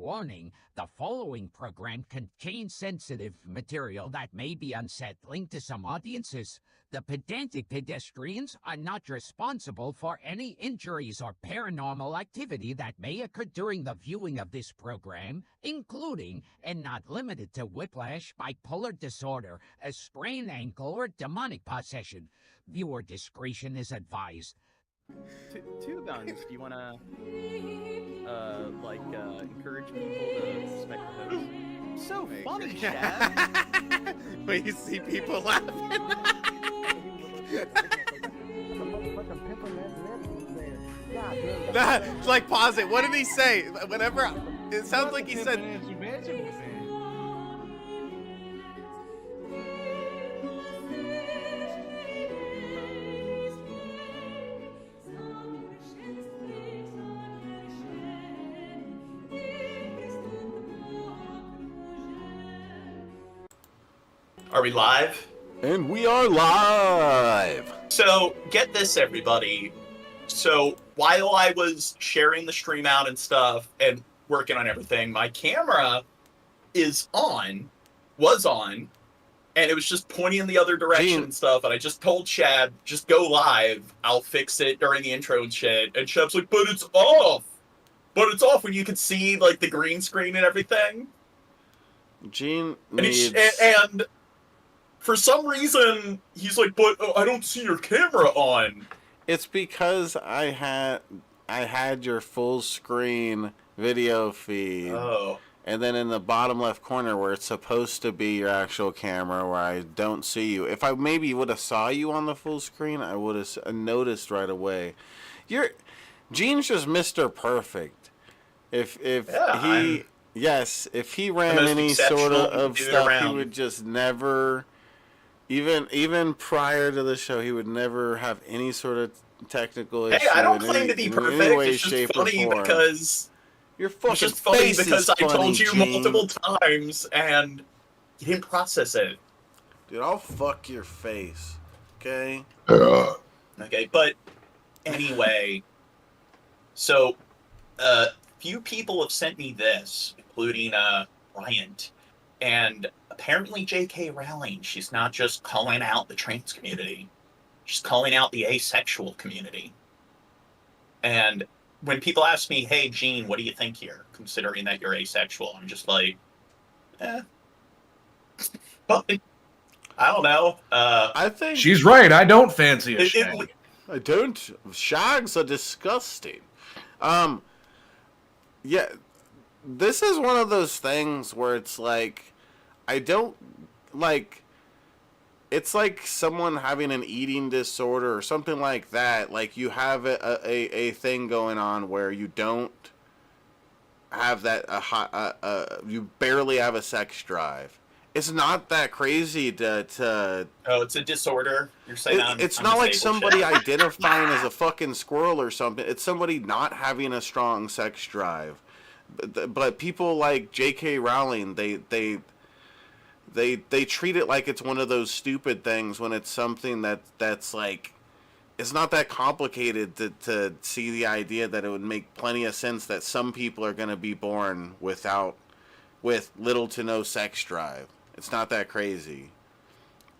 Warning, the following program contains sensitive material that may be unsettling to some audiences. The Pedantic Pedestrians are not responsible for any injuries or paranormal activity that may occur during the viewing of this program, including, and not limited to, whiplash, bipolar disorder, a sprained ankle, or demonic possession. Viewer discretion is advised. Two guns. Do you want to, encourage people to respect the host? So funny, Chad. When you see people laughing. Nah, like, pause it. What did he say? Whenever it sounds like he said. Are we live? And we are live! So, get this, everybody. So, while I was sharing the stream out and stuff, and working on everything, my camera was on, and it was just pointing in the other direction and stuff, and I just told Chad, just go live, I'll fix it during the intro and shit, and Chad's like, but it's off! But it's off when you can see, like, the green screen and everything. Gene needs... And for some reason, he's like, but I don't see your camera on. It's because I had your full screen video feed. Oh. And then in the bottom left corner where it's supposed to be your actual camera, where I don't see you. If I maybe would have saw you on the full screen, I would have noticed right away. Gene's just Mr. Perfect. If he ran any sort of stuff, he would just never... Even prior to the show, he would never have any sort of technical issue. Hey, I don't claim to be perfect. It's just funny because your fucking face is funny, I told you Gene. multiple times and you didn't process it. Dude, I'll fuck your face. Okay. Okay, but anyway, so few people have sent me this, including Bryant, and apparently J.K. Rowling, she's not just calling out the trans community, she's calling out the asexual community. And when people ask me, hey, Gene, what do you think here, considering that you're asexual? I'm just like, well, I don't know. I think she's right. I don't fancy a shag. I don't. Shags are disgusting. Yeah, this is one of those things where it's like, I don't, like, it's like someone having an eating disorder or something like that. Like, you have a thing going on where you don't have that, you barely have a sex drive. It's not that crazy to Oh, it's a disorder? You're saying it's not like somebody identifying as a fucking squirrel or something. It's somebody not having a strong sex drive. But people like J.K. Rowling, they treat it like it's one of those stupid things when it's something that's like, it's not that complicated to see the idea that it would make plenty of sense that some people are going to be born with little to no sex drive. It's not that crazy.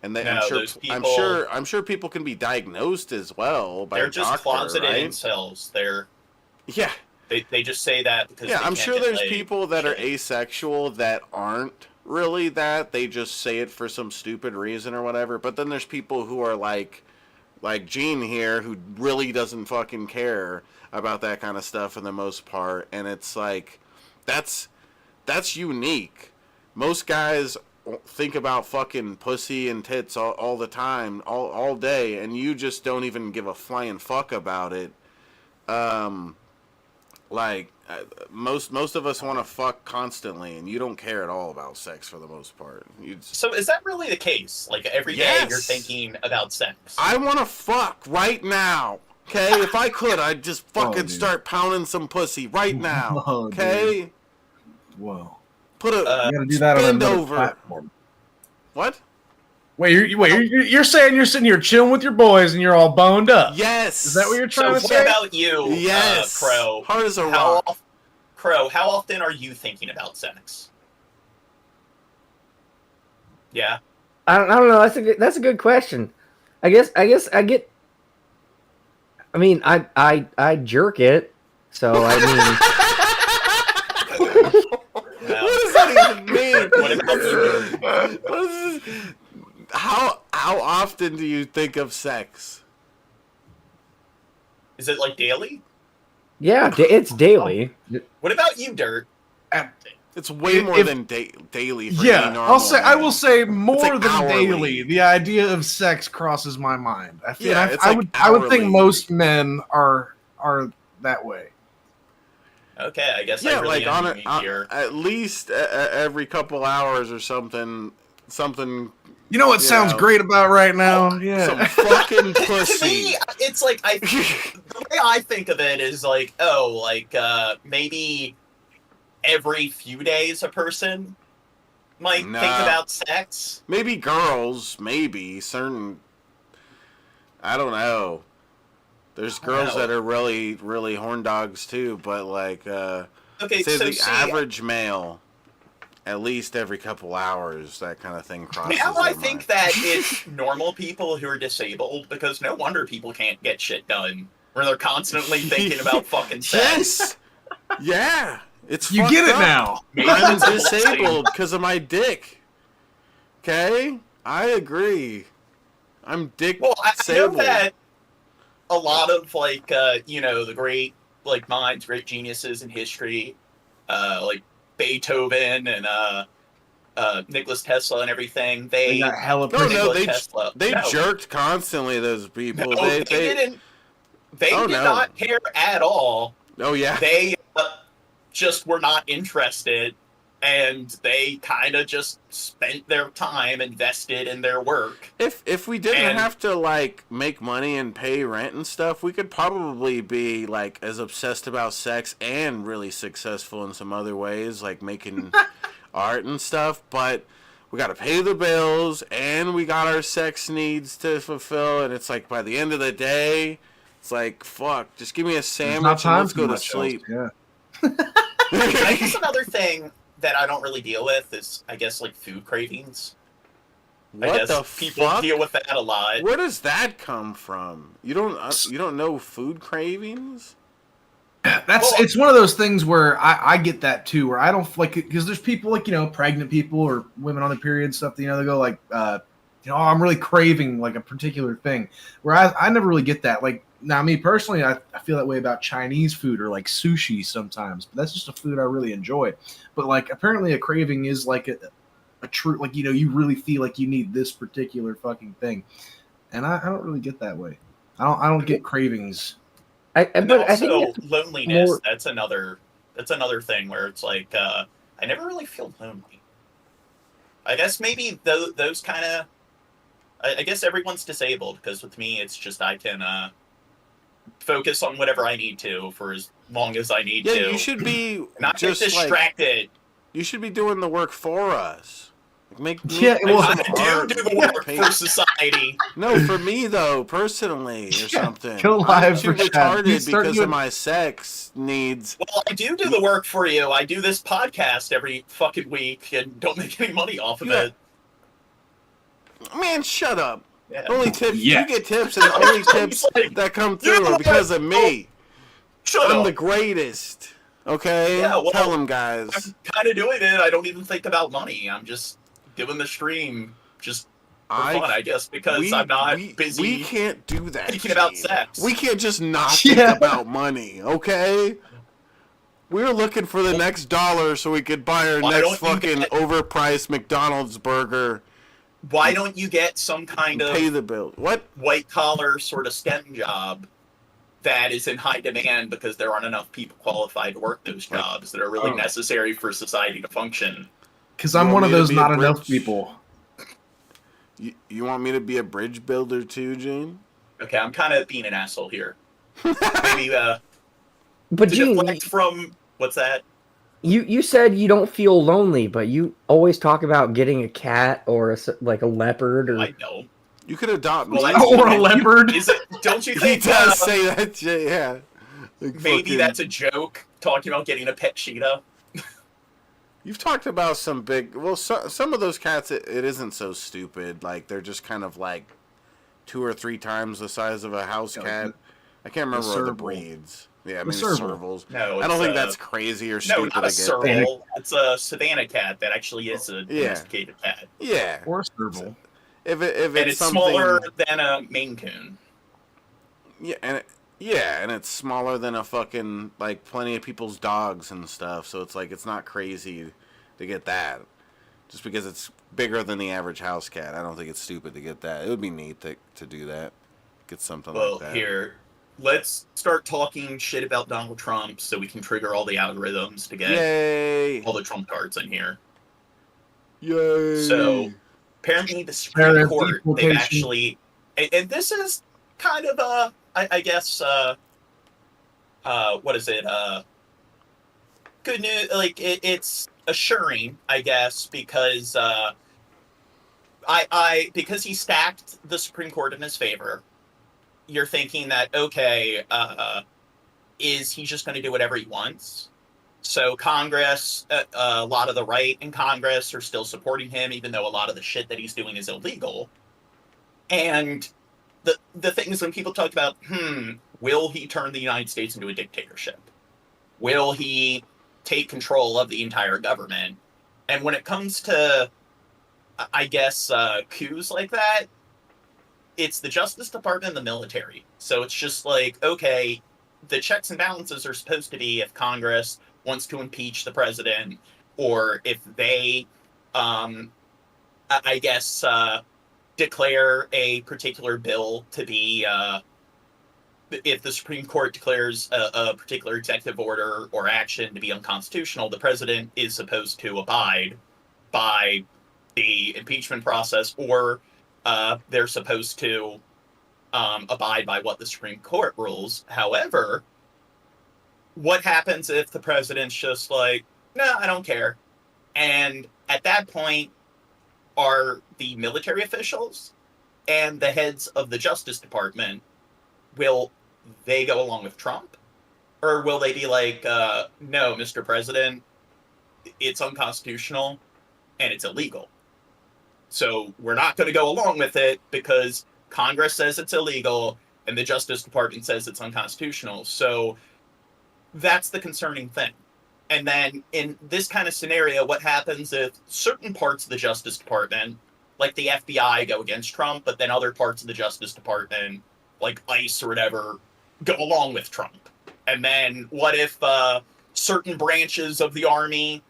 And then I'm sure people can be diagnosed as well by a doctor. They're just closeted right? incels. Yeah. They just say that because I'm sure there's people that are asexual that aren't really that. They just say it for some stupid reason or whatever. But then there's people who are like Gene here, who really doesn't fucking care about that kind of stuff for the most part. And it's like, that's unique. Most guys think about fucking pussy and tits all the time, all day, and you just don't even give a flying fuck about it. Most of us want to fuck constantly, and you don't care at all about sex for the most part. So is that really the case? Like, every day you're thinking about sex? I want to fuck right now. Okay? If I could, I'd just fucking start pounding some pussy right now. Okay? Dude. Whoa. Put a you gotta do that on another platform. What? You're saying you're sitting here chilling with your boys and you're all boned up? Yes. Is that what you're trying to say? What about you? Yes. Crow. Hard as a rock. Crow, how often are you thinking about sex? Yeah. I don't know. That's a good question. I guess I get. I mean, I jerk it, so I mean. Well, What does that even mean? what about you? What is this? How often do you think of sex? Is it like daily? Yeah, it's daily. What about you, Dirt? It's way more than daily for Yeah, any normal I man. will say more like than hourly. daily. The idea of sex crosses my mind. I feel Yeah, it's I like would think hourly. most men are that way. Okay, I guess Yeah, I really like am unique here. at least every couple hours or something. You know what sounds great about right now? Some Yeah. fucking To pussy. me, it's like the way I think of it is like, maybe every few days a person might think Nah. about sex. Maybe girls, maybe certain. I don't know. There's girls that are really, really horn dogs too, but like, Okay, say so the see, average male, at least every couple hours, that kind of thing crosses. now I their think mind. that it's normal people who are disabled, because no wonder people can't get shit done, where they're constantly thinking about fucking sex. Yes. Yeah. It's You fucked get it up. now. Maybe I'm it's a blessing. disabled because of my dick. Okay, I agree. I'm dick Well, I know disabled. that a lot of the great minds, great geniuses in history, like Beethoven and Nicholas Tesla and everything. They got hella No, Nikola they Tesla. they No. jerked constantly. Those people. No, they didn't. They Oh, did no. not care at all. Oh yeah. They just were not interested, and they kind of just spent their time invested in their work. If we didn't And- have to like make money and pay rent and stuff, we could probably be like as obsessed about sex and really successful in some other ways, like making art and stuff. But we got to pay the bills and we got our sex needs to fulfill. And it's like by the end of the day, it's like fuck, just give me a There's sandwich not and time let's for go to much sleep. else. Yeah. I guess another thing that I don't really deal with is, I guess, like food cravings. I What guess the people fuck? deal with that a lot. Where does that come from? You don't know food cravings? It's one of those things where I get that too, where I don't like, because there's people like, pregnant people or women on the period and stuff, they go like, I'm really craving like a particular thing, where I never really get that. Like, now me personally, I feel that way about Chinese food or like sushi sometimes, but that's just a food I really enjoy. But like, apparently a craving is like a true, like, you really feel like you need this particular fucking thing. And I don't really get that way. I don't get cravings. And But I also, think it's loneliness, more- that's another thing where it's like, I never really feel lonely. I guess maybe those kind of, I guess everyone's disabled, because with me, it's just I can focus on whatever I need to for as long as I need Yeah, to. you should be not get just like distracted. you should be doing the work for us. Like make Yeah, well, I some art, do the work pay- for society. No, for me though, personally, or something. go I'm live too for chat. You retarded start because doing- of my sex needs. Well, I do the work for you. I do this podcast every fucking week and don't make any money off of Yeah. it. Man, shut up. Yeah. Only tips Yeah. you get tips, and the only tips like, that come you're through the are because of me. Shut I'm up. the greatest. Okay, Yeah, well, tell them guys. I'm kind of doing it. I don't even think about money. I'm just doing the stream just for fun, I guess, because I'm not busy. We can't do that. thinking about Gene. sex. We can't just not Yeah. think about money, okay? We're looking for the next dollar so we could buy our Why next don't you fucking get- overpriced McDonald's burger. Why don't you get some kind Pay of the bill. What? white collar sort of STEM job that is in high demand because there aren't enough people qualified to work those jobs that are really Oh. necessary for society to function? Because You I'm want one of me to those be a not enough bridge? people. You want me to be a bridge builder too, Gene? Okay, I'm kind of being an asshole here. Maybe But to Gene, deflect from what's that? you said you don't feel lonely, but you always talk about getting a cat or like a leopard or. I know. You could adopt me. Well, that's- Or a leopard. Is it? Don't you He think? does say that shit, yeah. Like maybe fucking- that's a joke talking about getting a pet cheetah. You've talked about some big... Well, some of those cats, it isn't so stupid. Like, they're just kind of like 2 or 3 times the size of a house cat. I can't remember all the breeds. Yeah, maybe servals. No, I don't think that's crazy or stupid. No, not a serval. It's a savannah cat that actually is a domesticated cat. Yeah. Or a serval. If and it's something... smaller than a Maine Coon. Yeah, and it's smaller than a fucking, like, plenty of people's dogs and stuff. So it's like, it's not crazy to get that. Just because it's bigger than the average house cat. I don't think it's stupid to get that. It would be neat to do that. Get something like that. Well, here, let's start talking shit about Donald Trump so we can trigger all the algorithms to get all the Trump cards in here. Yay! So, apparently the Supreme Court, they've actually... And this is kind of I guess, what is it? Good news. Like, it's assuring, I guess, because because he stacked the Supreme Court in his favor. You're thinking that, okay, is he just going to do whatever he wants? So Congress, a lot of the right in Congress are still supporting him, even though a lot of the shit that he's doing is illegal. And the thing is, when people talk about, will he turn the United States into a dictatorship? Will he take control of the entire government? And when it comes to, I guess, coups like that, it's the Justice Department and the military. So it's just like, okay, the checks and balances are supposed to be if Congress wants to impeach the president, or if they, I guess, declare a particular bill to be, if the Supreme Court declares a particular executive order or action to be unconstitutional, the president is supposed to abide by the impeachment process, or they're supposed to abide by what the Supreme Court rules. However, what happens if the president's just like, no, I don't care? And at that point, are the military officials and the heads of the Justice Department, will they go along with Trump? Or will they be like, no, Mr. President, it's unconstitutional and it's illegal. So we're not going to go along with it because Congress says it's illegal and the Justice Department says it's unconstitutional. So that's the concerning thing. And then in this kind of scenario, what happens if certain parts of the Justice Department, like the FBI, go against Trump, but then other parts of the Justice Department, like ICE or whatever, go along with Trump? And then what if certain branches of the Army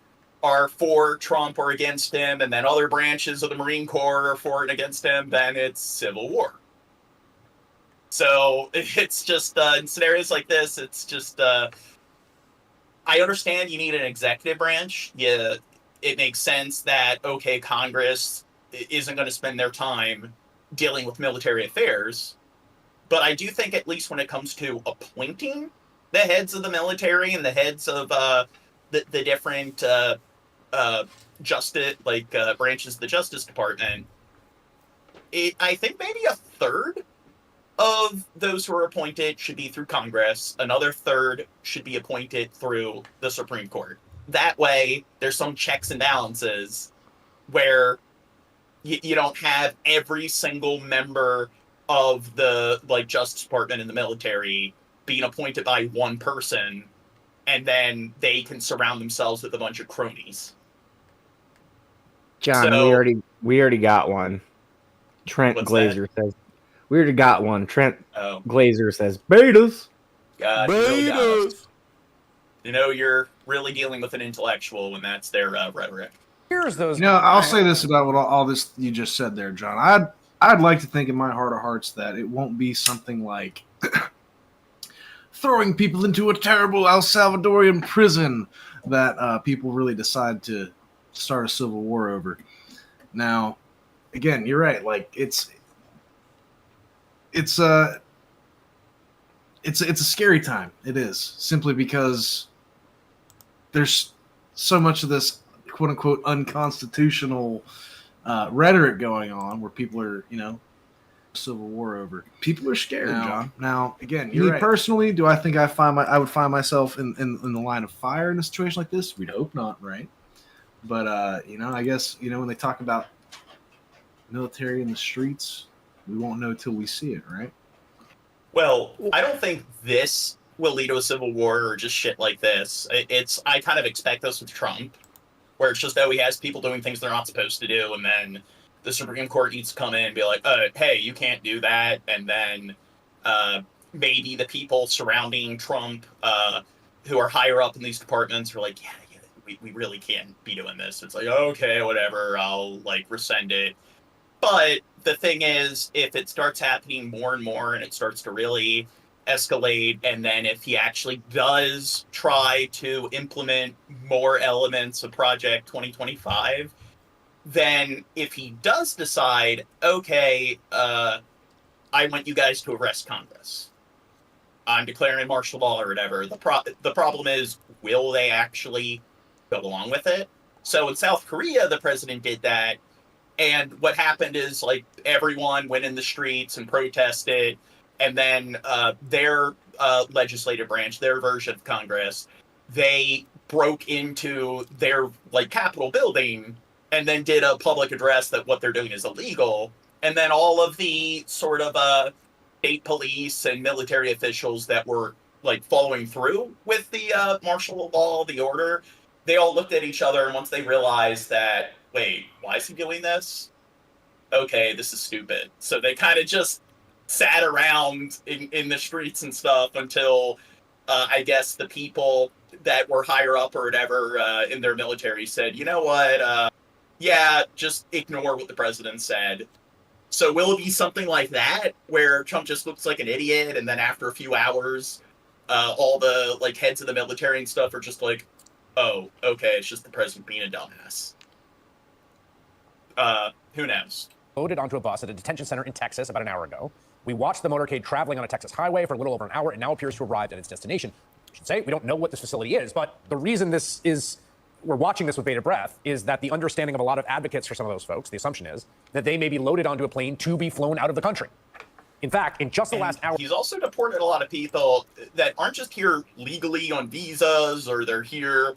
are for Trump or against him, and then other branches of the Marine Corps are for and against him? Then it's civil war. So it's just, in scenarios like this, it's just... I understand you need an executive branch. Yeah, it makes sense that, okay, Congress isn't going to spend their time dealing with military affairs. But I do think, at least when it comes to appointing the heads of the military and the heads of the different justice, branches of the Justice Department, I think maybe a third of those who are appointed should be through Congress. Another third should be appointed through the Supreme Court. That way, there's some checks and balances where you don't have every single member of the Justice Department and the military being appointed by one person, and then they can surround themselves with a bunch of cronies. John, we already got one. Trent Glazer says. We already got one. Trent Glazer says, betas. God, betas. You know, you're really dealing with an intellectual when that's their rhetoric. Here's those. I'll say this about what all this you just said there, John. I'd like to think in my heart of hearts that it won't be something like throwing people into a terrible El Salvadorian prison that people really decide to start a civil war over. Now, again, you're right. It's a scary time. It is, simply because there's so much of this quote unquote unconstitutional rhetoric going on where people are, civil war over. People are scared, Now- John. Now, again, You're me right. personally, do I think I would find myself in the line of fire in a situation like this? We'd hope not, right? But I guess when they talk about military in the streets, we won't know till we see it, right? Well, I don't think this will lead to a civil war or just shit like this. I kind of expect this with Trump, where it's just he has people doing things they're not supposed to do, and then the Supreme Court needs to come in and be like, hey, you can't do that. And then maybe the people surrounding Trump who are higher up in these departments are like, yeah, we really can't be doing this. It's like, okay, whatever, I'll rescind it. But the thing is, if it starts happening more and more and it starts to really escalate, and then if he actually does try to implement more elements of Project 2025, then if he does decide, okay, I want you guys to arrest Congress, I'm declaring martial law or whatever, the problem is, will they actually go along with it? So in South Korea, the president did that, and what happened is everyone went in the streets and protested, and then their legislative branch, their version of Congress, they broke into their Capitol building and then did a public address that what they're doing is illegal. And then all of the sort of state police and military officials that were following through with the martial law, the order, they all looked at each other, and once they realized that, wait, why is he doing this? Okay, this is stupid. So they kind of just sat around in the streets and stuff until I guess the people that were higher up or whatever in their military said, you know what, yeah, just ignore what the president said. So will it be something like that, where Trump just looks like an idiot, and then after a few hours, all the heads of the military and stuff are just like, oh, okay, it's just the president being a dumbass. Who knows? Loaded onto a bus at a detention center in Texas about an hour ago. We watched the motorcade traveling on a Texas highway for a little over an hour. It now appears to have arrived at its destination. I should say, we don't know what this facility is, but the reason we're watching this with bated breath is that the understanding of a lot of advocates for some of those folks, the assumption is that they may be loaded onto a plane to be flown out of the country. In fact, in just the last hour... He's also deported a lot of people that aren't just here legally on visas, or they're here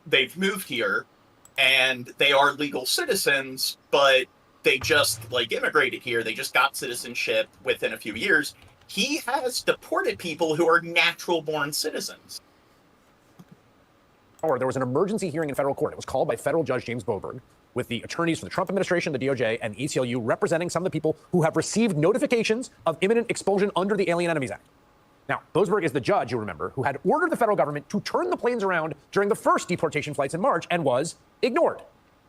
they've moved here and they are legal citizens, but they just immigrated here. They just got citizenship within a few years. He has deported people who are natural born citizens. There was an emergency hearing in federal court. It was called by federal judge James Boberg, with the attorneys for the Trump administration, the DOJ, and the ACLU representing some of the people who have received notifications of imminent expulsion under the Alien Enemies Act. Now, Boasberg is the judge, you remember, who had ordered the federal government to turn the planes around during the first deportation flights in March and was ignored,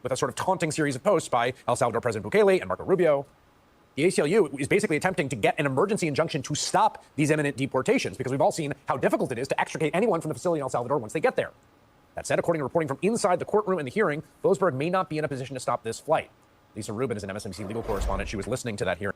with a sort of taunting series of posts by El Salvador President Bukele and Marco Rubio. The ACLU is basically attempting to get an emergency injunction to stop these imminent deportations, because we've all seen how difficult it is to extricate anyone from the facility in El Salvador once they get there. That said, according to reporting from inside the courtroom in the hearing, Boasberg may not be in a position to stop this flight. Lisa Rubin is an MSNBC legal correspondent. She was listening to that hearing.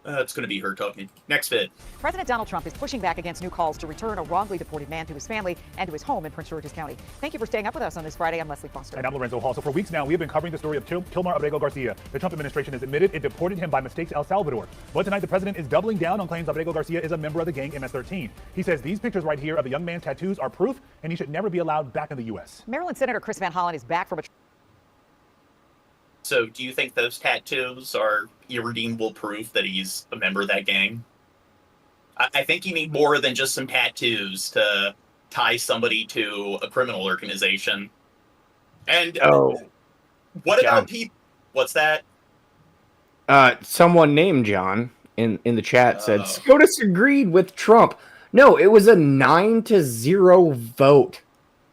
It's going to be her talking. Next vid. President Donald Trump is pushing back against new calls to return a wrongly deported man to his family and to his home in Prince George's County. Thank you for staying up with us on this Friday. I'm Leslie Foster. And I'm Lorenzo Hall. So for weeks now, we have been covering the story of Kilmar Abrego Garcia. The Trump administration has admitted it deported him by mistake to El Salvador. But tonight, the president is doubling down on claims Abrego Garcia is a member of the gang MS-13. He says these pictures right here of the young man's tattoos are proof, and he should never be allowed back in the U.S. Maryland Senator Chris Van Hollen is back from a... So do you think those tattoos are irredeemable proof that he's a member of that gang? I think you need more than just some tattoos to tie somebody to a criminal organization. And what about people? What's that? Someone named John in the chat said SCOTUS agreed with Trump. No, it was a 9-0 vote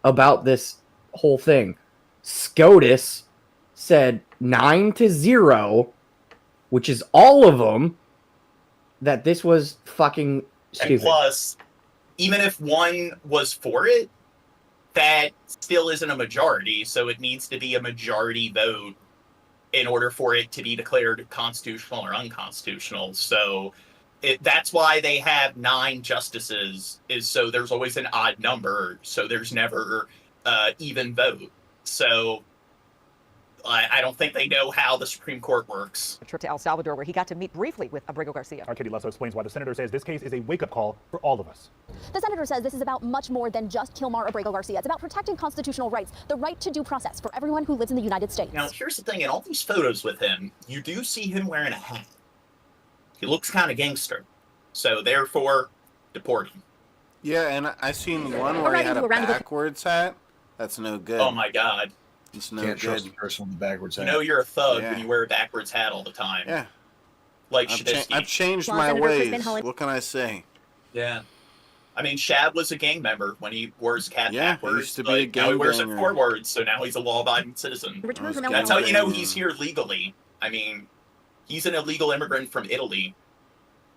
about this whole thing. SCOTUS said 9-0, which is all of them, that this was fucking stupid. And plus, even if one was for it, that still isn't a majority, so it needs to be a majority vote in order for it to be declared constitutional or unconstitutional. So that's why they have 9 justices, is so there's always an odd number, so there's never even vote. So I don't think they know how the Supreme Court works. A trip to El Salvador where he got to meet briefly with Abrego Garcia. Our Katie Lusso explains why the senator says this case is a wake-up call for all of us. The senator says this is about much more than just Kilmar Abrego Garcia. It's about protecting constitutional rights, the right to due process for everyone who lives in the United States. Now, here's the thing. In all these photos with him, you do see him wearing a hat. He looks kind of gangster. So, therefore, deport him. Yeah, and I seen one where he had a backwards hat. That's no good. Oh, my God. It's no Can't good. trust a person with a backwards hat. You know you're a thug when you wear a backwards hat all the time. Yeah. Like I've changed my ways. What can I say? Yeah. I mean, Shab was a gang member when he wore his hat backwards. He used to be a gang now he wears it banger. forwards, so now he's a law-abiding citizen. That's how you know he's here legally. I mean, he's an illegal immigrant from Italy.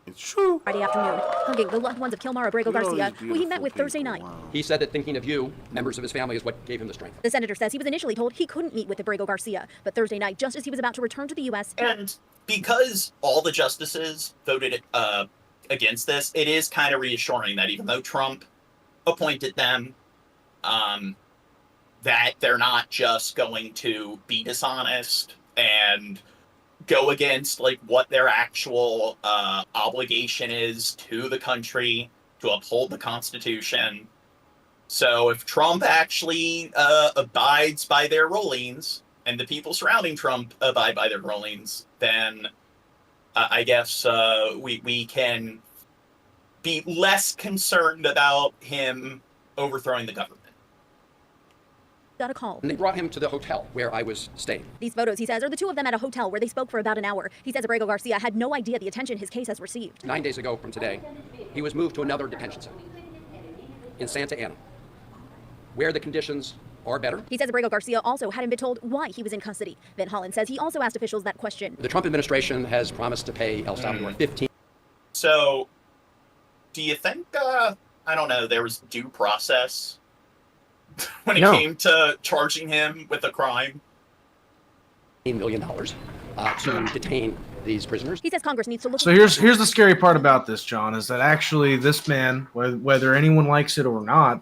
It's true. Friday afternoon, hugging the loved ones of Kilmar Abrego Garcia, who he met with Thursday night. He said that thinking of you, members of his family, is what gave him the strength. The senator says he was initially told he couldn't meet with Abrego Garcia, but Thursday night, just as he was about to return to the U.S. And because all the justices voted against this, it is kind of reassuring that even though Trump appointed them, that they're not just going to be dishonest and go against like what their actual obligation is to the country to uphold the Constitution. So if Trump actually abides by their rulings and the people surrounding Trump abide by their rulings, then I guess we can be less concerned about him overthrowing the government. Got a call. And they brought him to the hotel where I was staying. These photos, he says, are the two of them at a hotel where they spoke for about an hour. He says Abrego Garcia had no idea the attention his case has received. 9 days ago from today, he was moved to another detention center in Santa Ana, where the conditions are better. He says Abrego Garcia also hadn't been told why he was in custody. Van Hollen says he also asked officials that question. The Trump administration has promised to pay El Salvador $15. So, do you think, I don't know, there was due process when it came to charging him with a crime? $1 million to detain these prisoners. He says Congress needs to look. So here's the scary part about this, John, is that actually this man, whether anyone likes it or not,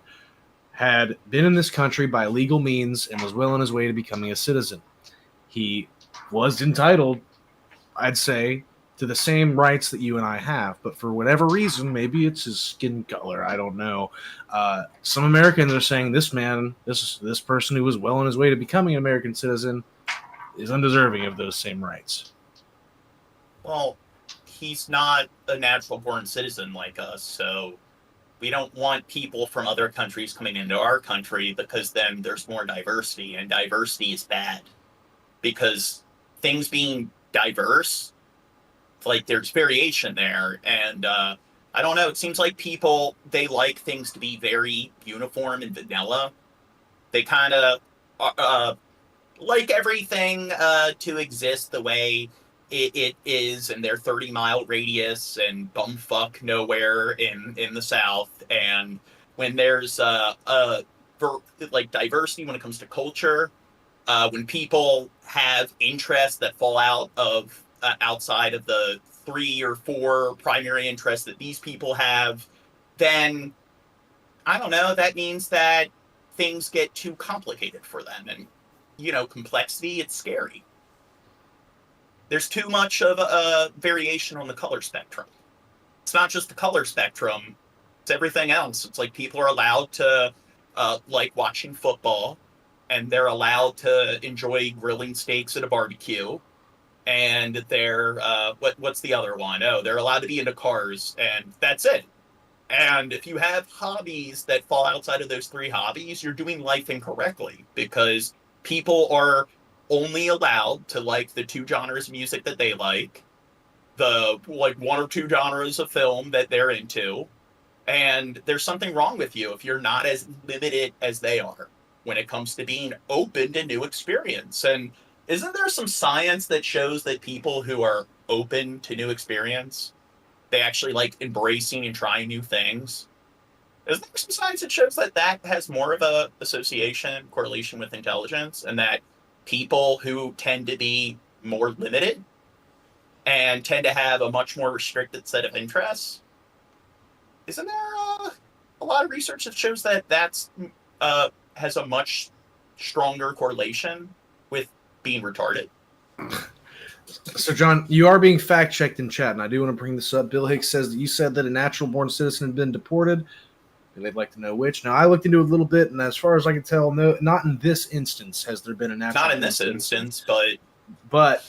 had been in this country by legal means and was well on his way to becoming a citizen. He was entitled, I'd say, to the same rights that you and I have, but for whatever reason, maybe it's his skin color, I don't know. Some Americans are saying this man, this person who was well on his way to becoming an American citizen, is undeserving of those same rights. Well, he's not a natural-born citizen like us, so we don't want people from other countries coming into our country because then there's more diversity, and diversity is bad. Because things being diverse, like there's variation there, and I don't know, it seems like people, they like things to be very uniform and vanilla. They kind of like everything to exist the way it is in their 30-mile radius and bumfuck nowhere in the South. And when there's like diversity when it comes to culture, when people have interests that fall out of outside of the 3 or 4 primary interests that these people have, then I don't know, that means that things get too complicated for them. And, you know, complexity, it's scary. There's too much of a variation on the color spectrum. It's not just the color spectrum, it's everything else. It's like people are allowed to like watching football, and they're allowed to enjoy grilling steaks at a barbecue. And they're, what's the other one? Oh, they're allowed to be into cars, and that's it. And if you have hobbies that fall outside of those 3 hobbies, you're doing life incorrectly, because people are only allowed to like the 2 genres of music that they like, the like 1 or 2 genres of film that they're into, and there's something wrong with you if you're not as limited as they are when it comes to being open to new experience. And isn't there some science that shows that people who are open to new experience, they actually like embracing and trying new things? Isn't there some science that shows that that has more of a association, correlation with intelligence, and that people who tend to be more limited and tend to have a much more restricted set of interests? Isn't there a lot of research that shows that that's has a much stronger correlation with being retarded. So, John, you are being fact-checked in chat, and I do want to bring this up. Bill Hicks says that you said that a natural-born citizen had been deported, and they'd like to know which. Now, I looked into it a little bit, and as far as I can tell, no, not in this instance has there been a natural. Not in this instance, but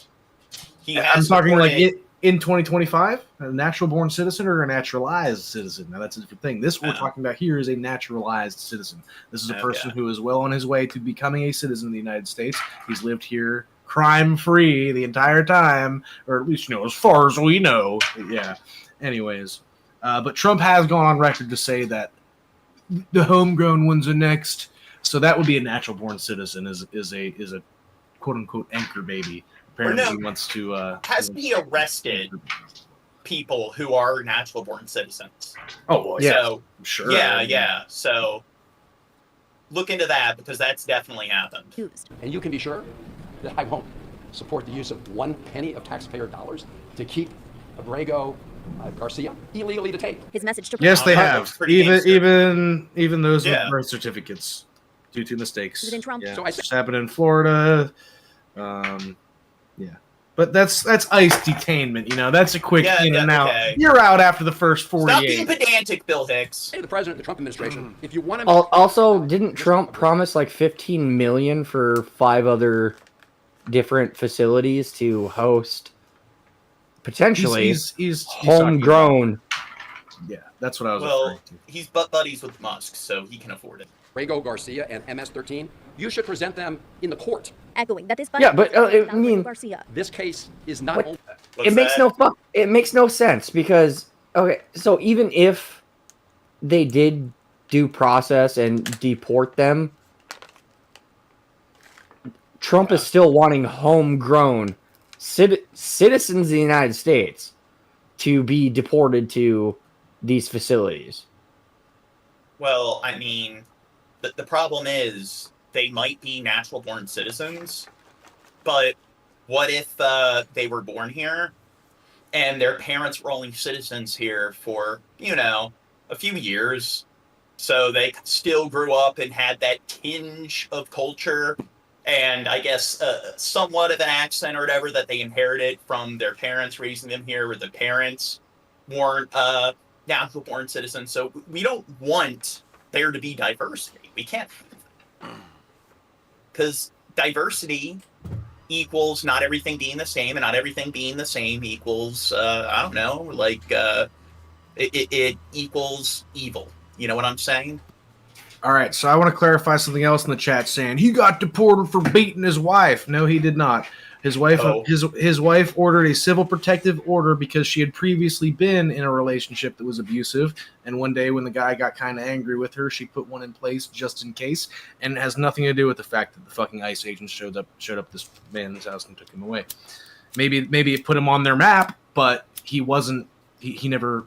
he I'm has talking like deported- in 2025, a natural-born citizen or a naturalized citizen. Now, that's a different thing. This we're talking about here is a naturalized citizen. This is a person who is well on his way to becoming a citizen of the United States. He's lived here crime-free the entire time, or at least, as far as we know. Yeah. Anyways, but Trump has gone on record to say that the homegrown ones are next. So that would be a natural-born citizen, is a quote-unquote anchor baby. Apparently, he wants to. Has he arrested people who are natural-born citizens? Oh, well, yeah, so, sure. Yeah. So look into that because that's definitely happened. And you can be sure that I won't support the use of 1 penny of taxpayer dollars to keep Abrego Garcia illegally detained. His message to Yes, they have. Even those with Yeah. birth certificates due to mistakes. President Trump. Yeah. So It's happened in Florida. Yeah. But that's ICE detainment, That's a quick in and out. okay. You're out after the first Stop 48. being pedantic, Bill Hicks. Hey, the president, the Trump administration, if you want to... Also, didn't Trump promise like 15 million for 5 other different facilities to host potentially he's homegrown? Yeah, that's what I was Well, he's butt buddies with Musk, so he can afford it. Abrego Garcia and MS-13, you should present them in the court. Echoing that this Yeah, but I mean, Garcia. This case is not... What? only- It makes no sense because so even if they did due process and deport them, Trump is still wanting homegrown citizens of the United States to be deported to these facilities. Well, I mean, the problem is they might be natural-born citizens, but what if they were born here and their parents were only citizens here for, a few years, so they still grew up and had that tinge of culture and I guess somewhat of an accent or whatever that they inherited from their parents raising them here, where the parents weren't natural-born citizens. So we don't want there to be diversity. We can't, because diversity equals not everything being the same, and not everything being the same equals it equals evil. You know what I'm saying? All right, so I want to clarify something else in the chat saying he got deported for beating his wife. No, he did not. His wife, his wife ordered a civil protective order because she had previously been in a relationship that was abusive. And one day when the guy got kind of angry with her, she put one in place just in case. And it has nothing to do with the fact that the fucking ICE agents showed up this man's house and took him away. Maybe it put him on their map, but he wasn't. He never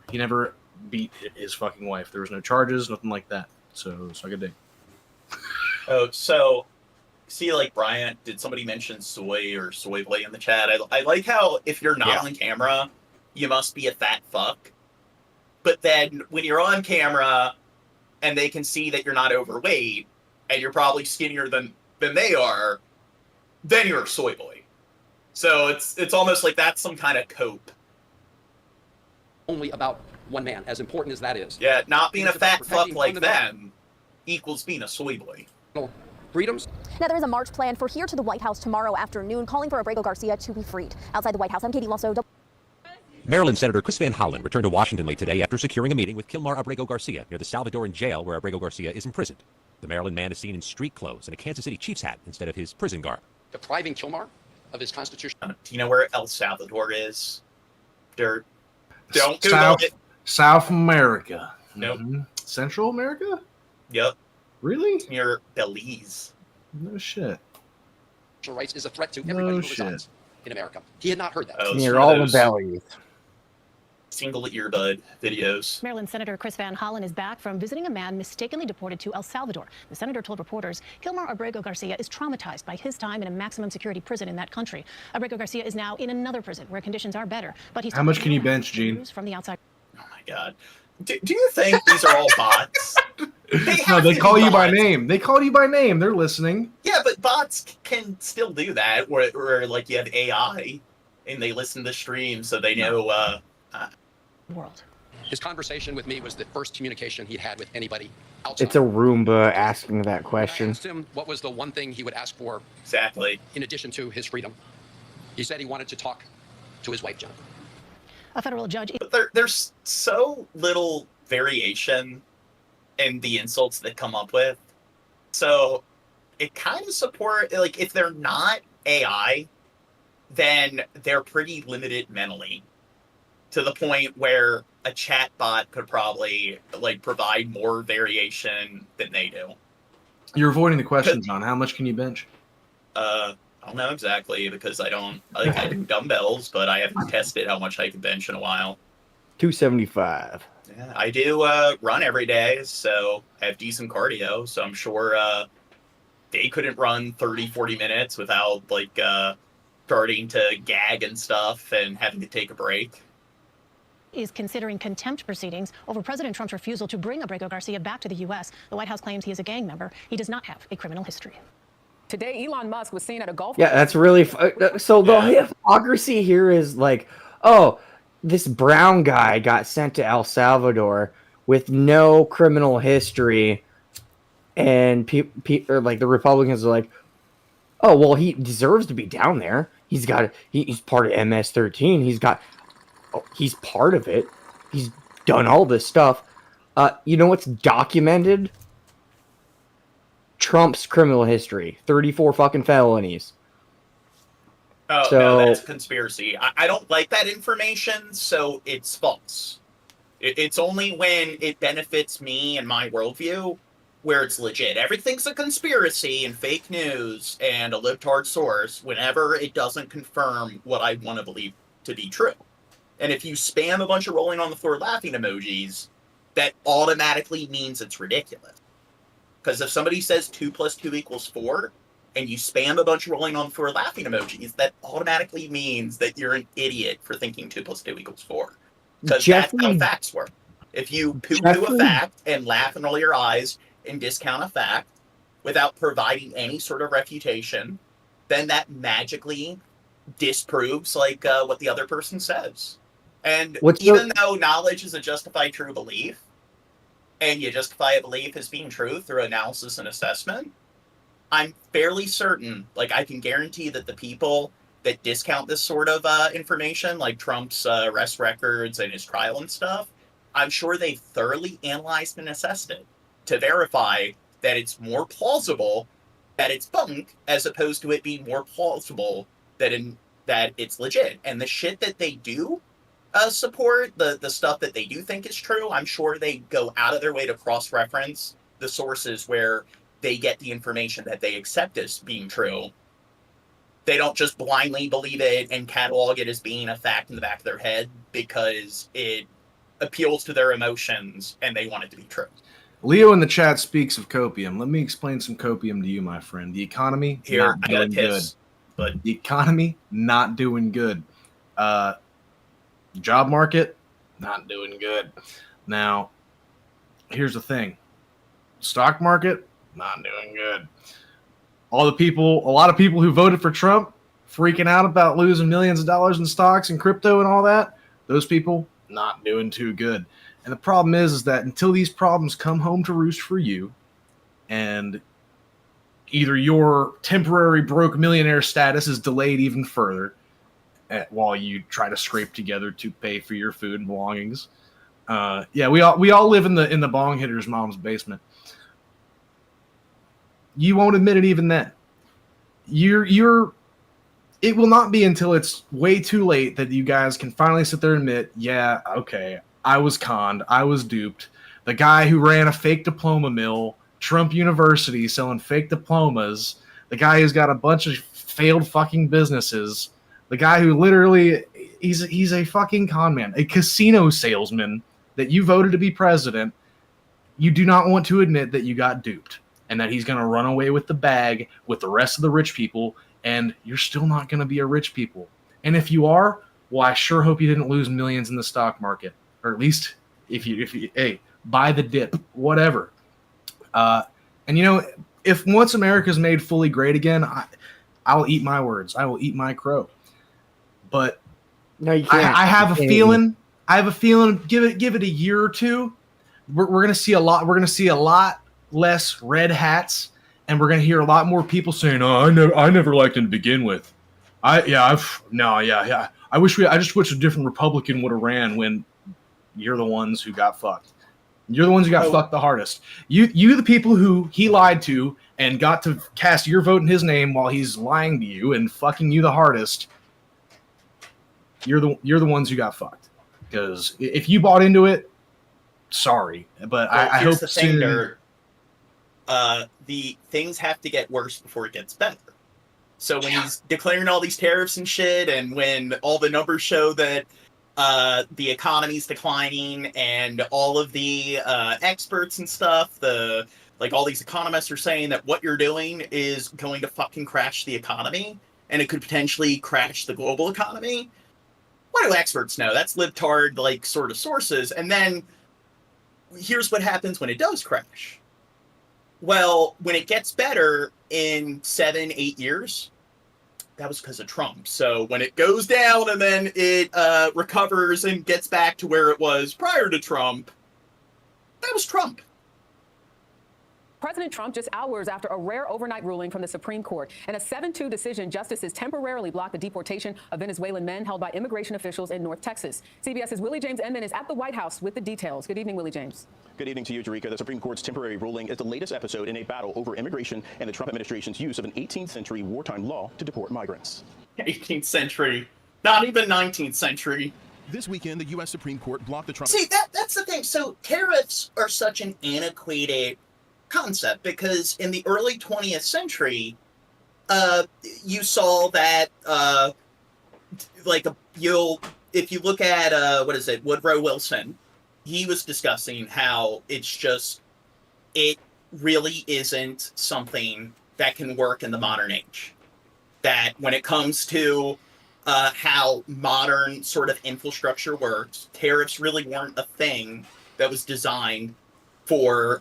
beat his fucking wife. There was no charges, nothing like that. So suck a dick. Oh, so see, like Bryant, did somebody mention soy or soy boy in the chat? I like how if you're not on camera, you must be a fat fuck. But then when you're on camera and they can see that you're not overweight and you're probably skinnier than they are, then you're a soy boy. So it's almost like that's some kind of cope. Only about one man, as important as that is. Yeah, not being a fat fuck like them equals being a soy boy. Freedoms. Now, there is a march planned for here to the White House tomorrow afternoon, calling for Abrego Garcia to be freed. Outside the White House, I'm Katie Lasso. Maryland Senator Chris Van Hollen returned to Washington late today after securing a meeting with Kilmar Abrego Garcia near the Salvadoran jail where Abrego Garcia is imprisoned. The Maryland man is seen in street clothes and a Kansas City Chiefs hat instead of his prison garb. Depriving Kilmar of his constitution. Do you know where El Salvador is? Don't Google South, it. South America. Nope. Mm-hmm. Central America? Yep. Really? Near Belize. No shit. Rights is a threat to everybody who resides in America. He had not heard that. Near all the bellies. Single earbud videos. Maryland Senator Chris Van Hollen is back from visiting a man mistakenly deported to El Salvador. The senator told reporters Kilmar Abrego Garcia is traumatized by his time in a maximum security prison in that country. Abrego Garcia is now in another prison where conditions are better. But he's How much can you bench, Gene? from the outside. Oh my god. Do you think these are all bots? They call you by name. They call you by name. They're listening. Yeah, but bots can still do that, where like you have AI and they listen to the stream, so they know. World. His conversation with me was the first communication he'd had with anybody outside. It's a Roomba asking that I question. asked him what was the one thing he would ask for. Exactly. In addition to his freedom, he said he wanted to talk to his wife, John. A federal judge. But there's so little variation in the insults that come up with. So it kind of support, like, if they're not AI, then they're pretty limited mentally, to the point where a chat bot could probably like provide more variation than they do. You're avoiding the question, John. How much can you bench? I don't know exactly, because I do dumbbells, but I haven't tested how much I can bench in a while. 275. Yeah, I do run every day, so I have decent cardio, so I'm sure they couldn't run 30, 40 minutes without like starting to gag and stuff and having to take a break. Is considering contempt proceedings over President Trump's refusal to bring Abrego Garcia back to the U.S. The White House claims he is a gang member. He does not have a criminal history. Today, Elon Musk was seen at a golf. Yeah, that's really so. The hypocrisy here is like, oh, this brown guy got sent to El Salvador with no criminal history, and or like the Republicans are like, oh, well, he deserves to be down there. He's part of MS-13. He's part of it. He's done all this stuff. You know what's documented? Trump's criminal history. 34 fucking felonies. Oh, so, no, that's conspiracy. I don't like that information, so it's false. It's only when it benefits me and my worldview where it's legit. Everything's a conspiracy and fake news and a libtard source whenever it doesn't confirm what I want to believe to be true. And if you spam a bunch of rolling on the floor laughing emojis, that automatically means it's ridiculous. Because if somebody says 2 + 2 = 4, and you spam a bunch of rolling on the floor laughing emojis, that automatically means that you're an idiot for thinking 2 + 2 = 4. Because that's how facts work. If you poo-poo a fact and laugh and roll your eyes and discount a fact without providing any sort of refutation, then that magically disproves like what the other person says. And even though knowledge is a justified true belief, and you justify a belief as being true through analysis and assessment, I'm fairly certain, like I can guarantee that the people that discount this sort of information, like Trump's arrest records and his trial and stuff, I'm sure they thoroughly analyzed and assessed it to verify that it's more plausible that it's bunk as opposed to it being more plausible that it's legit. And the shit that they do support, the stuff that they do think is true, I'm sure they go out of their way to cross-reference the sources where they get the information that they accept as being true. They don't just blindly believe it and catalog it as being a fact in the back of their head because it appeals to their emotions and they want it to be true. Leo in the chat speaks of copium. Let me explain some copium to you, my friend. The economy, not doing good. But the economy, not doing good. Job market, not doing good. Now, here's the thing. Stock market, not doing good. A lot of people who voted for Trump, freaking out about losing millions of dollars in stocks and crypto and all that, those people, not doing too good. And the problem is that until these problems come home to roost for you, and either your temporary broke millionaire status is delayed even further, while you try to scrape together to pay for your food and belongings. We all live in the bong hitter's mom's basement. You won't admit it even then. It will not be until it's way too late that you guys can finally sit there and admit, yeah, okay, I was conned, I was duped. The guy who ran a fake diploma mill, Trump University, selling fake diplomas, the guy who's got a bunch of failed fucking businesses, the guy who literally, he's a fucking con man, a casino salesman that you voted to be president. You do not want to admit that you got duped and that he's going to run away with the bag with the rest of the rich people, and you're still not going to be a rich people. And if you are, well, I sure hope you didn't lose millions in the stock market, or at least if you hey, buy the dip, whatever. And if once America's made fully great again, I'll eat my words. I will eat my crow. But no, you can't. I have a feeling. Give it a year or two. We're gonna see a lot. We're gonna see a lot less red hats, and we're gonna hear a lot more people saying, "Oh, I never liked him to begin with." I just wish a different Republican would have ran when you're the ones who got fucked. You're the ones who got fucked the hardest. You the people who he lied to and got to cast your vote in his name while he's lying to you and fucking you the hardest. You're the ones who got fucked. Because if you bought into it, sorry. But I hope the thing, Nerd. The things have to get worse before it gets better. So when he's declaring all these tariffs and shit, and when all the numbers show that the economy's declining, and all of the experts and stuff, all these economists are saying that what you're doing is going to fucking crash the economy, and it could potentially crash the global economy. What do experts know? That's libtard, sort of sources. And then here's what happens when it does crash. Well, when it gets better in 7-8 years, that was because of Trump. So when it goes down and then it recovers and gets back to where it was prior to Trump, that was Trump. President Trump, just hours after a rare overnight ruling from the Supreme Court. In a 7-2 decision, justices temporarily blocked the deportation of Venezuelan men held by immigration officials in North Texas. CBS's Willie James Enman is at the White House with the details. Good evening, Willie James. Good evening to you, Jerika. The Supreme Court's temporary ruling is the latest episode in a battle over immigration and the Trump administration's use of an 18th century wartime law to deport migrants. 18th century, not even 19th century. This weekend, the U.S. Supreme Court blocked the Trump... See, that's the thing. So tariffs are such an antiquated concept because in the early 20th century, you saw that, if you look at, Woodrow Wilson, he was discussing how it really isn't something that can work in the modern age. That when it comes to how modern sort of infrastructure works, tariffs really weren't a thing that was designed for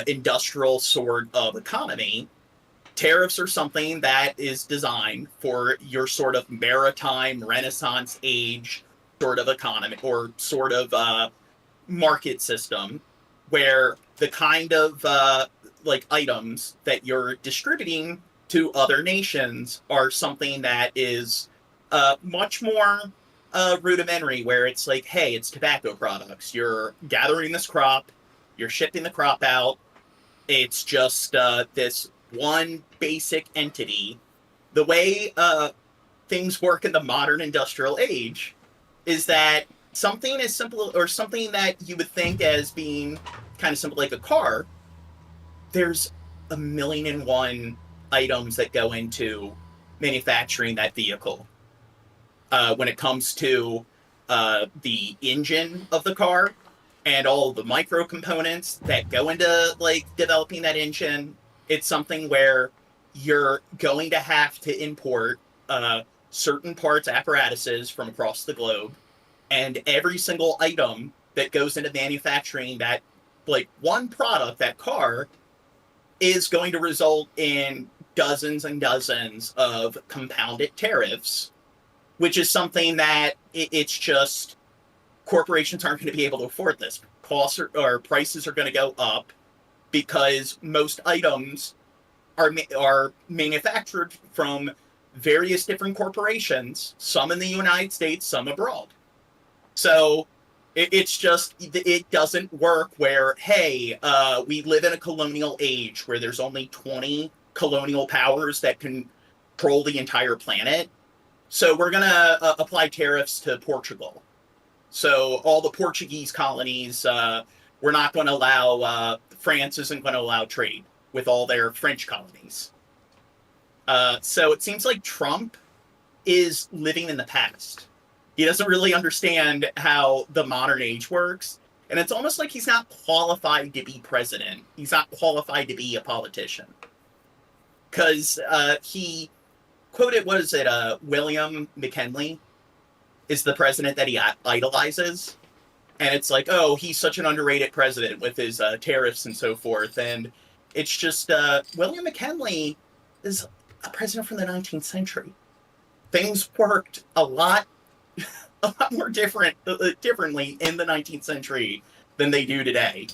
industrial sort of economy. Tariffs are something that is designed for your sort of maritime Renaissance age sort of economy or sort of market system where the kind of items that you're distributing to other nations are something that is much more rudimentary, where it's like, hey, it's tobacco products. You're gathering this crop, you're shipping the crop out. It's just this one basic entity. The way things work in the modern industrial age is that something as simple, or something that you would think as being kind of simple like a car, there's 1,000,001 items that go into manufacturing that vehicle. When it comes to the engine of the car, and all the micro components that go into developing that engine, it's something where you're going to have to import certain parts, apparatuses from across the globe, and every single item that goes into manufacturing that one product, that car, is going to result in dozens and dozens of compounded tariffs, which is something that it's just corporations aren't going to be able to afford this. Costs or prices are going to go up because most items are manufactured from various different corporations, some in the United States, some abroad. So it doesn't work where, hey, we live in a colonial age where there's only 20 colonial powers that control the entire planet. So we're going to apply tariffs to Portugal. So all the Portuguese colonies, we're not going to allow, France isn't going to allow trade with all their French colonies. So it seems like Trump is living in the past. He doesn't really understand how the modern age works. And it's almost like he's not qualified to be president. He's not qualified to be a politician. Because he quoted, William McKinley is the president that he idolizes. And it's like, oh, he's such an underrated president with his tariffs and so forth. And it's just, William McKinley is a president from the 19th century. Things worked a lot more differently in the 19th century than they do today.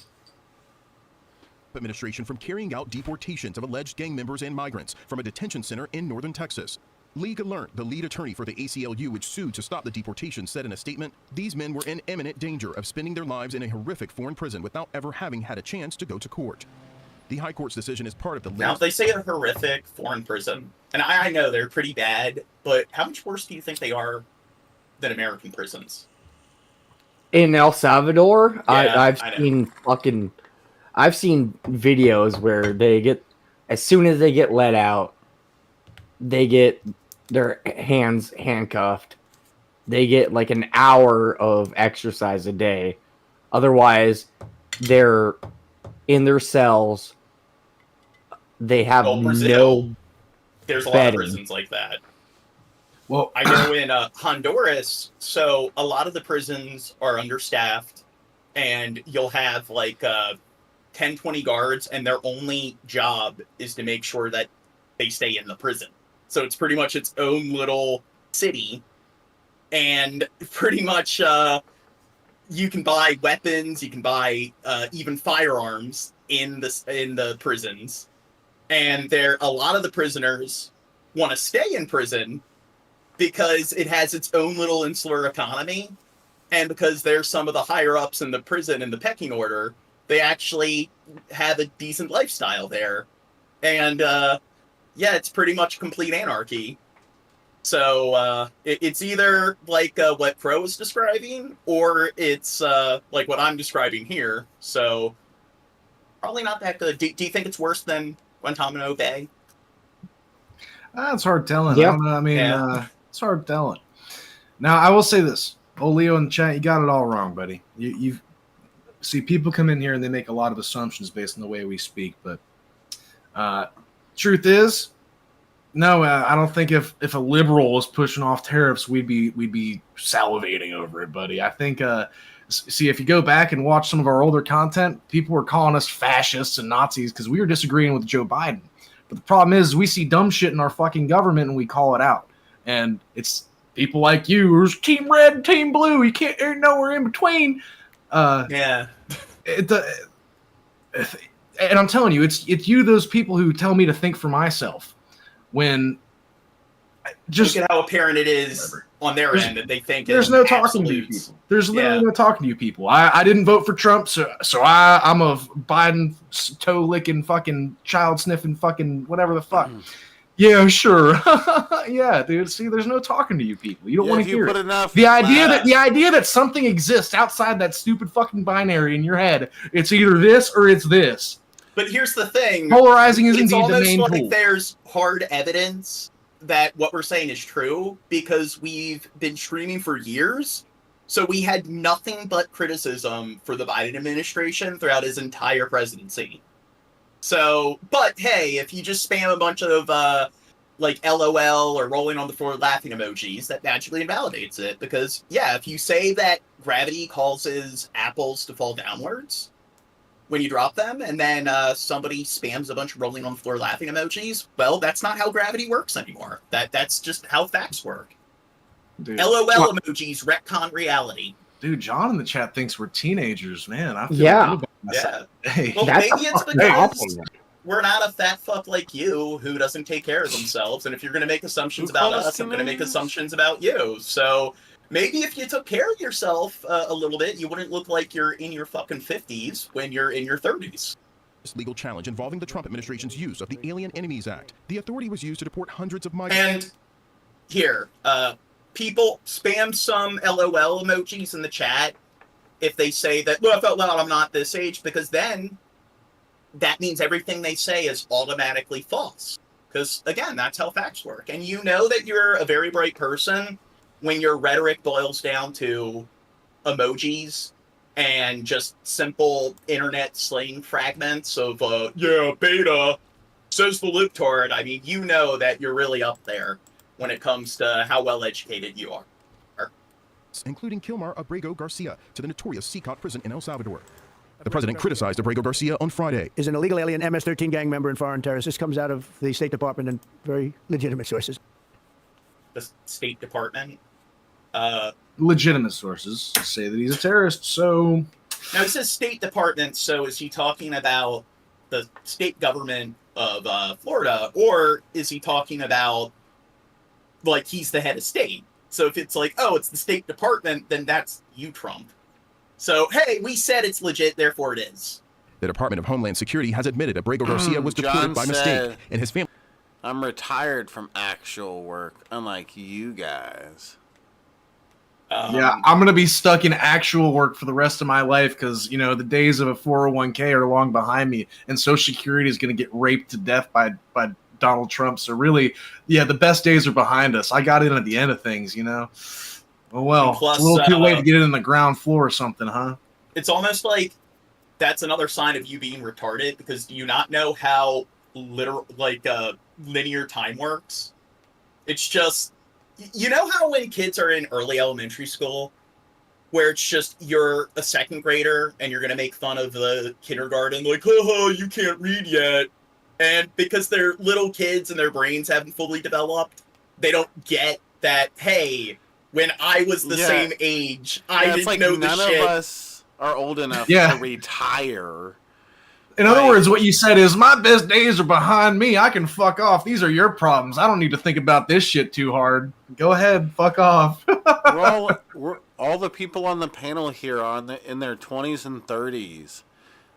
Administration from carrying out deportations of alleged gang members and migrants from a detention center in northern Texas. Lee Gallant, the lead attorney for the ACLU, which sued to stop the deportation, said in a statement, these men were in imminent danger of spending their lives in a horrific foreign prison without ever having had a chance to go to court. The High Court's decision is part of the Now, if they say a horrific foreign prison, and I know they're pretty bad, but how much worse do you think they are than American prisons? In El Salvador, Yeah, I've seen videos where they get, as soon as they get let out, they get their hands handcuffed. They get like an hour of exercise a day. Otherwise, they're in their cells. They have no There's a lot bedding. of prisons like that. Well, I know in Honduras, so a lot of the prisons are understaffed, and you'll have like 10, 20 guards, and their only job is to make sure that they stay in the prison. So it's pretty much its own little city, and pretty much you can buy weapons, you can buy even firearms in the prisons, and a lot of the prisoners want to stay in prison because it has its own little insular economy, and because they're some of the higher ups in the prison in the pecking order, they actually have a decent lifestyle there, and yeah, it's pretty much complete anarchy. So it's either like what Crow was describing, or it's like what I'm describing here. So probably not that good. Do you think it's worse than Guantanamo Bay? It's hard telling. Yeah. I don't know. I mean, it's hard telling. Now, I will say this. Oh, Leo in the chat, you got it all wrong, buddy. You see, people come in here and they make a lot of assumptions based on the way we speak, but truth is, no, I don't think if a liberal was pushing off tariffs, we'd be salivating over it, buddy. I think, see, if you go back and watch some of our older content, people were calling us fascists and Nazis because we were disagreeing with Joe Biden. But the problem is, we see dumb shit in our fucking government and we call it out. And it's people like you who's team red, team blue. You can't, ain't nowhere in between. Yeah. And I'm telling you, it's you, those people who tell me to think for myself. When just look at how apparent it is on their end that they think there's no talking to you people. There's literally no talking to you people. I didn't vote for Trump, so I'm a Biden toe licking fucking child sniffing fucking whatever the fuck. Yeah, sure. Yeah, dude. See, there's no talking to you people. You don't want to hear it. The idea that something exists outside that stupid fucking binary in your head, it's either this or it's this. But here's the thing. Polarizing is indeed the main almost like tool. There's hard evidence that what we're saying is true because we've been streaming for years. So we had nothing but criticism for the Biden administration throughout his entire presidency. So, but hey, if you just spam a bunch of like LOL or rolling on the floor laughing emojis, that magically invalidates it. Because yeah, if you say that gravity causes apples to fall downwards when you drop them, and then somebody spams a bunch of rolling on the floor laughing emojis, well, that's not how gravity works anymore. That's just how facts work. Dude. LOL emojis retcon reality. Dude, John in the chat thinks we're teenagers, man. I feel Yeah. good about myself. Hey. Well, maybe it's because we're not a fat fuck like you who doesn't take care of themselves, and if you're going to make assumptions about us, I'm going to make assumptions about you. So maybe if you took care of yourself a little bit, you wouldn't look like you're in your fucking 50s when you're in your 30s. This legal challenge involving the Trump administration's use of the Alien Enemies Act. The authority was used to deport hundreds of migrants. And here, people spam some LOL emojis in the chat if they say that, well, I felt loud, I'm not this age, because then that means everything they say is automatically false. Because, again, that's how facts work. And you know that you're a very bright person when your rhetoric boils down to emojis and just simple internet slang fragments of, yeah, beta says the libtard. I mean, you know that you're really up there when it comes to how well educated you are. including Kilmar Abrego Garcia, to the notorious Secot prison in El Salvador. The president criticized Abrego Garcia on Friday. Is an illegal alien MS-13 gang member and foreign terrorist. This comes out of the State Department and very legitimate sources. The State Department? Legitimate sources say that he's a terrorist, so... Now, it says State Department, so is he talking about the state government of Florida, or is he talking about, like, he's the head of state? So if it's like, oh, it's the State Department, then that's you, Trump. So, hey, we said it's legit, therefore it is. The Department of Homeland Security has admitted Abrego Garcia was deported by mistake, and his family... I'm retired from actual work, unlike you guys. Yeah, I'm going to be stuck in actual work for the rest of my life because, you know, the days of a 401k are long behind me, and Social Security is going to get raped to death by Donald Trump. So really, yeah, the best days are behind us. I got in at the end of things, you know. Oh, well, plus, it's a little too late to get it in the ground floor or something, huh? It's almost like that's another sign of you being retarded, because do you not know how linear time works? It's just, you know how when kids are in early elementary school, where it's just you're a second grader and you're going to make fun of the kindergarten, like, oh, you can't read yet. And because they're little kids and their brains haven't fully developed, they don't get that, hey, when I was the same age, I didn't know the shit. None of us are old enough to retire. In other words, what you said is, my best days are behind me. I can fuck off. These are your problems. I don't need to think about this shit too hard. Go ahead, fuck off. we're all the people on the panel here in their 20s and 30s.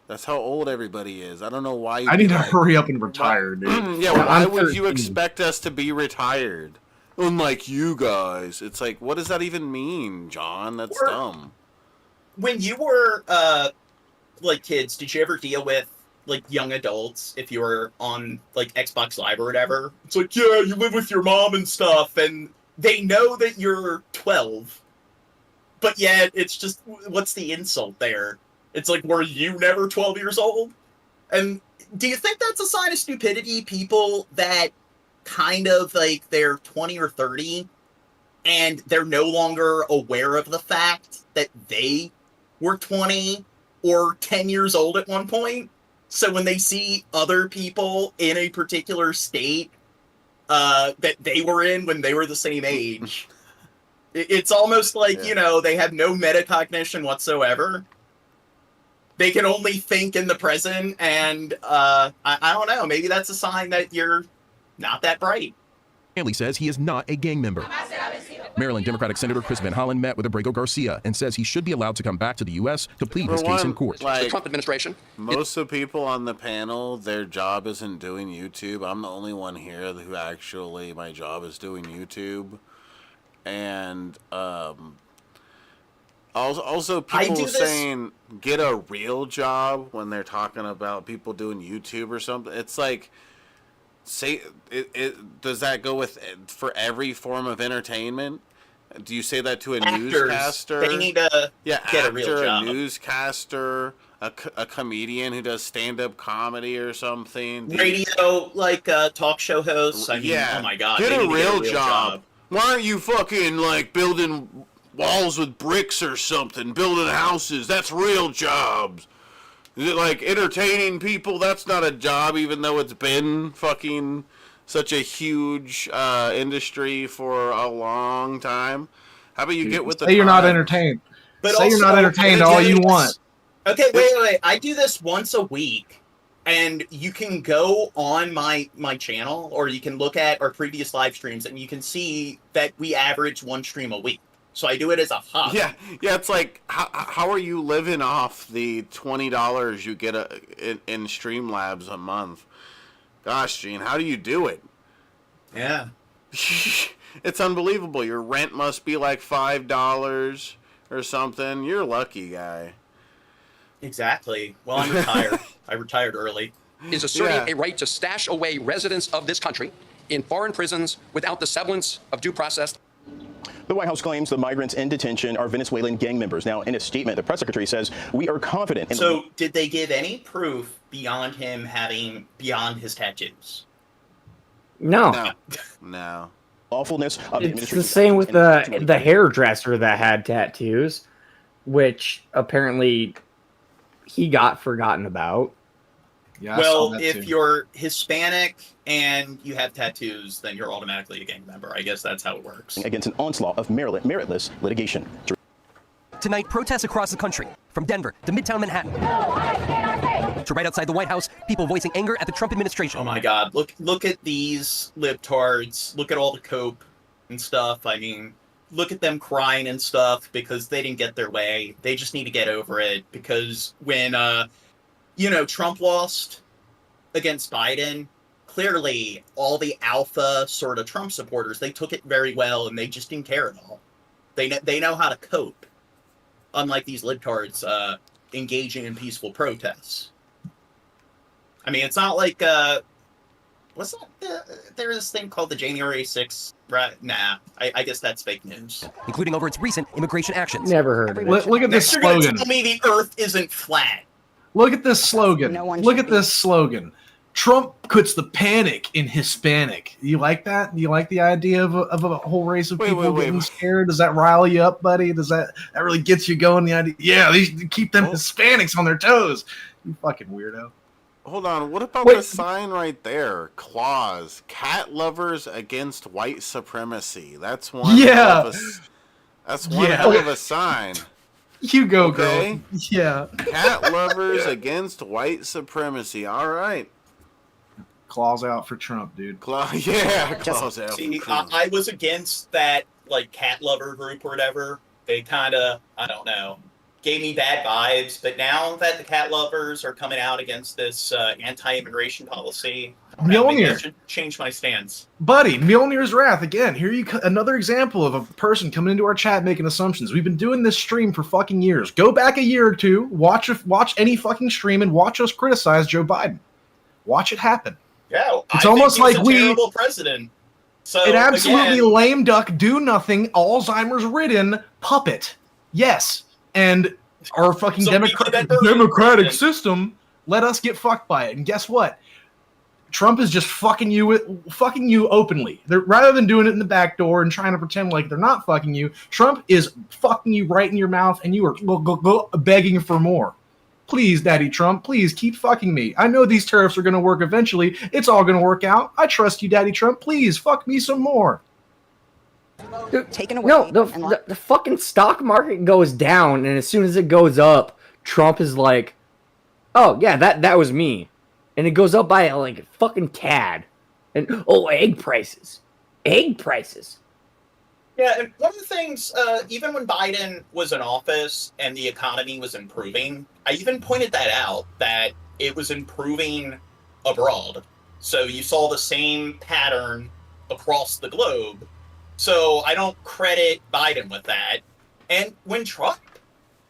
That's how old everybody is. I don't know why. I need to hurry up and retire, dude. Yeah, why would you expect us to be retired? Unlike you guys. It's like, what does that even mean, John? That's dumb. When you were like kids, did you ever deal with like young adults if you were on like Xbox Live or whatever? It's like, yeah, you live with your mom and stuff, and they know that you're 12, but yet it's just, what's the insult there? It's like, were you never 12 years old? And do you think that's a sign of stupidity? People that kind of like they're 20 or 30 and they're no longer aware of the fact that they were 20 or 10 years old at one point. So when they see other people in a particular state that they were in when they were the same age, it's almost like, you know, they have no metacognition whatsoever. They can only think in the present, and I don't know, maybe that's a sign that you're not that bright. Family says he is not a gang member. Maryland Democratic Senator Chris Van Hollen met with Abrego Garcia and says he should be allowed to come back to the U.S. to plead his case in court. Like, the Trump administration. Most of the people on the panel, their job isn't doing YouTube. I'm the only one here who actually, my job is doing YouTube. And also people saying get a real job when they're talking about people doing YouTube or something. It's like, say does that go with for every form of entertainment? Do you say that to a newscaster? They need to get a real job. A newscaster, a comedian who does stand-up comedy or something. Radio, like talk show hosts. I mean, oh my god, get a real job. Why aren't you fucking like building walls with bricks or something? Building houses. That's real jobs. Is it like entertaining people? That's not a job, even though it's been fucking such a huge industry for a long time. How about you get with the Say you're not entertained. But say you're not entertained all you want. Okay, wait. I do this once a week, and you can go on my channel, or you can look at our previous live streams, and you can see that we average one stream a week. So I do it as a hobby. Yeah. It's like, how are you living off the $20 you get in StreamLabs a month? Gosh, Gene, how do you do it? Yeah. It's unbelievable. Your rent must be like $5 or something. You're a lucky guy. Exactly. Well, I'm retired. I retired early. Is asserting a right to stash away residents of this country in foreign prisons without the semblance of due process. The White House claims the migrants in detention are Venezuelan gang members. Now, in a statement, the press secretary says, we are confident. So, did they give any proof beyond his tattoos? No. lawfulness of It's the same with the hairdresser that had tattoos, which apparently he got forgotten about. Yeah, well, if you're Hispanic and you have tattoos, then you're automatically a gang member. I guess that's how it works. Against an onslaught of meritless litigation. Tonight, protests across the country, from Denver to Midtown Manhattan, to right outside the White House, people voicing anger at the Trump administration. Oh my God! Look at these libtards. Look at all the cope and stuff. I mean, look at them crying and stuff because they didn't get their way. They just need to get over it because when Trump lost against Biden, clearly all the alpha sort of Trump supporters, they took it very well and they just didn't care at all. They know how to cope, unlike these libtards engaging in peaceful protests. I mean, it's not like what's that? There's this thing called the January 6th, right? Nah, I guess that's fake news. Including over its recent immigration actions. Never heard of it. Look at this You're gonna slogan. tell me the Earth isn't flat. Look at this slogan. Look at this slogan. Trump puts the panic in Hispanic. You like that? You like the idea of a whole race of people getting scared? Does that rile you up, buddy? Does that really gets you going? The idea, yeah, these keep them Hispanics on their toes. You fucking weirdo. Hold on, what about the sign right there? Clause, cat lovers against white supremacy. That's one. Yeah. That's one hell of a sign. You go, girl. Yeah. Cat lovers against white supremacy. All right. Claws out for Trump, dude. Claws out. See, I was against that, like, cat lover group or whatever. They kind of, I don't know, gave me bad vibes. But now that the cat lovers are coming out against this anti-immigration policy, I don't know, maybe I should change my stance. Buddy, Mjolnir's Wrath, again, another example of a person coming into our chat making assumptions. We've been doing this stream for fucking years. Go back a year or two, watch any fucking stream, and watch us criticize Joe Biden. Watch it happen. Yeah, it's almost like a terrible president. So an absolutely lame duck, do nothing, Alzheimer's ridden puppet. Yes, and our fucking democratic system let us get fucked by it. And guess what? Trump is just fucking you openly. Rather than doing it in the back door and trying to pretend like they're not fucking you, Trump is fucking you right in your mouth, and you are begging for more. Please, Daddy Trump, please keep fucking me. I know these tariffs are going to work eventually. It's all going to work out. I trust you, Daddy Trump. Please, fuck me some more. Dude, taken away. No, the fucking stock market goes down, and as soon as it goes up, Trump is like, "Oh yeah, that was me," and it goes up by like a fucking tad. And egg prices. Yeah, and one of the things, even when Biden was in office and the economy was improving, I even pointed that out, that it was improving abroad. So you saw the same pattern across the globe. So I don't credit Biden with that. And when Trump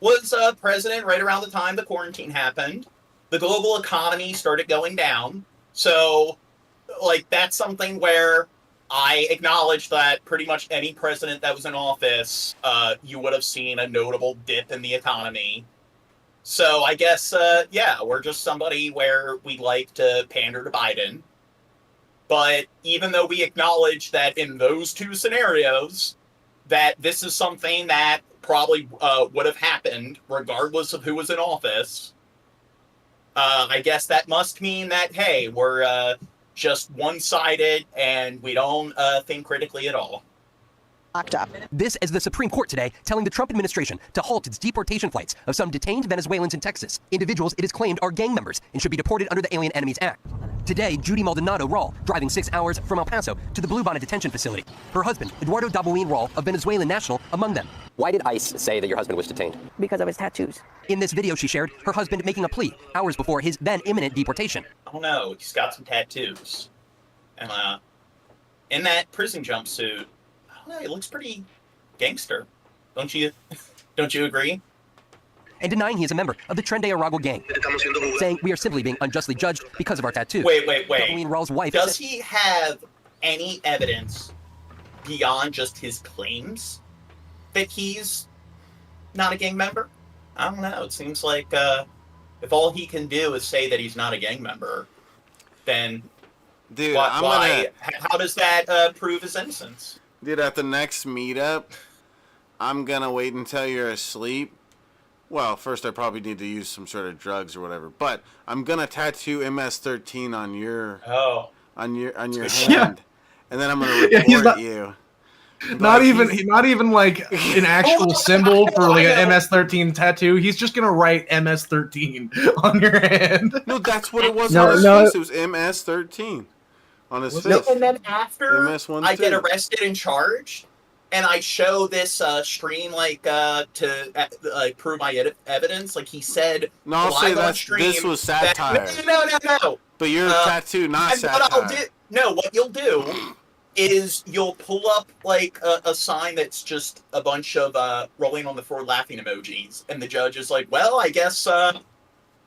was president, right around the time the quarantine happened, the global economy started going down. So, like, that's something where I acknowledge that pretty much any president that was in office, you would have seen a notable dip in the economy. So I guess, we're just somebody where we like to pander to Biden. But even though we acknowledge that in those two scenarios, that this is something that probably would have happened regardless of who was in office, I guess that must mean that, hey, we're just one-sided and we don't think critically at all. Locked up. This as the Supreme Court today telling the Trump administration to halt its deportation flights of some detained Venezuelans in Texas. Individuals it is claimed are gang members and should be deported under the Alien Enemies Act. Today, Judy Maldonado Rawl, driving 6 hours from El Paso to the Bluebonnet detention facility. Her husband, Eduardo Dabuin Rawl, a Venezuelan national, among them. Why did ICE say that your husband was detained? Because of his tattoos. In this video she shared, her husband making a plea hours before his then imminent deportation. I don't know, he's got some tattoos. And in that prison jumpsuit, I don't know, he looks pretty gangster. Don't you agree? And denying he is a member of the Tren de Aragua gang, saying we are simply being unjustly judged because of our tattoos. Wait. Dabuin Rawl's wife Does he have any evidence beyond just his claims that he's not a gang member? I don't know. It seems like if all he can do is say that he's not a gang member, then Dude, Why? How does that prove his innocence? Dude, at the next meetup, I'm gonna wait until you're asleep. Well, first I probably need to use some sort of drugs or whatever, but I'm gonna tattoo MS-13 on your on your hand, and then I'm gonna report you. Not even like an actual symbol for like an MS-13 tattoo. He's just gonna write MS-13 on your hand. No, that's what it was on his face. It was MS-13 on his face. And then after MS-12. I get arrested and charged, and I show this stream to prove my evidence, like he said. No, I'll say that this was satire. No. But your tattoo, not satire. What you'll do is you'll pull up like a sign that's just a bunch of rolling on the floor laughing emojis, and the judge is like, well, I guess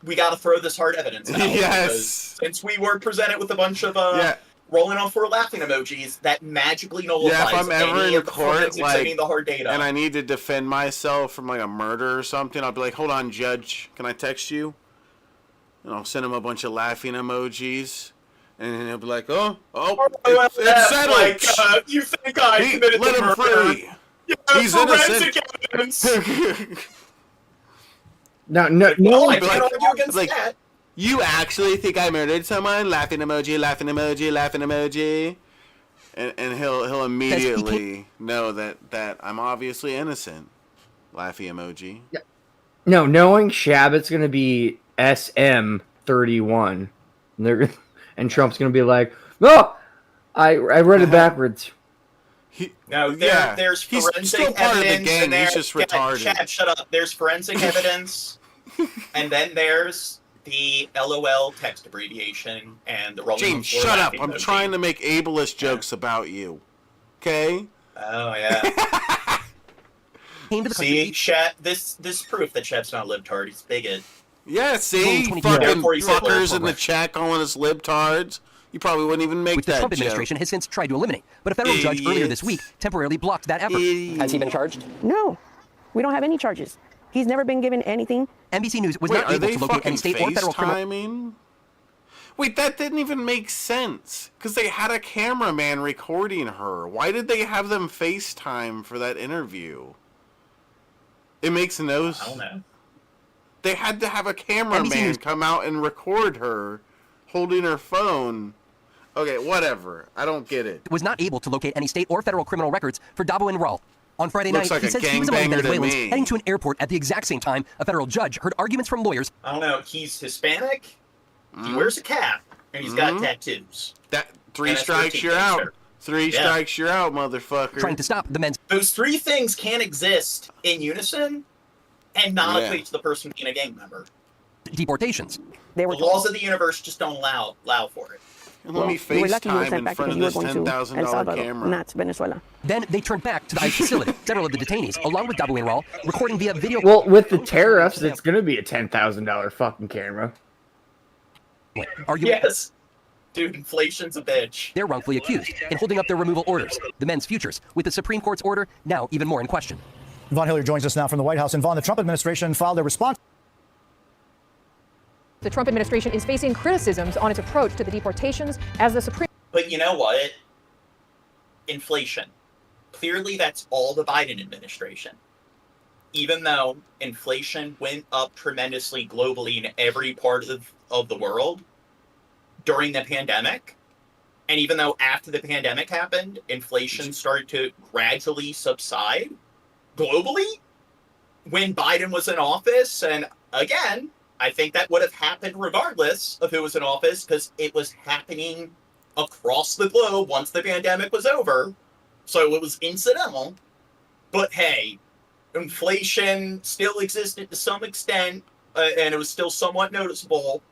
we got to throw this hard evidence out. Yes. Since we were presented with a bunch of rolling on floor laughing emojis, that magically nullifies if I'm ever in court, like, the hard data. and I need to defend myself from like a murder or something, I'll be like, hold on, judge, can I text you? And I'll send him a bunch of laughing emojis. And then he'll be like, it's settled. Like, you think I committed let the him murder? free. He's innocent. Evidence. No, I can't argue against like, that. You actually think I murdered someone? Laughing emoji, laughing emoji, laughing emoji. And he'll immediately know that I'm obviously innocent. Laughy emoji. Yeah. No, knowing Shabbat's gonna be SM31. And Trump's gonna be like, "Oh, I read it backwards." There's he's forensic still part of the evidence. gang. He's just retarded. Chad, shut up. There's forensic evidence, and then there's the LOL text abbreviation and the rolling. James, shut up! I'm trying to make ableist jokes about you. Okay? Oh yeah. See, Chat. This proof that Chat's not a libtard. He's bigot. Yeah, see? Fucking fuckers in the chat calling us libtards. You probably wouldn't even make Which that the Trump joke. administration has since tried to eliminate. But a federal judge earlier this week temporarily blocked that effort. Has he been charged? No, we don't have any charges. He's never been given anything. NBC News was not able to locate any state or federal criminal. Wait, that didn't even make sense. Because they had a cameraman recording her. Why did they have them FaceTime for that interview? It makes no sense. I don't know. They had to have a cameraman come out and record her holding her phone. Okay, whatever. I don't get it. Was not able to locate any state or federal criminal records for Dabo and Raul. On Friday Looks night, like he a says he was among gangbanger to Venezuelans me. heading to an airport at the exact same time a federal judge heard arguments from lawyers. I don't know. He's Hispanic. He wears a cap, and he's got tattoos. Three strikes, you're out. Three strikes, you're out, motherfucker. Trying to stop the men's. Those three things can't exist in unison and not equate to the person being a gang member. Deportations. The laws of the universe just don't allow for it. Let me FaceTime in front of this $10,000 camera. Not Venezuela. Then they turned back to the ICE facility. Several of the detainees, along with Dabo and Raul, recording via video. Well, with the tariffs, it's gonna be a $10,000 fucking camera. Yes. Dude, inflation's a bitch. They're wrongfully accused and holding up their removal orders, the men's futures, with the Supreme Court's order now even more in question. Vaughn Hillier joins us now from the White House. And Vaughn, the Trump administration filed a response. The Trump administration is facing criticisms on its approach to the deportations as the Supreme. But you know what? Inflation. Clearly, that's all the Biden administration. Even though inflation went up tremendously globally in every part of the world during the pandemic, and even though after the pandemic happened, inflation started to gradually subside globally, when Biden was in office, and again, I think that would have happened regardless of who was in office, because it was happening across the globe once the pandemic was over, so it was incidental. But hey, inflation still existed to some extent, and it was still somewhat noticeable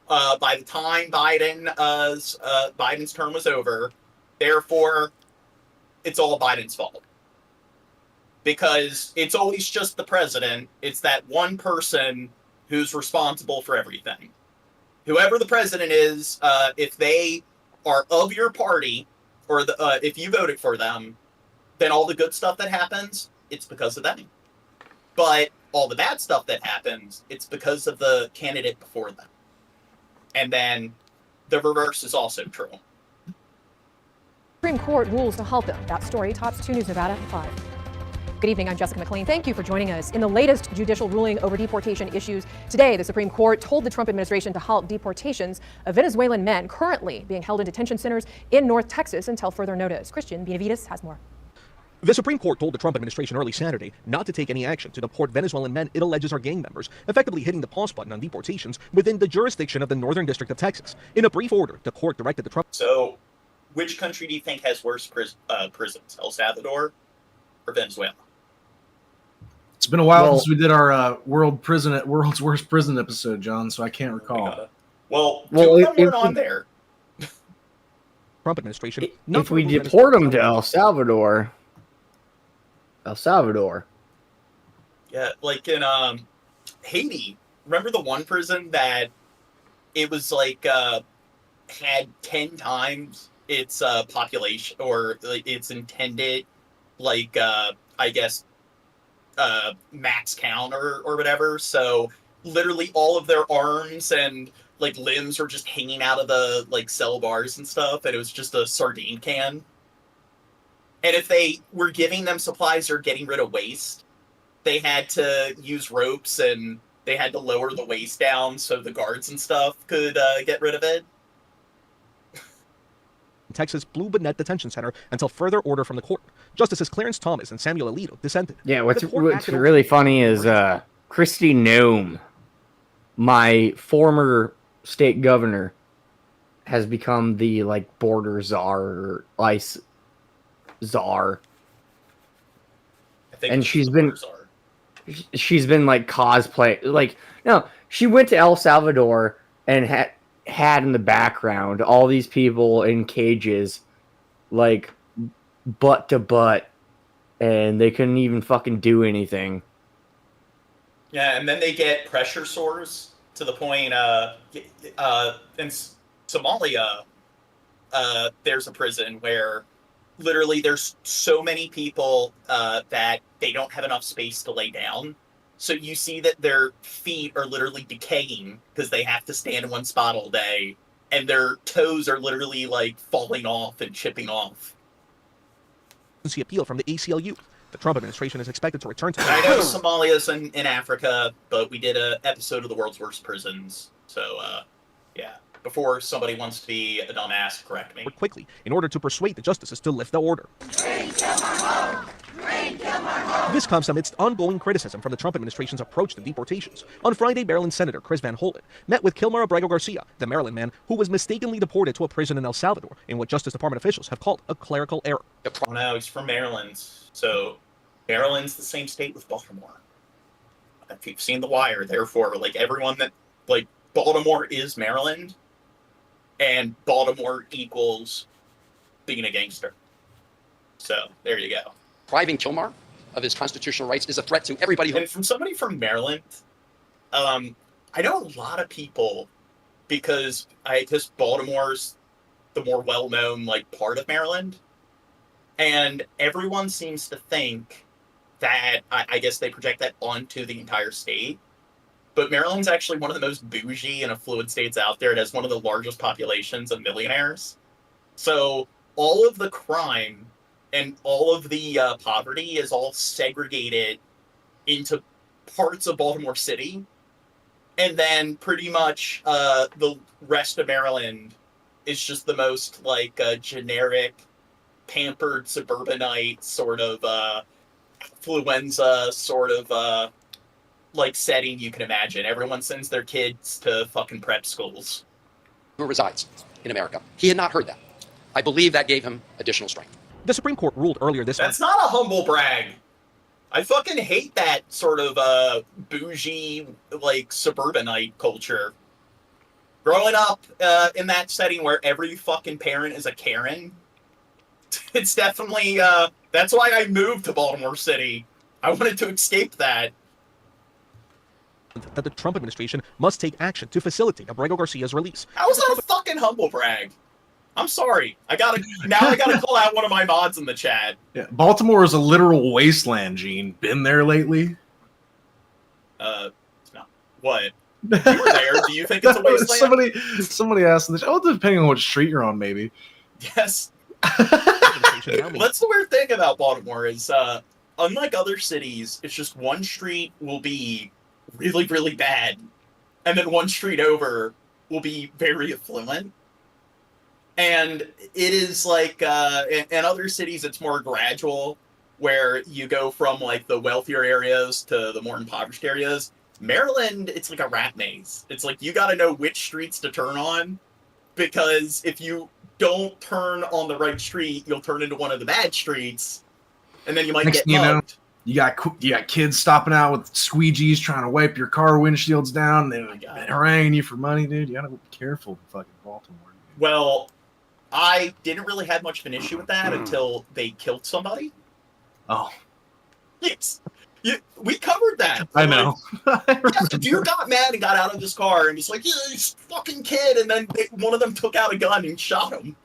by the time Biden's term was over. Therefore, it's all Biden's fault. Because it's always just the president. It's that one person who's responsible for everything. Whoever the president is, if they are of your party, or if you voted for them, then all the good stuff that happens, it's because of them. But all the bad stuff that happens, it's because of the candidate before them. And then the reverse is also true. Supreme Court rules to halt them. That story tops 2 News Nevada at 5. Good evening, I'm Jessica McLean. Thank you for joining us. In the latest judicial ruling over deportation issues, today the Supreme Court told the Trump administration to halt deportations of Venezuelan men currently being held in detention centers in North Texas until further notice. Christian Benavides has more. The Supreme Court told the Trump administration early Saturday not to take any action to deport Venezuelan men it alleges are gang members, effectively hitting the pause button on deportations within the jurisdiction of the Northern District of Texas. In a brief order, the court directed the Trump... So, which country do you think has worse prisons, El Salvador or Venezuela? It's been a while since we did our world's worst prison episode, John, so I can't recall. Well, two of them weren't on there. Trump administration. If we deport them to El Salvador. Yeah, like in Haiti. Remember the one prison that it was like had 10 times its population or like its intended like I guess max count or whatever. So literally all of their arms and like limbs were just hanging out of the like cell bars and stuff, and it was just a sardine can. And if they were giving them supplies or getting rid of waste, they had to use ropes and they had to lower the waste down so the guards and stuff could get rid of it. Texas Blue Bonnet Detention Center until further order from the court. Justices Clarence Thomas and Samuel Alito dissented. Yeah, what's really funny is Kristi Noem, my former state governor, has become the like border czar or ICE czar. And she's been like cosplay, like, no, she went to El Salvador and had in the background all these people in cages, like butt to butt, and they couldn't even fucking do anything. Yeah, and then they get pressure sores to the point in Somalia there's a prison where literally there's so many people that they don't have enough space to lay down. So you see that their feet are literally decaying because they have to stand in one spot all day, and their toes are literally like falling off and chipping off. Appeal from the ACLU. The Trump administration is expected to return to... I know Somalia's in Africa, but we did an episode of the world's worst prisons. So, yeah. Before somebody wants to be a dumbass, correct me. Quickly, in order to persuade the justices to lift the order. This comes amidst ongoing criticism from the Trump administration's approach to deportations. On Friday, Maryland Senator Chris Van Hollen met with Kilmar Abrego Garcia, the Maryland man who was mistakenly deported to a prison in El Salvador in what Justice Department officials have called a clerical error. Oh, no, he's from Maryland. So, Maryland's the same state with Baltimore. If you've seen The Wire, therefore, like, everyone that, like, Baltimore is Maryland, and Baltimore equals being a gangster. So, there you go. Depriving Kilmar of his constitutional rights is a threat to everybody. And from somebody from Maryland, I know a lot of people, because I guess Baltimore's the more well-known, like, part of Maryland, and everyone seems to think that, I guess they project that onto the entire state. But Maryland's actually one of the most bougie and affluent states out there. It has one of the largest populations of millionaires. So all of the crime and all of the poverty is all segregated into parts of Baltimore City. And then pretty much the rest of Maryland is just the most like generic, pampered suburbanite sort of affluenza sort of like setting you can imagine. Everyone sends their kids to fucking prep schools. Who resides in America. He had not heard that. I believe that gave him additional strength. The Supreme Court ruled earlier this That's not a humble brag. I fucking hate that sort of bougie, like, suburbanite culture. Growing up in that setting where every fucking parent is a Karen, it's definitely, that's why I moved to Baltimore City. I wanted to escape that. That the Trump administration must take action to facilitate Abrego Garcia's release. How is that a fucking humble brag? I'm sorry. I gotta call out one of my mods in the chat. Yeah, Baltimore is a literal wasteland, Gene. Been there lately? No. What? You were there. Do you think it's a wasteland? Somebody asked in the chat. Oh, depending on what street you're on, maybe. Yes. That's the weird thing about Baltimore is, unlike other cities, it's just one street will be really, really bad, and then one street over will be very affluent. And it is like, in other cities, it's more gradual, where you go from like the wealthier areas to the more impoverished areas. Maryland, it's like a rat maze. It's like you got to know which streets to turn on, because if you don't turn on the right street, you'll turn into one of the bad streets, and then you might get mugged. You got kids stopping out with squeegees trying to wipe your car windshields down. They're haranguing you for money, dude. You gotta be careful in fucking Baltimore. Dude. Well, I didn't really have much of an issue with that until they killed somebody. Oh. Yes. We covered that. I know. The dude got mad and got out of his car and was like, yeah, this fucking kid. And then one of them took out a gun and shot him.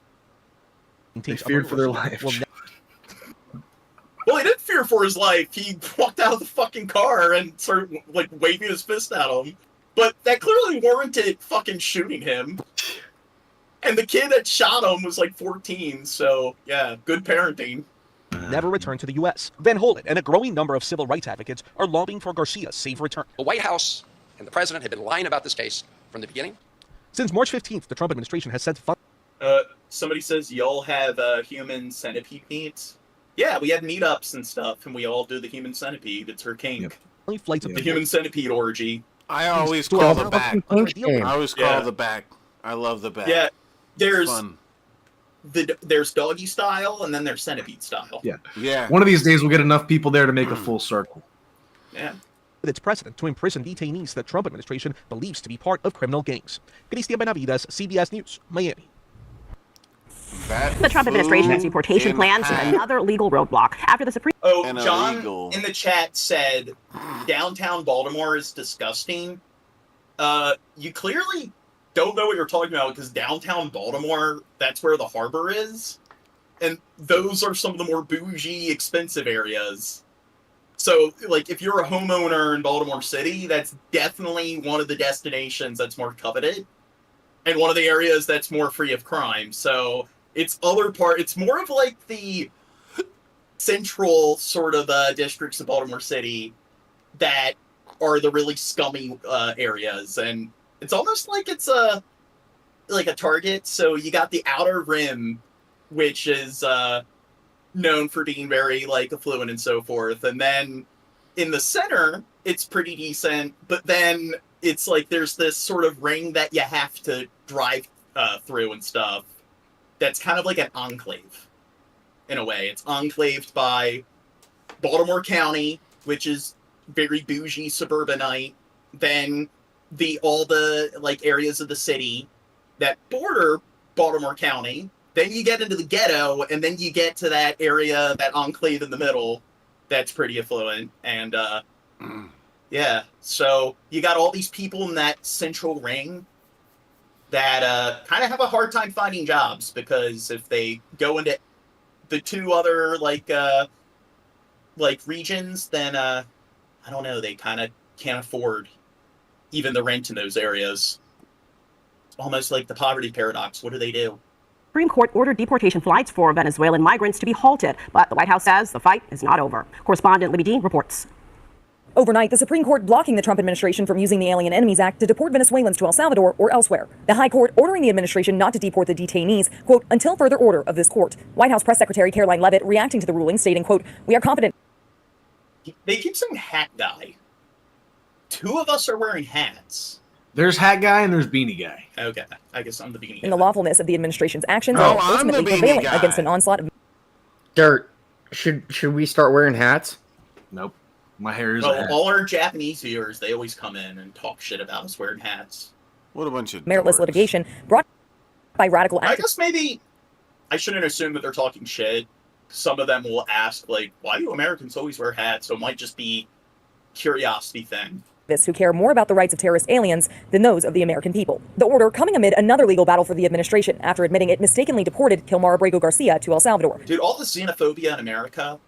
They feared for their life. Well, he didn't fear for his life. He walked out of the fucking car and started like waving his fist at him. But that clearly warranted fucking shooting him. And the kid that shot him was like 14. So, yeah, good parenting. Never return to the U.S. Van Hollen and a growing number of civil rights advocates are lobbying for Garcia's safe return. The White House and the president have been lying about this case from the beginning. Since March 15th, the Trump administration has sent funds. Somebody says y'all have human centipede meets. Yeah, we have meetups and stuff, and we all do the human centipede. It's her kink. Flights of the human centipede orgy. I always call the back. I always call the back. I love the back. Yeah, there's there's doggy style, and then there's centipede style. Yeah. One of these days, we'll get enough people there to make a full circle. Yeah. With its precedent to imprison detainees the Trump administration believes to be part of criminal gangs. Cristian Benavides, CBS News, Miami. The Trump administration's deportation plans hit another legal roadblock after the Supreme. Oh, John in the chat said downtown Baltimore is disgusting. You clearly don't know what you're talking about, because downtown Baltimore, that's where the harbor is, and those are some of the more bougie, expensive areas. So, like, if you're a homeowner in Baltimore City, that's definitely one of the destinations that's more coveted, and one of the areas that's more free of crime. So it's more of like the central sort of districts of Baltimore City that are the really scummy areas, and it's almost like it's like a target. So you got the outer rim, which is known for being very like affluent and so forth, and then in the center it's pretty decent, but then it's like there's this sort of ring that you have to drive through and stuff. That's kind of like an enclave, in a way. It's enclaved by Baltimore County, which is very bougie suburbanite. Then all the like areas of the city that border Baltimore County. Then you get into the ghetto, and then you get to that area, that enclave in the middle, that's pretty affluent. And yeah, so you got all these people in that central ring that kind of have a hard time finding jobs, because if they go into the two other like regions, then I don't know, they kind of can't afford even the rent in those areas. Almost like the poverty paradox. What do they do? Supreme Court ordered deportation flights for Venezuelan migrants to be halted, but the White House says the fight is not over. Correspondent Libby Dean reports. Overnight, the Supreme Court blocking the Trump administration from using the Alien Enemies Act to deport Venezuelans to El Salvador or elsewhere. The High Court ordering the administration not to deport the detainees, quote, until further order of this court. White House Press Secretary Caroline Leavitt reacting to the ruling, stating, quote, we are confident. They keep saying hat guy. Two of us are wearing hats. There's hat guy and there's beanie guy. Okay, I guess I'm the beanie guy. In the lawfulness of the administration's actions, Oh, and I'm ultimately the beanie prevailing guy. against an onslaught of. Dirt. Should we start wearing hats? Nope. My hair is a Well, hat. all our Japanese viewers, they always come in and talk shit about us wearing hats. What a bunch of Meritless litigation brought by radical I activists. guess maybe I shouldn't assume that they're talking shit. Some of them will ask, like, why do Americans always wear hats? So it might just be curiosity thing. Who care more about the rights of terrorist aliens than those of the American people. The order coming amid another legal battle for the administration after admitting it mistakenly deported Kilmar Abrego Garcia to El Salvador. Dude, all the xenophobia in America,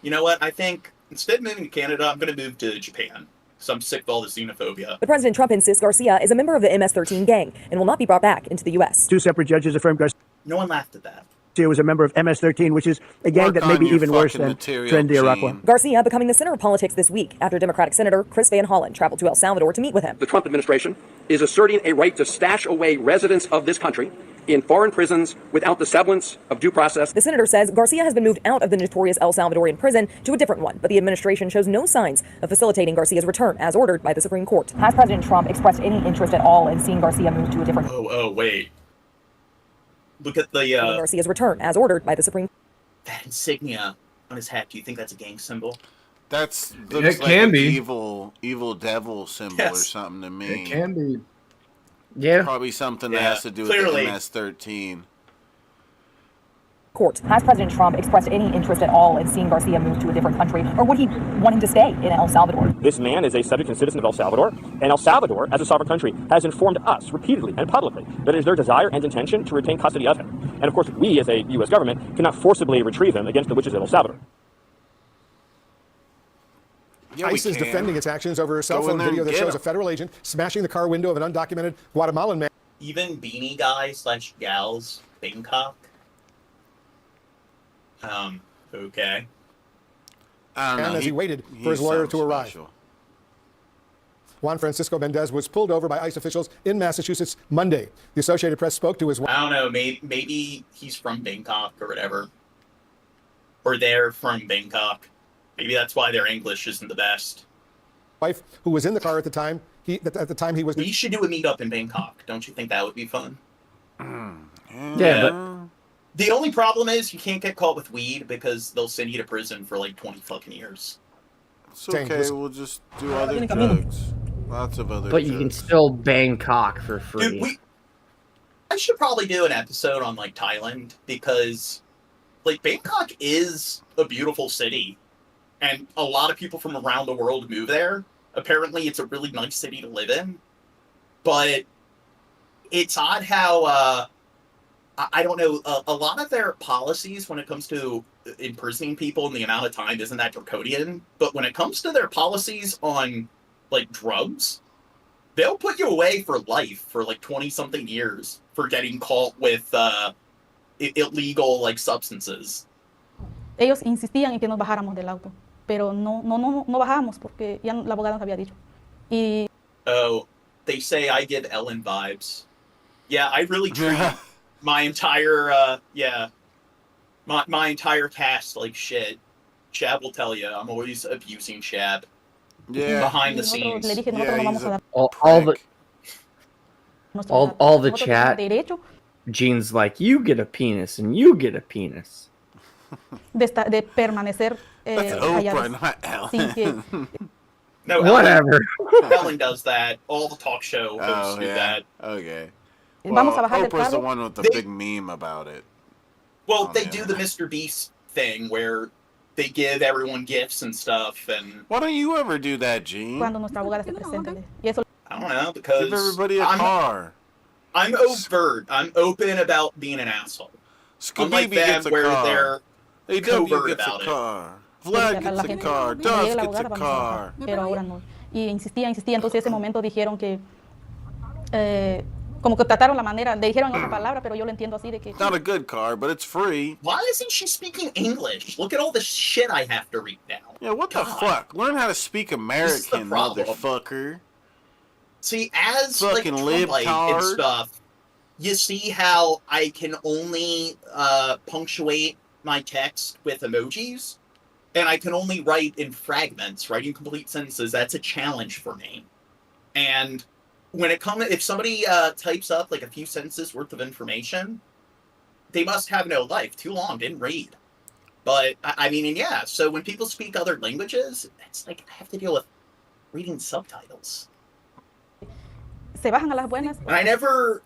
you know what? I think instead of moving to Canada, I'm going to move to Japan. So I'm sick of all the xenophobia. But President Trump insists Garcia is a member of the MS-13 gang and will not be brought back into the U.S. Two separate judges affirmed Garcia. No one laughed at that. Garcia was a member of MS-13, which is a gang that may be even worse than Tren de Aragua. Garcia becoming the center of politics this week after Democratic Senator Chris Van Hollen traveled to El Salvador to meet with him. The Trump administration is asserting a right to stash away residents of this country in foreign prisons without the semblance of due process. The senator says Garcia has been moved out of the notorious El Salvadorian prison to a different one, but the administration shows no signs of facilitating Garcia's return as ordered by the Supreme Court. Has President Trump expressed any interest at all in seeing Garcia move to a different... Oh, wait. Look at the, Garcia's return as ordered by the Supreme Court. That insignia on his hat, do you think that's a gang symbol? That's it can be evil devil symbol or something to me. It can be. Yeah. Probably something that has to do clearly. with MS-13. Court. Has President Trump expressed any interest at all in seeing Garcia move to a different country, or would he want him to stay in El Salvador? This man is a subject and citizen of El Salvador, and El Salvador, as a sovereign country, has informed us repeatedly and publicly that it is their desire and intention to retain custody of him. And of course, we, as a U.S. government, cannot forcibly retrieve him against the wishes of El Salvador. Yeah, ICE is defending its actions over a cell phone video that shows a federal agent smashing the car window of an undocumented Guatemalan man. Even beanie guy / gals, Bangkok. Okay. I don't know. And as he waited for his lawyer to arrive. Special. Juan Francisco Mendez was pulled over by ICE officials in Massachusetts Monday. The Associated Press spoke to his wife. I don't know, maybe he's from Bangkok or whatever. Or they're from Bangkok. Maybe that's why their English isn't the best. Wife, who was in the car at the time, he was. We should do a meetup in Bangkok. Don't you think that would be fun? Yeah, but the only problem is you can't get caught with weed because they'll send you to prison for like 20 fucking years. It's okay. We'll just do other drugs. Lots of other. But drugs. you can still Bangkok for free. Dude, I should probably do an episode on like Thailand because like Bangkok is a beautiful city. And a lot of people from around the world move there. Apparently, it's a really nice city to live in. But it's odd how, I don't know, a lot of their policies when it comes to imprisoning people and the amount of time isn't that draconian. But when it comes to their policies on, like, drugs, they'll put you away for life for, like, 20-something years for getting caught with illegal, like, substances. Ellos insistían en que nos bajáramos del auto. Pero no bajamos porque ya la abogada nos había dicho. Y oh, they say I give Ellen vibes. Yeah, I really treat my entire my entire cast like shit. Shab will tell you, I'm always abusing Shab. Yeah. Behind the scenes. All the chat. Gene's like, you get a penis and you get a penis. De permanecer Oprah, not Ellen. No, whatever. Ellen does that. All the talk show hosts do that. Okay. Vamos Well, a bajar del Oprah's the carro. one with the big meme about it. Well, they do the Mr. Beast thing where they give everyone gifts and stuff. And why don't you ever do that, Gene? Cuando nuestra abogada se presente. Y eso I don't know, because Give everybody a car. I'm overt. I'm open about being an asshole. Unlike Scooby them, gets a where car. they're AW covert gets about a it. car. Vlad gets a car. Duff gets a car. pero ahora no. Y insistía. Entonces, ese momento dijeron que como que trataron la manera, le dijeron otra palabra, pero yo lo entiendo así de que Not a good car, but it's free. Why isn't she speaking English? Look at all the shit I have to read now. Yeah, what the fuck? Learn how to speak American, problem. motherfucker. See, as Fucking like Trump-like and libtard. stuff, you see how I can only punctuate my text with emojis, and I can only write in fragments, writing complete sentences. That's a challenge for me. And when it comes, if somebody types up like a few sentences worth of information, they must have no life. Too long, didn't read. But I mean, and yeah. So when people speak other languages, it's like I have to deal with reading subtitles. se bajan a las buenas. And I never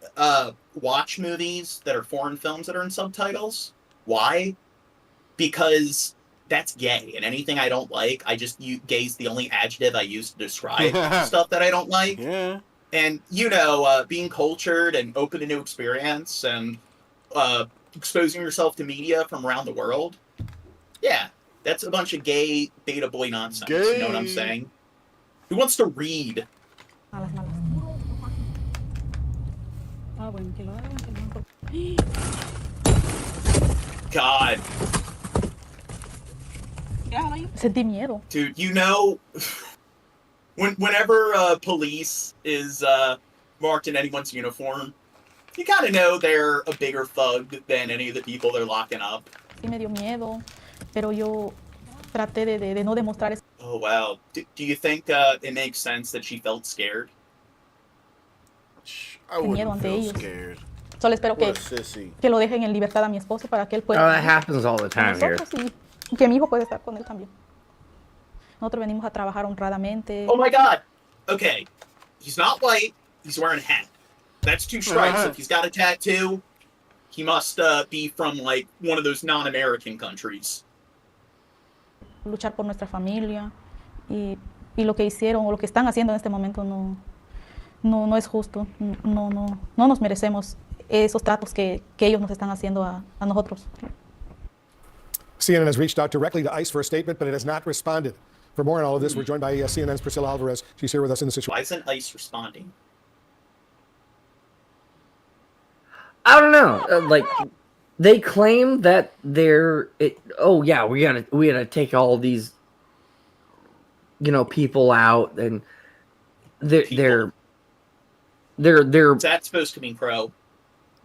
watch movies that are foreign films that are in subtitles. Why? Because that's gay, and anything I don't like, I just gay's the only adjective I use to describe stuff that I don't like. Yeah. And you know, being cultured and open to new experience and exposing yourself to media from around the world. Yeah, that's a bunch of gay beta boy nonsense. Gay. You know what I'm saying? Who wants to read? Malas. Ah, bueno, que lo hagan, que no. God. Sentí miedo. Dude, you know, whenever police is marked in anyone's uniform, you kind of know they're a bigger thug than any of the people they're locking up. Sí me dio miedo, pero yo traté de no demostrar eso. Oh, wow. Do you think it makes sense that she felt scared? I Miedo wouldn't ante feel ellos. scared. Solo espero What a sissy. que lo dejen en libertad a mi esposo para que él pueda. Oh, that happens all the time here. Nosotros y que mi hijo pueda estar con él también. Nosotros venimos a trabajar honradamente. Oh my God. Okay. He's not white. He's wearing a hat. That's 2 strikes. If he's got a tattoo, he must be from like one of those non-American countries. Luchar por nuestra familia y lo que hicieron o lo que están haciendo en este momento no es justo. No nos merecemos esos tratos que ellos nos están haciendo a nosotros. CNN has reached out directly to ICE for a statement, but it has not responded. For more on all of this, we're joined by CNN's Priscilla Alvarez. She's here with us in the situation. Why isn't ICE responding? I don't know. Like, they claim that they're. Oh yeah, we gotta take all these, people out, and they're. Is that supposed to mean Crow?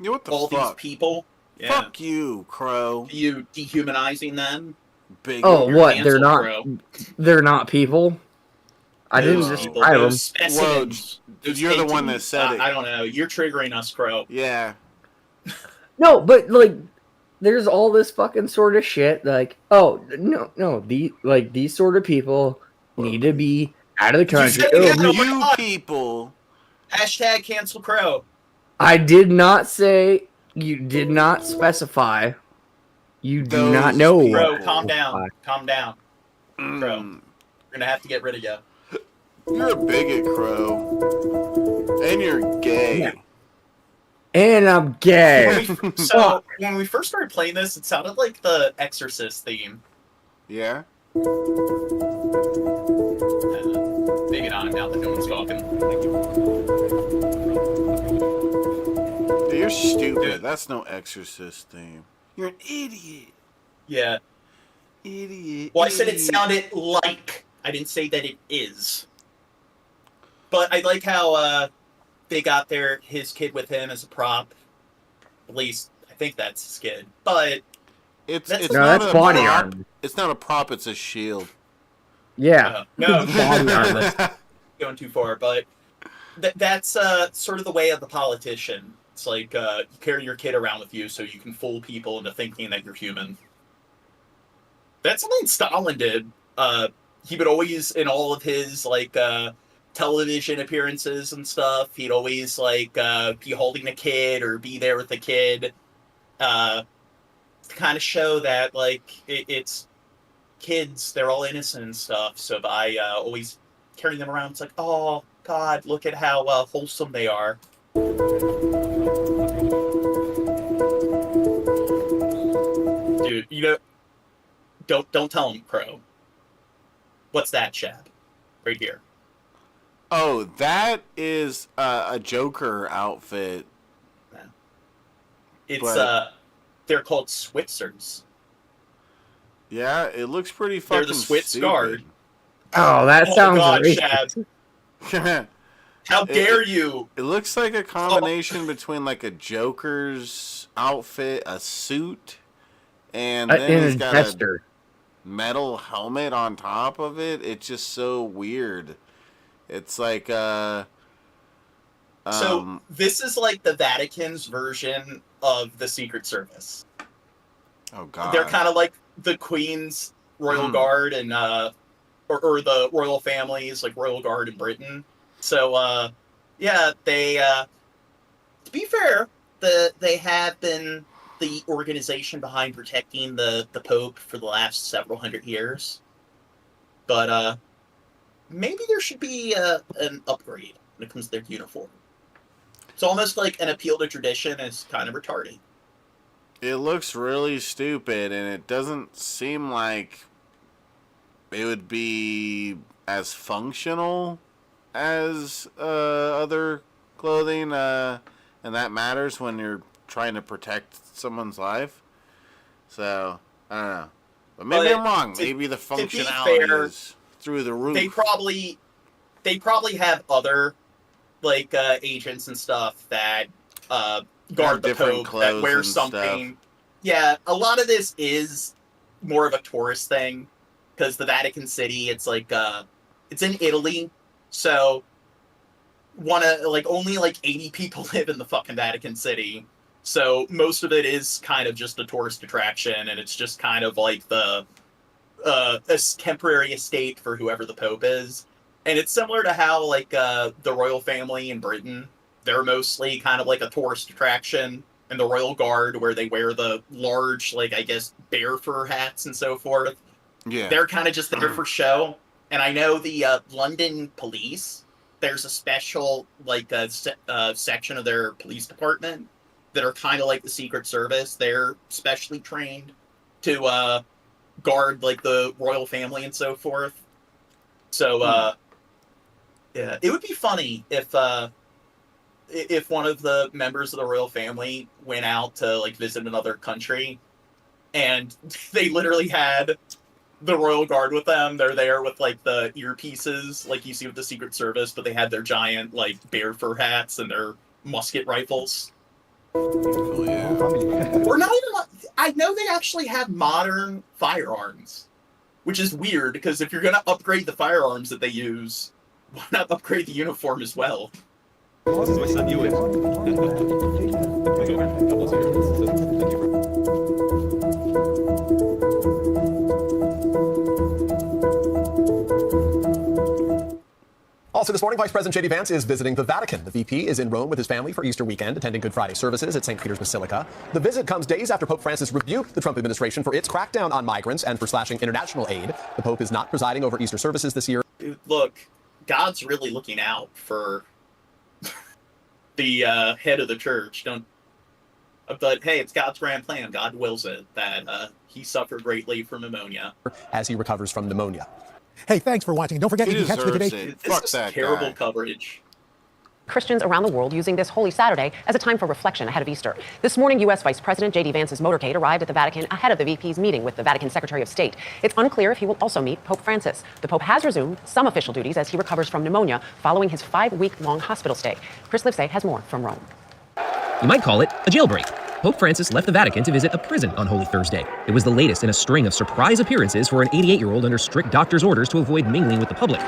Yeah, what the all fuck? These people. Yeah. Fuck you, Crow. You dehumanizing them? Big. Oh, what? They're not. Crow. They're not people. I didn't describe them. Whoa, you're the one that said it. I don't know. You're triggering us, Crow. Yeah. No, but like, there's all this fucking sort of shit. Like, oh no, these sort of people need to be out of the country. You people. Hashtag cancel Crow. I did not say. You did not specify. You do not know. Crow, calm down. Calm down. Crow, we're gonna have to get rid of you. You're a bigot, Crow. And you're gay. Yeah. And I'm gay. So, when we first started playing this, it sounded like the Exorcist theme. Yeah? Maybe not now that no one's talking. Dude, you're stupid. That's no Exorcist theme. You're an idiot. Yeah. Idiot. Well, I said it sounded like. I didn't say that it is. But I like how they got his kid with him as a prop. At least I think that's his kid. But it's not a body prop. armor. It's not a prop. It's a shield. Yeah. No, body armor. Going too far. But that's sort of the way of the politician. It's like you carry your kid around with you so you can fool people into thinking that you're human. That's something Stalin did. He would always, in all of his television appearances and stuff, he'd always be holding a kid or be there with the kid to kind of show that it's kids, they're all innocent and stuff. So by always carrying them around, it's like, oh God, look at how wholesome they are. Dude, don't tell him, Crow. What's that, Chad? Right here. Oh, that is a Joker outfit. It's they're called Switzers. Yeah, it looks pretty fucking. They're the Switz guard. Oh, that sounds racist. Chad. How dare you? It looks like a combination between a Joker's outfit, a suit, and then he's got a metal helmet on top of it. It's just so weird. It's like so this is like the Vatican's version of the Secret Service. Oh God. They're kind of like the Queen's Royal Guard and or the royal families, like Royal Guard in Britain. So yeah, they to be fair, they have been the organization behind protecting the Pope for the last several hundred years. But maybe there should be an upgrade when it comes to their uniform. It's almost like an appeal to tradition is kind of retarded. It looks really stupid, and it doesn't seem like it would be as functional as other clothing, and that matters when you're trying to protect someone's life. So I don't know, but maybe I'm wrong. Maybe the functionality is through the roof. They probably have other like agents and stuff that guard the Pope, that wear something. Stuff. Yeah, a lot of this is more of a tourist thing because the Vatican City, it's like it's in Italy, so only like 80 people live in the fucking Vatican City. So most of it is kind of just a tourist attraction, and it's just kind of like the a temporary estate for whoever the Pope is. And it's similar to how like the royal family in Britain, they're mostly kind of like a tourist attraction, and the Royal Guard, where they wear the large, like I guess, bear fur hats and so forth. Yeah, they're kind of just there for show. And I know the London police, there's a special like section of their police department that are kind of like the Secret Service. They're specially trained to guard like the royal family and so forth. So yeah, it would be funny if one of the members of the royal family went out to like visit another country, and they literally had the Royal Guard with them. They're there with like the earpieces, like you see with the Secret Service, but they had their giant like bear fur hats and their musket rifles. Oh, yeah. Or not even. I know they actually have modern firearms, which is weird because if you're gonna upgrade the firearms that they use, why not upgrade the uniform as well? Also this morning, Vice President J.D. Vance is visiting the Vatican. The VP is in Rome with his family for Easter weekend, attending Good Friday services at St. Peter's Basilica. The visit comes days after Pope Francis rebuked the Trump administration for its crackdown on migrants and for slashing international aid. The Pope is not presiding over Easter services this year. Dude, look, God's really looking out for the head of the church. But hey, it's God's grand plan. God wills it that he suffered greatly from pneumonia. As he recovers from pneumonia. Hey, thanks for watching. Don't forget you can catch me today. This is terrible coverage. Christians around the world using this Holy Saturday as a time for reflection ahead of Easter. This morning, U.S. Vice President J.D. Vance's motorcade arrived at the Vatican ahead of the VP's meeting with the Vatican Secretary of State. It's unclear if he will also meet Pope Francis. The Pope has resumed some official duties as he recovers from pneumonia following his 5-week-long hospital stay. Chris Livesay has more from Rome. You might call it a jailbreak. Pope Francis left the Vatican to visit a prison on Holy Thursday. It was the latest in a string of surprise appearances for an 88-year-old under strict doctor's orders to avoid mingling with the public.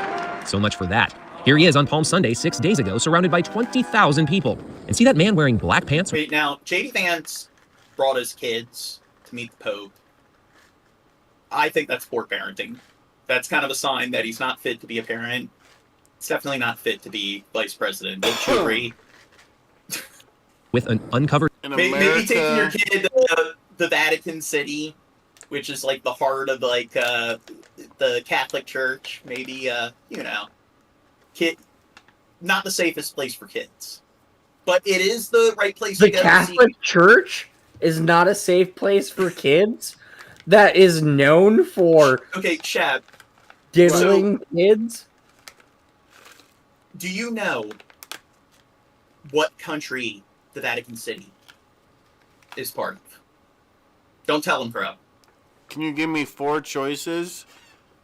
So much for that. Here he is on Palm Sunday 6 days ago, surrounded by 20,000 people. And see that man wearing black pants? Wait, now, J.D. Vance brought his kids to meet the Pope. I think that's poor parenting. That's kind of a sign that he's not fit to be a parent. It's definitely not fit to be vice president. Don't you agree? With an uncovered... Maybe taking your kid to the Vatican City, which is like the heart of like the Catholic Church. Maybe kid, not the safest place for kids, but it is the right place. The to go Catholic Church is not a safe place for kids. That is known for Shab, diddling kids. Do you know what country the Vatican City is part of? Don't tell him, bro. Can you give me 4 choices,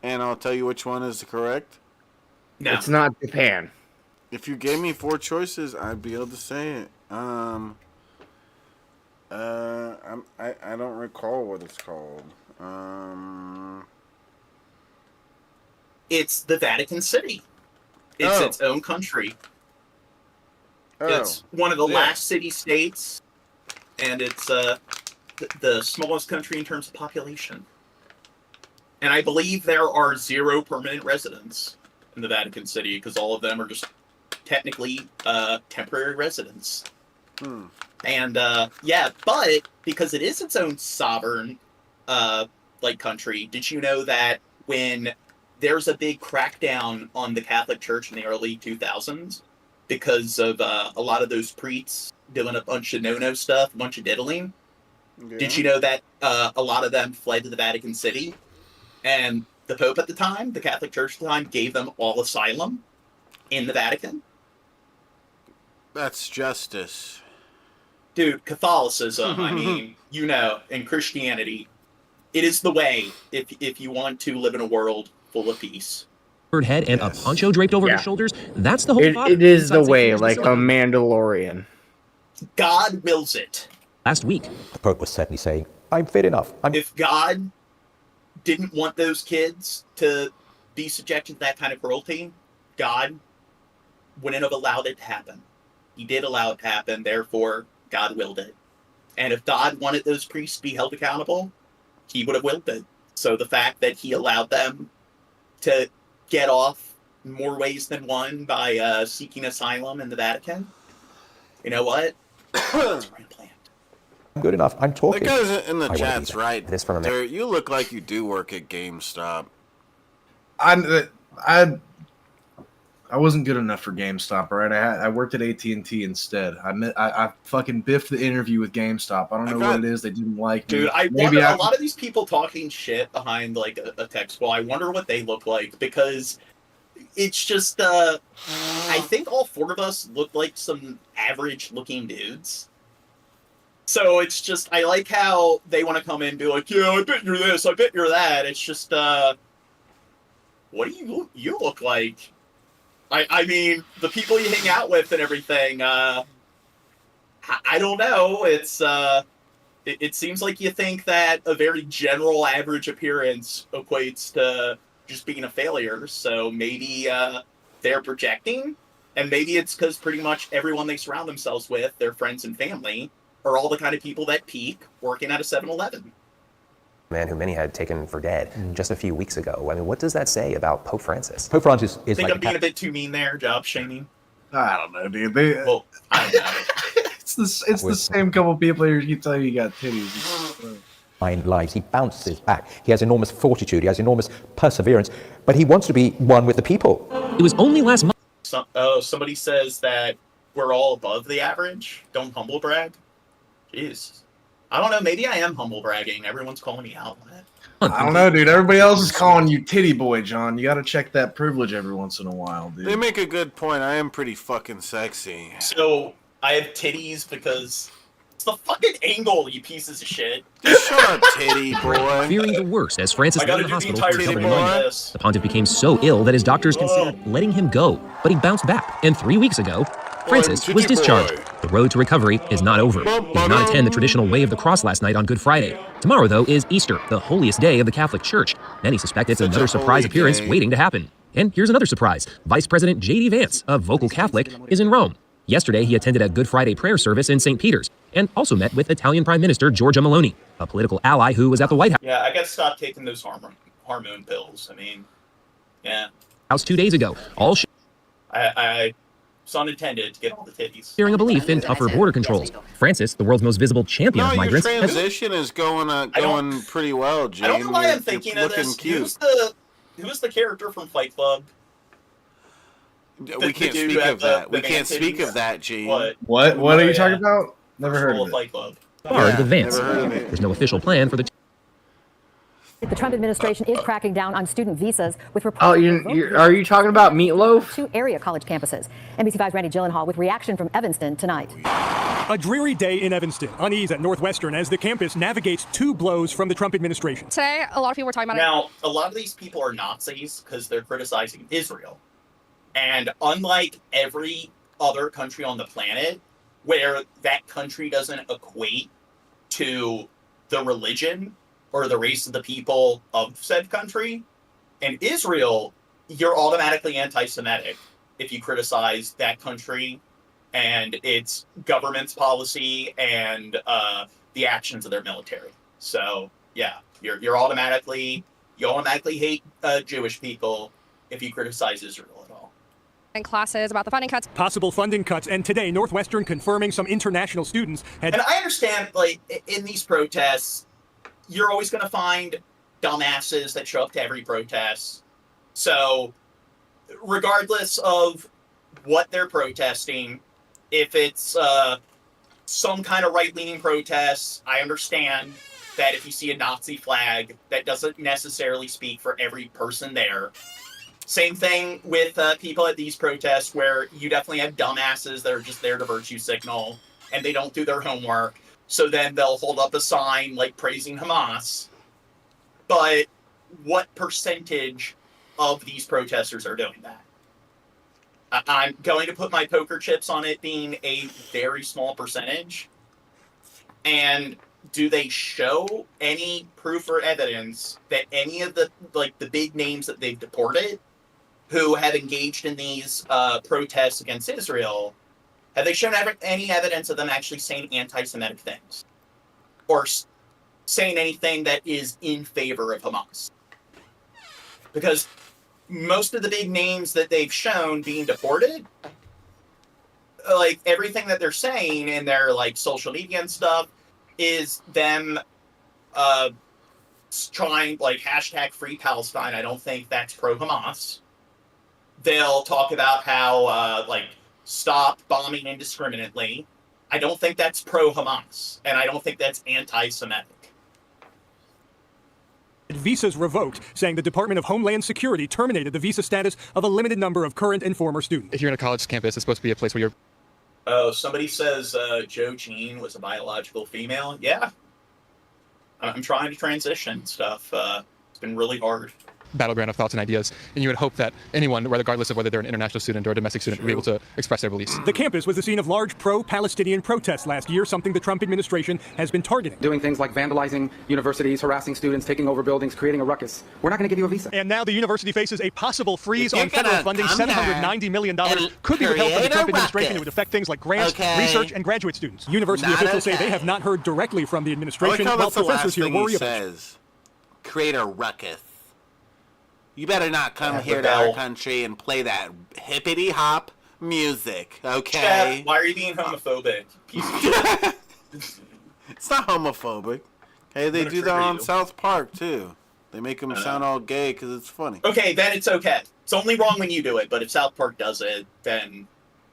and I'll tell you which one is correct? No. It's not Japan. If you gave me 4 choices, I'd be able to say it. I don't recall what it's called. It's the Vatican City. It's its own country. It's one of the last city-states, and it's the smallest country in terms of population. And I believe there are 0 permanent residents in the Vatican City, because all of them are just technically temporary residents. And but because it is its own sovereign country, did you know that when there's a big crackdown on the Catholic Church in the early 2000s because of a lot of those priests doing a bunch of no-no stuff, a bunch of diddling? Yeah. Did you know that a lot of them fled to the Vatican City? And the Pope at the time, the Catholic Church at the time, gave them all asylum in the Vatican? That's justice. Dude, Catholicism, I mean, and Christianity, it is the way if you want to live in a world full of peace. Head and a poncho draped over his shoulders. That's the whole It is the way, like a Mandalorian. God wills it. Last week, the Pope was certainly saying, I'm fit enough. If God didn't want those kids to be subjected to that kind of cruelty, God wouldn't have allowed it to happen. He did allow it to happen, therefore God willed it. And if God wanted those priests to be held accountable, he would have willed it. So the fact that he allowed them to get off in more ways than one by seeking asylum in the Vatican, you know what? It's planned. I'm good enough. I'm talking. The guys in the I chat's right. This from There, you look like you do work at GameStop. I wasn't good enough for GameStop, all right? I worked at AT&T instead. I fucking biffed the interview with GameStop. I don't know what it is they didn't like. Dude, me. I wonder, a lot of these people talking shit behind like a text call, I wonder what they look like, because it's just, I think all four of us look like some average looking dudes. So it's just, I like how they want to come in and be like, yeah, I bet you're this, I bet you're that. It's just, what do you look like? I mean, the people you hang out with and everything, I don't know. It's, it seems like you think that a very general average appearance equates to just being a failure. So maybe they're projecting, and maybe it's because pretty much everyone they surround themselves with, their friends and family, are all the kind of people that peak working at a 7-Eleven. Man who many had taken for dead just a few weeks ago. I mean, what does that say about Pope Francis? Pope Francis is I think like I'm being a bit too mean there, job shaming. I don't know, dude. Well, I don't know. It's the same couple people here you tell you got titties. Mind lives. He bounces back. He has enormous fortitude. He has enormous perseverance. But he wants to be one with the people. It was only last month. Somebody says that we're all above the average. Don't humble brag. Jeez. I don't know. Maybe I am humble bragging. Everyone's calling me out on it. I don't know, dude. Everybody else is calling you titty boy, John. You got to check that privilege every once in a while, dude. They make a good point. I am pretty fucking sexy. So I have titties because it's the fucking angle, you pieces of shit. Shut up, titty boy. Fearing the worst as Francis lay in the hospital for a couple of boy. months. The pontiff became so ill that his doctors considered letting him go, but he bounced back. And 3 weeks ago, Francis was discharged. The road to recovery is not over. He did not attend the traditional Way of the Cross last night on Good Friday. Tomorrow, though, is Easter, the holiest day of the Catholic Church. Many suspect it's another surprise appearance waiting to happen. And here's another surprise. Vice President J.D. Vance, a vocal Catholic, is in Rome. Yesterday, he attended a Good Friday prayer service in St. Peter's and also met with Italian Prime Minister Giorgia Meloni, a political ally who was at the White Yeah, I gotta stop taking those hormone pills. I mean, yeah. House 2 days ago. All I it's unintended to get all the titties. sharing a belief in tougher border controls. Francis, the world's most visible champion of migrants, your has transition is going pretty well, Gene. I don't know why You're I'm thinking of looking this. cute. Who's the character from Fight Club? We can't speak of that. We can't speak of that, Gene. What are you talking about? Never heard of it. Fight Club. barred the Vance. There's no official plan for the The Trump administration is cracking down on student visas with reports. Oh, are you talking about Meatloaf? Two area college campuses. NBC5's Randy Gyllenhaal with reaction from Evanston tonight. A dreary day in Evanston. Unease at Northwestern as the campus navigates two blows from the Trump administration. Today, a lot of people were talking about Now, a lot of these people are Nazis because they're criticizing Israel. And unlike every other country on the planet, where that country doesn't equate to the religion or the race of the people of said country, in Israel, you're automatically anti-Semitic if you criticize that country and its government's policy and the actions of their military. So yeah, you automatically hate Jewish people if you criticize Israel at all. And classes about the funding cuts. Possible funding cuts, and today Northwestern confirming some international students had. And I understand, like, in these protests, you're always going to find dumbasses that show up to every protest. So, regardless of what they're protesting, if it's some kind of right-leaning protest, I understand that if you see a Nazi flag, that doesn't necessarily speak for every person there. Same thing with people at these protests where you definitely have dumbasses that are just there to virtue signal and they don't do their homework. So then they'll hold up a sign like praising Hamas. But what percentage of these protesters are doing that? I'm going to put my poker chips on it being a very small percentage. And do they show any proof or evidence that any of the big names that they've deported who have engaged in these protests against Israel, have they shown any evidence of them actually saying anti-Semitic things? Or saying anything that is in favor of Hamas? Because most of the big names that they've shown being deported, like everything that they're saying in their like social media and stuff is them trying like hashtag free Palestine. I don't think that's pro-Hamas. They'll talk about how like stop bombing indiscriminately. I don't think that's pro-Hamas, and I don't think that's anti-Semitic. Visas revoked, saying the Department of Homeland Security terminated the visa status of a limited number of current and former students. If you're in a college campus, it's supposed to be a place where you're... Oh, somebody says Joe Jean was a biological female. Yeah. I'm trying to transition stuff. It's been really hard. Battleground of thoughts and ideas, and you would hope that anyone, regardless of whether they're an international student or a domestic student, would be able to express their beliefs. The campus was the scene of large pro-Palestinian protests last year, something the Trump administration has been targeting. Doing things like vandalizing universities, harassing students, taking over buildings, creating a ruckus. We're not going to give you a visa. And now the university faces a possible freeze on federal funding. $790 million could be withheld from the Trump administration. It would affect things like grants, research, and graduate students. University officials say they have not heard directly from the administration, while professors here worry about create a ruckus. You better not come here to our country and play that hippity-hop music, okay? Chad, why are you being homophobic? Piece of shit. It's not homophobic. Hey, they do that on South Park, too. They make them sound all gay because it's funny. Okay, then it's okay. It's only wrong when you do it, but if South Park does it, then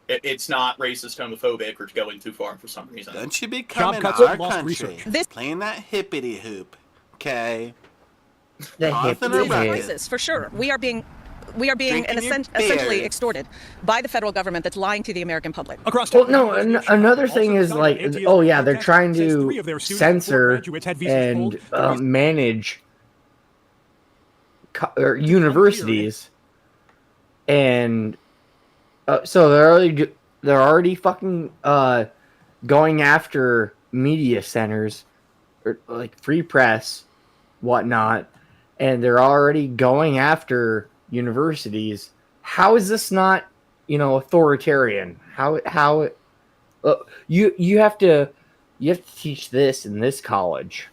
it's not racist, homophobic, or going too far for some reason. Don't you be coming to our country playing that hippity-hoop, okay? Crisis, for sure. We are being essentially extorted by the federal government that's lying to the American public. Another thing is like, oh yeah, they're trying to censor and manage universities, and so they're already fucking going after media centers or like free press, whatnot. And they're already going after universities. How is this not, authoritarian? How you have to teach this in this college.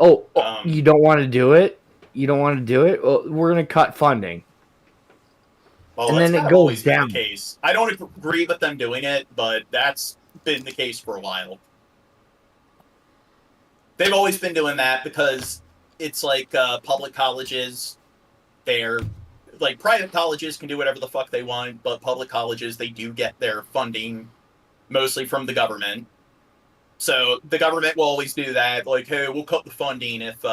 You don't want to do it? You don't want to do it? Well, we're going to cut funding. Well, and that's then it always goes been down. the case. I don't agree with them doing it, but that's been the case for a while. They've always been doing that because it's like public colleges, they're like private colleges can do whatever the fuck they want, but public colleges, they do get their funding mostly from the government. So the government will always do that, like, hey, we'll cut the funding if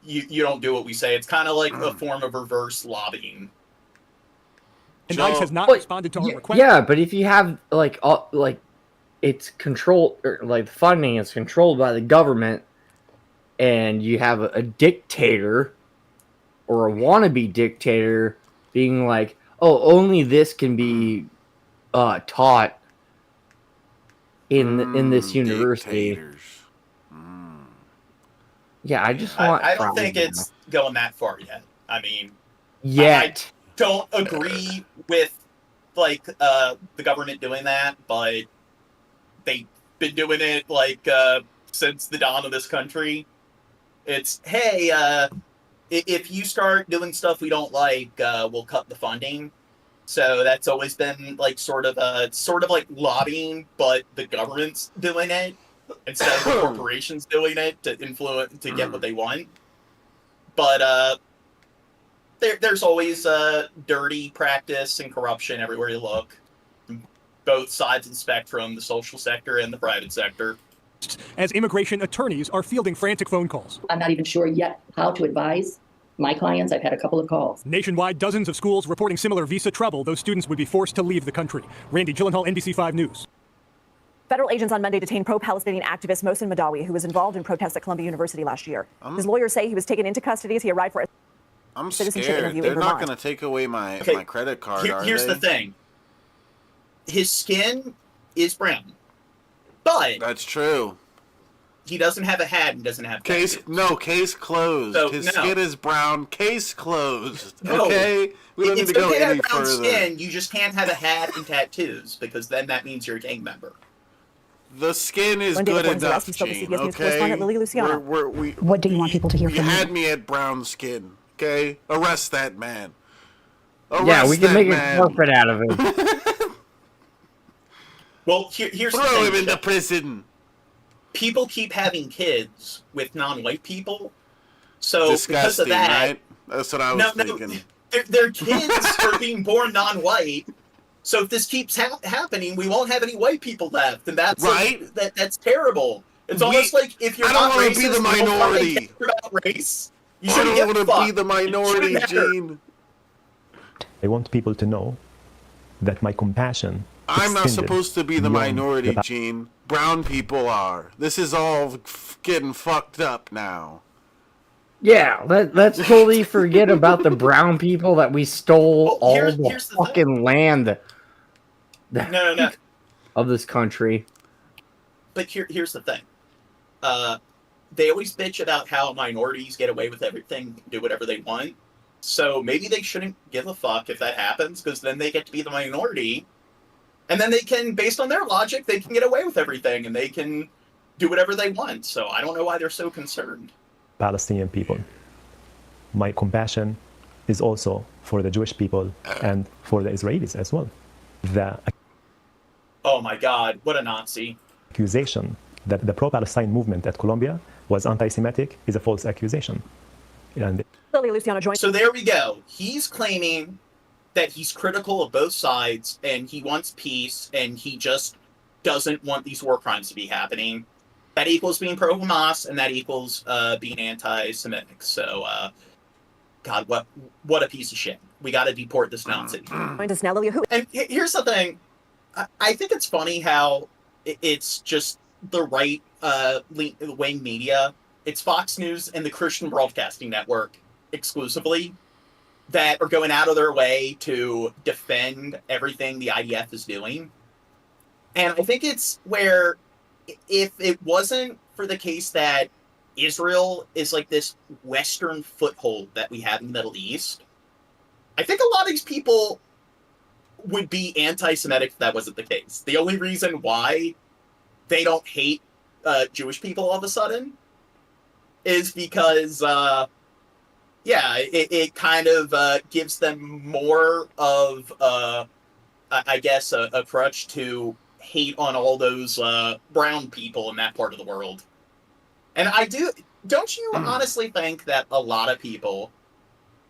you don't do what we say. It's kind of like a form of reverse lobbying. And ICE has not responded to our request. Yeah, but if you have it's controlled, or like funding is controlled by the government, and you have a dictator or a wannabe dictator being like, oh, only this can be taught in this university. Yeah, I just want. I don't think it's going that far yet. I mean, I don't agree with the government doing that, but they've been doing it since the dawn of this country. It's, hey, if you start doing stuff we don't like, we'll cut the funding. So that's always been sort of like lobbying, but the government's doing it instead of the corporations doing it to influence to get what they want. But there's always dirty practice and corruption everywhere you look. Both sides of the spectrum, the social sector and the private sector. As immigration attorneys are fielding frantic phone calls. I'm not even sure yet how to advise my clients. I've had a couple of calls. Nationwide, dozens of schools reporting similar visa trouble. Those students would be forced to leave the country. Randy Gyllenhaal, NBC5 News. Federal agents on Monday detained pro-Palestinian activist Mohsen Madawi, who was involved in protests at Columbia University last year. His lawyers say he was taken into custody as he arrived for a I'm citizenship scared. interview They're in not Vermont. going to take away my credit card, are Here's they? the thing. His skin is brown. But that's true. He doesn't have a hat and doesn't have case closed. So, His no. skin is brown. Case closed. No. Okay, we don't need It's to go okay to any have brown further. skin, you just can't have a hat and tattoos because then that means you're a gang member. The skin is When David good Gordon's enough, arrest, he spoke to Gene. CBS News Okay, correspondent Lily Luciano. What do you want people to hear You from had you? me at brown skin. Okay, arrest that man. Arrest Yeah, we can that make man. a corporate out of it. Well, here's the Throw thing. him into prison. People keep having kids with non-white people, so because Disgusting, of that, right? That's what I was thinking. their kids are being born non-white. So if this keeps happening, we won't have any white people left, and that's Right. That's terrible. It's almost like if you're I don't not wanna racist, be the you don't fucking minority. care about race. You I shouldn't don't give a want to be fuck. the minority, It shouldn't matter. Gene. I want people to know that my compassion. I'm not extended supposed to be the beyond minority, the- Gene. Brown people are. This is all getting fucked up now. Yeah, let's totally forget about the brown people that we stole all here's the the fucking land No. of this country. But here's the thing. They always bitch about how minorities get away with everything, do whatever they want. So maybe they shouldn't give a fuck if that happens, because then they get to be the minority. And then they can, based on their logic, they can get away with everything, and they can do whatever they want. So I don't know why they're so concerned. Palestinian people. My compassion is also for the Jewish people and for the Israelis as well. The Oh my God, what a Nazi. accusation that the pro-Palestine movement at Columbia was anti-Semitic is a false accusation. And Lily Luciano joined. So there we go. He's claiming that he's critical of both sides, and he wants peace, and he just doesn't want these war crimes to be happening. That equals being pro-Hamas, and that equals being anti-Semitic. So, God, what a piece of shit. We got to deport this Nazi. Joined us now, Lilia. Who? And here's the thing. I think it's funny how it's just the right wing media. It's Fox News and the Christian Broadcasting Network exclusively that are going out of their way to defend everything the IDF is doing. And I think it's where, if it wasn't for the case that Israel is like this Western foothold that we have in the Middle East, I think a lot of these people would be anti-Semitic if that wasn't the case. The only reason why they don't hate Jewish people all of a sudden is because, it kind of gives them more of, I guess, a crutch to hate on all those brown people in that part of the world. And don't you honestly think that a lot of people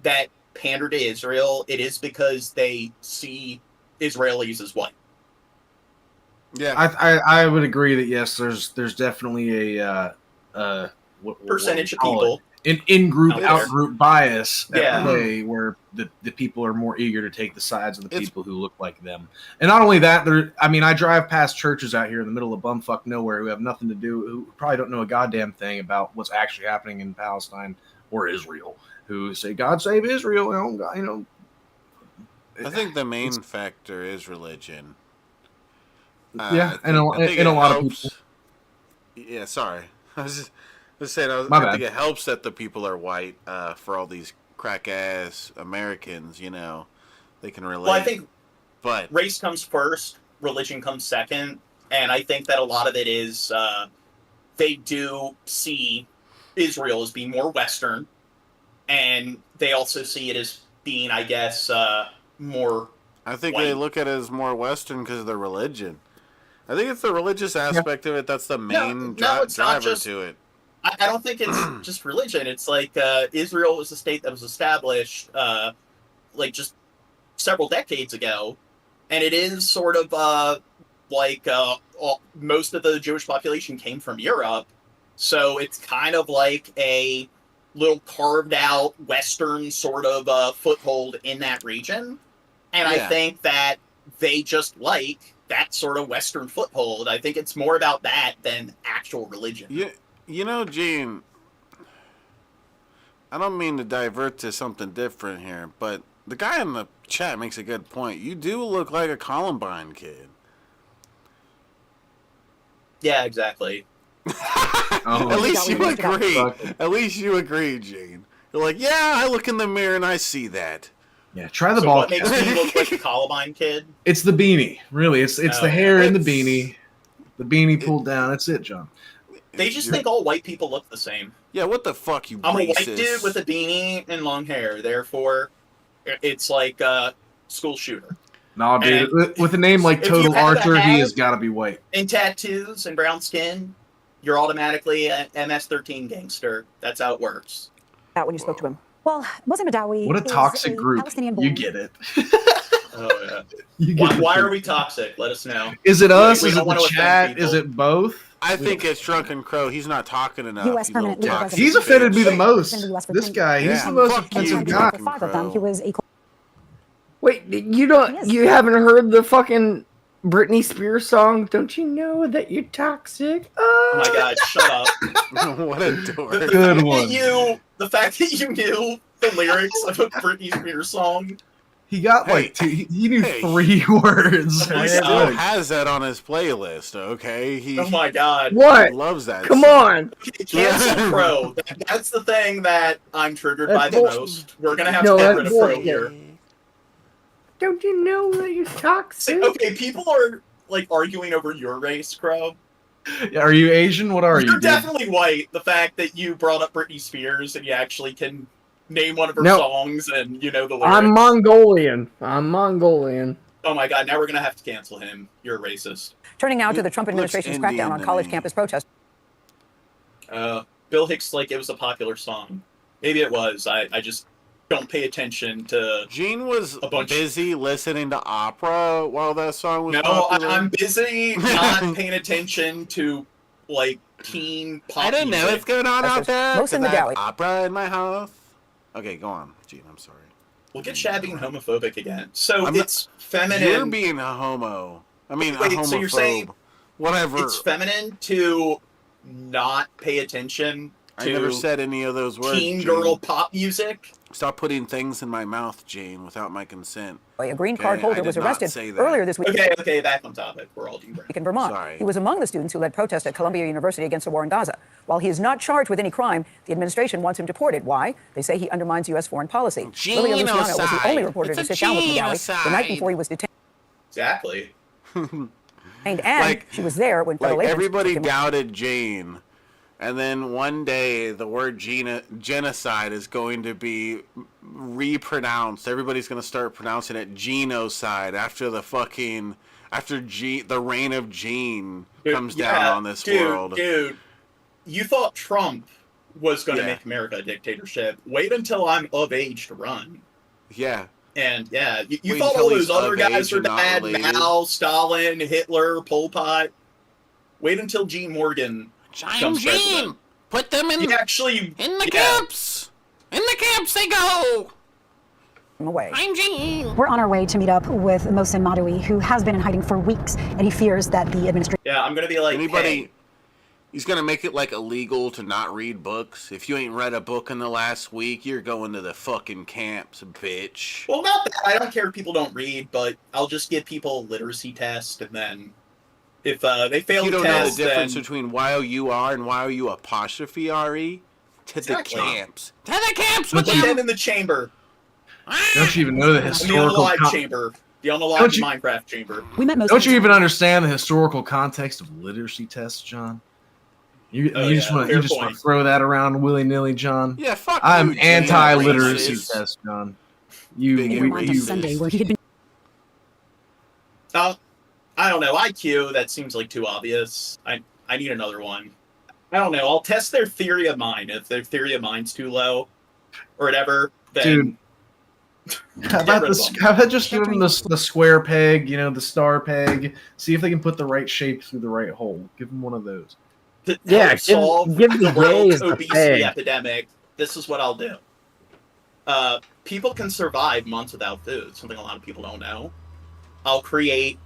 that pander to Israel, it is because they see Israelis as white? Yeah, I would agree that yes, there's definitely a percentage of people an in-group, out there. out-group bias at Yeah. play where the people are more eager to take the sides of the people who look like them. And not only that, I drive past churches out here in the middle of bumfuck nowhere who have nothing to do, who probably don't know a goddamn thing about what's actually happening in Palestine or Israel, who say, God save Israel, I think the main factor is religion. Yeah, I and a think lot it of helps. people. Yeah, sorry. I was just saying, My I bad. think it helps that the people are white for all these crack-ass Americans, they can relate. Well, I think but race comes first, religion comes second, and I think that a lot of it is they do see Israel as being more Western, and they also see it as being, I guess, more I think white. they look at it as more Western because of their religion. I think it's the religious aspect of it that's the main it's not driver just- to it. I don't think it's just religion. It's like Israel was a state that was established just several decades ago, and it is sort of most of the Jewish population came from Europe, so it's kind of like a little carved out Western sort of foothold in that region. And I Yeah. think that they just like that sort of Western foothold. I think it's more about that than actual religion. You know, Gene, I don't mean to divert to something different here, but the guy in the chat makes a good point. You do look like a Columbine kid. Yeah, exactly. At least you agree. At least you agree, Gene. You're like, yeah, I look in the mirror and I see that. Yeah, try the So ball what makes cap. me look like a Columbine kid? It's the beanie, really. It's the hair and the beanie. The beanie pulled down. That's it, John. They just think all white people look the same. Yeah, what the fuck, you I'm a racist. white dude with a beanie and long hair. Therefore, it's like a school shooter. No, dude. With a name like if you Total have Arthur, to he have- has got to be white. And tattoos and brown skin, you're automatically an MS-13 gangster. That's how it works. When you spoke to him. Well, Muslim Badawi What a is toxic a group. Palestinian-born- You get it. Oh, You yeah. get Why it. are we toxic? Let us know. Is it us? We Is don't it want the to offend chat? people. Is it both? I think it's Drunken Crow. He's not talking enough. U.S. you permanent little legal toxic He's resident. offended me the bitch. most. In the US for This 10 guy, he's Yeah. the most Fuck you, offensive guy. Drunken Five of them. He was a Wait, you haven't heard the fucking Britney Spears song? Don't you know that you're toxic? Oh my god, shut up. What a dork. Good one. The fact that you knew the lyrics of a Britney Spears song. He got like two. He knew 3 words. He still has that on his playlist, okay? Oh my god. What? He loves that. Come song. on. Cancel Pro. That's the thing that I'm triggered by the That's most. We're gonna have No, to get that's rid of Pro bullshit. here. Don't you know that you're toxic? Okay, people are like arguing over your race, Crow. Are you Asian? What are you? You're dude? definitely white. The fact that you brought up Britney Spears and you actually can name one of her No. songs and you know the lyrics. I'm Mongolian. I'm Mongolian. Oh my god, now we're gonna have to cancel him. You're a racist. Turning now to the Trump administration's Indian crackdown on to college me. campus protests. Bill Hicks, like, it was a popular song. Maybe it was. I just don't pay attention to. Gene was a bunch. busy listening to opera while that song was No, popular. I'm busy not paying attention to like teen pop. I don't know music. what's going on out there. Most in the 'cause I have galley. opera in my house. Okay, go on, Gene. I'm sorry. We'll get Chad being homophobic again. So I'm it's feminine. You're being a homo. I mean, Wait, a homophobe. so you're saying whatever. It's feminine to not pay attention to I never said any of those words. teen Gene. girl pop music. Stop putting things in my mouth, Jane, without my consent. A green card Okay, holder I was did not arrested say that. earlier this week. Okay, back on topic. We're all derailed. In Vermont. Sorry. He was among the students who led protests at Columbia University against the war in Gaza. While he is not charged with any crime, the administration wants him deported. Why? They say he undermines U.S. foreign policy. Lilia Luciano was the only reporter to sit down with Madawi the night before he was detained. Exactly. And she was there when federal Like agents everybody took him- doubted Jane, and then one day the word genocide is going to be repronounced. Everybody's going to start pronouncing it genocide after the reign of Gene comes down on this world. Dude, you thought Trump was going to Yeah. make America a dictatorship. Wait until I'm of age to run. Yeah. And yeah, you Wait thought until all he's those other of guys age were and not bad. related. Mao, Stalin, Hitler, Pol Pot. Wait until Gene Morgan becomes president. Put them in the camps. In the camps they go. Away. I'm Gene. We're on our way to meet up with Mohsen Madawi, who has been in hiding for weeks, and he fears that the administration. Yeah, I'm gonna be like, anybody. He's gonna make it like illegal to not read books. If you ain't read a book in the last week, you're going to the fucking camps, bitch. Well, not that. I don't care if people don't read, but I'll just give people a literacy test, and then if they fail You the don't know test, the difference then between YOUR and YOU''RE? To the camps. To the camps with put them them. in the chamber. Don't you even know the The historical? unalive chamber. The unalive Don't you- Minecraft chamber. We met most. Don't you even understand the historical context of literacy tests, John? You just want fair to point. throw that around willy nilly, John. Yeah, fuck I'm you, Gene. anti-literacy Racist. test, John. Sunday, where he had been. I don't know. IQ, that seems like too obvious. I need another one. I don't know. I'll test their theory of mind. If their theory of mind's too low or whatever, then Dude, how about just give them the square peg, the star peg? See if they can put the right shape through the right hole. Give them one of those. to Yeah, help solve give the the world's gays the obesity peg. epidemic, this is what I'll do. People can survive months without food, something a lot of people don't know. I'll create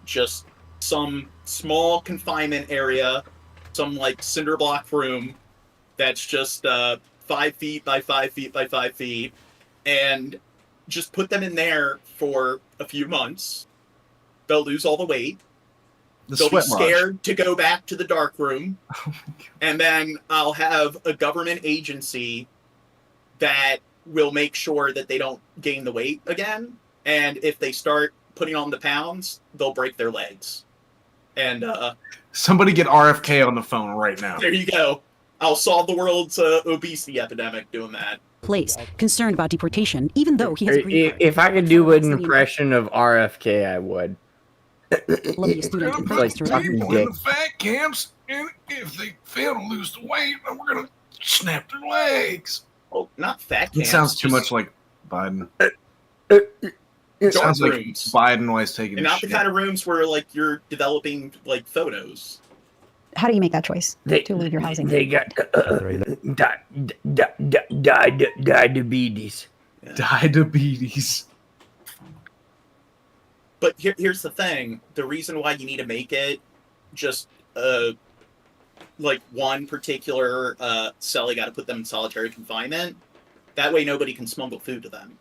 just some small confinement area, some like cinder block room that's just 5 feet by 5 feet by 5 feet, and just put them in there for a few months. They'll lose all the weight. They'll be scared to go back to the dark room. And then I'll have a government agency that will make sure that they don't gain the weight again. And if they start putting on the pounds, they'll break their legs. And somebody get RFK on the phone right now. There you go. I'll solve the world's obesity epidemic doing that. Place concerned about deportation, even though he has agreed. If I could do an impression of RFK, I would. Like talking in the fat camps, and if they fail to lose the weight, then we're gonna snap their legs. Oh, not fat camps. It sounds too much like Biden. It sounds like Biden always taking. And not the kind of rooms where like you're developing like photos. How do you make that choice to leave your housing? They got diabetes. Diabetes. But here's the thing. The reason why you need to make it just like one particular cell, you got to put them in solitary confinement. That way nobody can smuggle food to them.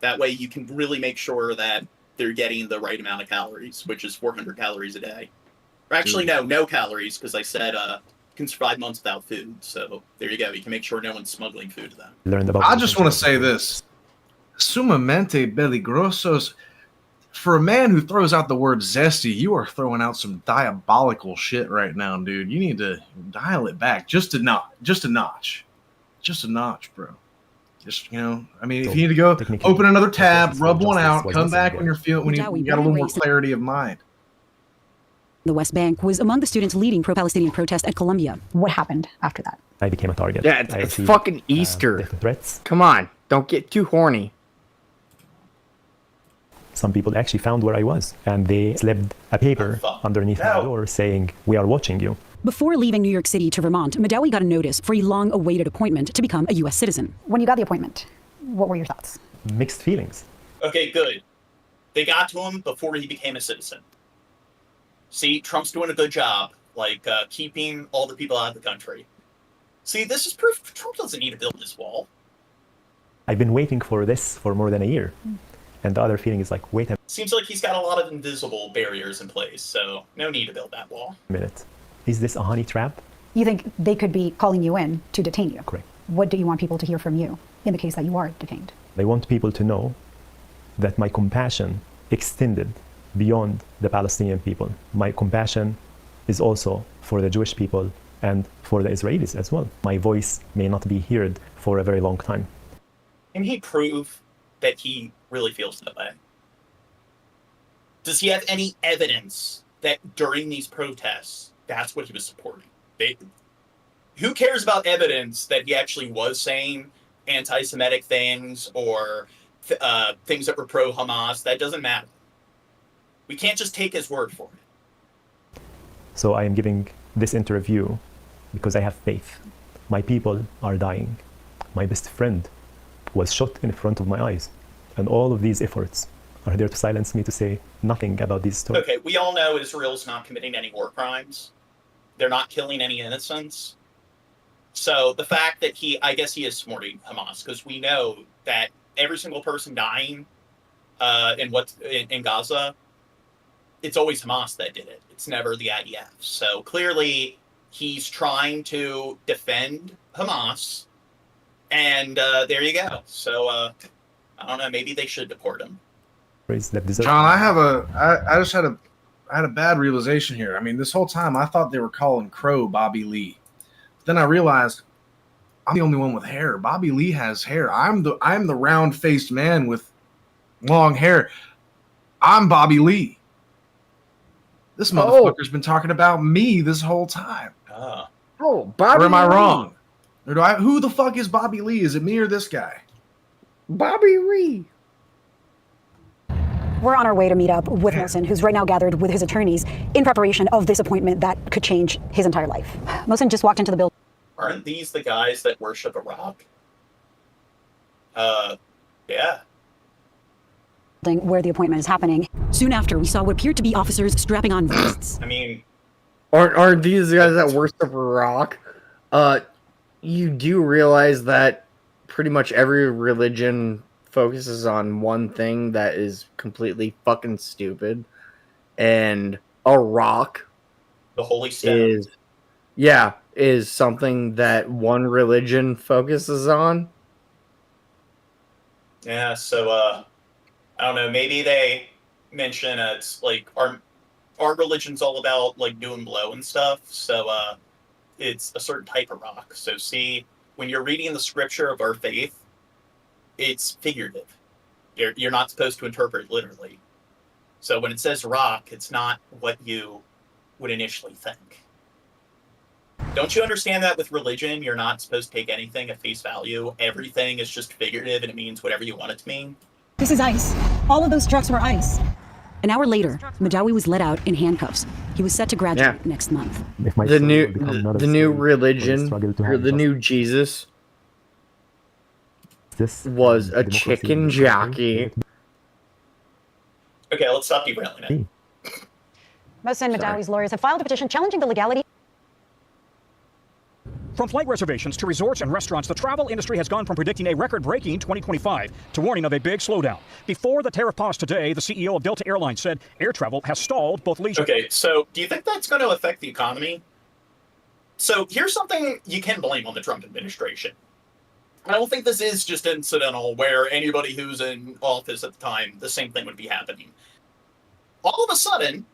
That way you can really make sure that they're getting the right amount of calories, which is 400 calories a day. Or actually, no calories, because I said you can survive months without food. So there you go. You can make sure no one's smuggling food to them. I just want to say this. Sumamente peligrosos. For a man who throws out the word zesty, you are throwing out some diabolical shit right now, dude. You need to dial it back just a notch. Just a notch, bro. Just, you know, I mean, if you need to go open another tab, rub one out, come back when you got a little more clarity of mind. The West Bank was among the students leading pro-Palestinian protests at Columbia. What happened after that? I became a target. Yeah, it's fucking Easter. Threats. Come on, don't get too horny. Some people actually found where I was, and they slipped a paper underneath my door saying, "We are watching you." Before leaving New York City to Vermont, Madawi got a notice for a long-awaited appointment to become a U.S. citizen. When you got the appointment, what were your thoughts? Mixed feelings. Okay, good. They got to him before he became a citizen. See, Trump's doing a good job, like keeping all the people out of the country. See, this is proof Trump doesn't need to build this wall. I've been waiting for this for more than a year. And the other feeling is like, wait a Seems like he's got a lot of invisible barriers in place, so no need to build that wall. minute. Is this a honey trap? You think they could be calling you in to detain you? Correct. What do you want people to hear from you in the case that you are detained? I want people to know that my compassion extended beyond the Palestinian people. My compassion is also for the Jewish people and for the Israelis as well. My voice may not be heard for a very long time. Can he prove that he really feels that way? Does he have any evidence that during these protests, that's what he was supporting? Who cares about evidence that he actually was saying anti-Semitic things or things that were pro-Hamas? That doesn't matter. We can't just take his word for it. So I am giving this interview because I have faith. My people are dying. My best friend was shot in front of my eyes. And all of these efforts are there to silence me, to say nothing about these stories. Okay, we all know Israel's not committing any war crimes. They're not killing any innocents. So the fact that I guess he is supporting Hamas, because we know that every single person dying in Gaza, it's always Hamas that did it. It's never the IDF. So clearly he's trying to defend Hamas, and there you go. So I don't know, maybe they should deport him. John, I just had a bad realization here. I mean, this whole time I thought they were calling Crow Bobby Lee. But then I realized I'm the only one with hair. Bobby Lee has hair. I'm the round-faced man with long hair. I'm Bobby Lee. This motherfucker's been talking about me this whole time. Oh, Bobby Or am I Lee. wrong? Or who the fuck is Bobby Lee? Is it me or this guy? Bobby Lee. We're on our way to meet up with Mohsen, who's right now gathered with his attorneys in preparation of this appointment that could change his entire life. Mohsen just walked into the building. Aren't these the guys that worship a rock? Yeah. where the appointment is happening. Soon after, we saw what appeared to be officers strapping on vests. I mean, aren't these guys that worse of rock? You do realize that pretty much every religion focuses on one thing that is completely fucking stupid, and a rock, the holy stone, is something that one religion focuses on. Yeah, so I don't know, maybe they mention it's like our religion's all about like doing blow and stuff, so it's a certain type of rock. So see, when you're reading the scripture of our faith, it's figurative. You're not supposed to interpret literally. So when it says rock, it's not what you would initially think. Don't you understand that with religion, you're not supposed to take anything at face value? Everything is just figurative and it means whatever you want it to mean? This is ICE. All of those trucks were ICE. An hour later, Madawi was let out in handcuffs. He was set to graduate next month. The new religion, or the new Jesus, was a chicken jockey. Okay, let's stop derailing it. Mohsen Madawi's lawyers have filed a petition challenging the legality. From flight reservations to resorts and restaurants, the travel industry has gone from predicting a record-breaking 2025 to warning of a big slowdown. Before the tariff pause today, the CEO of Delta Airlines said air travel has stalled both leisure. Okay, so do you think that's going to affect the economy? So here's something you can blame on the Trump administration. I don't think this is just incidental where anybody who's in office at the time, the same thing would be happening. All of a sudden,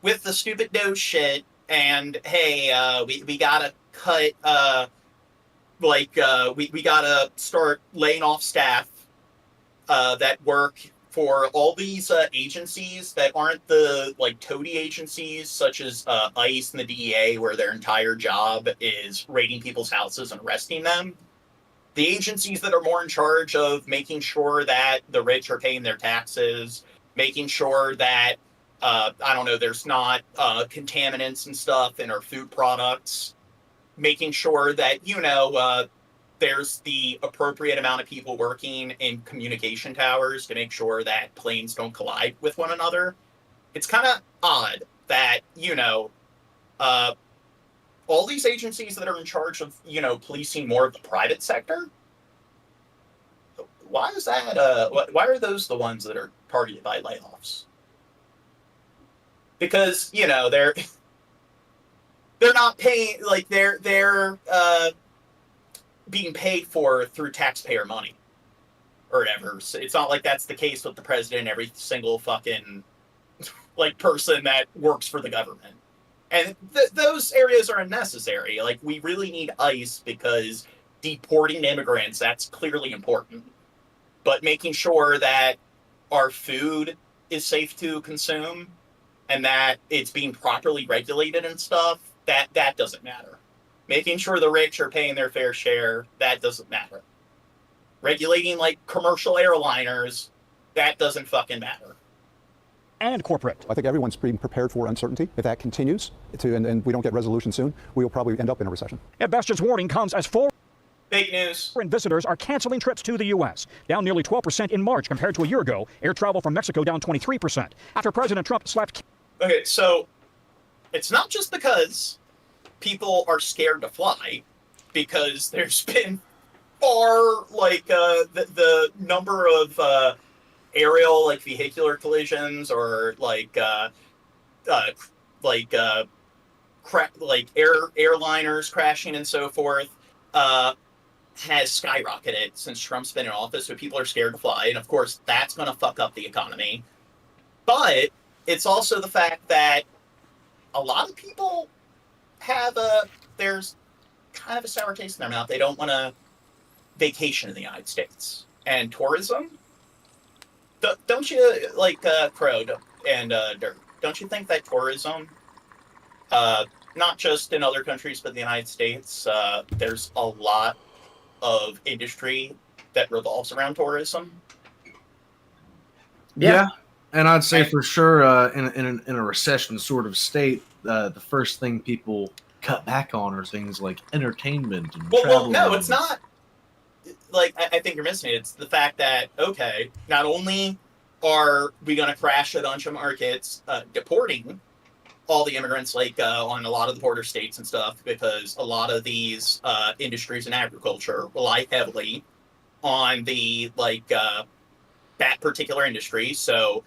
with the stupid Doge shit, and hey, we gotta cut, we gotta start laying off staff that work for all these agencies that aren't the toady agencies, such as ICE and the DEA, where their entire job is raiding people's houses and arresting them. The agencies that are more in charge of making sure that the rich are paying their taxes, making sure that there's not contaminants and stuff in our food products, making sure that, there's the appropriate amount of people working in communication towers to make sure that planes don't collide with one another. It's kind of odd that, all these agencies that are in charge of, policing more of the private sector, why is that, why are those the ones that are targeted by layoffs? Because, they're not paying, they're being paid for through taxpayer money or whatever. So it's not like that's the case with the president and every single fucking person that works for the government. And those areas are unnecessary. We really need ICE because deporting immigrants, that's clearly important. But making sure that our food is safe to consume and that it's being properly regulated and stuff, that doesn't matter. Making sure the rich are paying their fair share, that doesn't matter. Regulating commercial airliners, that doesn't fucking matter. And corporate. I think everyone's being prepared for uncertainty. If that continues and we don't get resolution soon, we will probably end up in a recession. Ed Bastian's warning comes as foreign fake news. Visitors are canceling trips to the U.S., down nearly 12% in March compared to a year ago. Air travel from Mexico down 23% after President Trump slapped. Okay, so it's not just because people are scared to fly, because there's been far the number of aerial vehicular collisions or airliners crashing and so forth has skyrocketed since Trump's been in office. So people are scared to fly, and of course that's going to fuck up the economy. But it's also the fact that a lot of people there's kind of a sour taste in their mouth. They don't want to vacation in the United States. And tourism, don't you, Crow and Dirt, don't you think that tourism, not just in other countries, but the United States, there's a lot of industry that revolves around tourism? Yeah. And I'd say for sure, in a recession sort of state, the first thing people cut back on are things like entertainment and travel. Well, no, it's not. I think you're missing it. It's the fact that, okay, not only are we going to crash a bunch of markets, deporting all the immigrants, like on a lot of the border states and stuff, because a lot of these industries in agriculture rely heavily on the that particular industry. So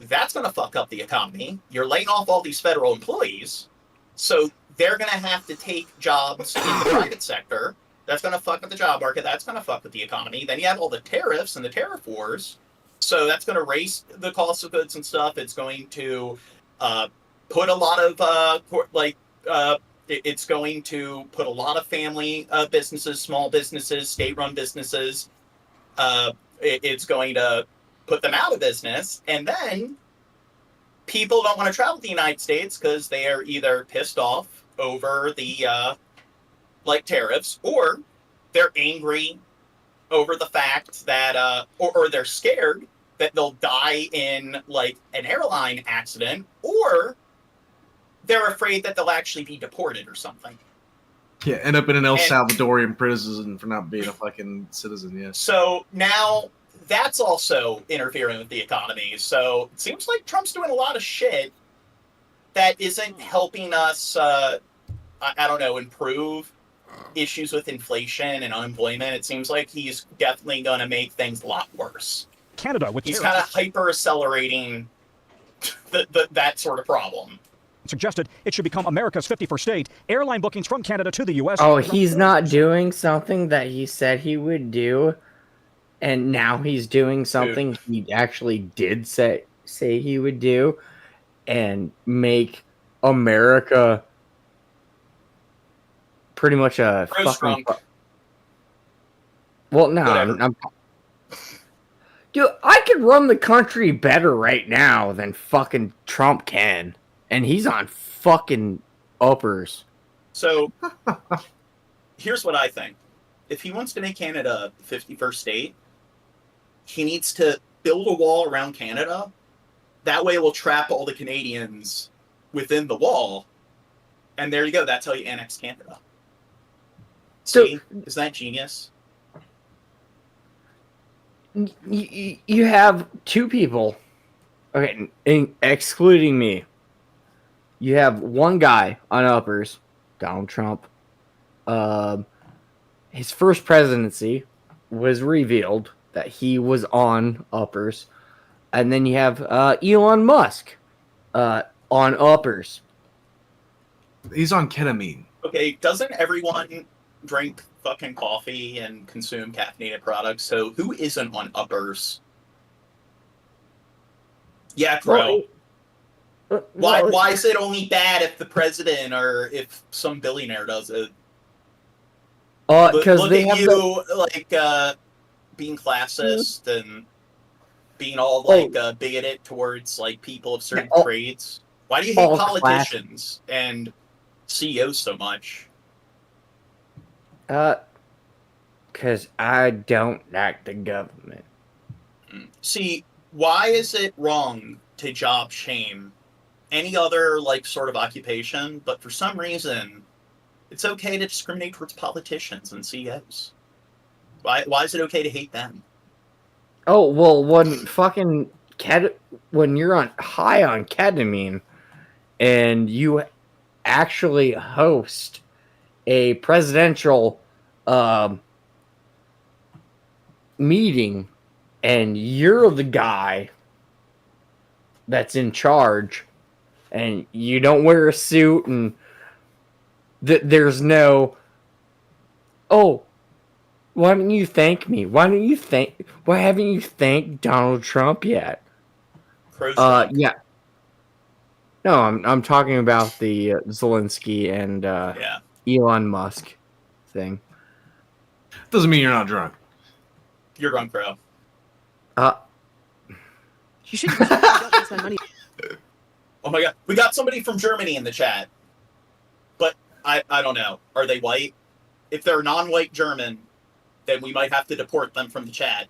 that's going to fuck up the economy. You're laying off all these federal employees, so they're going to have to take jobs in the private sector. That's going to fuck up the job market. That's going to fuck with the economy. Then you have all the tariffs and the tariff wars. So that's going to raise the cost of goods and stuff. It's going to put a lot of it's going to put a lot of family businesses, small businesses, state-run businesses. It's going to put them out of business, and then people don't want to travel to the United States because they are either pissed off over the tariffs, or they're angry over the fact that or they're scared that they'll die in an airline accident, or they're afraid that they'll actually be deported or something. Yeah, end up in an El Salvadorian prison for not being a fucking citizen. Yeah. So now that's also interfering with the economy. So it seems like Trump's doing a lot of shit that isn't helping us. I don't know, improve issues with inflation and unemployment. It seems like he's definitely going to make things a lot worse. Canada, with he's kind of hyper accelerating that sort of problem. Suggested it should become America's 51st state. Airline bookings from Canada to the U.S. Oh, he's not doing something that he said he would do, and now he's doing something he actually did say he would do, and make America pretty much a fucking. Well, no, I'm dude, I could run the country better right now than fucking Trump can. And he's on fucking uppers. So, here's what I think. If he wants to make Canada the 51st state, he needs to build a wall around Canada. That way it will trap all the Canadians within the wall. And there you go. That's how you annex Canada. See? Is that genius? You have two people. Okay, excluding me. You have one guy on uppers, Donald Trump. His first presidency was revealed that he was on uppers. And then you have Elon Musk on uppers. He's on ketamine. Okay, doesn't everyone drink fucking coffee and consume caffeinated products? So who isn't on uppers? Yeah, Crow. Why is it only bad if the president or if some billionaire does it? Because they at have you being classist and being all bigoted towards people of certain trades. Why do you hate politicians and CEOs so much? Because I don't like the government. See, why is it wrong to job shame any other sort of occupation, but for some reason it's okay to discriminate towards politicians and CEOs? Why is it okay to hate them? Oh, well, when you're high on ketamine and you actually host a presidential meeting and you're the guy that's in charge and you don't wear a suit and there's no, oh, why haven't you thanked me? Why haven't you thanked Donald Trump yet? Yeah. No, I'm talking about the Zelensky and Elon Musk thing. Doesn't mean you're not drunk. You're drunk, bro. You should waste my money. Oh my god, we got somebody from Germany in the chat, but I don't know. Are they white? If they're non-white German, then we might have to deport them from the chat.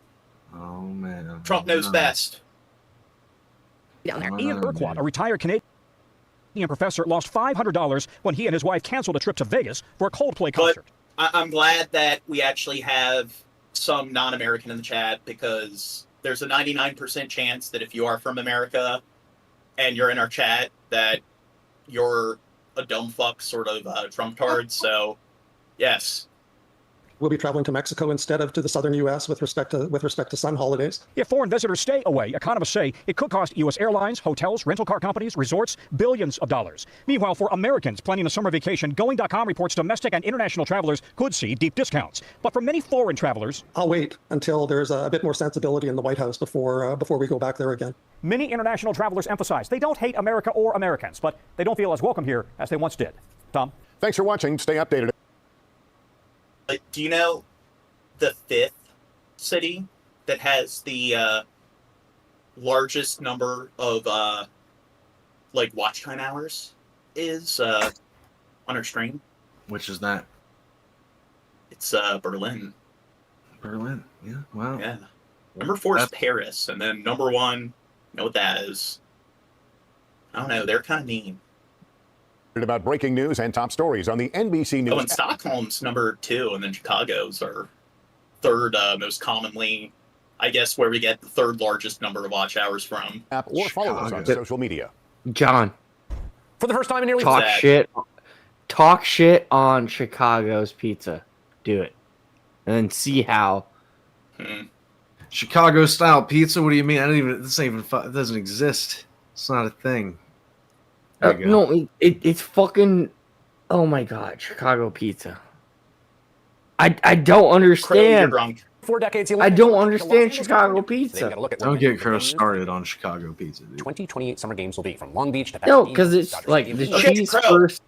Oh man, Trump knows best. Down there, Ian Urquhart, a retired Canadian professor, lost $500 when he and his wife canceled a trip to Vegas for a Coldplay concert. But I'm glad that we actually have some non-American in the chat, because there's a 99% chance that if you are from America and you're in our chat, that you're a dumb fuck sort of Trump-tard. So, yes. We'll be traveling to Mexico instead of to the southern U.S. with respect to sun holidays. If foreign visitors stay away, economists say it could cost U.S. airlines, hotels, rental car companies, resorts billions of dollars. Meanwhile, for Americans planning a summer vacation, Going.com reports domestic and international travelers could see deep discounts. But for many foreign travelers, I'll wait until there's a bit more sensibility in the White House before we go back there again. Many international travelers emphasize they don't hate America or Americans, but they don't feel as welcome here as they once did. Tom? Thanks for watching. Stay updated. Do you know the 5th city that has the largest number of watch time hours is on our stream? Which is that? It's Berlin. Berlin, yeah, wow. Yeah. Number 4 is Paris, and then number 1, you know what that is? I don't know, they're kind of mean. About breaking news and top stories on the NBC News. Oh, and Stockholm's number 2, and then Chicago's are 3rd most commonly, I guess, where we get the 3rd largest number of watch hours from. App or follow us on social media. John, For the first time in nearly talk shit on Chicago's pizza. Do it, and then see how. Chicago style pizza. What do you mean? It doesn't exist. It's not a thing. No, it's fucking. Oh my god, Chicago pizza. I don't understand. 4 decades. I don't understand Chicago pizza. Don't get Crow started on Chicago pizza, dude. 2028 Summer Games will be from Long Beach to No, because it's like the cheese first.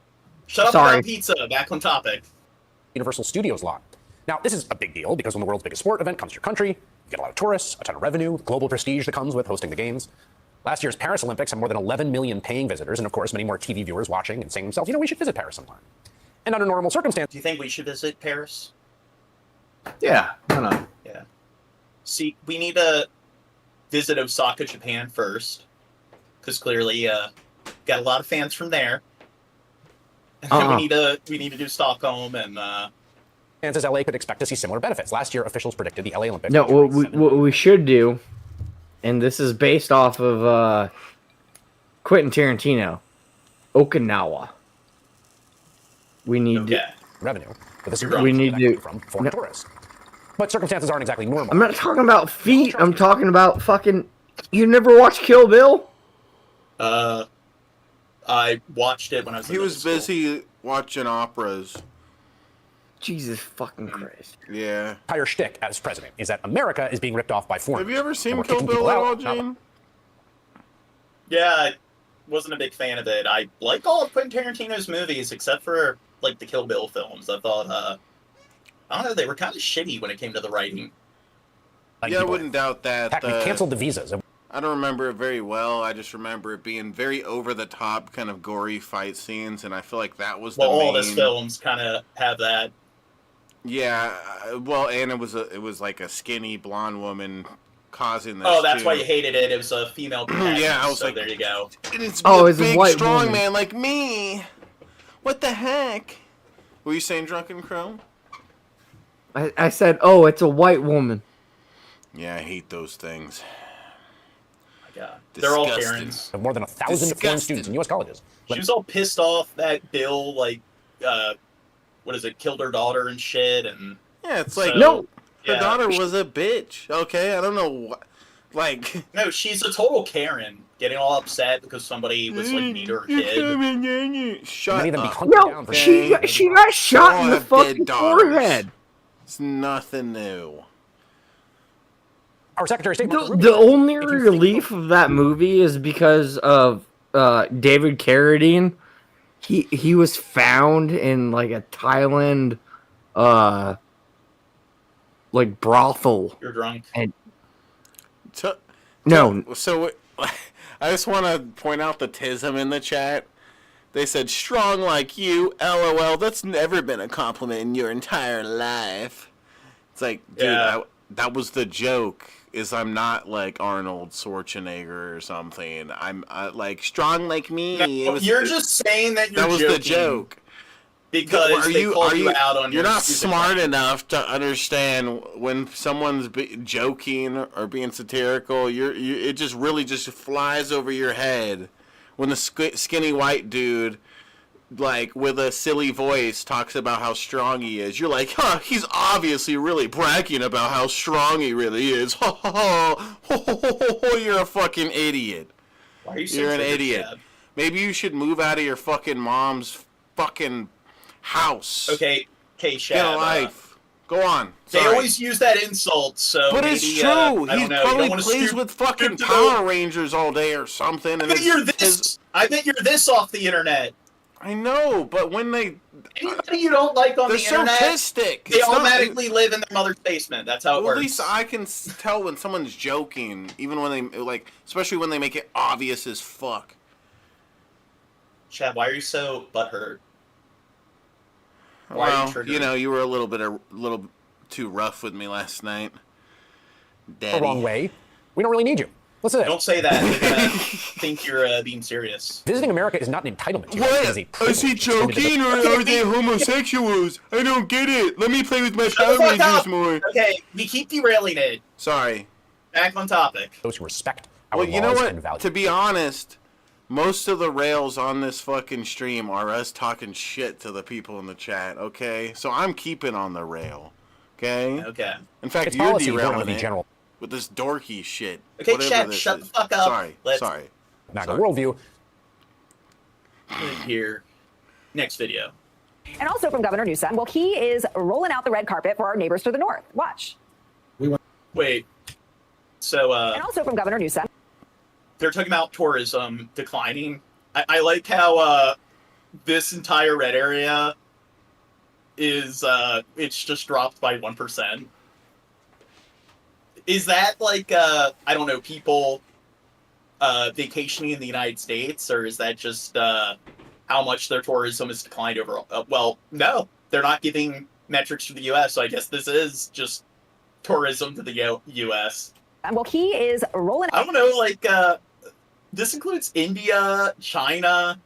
Shut up about pizza. Back on topic. Universal Studios lot. Now, this is a big deal because when the world's biggest sport event comes to your country, you get a lot of tourists, a ton of revenue, global prestige that comes with hosting the games. Last year's Paris Olympics had more than 11 million paying visitors, and of course, many more TV viewers watching and saying to themselves, we should visit Paris sometime. And under normal circumstances... Do you think we should visit Paris? Yeah, why not? Yeah. See, we need to visit Osaka, Japan first, because clearly got a lot of fans from there. And then we need to do Stockholm and... And as LA could expect to see similar benefits. Last year, officials predicted the LA Olympics... No, what we should do, and this is based off of Quentin Tarantino, Okinawa. We need to... revenue. We need to... From foreign tourists. But circumstances aren't exactly normal. I'm not talking about feet. I'm talking about fucking... You never watched Kill Bill? I watched it when I was He was busy watching operas. Jesus fucking Christ. Yeah. Entire shtick as president is that America is being ripped off by foreigners. Have you ever seen And we're Kill kicking Bill people at out, all, not- Gene? Yeah, I wasn't a big fan of it. I like all of Quentin Tarantino's movies except for like the Kill Bill films. I thought, I don't know, they were kind of shitty when it came to the writing. Yeah, I wouldn't doubt that. Heck, we canceled the visas. I don't remember it very well. I just remember it being very over-the-top, kind of gory fight scenes, and I feel like that was the main... all his films kind of have that. Yeah, well, and it was like a skinny blonde woman causing this. Oh, that's too. why you hated it. It was a female protagonist. Yeah, I was so like, there you go. And it's Oh, a it's a big, white strong woman. man like me. What the heck? Were you saying Drunken Crow? I said, oh, it's a white woman. Yeah, I hate those things. My God. They're all Disgusting. Karens. Of more than 1,000 foreign students in U.S. colleges. She was all pissed off that Bill, like, what is it, killed her daughter and shit, and... Yeah, it's like, So, her yeah. daughter was a bitch, okay? I don't know what... Like... No, she's a total Karen, getting all upset because somebody was, like, mean to her kid. Shut Many of them be up. hunted down No, for she got shot in the All have dead fucking daughters. forehead. It's nothing new. Our Secretary of State... Marco The Rubio, only if you relief of that movie is because of David Carradine. He was found in like a Thailand like brothel. You're drunk. And No. So I just want to point out the tism in the chat. They said, strong like you, LOL. That's never been a compliment in your entire life. It's like, dude, Yeah. that was the joke. Is I'm not like Arnold Schwarzenegger or something. I'm like strong like me. No, you're just saying that you're That was the joking. joke. because they called you out on You're your not stupid smart comment. enough to understand when someone's joking or being satirical. It just really just flies over your head when the skinny white dude, like with a silly voice, talks about how strong he is. You're like, huh, he's obviously really bragging about how strong he really is. Ho ho ho ho ho ho ho. You're a fucking idiot. Why are you so You're an triggered, idiot. Chad? Maybe you should move out of your fucking mom's fucking house. Okay, Get Chad. a life. Go on. They Sorry. always use that insult, so But maybe, it's true. I He don't know. probably You don't wanna plays stoop with fucking to Power Rangers all day or something. I bet you're this. I bet you're this off the internet. I know, but when they anybody you don't like on they're the internet, sarcastic. they It's not- automatically live in their mother's basement. That's how it Well, works. at least I can tell when someone's joking, even when they like, especially when they make it obvious as fuck. Chad, why are you so butthurt? Why are you Well, triggered? you know, you were a little too rough with me last night, Daddy. The wrong way. We don't really need you. Listen. Don't say that. They're gonna think you're being serious. Visiting America is not an entitlement. to What? It is a Is privilege he extended to joking the- or are they homosexuals? I don't get it. Let me play with my Shut the Power fuck Rangers up. more. Okay, we keep derailing it. Sorry. Back on topic. Those who respect our Well, you know laws what? and values. To be honest, most of the rails on this fucking stream are us talking shit to the people in the chat, okay? So I'm keeping on the rail, okay? Okay. In fact, It's you're policy, you don't derailing wanna be it general. with this dorky shit. Okay, whatever chat, this shut is. the fuck up. Sorry, Let's- sorry. Now, the worldview. Here. Next video. And also from Governor Newsom, well, he is rolling out the red carpet for our neighbors to the north. Watch. Wait. So, And also from Governor Newsom. they're talking about tourism declining. I like how this entire red area is it's just dropped by 1%. Is that like I don't know, people vacationing in the United States, or is that just how much their tourism has declined overall? Well, no, they're not giving metrics for the U.S., so I guess this is just tourism to the U.S. Well, he is rolling. I don't know, like this includes India, China.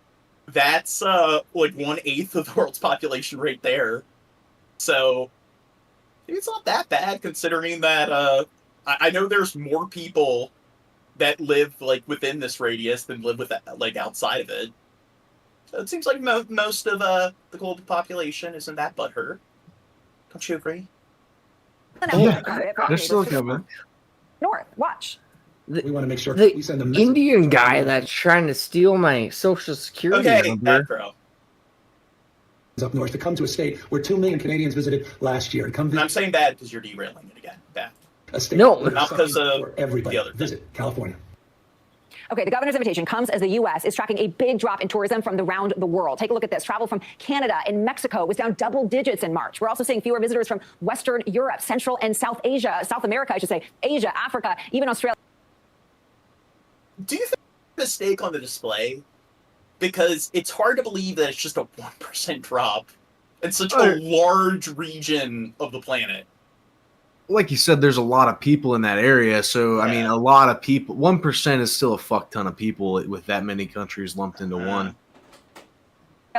That's like 1/8 of the world's population right there. So maybe it's not that bad, considering that I know there's more people that live like within this radius than live with like outside of it. So it seems like most of the global population isn't that butthurt. Don't you agree? They're still coming. North. Watch. We want to make sure The we send a message. Indian guy that's trying to steal my social security number. bro. Up north to come to a state where 2 million Canadians visited last year. Come I'm saying bad because you're derailing it again. Bad. a state No. where Not because of for everybody. the other Visit California. Okay, the governor's invitation comes as the U.S. is tracking a big drop in tourism from around the world. Take a look at this. Travel from Canada and Mexico was down double digits in March. We're also seeing fewer visitors from Western Europe, Central and South Asia, South America, I should say, Asia, Africa, even Australia. Do you think it's a mistake on the display? Because it's hard to believe that it's just a 1% drop in such a large region of the planet. Like you said, there's a lot of people in that area. So, I mean, a lot of people. 1% is still a fuck ton of people with that many countries lumped into one.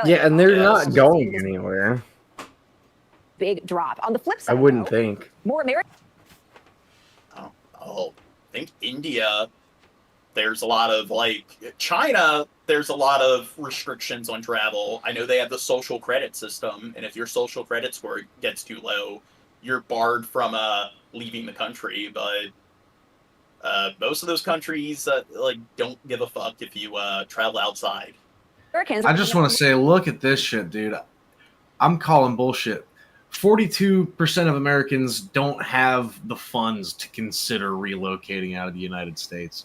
Yeah, and they're not going anywhere. Big drop. On the flip side, I wouldn't though, think. more Americans. I think India, there's a lot of, like, China, there's a lot of restrictions on travel. I know they have the social credit system, and if your social credit score gets too low, you're barred from leaving the country. But most of those countries, like, don't give a fuck if you travel outside. I just want to say, look at this shit, dude. I'm calling bullshit. 42% of Americans don't have the funds to consider relocating out of the United States.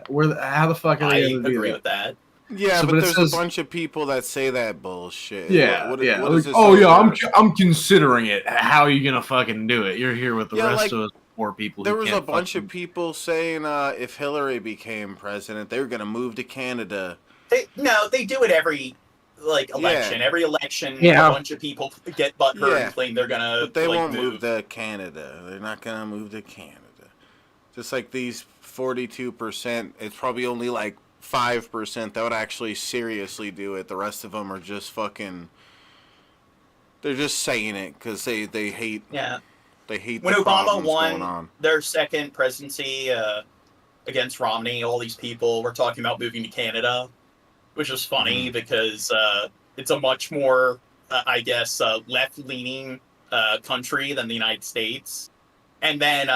How the fuck are they going to do agree that? with that. Yeah, So, but but it there's says- a bunch of people that say that bullshit. Yeah, What yeah. is Like, this oh, all yeah, about? I'm considering it. How are you gonna fucking do it? You're here with the Yeah, rest like, of us poor people. There who was a can't bunch fucking- of people saying if Hillary became president, they were going to move to Canada. They do it every election. Yeah. Every election, Yeah. a bunch of people get butthurt Yeah. and claim they're gonna. But they like, won't move to Canada. They're not going to move to Canada. Just like these 42%, it's probably only like 5% that would actually seriously do it. The rest of them are just fucking They're just saying it because they hate. Yeah. They hate when the Obama problems going won on. their second presidency against Romney, all these people were talking about moving to Canada, which is funny because it's a much more, I guess, left-leaning country than the United States. And then,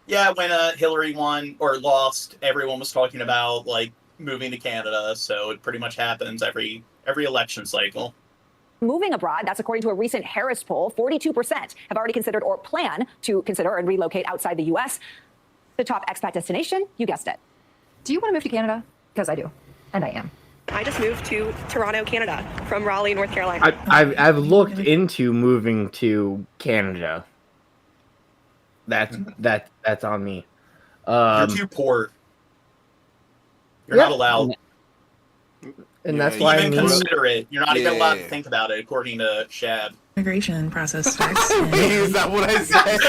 when Hillary won or lost, everyone was talking about like moving to Canada. So it pretty much happens every election cycle. Moving abroad, that's according to a recent Harris poll, 42% have already considered or plan to consider and relocate outside the U.S. The top expat destination, you guessed it. Do you want to move to Canada? Because I do, and I am. I just moved to Toronto, Canada, from Raleigh, North Carolina. I've looked into moving to Canada. That's on me. You're too poor. You're not allowed. And that's why even consider it. You're not even allowed to think about it, according to Shab. Immigration process starts. Is that what I said?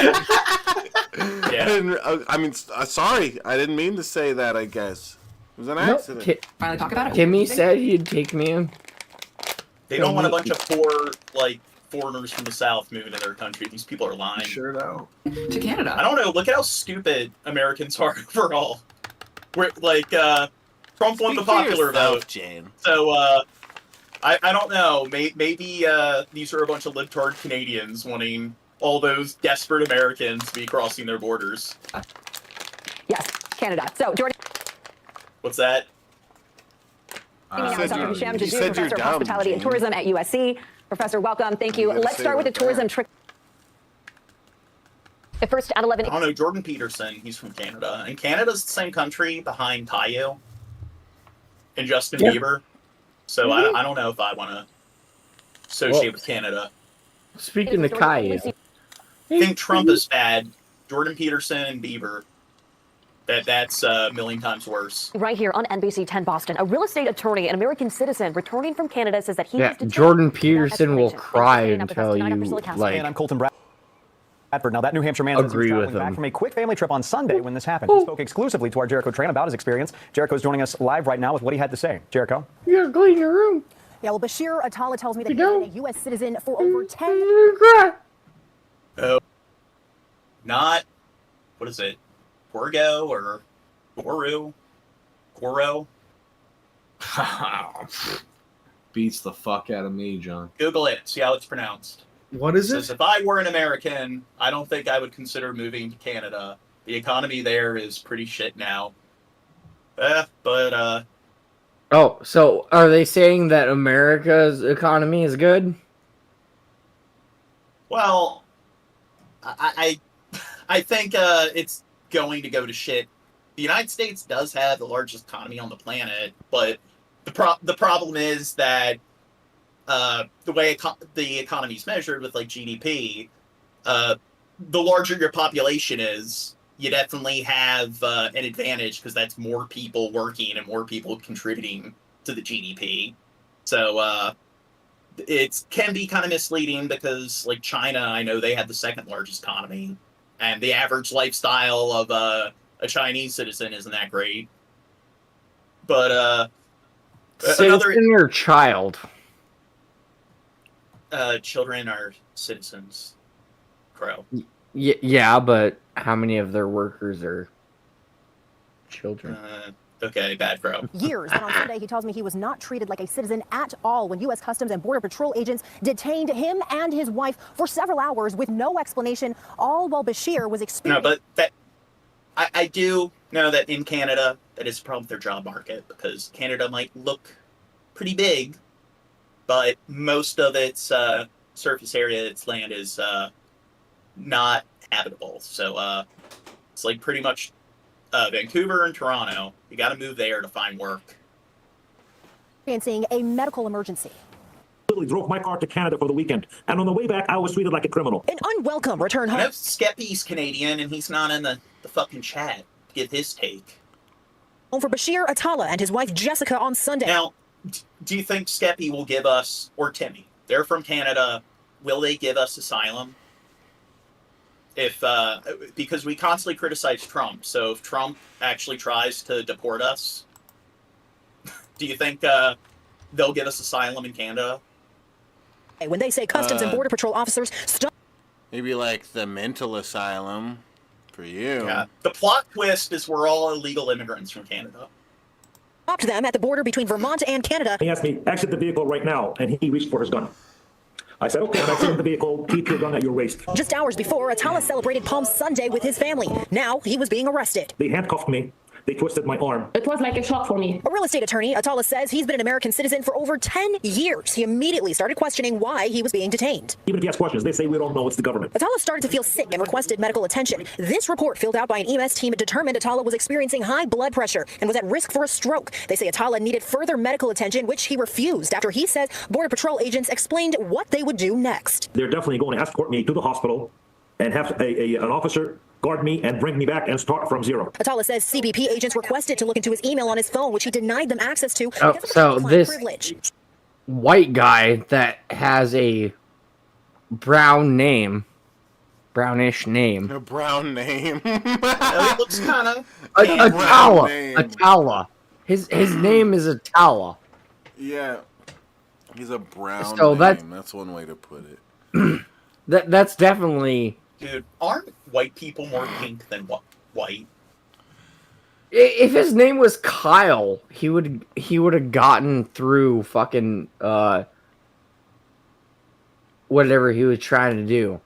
Yeah. Sorry. I didn't mean to say that, I guess. It was an accident. Finally talk about it. Timmy said he'd take me in. They don't want a bunch of poor, foreigners from the South moving to their country. These people are lying. Sure do. To Canada. I don't know. Look at how stupid Americans are overall. We're Trump won the popular vote, Jane. So I don't know. Maybe these are a bunch of libtard Canadians wanting all those desperate Americans to be crossing their borders. Yes, Canada. So, Jordan. What's that? Dr. Hisham Jaju, Professor of Hospitality and Tourism at USC. Professor, welcome. Thank you. Let's start with the tourism trick. At first, at 11. I don't know. Jordan Peterson, he's from Canada. And Canada's the same country behind Tayo and Justin Bieber. So I don't know if I want to associate with Canada. Speaking of Caillou. I think Trump is bad. Jordan Peterson and Bieber. That's a million times worse. Right here on NBC 10 Boston, a real estate attorney, an American citizen returning from Canada, says that he was detained. Jordan Peterson will cry and tell you, And I'm Colton Bradford. Now, that New Hampshire man says he was traveling back from a quick family trip on Sunday when this happened. He spoke exclusively to our Jericho Tran about his experience. Jericho's joining us live right now with what he had to say. Jericho? You gotta clean your room. Yeah, well, Bashir Attallah tells me that he's been a U.S. citizen for over 10 Oh. Not, what is it? Gorgo or Goro? Beats the fuck out of me, John. Google it. See how it's pronounced. What is it? Says, if I were an American, I don't think I would consider moving to Canada. The economy there is pretty shit now. Oh, so are they saying that America's economy is good? Well, I think it's going to go to shit. The United States does have the largest economy on the planet, but the problem is that the way the economy is measured with GDP, the larger your population is, you definitely have an advantage because that's more people working and more people contributing to the GDP. So it can be kind of misleading because China, I know they have the second largest economy, and the average lifestyle of a Chinese citizen isn't that great. But citizen or child? Children are citizens. Crow. Yeah, but how many of their workers are children? Okay, bad Crow. years. And on Sunday, he tells me he was not treated like a citizen at all when U.S. Customs and Border Patrol agents detained him and his wife for several hours with no explanation, all while Bashir was experiencing... No, but I do know that in Canada, that is a problem with their job market, because Canada might look pretty big, but most of its surface area, its land, is not habitable. So it's pretty much Vancouver and Toronto. You got to move there to find work. Experiencing a medical emergency. Literally drove my car to Canada for the weekend, and on the way back, I was treated like a criminal. An unwelcome return home. I know Skeppy's Canadian, and he's not in the fucking chat to give his take. Home for Bashir Attallah and his wife Jessica on Sunday. Now, do you think Skeppy will give us, or Timmy, they're from Canada, will they give us asylum? If because we constantly criticize Trump, so if Trump actually tries to deport us, do you think they'll give us asylum in Canada? When they say Customs and Border Patrol officers maybe like the mental asylum for you. Yeah. The plot twist is we're all illegal immigrants from Canada. stopped them at the border between Vermont and Canada. He asked me, exit the vehicle right now, and he reached for his gun. I said, okay, I'm exiting the vehicle, keep your gun at your waist. Just hours before, Atala celebrated Palm Sunday with his family. Now he was being arrested. They handcuffed me. They twisted my arm. It was like a shock for me. A real estate attorney, Atala says he's been an American citizen for over 10 years. He immediately started questioning why he was being detained. Even if you ask questions, they say we don't know, it's the government. Atala started to feel sick and requested medical attention. This report, filled out by an EMS team, determined Atala was experiencing high blood pressure and was at risk for a stroke. They say Atala needed further medical attention, which he refused after he says Border Patrol agents explained what they would do next. They're definitely going to escort me to the hospital and have an officer guard me and bring me back and start from zero. Atala says CBP agents requested to look into his email on his phone, which he denied them access to. Oh, so this privilege. white guy that has a brown name, brownish name. A brown name. It looks kind of Atala. His name is Atala. Yeah. He's a brown So name. That's one way to put it. That's definitely. Dude, aren't white people more pink than white? If his name was Kyle, he would have gotten through fucking whatever he was trying to do.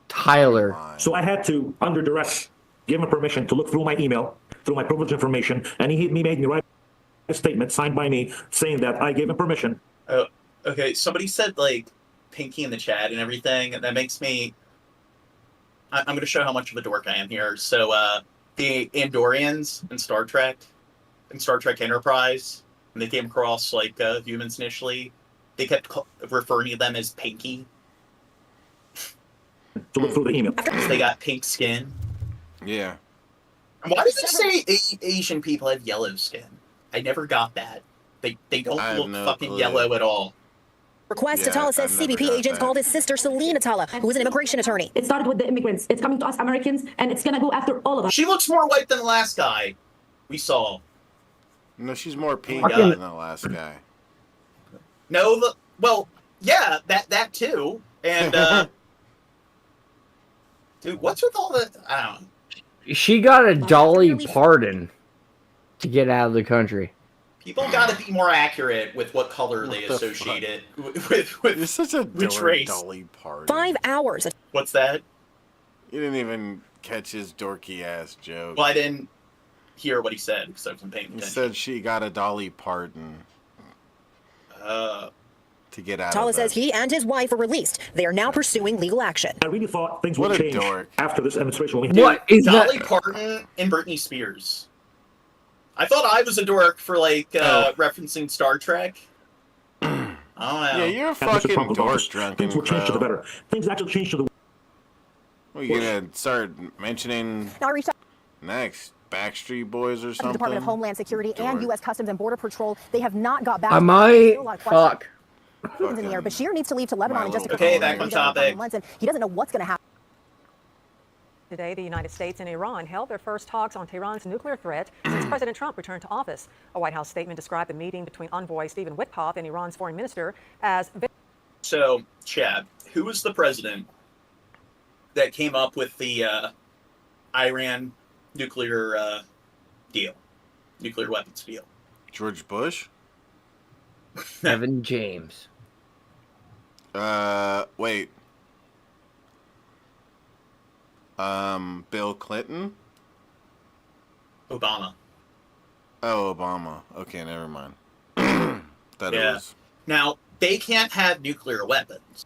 Tyler. So I had to, under duress, give him permission to look through my email, through my privileged information, and he made me write a statement signed by me saying that I gave him permission. Oh, okay. Somebody said like pinky in the chat and everything, and that makes me. I'm going to show how much of a dork I am here. So, the Andorians in Star Trek Enterprise, when they came across like humans initially, they kept referring to them as pinky. To look through the email. Because they got pink skin. Yeah. And why does it say Asian people have yellow skin? I never got that. They don't look fucking yellow at all. Request. Atala says CBP agents called his sister Celine Atala, who is an immigration attorney. It started with the immigrants. It's coming to us Americans, and it's going to go after all of us. She looks more white than the last guy we saw. No, she's more pink than the last guy. No, well, yeah, that too. And, dude, what's with all the... I don't know. She got a Dolly pardon to get out of the country. People got to be more accurate with what color they associate it with. You're such a which race. Dolly Parton. 5 hours. What's that? You didn't even catch his dorky ass joke. Well, I didn't hear what he said because I wasn't paying attention. He said she got a Dolly Parton. To get out Atala of says that. he and his wife are released. They are now pursuing legal action. I really thought things would change after this administration. What is Dolly Parton and Britney Spears. I thought I was a dork for like referencing Star Trek. Oh no. Yeah, you're a fucking dork, drunken Things will change to the crow. better. Things actually change to the What, you gonna start mentioning Now I reached out next? Backstreet Boys or to the something? Department of Homeland Security and U.S. Customs and Border Patrol. They have not got back. I might fuck. In the air. Bashir needs to leave to Lebanon in just a couple Okay, of back on days. topic. He doesn't know what's going to happen. Today, the United States and Iran held their first talks on Tehran's nuclear threat since President Trump returned to office. A White House statement described the meeting between envoy Stephen Witkoff and Iran's foreign minister as... So, Chad, who was the president that came up with the Iran nuclear deal, nuclear weapons deal? George Bush? Evan James. Wait. Bill Clinton? Obama. Oh, Obama. Okay, never mind. That Yeah. was. Now, they can't have nuclear weapons.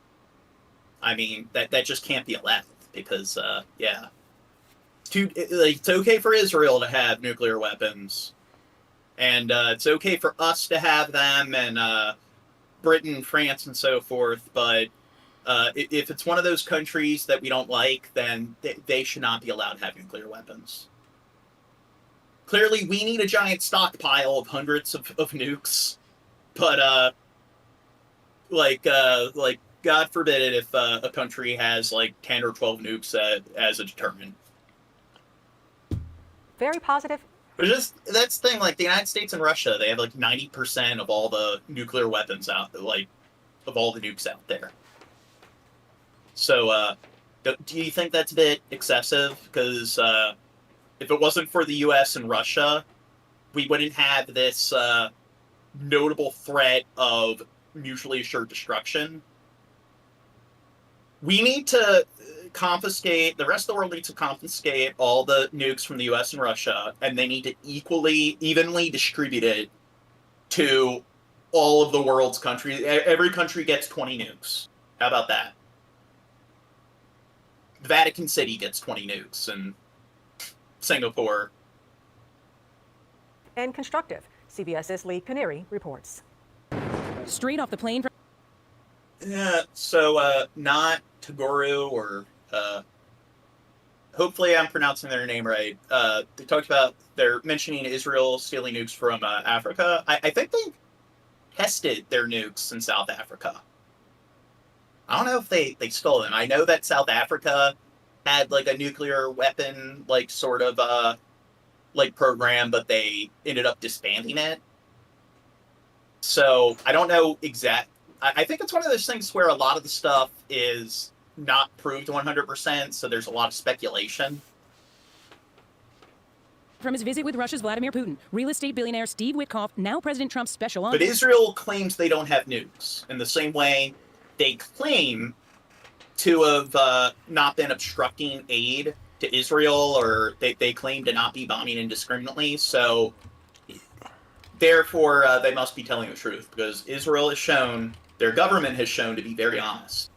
I mean, that just can't be allowed because, yeah. It's okay for Israel to have nuclear weapons. And it's okay for us to have them and Britain, France, and so forth. But if it's one of those countries that we don't like, then they should not be allowed to have nuclear weapons. Clearly, we need a giant stockpile of hundreds of nukes. But, God forbid it if a country has, 10 or 12 nukes as a deterrent. Very positive. But that's the thing, the United States and Russia, they have 90% of all the nuclear weapons out, of all the nukes out there. So, do you think that's a bit excessive? Because if it wasn't for the U.S. and Russia, we wouldn't have this notable threat of mutually assured destruction. We need to confiscate, the rest of the world needs to confiscate all the nukes from the US and Russia, and they need to evenly distribute it to all of the world's countries. Every country gets 20 nukes. How about that? The Vatican City gets 20 nukes, and Singapore. And constructive. CBS's Lee Canary reports. Straight off the plane from... Yeah, so not Taguru or hopefully I'm pronouncing their name right. They talked about, they're mentioning Israel stealing nukes from Africa. I think they tested their nukes in South Africa. I don't know if they stole them. I know that South Africa had like a nuclear weapon like sort of like program, but they ended up disbanding it. So I don't know exact. I think it's one of those things where a lot of the stuff is not proved 100%, so there's a lot of speculation. From his visit with Russia's Vladimir Putin, real estate billionaire Steve Witkoff, now President Trump's special envoy. But Israel claims they don't have nukes, in the same way they claim to have not been obstructing aid to Israel, or they claim to not be bombing indiscriminately, so therefore they must be telling the truth, because Israel has shown, their government has shown to be very honest.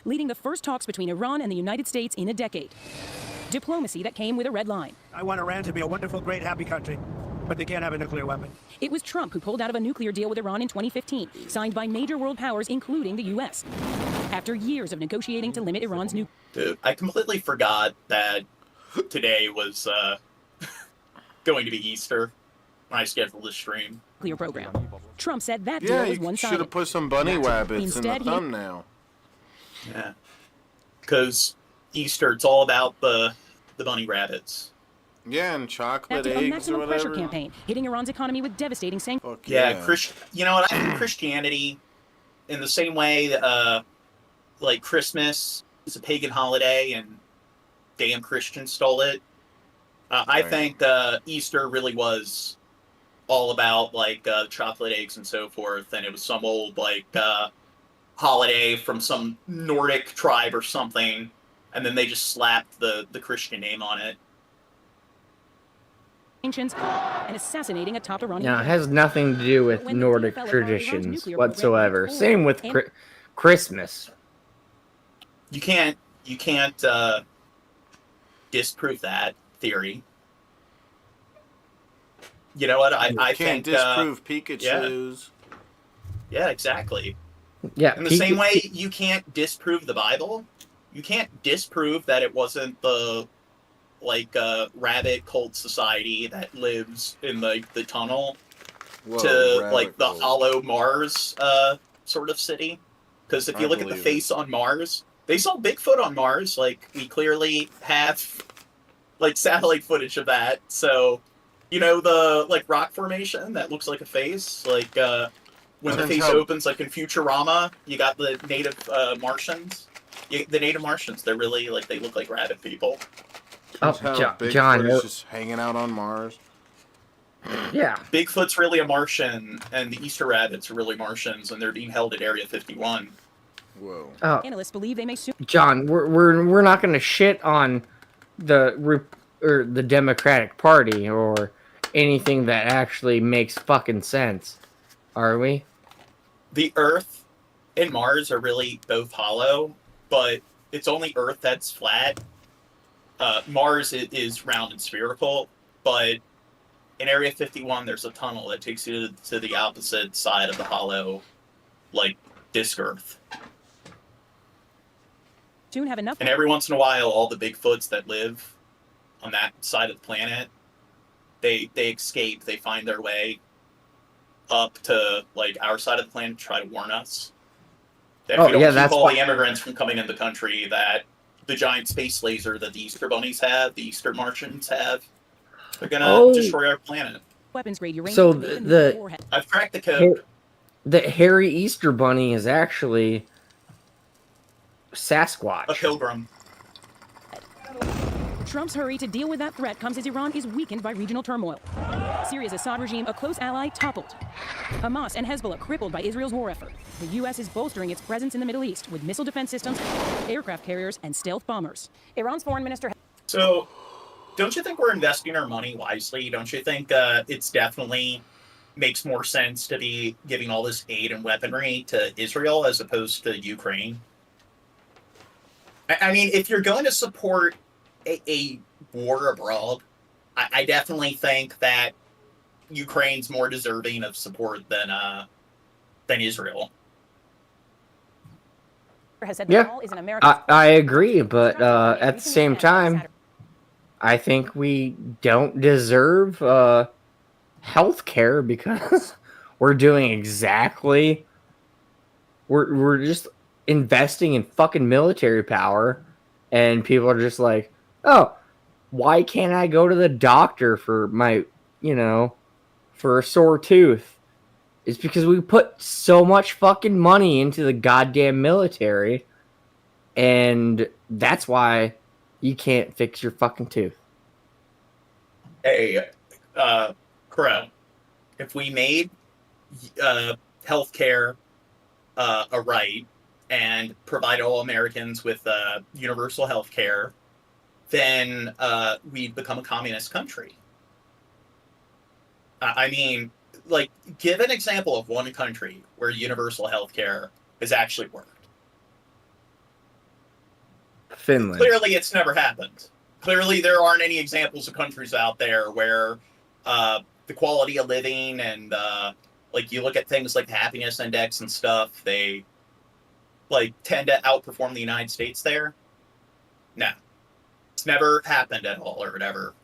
Leading the first talks between Iran and the United States in a decade. Diplomacy that came with a red line. I want Iran to be a wonderful, great, happy country, but they can't have a nuclear weapon. It was Trump who pulled out of a nuclear deal with Iran in 2015, signed by major world powers, including the U.S. After years of negotiating to limit Iran's nuclear... Dude, I completely forgot that today was going to be Easter when I scheduled this stream. Nuclear program. Trump said that Yeah, deal was you one-sided. should have put some bunny rabbits Instead, in the thumbnail. Yeah, because Easter, it's all about the bunny rabbits. Yeah, and chocolate After a eggs or maximum pressure whatever. campaign, hitting Iran's economy with devastating sanctions. Yeah, you know what? I think Christianity, in the same way, like Christmas is a pagan holiday and damn Christians stole it. I think Easter really was all about like chocolate eggs and so forth, and it was some old like holiday from some Nordic tribe or something, and then they just slapped the Christian name on it. And assassinating a top Iranian. No, it has nothing to do with Nordic traditions whatsoever. Same with Christmas. You can't disprove that theory. You know what? I can't think disprove Pikachu's. Yeah, exactly. Yeah. In the same way, you can't disprove the Bible. You can't disprove that it wasn't the rabbit cult society that lives in the tunnel to like the hollow Mars sort of city. Because if you look at the face on Mars, they saw Bigfoot on Mars. Like, we clearly have like satellite footage of that. So, you know, the like rock formation that looks like a face, like when the face opens, like in Futurama, you got the native Martians. The native Martians, they're really like, they look like rabbit people. Oh, John, is just hanging out on Mars. Yeah. Bigfoot's really a Martian, and the Easter rabbits are really Martians, and they're being held at Area 51. Whoa. Oh. Analysts believe they may soon. John, we're not going to shit on the Democratic Party or anything that actually makes fucking sense, are we? The Earth and Mars are really both hollow, but it's only Earth that's flat. Mars is round and spherical, but in Area 51, there's a tunnel that takes you to the opposite side of the hollow, like, disk Earth. Soon have enough. And every once in a while, all the Bigfoots that live on that side of the planet, they escape. They find their way up to like our side of the planet to try to warn us. That we don't keep all the immigrants from coming in the country, that the giant space laser that the Easter bunnies have, the Easter Martians have, they're gonna destroy our planet. Weapons grade uranium. So I've cracked the code. that hairy Easter bunny is actually Sasquatch. A pilgrim. Trump's hurry to deal with that threat comes as Iran is weakened by regional turmoil. Syria's Assad regime, a close ally, toppled. Hamas and Hezbollah crippled by Israel's war effort. The U.S. is bolstering its presence in the Middle East with missile defense systems, aircraft carriers, and stealth bombers. Iran's foreign minister... So, don't you think we're investing our money wisely? Don't you think it's definitely makes more sense to be giving all this aid and weaponry to Israel as opposed to Ukraine? I mean, if you're going to support a war abroad, I definitely think that Ukraine's more deserving of support than Israel. Yeah, I agree, but at the same time, I think we don't deserve health care because we're doing exactly... We're just investing in fucking military power, and people are just like, oh, why can't I go to the doctor for my, for a sore tooth? It's because we put so much fucking money into the goddamn military, and that's why you can't fix your fucking tooth. Hey, Crow, if we made healthcare a right and provide all Americans with universal health care, then we'd become a communist country. I mean, like, give an example of one country where universal health care has actually worked. Finland. Clearly, it's never happened. Clearly, there aren't any examples of countries out there where the quality of living and, like, you look at things like the happiness index and stuff, they tend to outperform the United States there. No. It's never happened at all or whatever.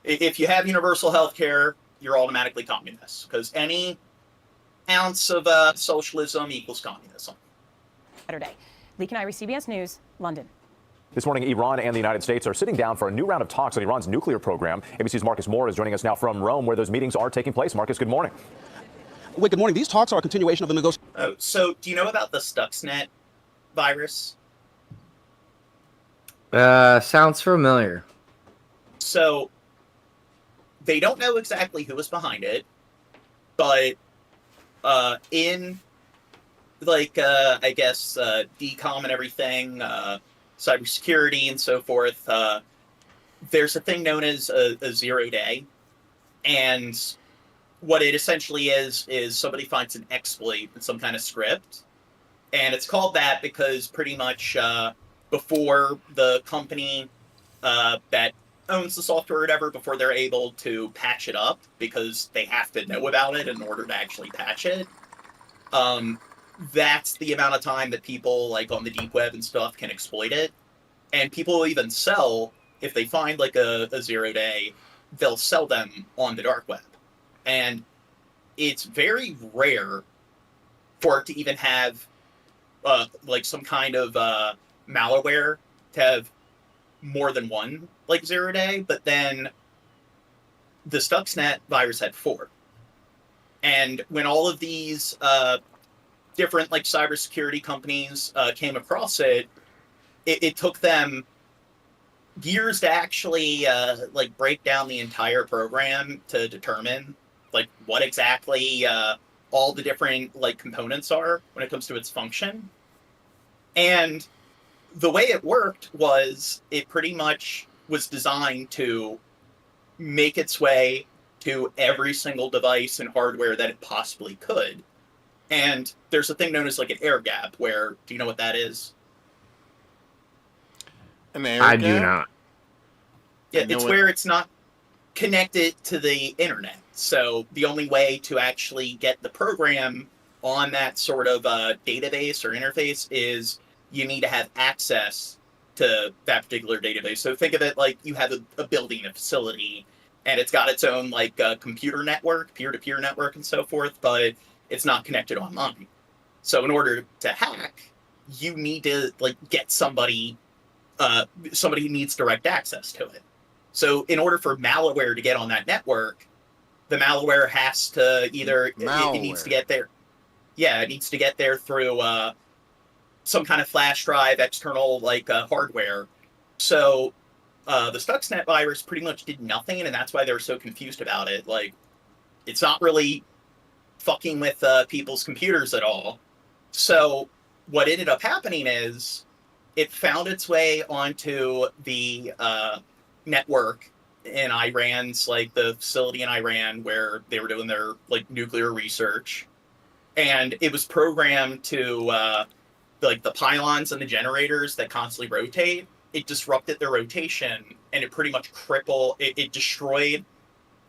If you have universal health care, you're automatically communist because any ounce of socialism equals communism. Saturday. Lee Canary, CBS News, London. This morning, Iran and the United States are sitting down for a new round of talks on Iran's nuclear program. ABC's Marcus Moore is joining us now from Rome, where those meetings are taking place. Marcus, good morning. Wait, good morning. These talks are a continuation of the negotiations. Oh, so do you know about the Stuxnet virus? Sounds familiar. So they don't know exactly who was behind it, but in I guess decom and everything, cybersecurity and so forth, there's a thing known as a 0 day, and what it essentially is somebody finds an exploit in some kind of script, and it's called that because pretty much before the company that owns the software or whatever, before they're able to patch it up, because they have to know about it in order to actually patch it, that's the amount of time that people on the deep web and stuff can exploit it. And people will even sell, if they find a 0 day, they'll sell them on the dark web. And it's very rare for it to even have some kind of malware to have more than one 0 day, but then the Stuxnet virus had 4. And when all of these different cybersecurity companies came across it, it took them years to actually break down the entire program to determine what exactly all the different components are when it comes to its function. And the way it worked was it pretty much was designed to make its way to every single device and hardware that it possibly could. And there's a thing known as an air gap, where, do you know what that is? An air I gap? do not. Yeah, it's where it's not connected to the internet. So the only way to actually get the program on that sort of database or interface is you need to have access to that particular database. So think of it like you have a building, a facility, and it's got its own computer network, peer-to-peer network and so forth, but it's not connected online. So in order to hack, you need to get somebody needs direct access to it. So in order for malware to get on that network, the malware has to either it needs to get there. Yeah, it needs to get there through some kind of flash drive, external hardware. So the Stuxnet virus pretty much did nothing, and that's why they were so confused about it. Like, it's not really fucking with people's computers at all. So what ended up happening is it found its way onto the network in Iran's, the facility in Iran where they were doing their nuclear research, and it was programmed to the pylons and the generators that constantly rotate. It disrupted their rotation, and it pretty much it destroyed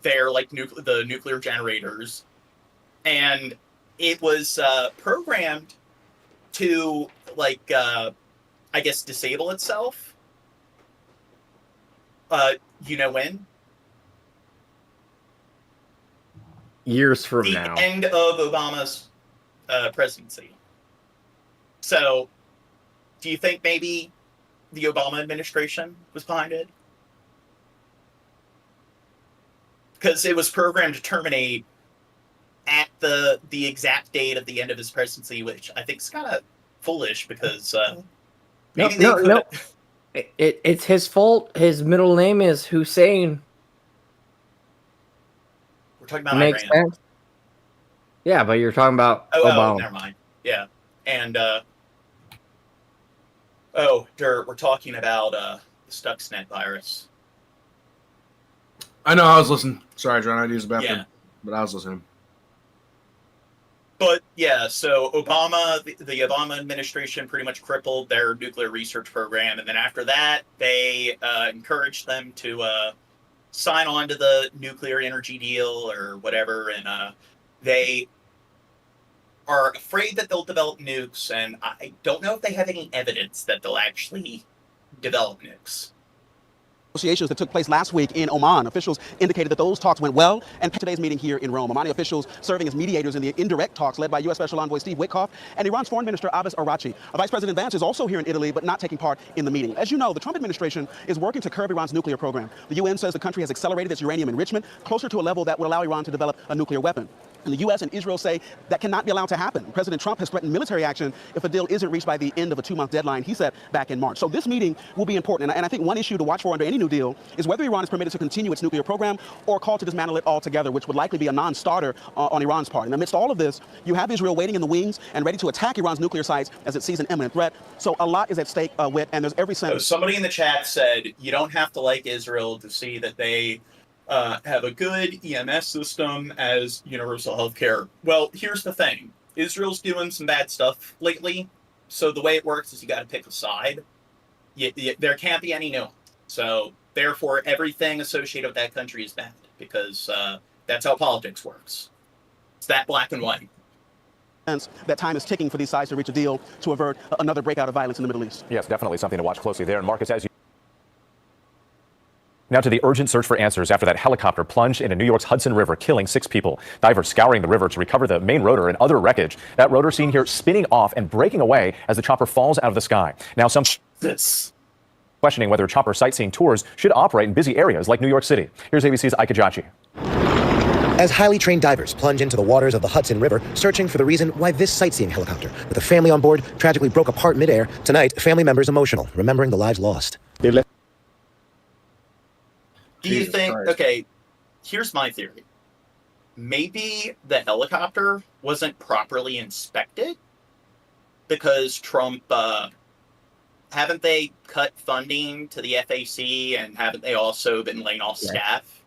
their the nuclear generators, and it was programmed to I guess disable itself. You know when? Years from now. The end of Obama's presidency. So, do you think maybe the Obama administration was behind it? Because it was programmed to terminate at the exact date of the end of his presidency, which I think is kind of foolish because no. It's his fault. His middle name is Hussein. We're talking about Makes Iran. sense. Yeah, but you're talking about Obama. Oh, never mind. Yeah, and we're talking about the Stuxnet virus. I know, I was listening. Sorry, John, I had to use the bathroom, Yeah. but I was listening. But yeah, so the Obama administration pretty much crippled their nuclear research program, and then after that, they encouraged them to sign on to the nuclear energy deal or whatever, and they are afraid that they'll develop nukes, and I don't know if they have any evidence that they'll actually develop nukes. Negotiations that took place last week in Oman. Officials indicated that those talks went well, and today's meeting here in Rome. Omani officials serving as mediators in the indirect talks led by U.S. Special Envoy Steve Witkoff and Iran's Foreign Minister Abbas Araghchi. Vice President Vance is also here in Italy, but not taking part in the meeting. As you know, the Trump administration is working to curb Iran's nuclear program. The UN says the country has accelerated its uranium enrichment closer to a level that would allow Iran to develop a nuclear weapon. And the U.S. and Israel say that cannot be allowed to happen. President Trump has threatened military action if a deal isn't reached by the end of a 2-month deadline, he said back in March. So this meeting will be important. And I think one issue to watch for under any new deal is whether Iran is permitted to continue its nuclear program or called to dismantle it altogether, which would likely be a non-starter on Iran's part. And amidst all of this, you have Israel waiting in the wings and ready to attack Iran's nuclear sites as it sees an imminent threat. So a lot is at stake, and there's every sense. So somebody in the chat said, you don't have to like Israel to see that they have a good EMS system as universal health care. Well, here's the thing. Israel's doing some bad stuff lately, so the way it works is you got to pick a side. There can't be any nuance. So therefore, everything associated with that country is bad, because that's how politics works. It's that black and white. That time is ticking for these sides to reach a deal to avert another breakout of violence in the Middle East. Yes, definitely something to watch closely there. And Marcus, as you... Now to the urgent search for answers after that helicopter plunged into New York's Hudson River, killing 6 people. Divers scouring the river to recover the main rotor and other wreckage. That rotor seen here spinning off and breaking away as the chopper falls out of the sky. Now some questioning whether chopper sightseeing tours should operate in busy areas like New York City. Here's ABC's Ike Ajachi. As highly trained divers plunge into the waters of the Hudson River, searching for the reason why this sightseeing helicopter, with a family on board, tragically broke apart midair. Tonight, family members emotional, remembering the lives lost. Do you think, okay, here's my theory. Maybe the helicopter wasn't properly inspected because Trump, haven't they cut funding to the FAC, and haven't they also been laying off staff?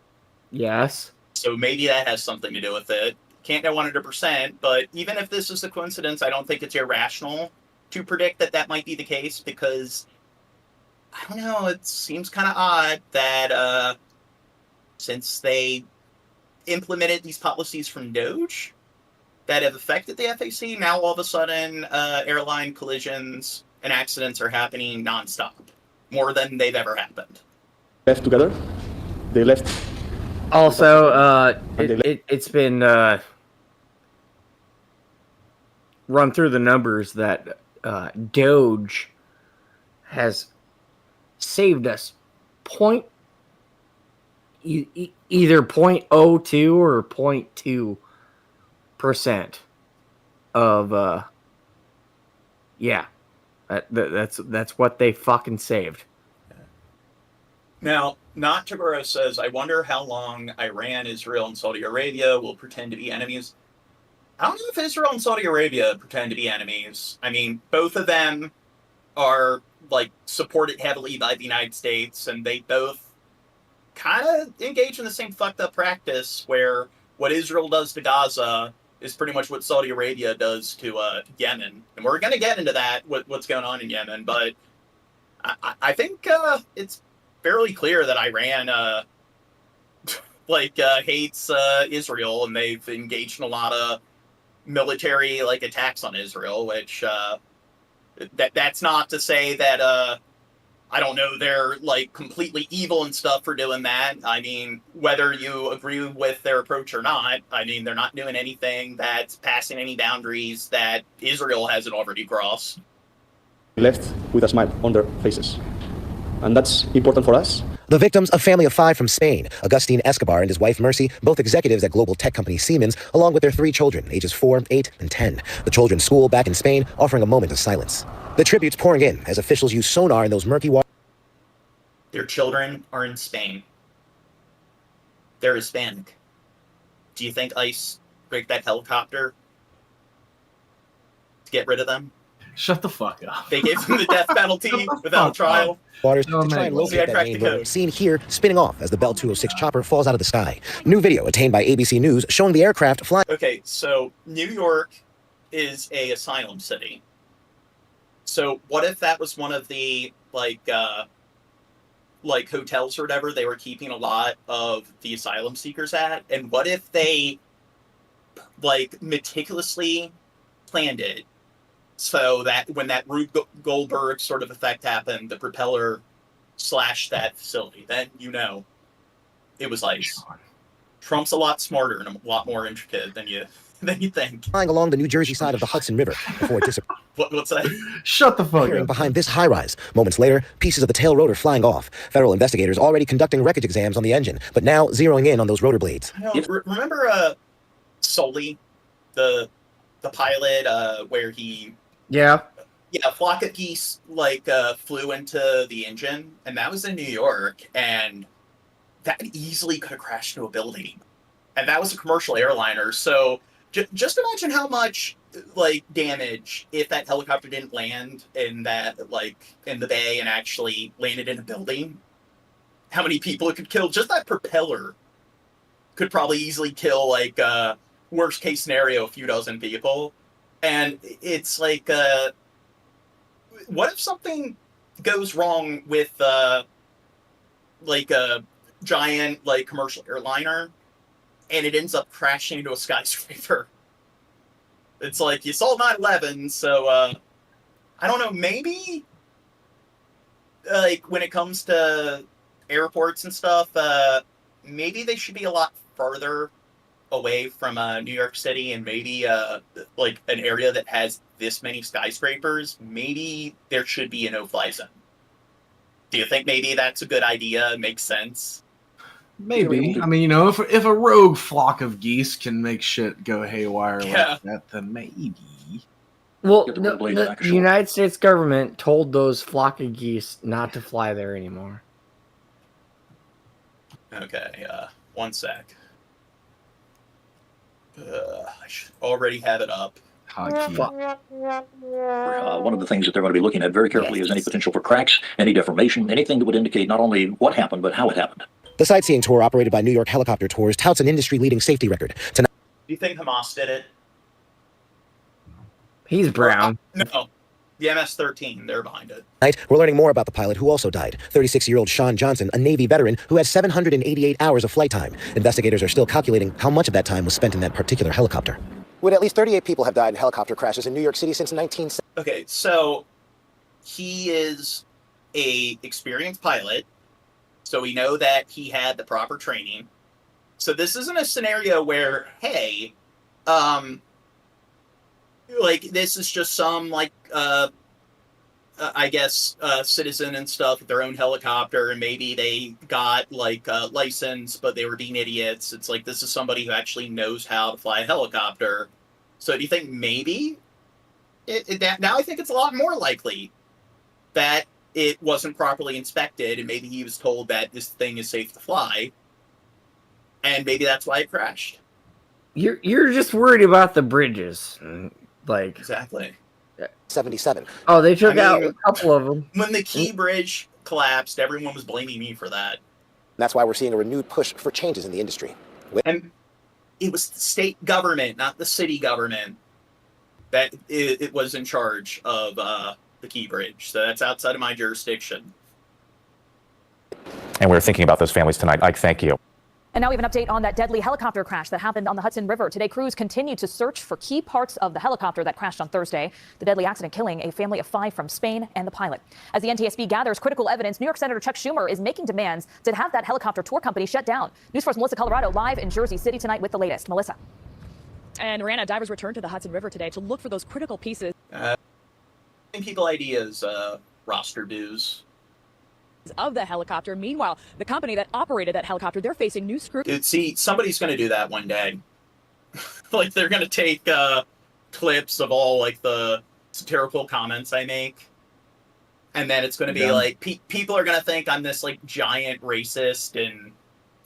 Yes. So maybe that has something to do with it. Can't know 100%, but even if this is a coincidence, I don't think it's irrational to predict that that might be the case, because, I don't know, it seems kind of odd that since they implemented these policies from Doge that have affected the FAC, now all of a sudden airline collisions and accidents are happening nonstop, more than they've ever happened. Left together. They left. Also, it's been run through the numbers that Doge has saved us either 0.02 or 0.2% of that's what they fucking saved. Now, Not Tagoro says, I wonder how long Iran, Israel, and Saudi Arabia will pretend to be enemies. I don't know if Israel and Saudi Arabia pretend to be enemies. I mean, both of them are, like, supported heavily by the United States, and they both kind of engage in the same fucked up practice where what Israel does to Gaza is pretty much what Saudi Arabia does to Yemen. And we're going to get into that, what's going on in Yemen, but I think it's fairly clear that Iran hates Israel, and they've engaged in a lot of military attacks on Israel, which that's not to say that I don't know, they're completely evil and stuff for doing that. I mean, whether you agree with their approach or not, I mean, they're not doing anything that's passing any boundaries that Israel hasn't already crossed. Left with a smile on their faces. And that's important for us. The victims, a family of 5 from Spain, Agustin Escobar and his wife Mercy, both executives at global tech company Siemens, along with their 3 children, ages 4, 8, and 10. The children's school back in Spain offering a moment of silence. The tributes pouring in as officials use sonar in those murky waters. Their children are in Spain. They're Hispanic. Do you think ICE rigged that helicopter to get rid of them? Shut the fuck up. They gave them the death penalty without trial. Waters to try and locate that main rotor, seen here spinning off as the Bell 206 chopper falls out of the sky. New video attained by ABC News showing the aircraft flying. Okay, so New York is a asylum city. So what if that was one of the hotels or whatever they were keeping a lot of the asylum seekers at? And what if they meticulously planned it so that when that Rube Goldberg sort of effect happened, the propeller slashed that facility? Then it was ICE. Trump's a lot smarter and a lot more intricate than you think. Flying along the New Jersey side of the Hudson River before it disappeared. What's that? Shut the fuck up. Behind this high-rise. Moments later, pieces of the tail rotor flying off. Federal investigators already conducting wreckage exams on the engine, but now zeroing in on those rotor blades. Remember Sully, the pilot, where he... Yeah, a flock of geese flew into the engine, and that was in New York, and that easily could have crashed into a building. And that was a commercial airliner, so just imagine how much damage if that helicopter didn't land in that in the bay and actually landed in a building. How many people it could kill? Just that propeller could probably easily kill worst case scenario a few dozen people. And it's what if something goes wrong with a giant commercial airliner and it ends up crashing into a skyscraper? It's you saw 9/11, so I don't know, maybe when it comes to airports and stuff, maybe they should be a lot farther away from New York City, and maybe an area that has this many skyscrapers. Maybe there should be a no-fly zone. Do you think maybe that's a good idea? It makes sense? Maybe. I mean, if a rogue flock of geese can make shit go haywire like that, then maybe. Well, the United States government told those flock of geese not to fly there anymore. Okay, one sec. I should already have it up. One of the things that they're going to be looking at very carefully is any potential for cracks, any deformation, anything that would indicate not only what happened, but how it happened. The sightseeing tour operated by New York Helicopter Tours touts an industry-leading safety record. Tonight, Do you think Hamas did it? He's brown. No. The MS-13, they're behind it. we're learning more about the pilot who also died, 36-year-old Sean Johnson, a Navy veteran who has 788 hours of flight time. Investigators are still calculating how much of that time was spent in that particular helicopter. Would at least 38 people have died in helicopter crashes in New York City since 1970? Okay, so he is a experienced pilot, so we know that he had the proper training. So this isn't a scenario where, hey, this is just some I guess, citizen and stuff with their own helicopter, and maybe they got like a license, but they were being idiots. It's like, this is somebody who actually knows how to fly a helicopter. So do you think maybe now I think it's a lot more likely that it wasn't properly inspected, and maybe he was told that this thing is safe to fly, and maybe that's why it crashed. You're just worried about the bridges, like exactly. 77. Oh, they took out a couple of them. When the Key Bridge collapsed, everyone was blaming me for that. That's why we're seeing a renewed push for changes in the industry. And it was the state government, not the city government, that it was in charge of the Key Bridge. So that's outside of my jurisdiction. And we're thinking about those families tonight. Ike, thank you. And now we have an update on that deadly helicopter crash that happened on the Hudson River. Today, crews continue to search for key parts of the helicopter that crashed on Thursday. The deadly accident killing a family of 5 from Spain and the pilot. As the NTSB gathers critical evidence, New York Senator Chuck Schumer is making demands to have that helicopter tour company shut down. News 4's Melissa Colorado live in Jersey City tonight with the latest. Melissa. And Rana, divers returned to the Hudson River today to look for those critical pieces. People ideas, roster dues. Of the helicopter. Meanwhile, the company that operated that helicopter, they're facing new scrutiny. Dude, see, somebody's going to do that one day. Like, they're going to take clips of all, like, the satirical comments I make. And then it's going to be, like, people are going to think I'm this, like, giant racist and,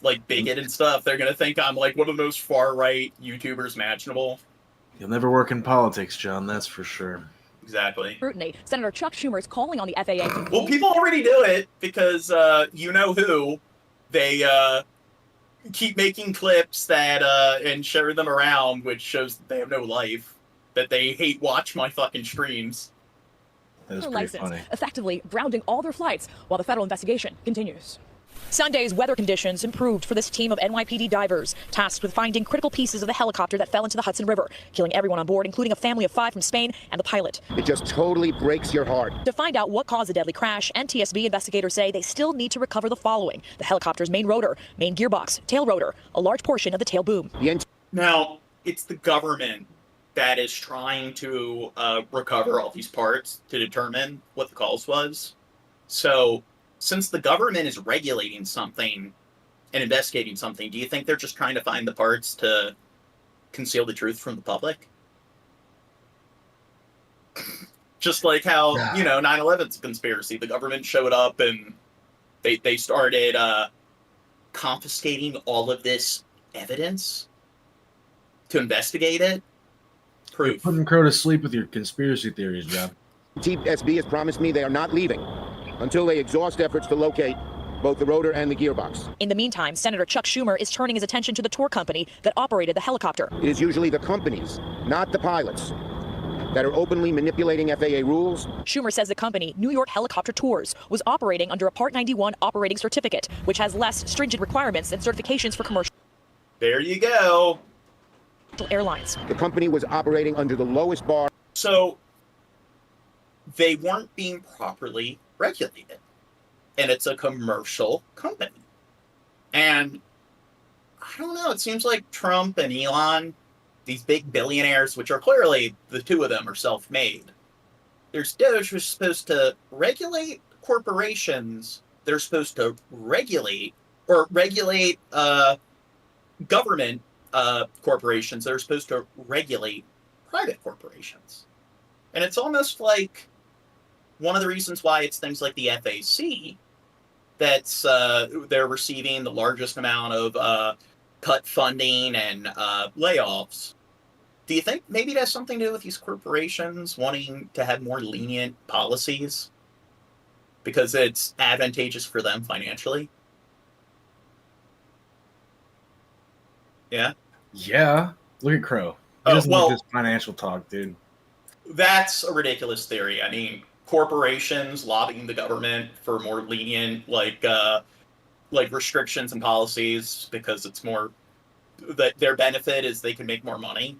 like, bigot and stuff. They're going to think I'm, like, one of the most far-right YouTubers imaginable. You'll never work in politics, John, that's for sure. Exactly. Scrutiny. Senator Chuck Schumer is calling on the FAA to... Well, people already do it because you know who. They keep making clips that and share them around, which shows that they have no life. That they watch my fucking streams. That is pretty funny. Effectively grounding all their flights while the federal investigation continues. Sunday's weather conditions improved for this team of NYPD divers tasked with finding critical pieces of the helicopter that fell into the Hudson River, killing everyone on board, including a family of 5 from Spain and the pilot. It just totally breaks your heart. To find out what caused the deadly crash, NTSB investigators say they still need to recover the following: the helicopter's main rotor, main gearbox, tail rotor, a large portion of the tail boom. Now, it's the government that is trying to recover all these parts to determine what the cause was. So, since the government is regulating something and investigating something, do you think they're just trying to find the parts to conceal the truth from the public? Just like how, 9/11's a conspiracy. The government showed up and they started confiscating all of this evidence to investigate it. Proof. Putting Crow to sleep with your conspiracy theories, John. TSB has promised me they are not leaving until they exhaust efforts to locate both the rotor and the gearbox. In the meantime, Senator Chuck Schumer is turning his attention to the tour company that operated the helicopter. It is usually the companies, not the pilots, that are openly manipulating FAA rules. Schumer says the company, New York Helicopter Tours, was operating under a Part 91 operating certificate, which has less stringent requirements and certifications for commercial There you go. airlines. The company was operating under the lowest bar. So they weren't being properly regulated. And it's a commercial company. And I don't know, it seems like Trump and Elon, these big billionaires, which are clearly, the two of them are self-made. There's Doge was supposed to regulate corporations. They're supposed to regulate government corporations. They're supposed to regulate private corporations. And it's almost like one of the reasons why it's things like the FAC that's they're receiving the largest amount of cut funding and layoffs. Do you think maybe it has something to do with these corporations wanting to have more lenient policies because it's advantageous for them financially? Yeah? Yeah. Look at Crow. He doesn't like this financial talk, dude. That's a ridiculous theory. I mean, corporations lobbying the government for more lenient, like restrictions and policies because it's more that their benefit is they can make more money.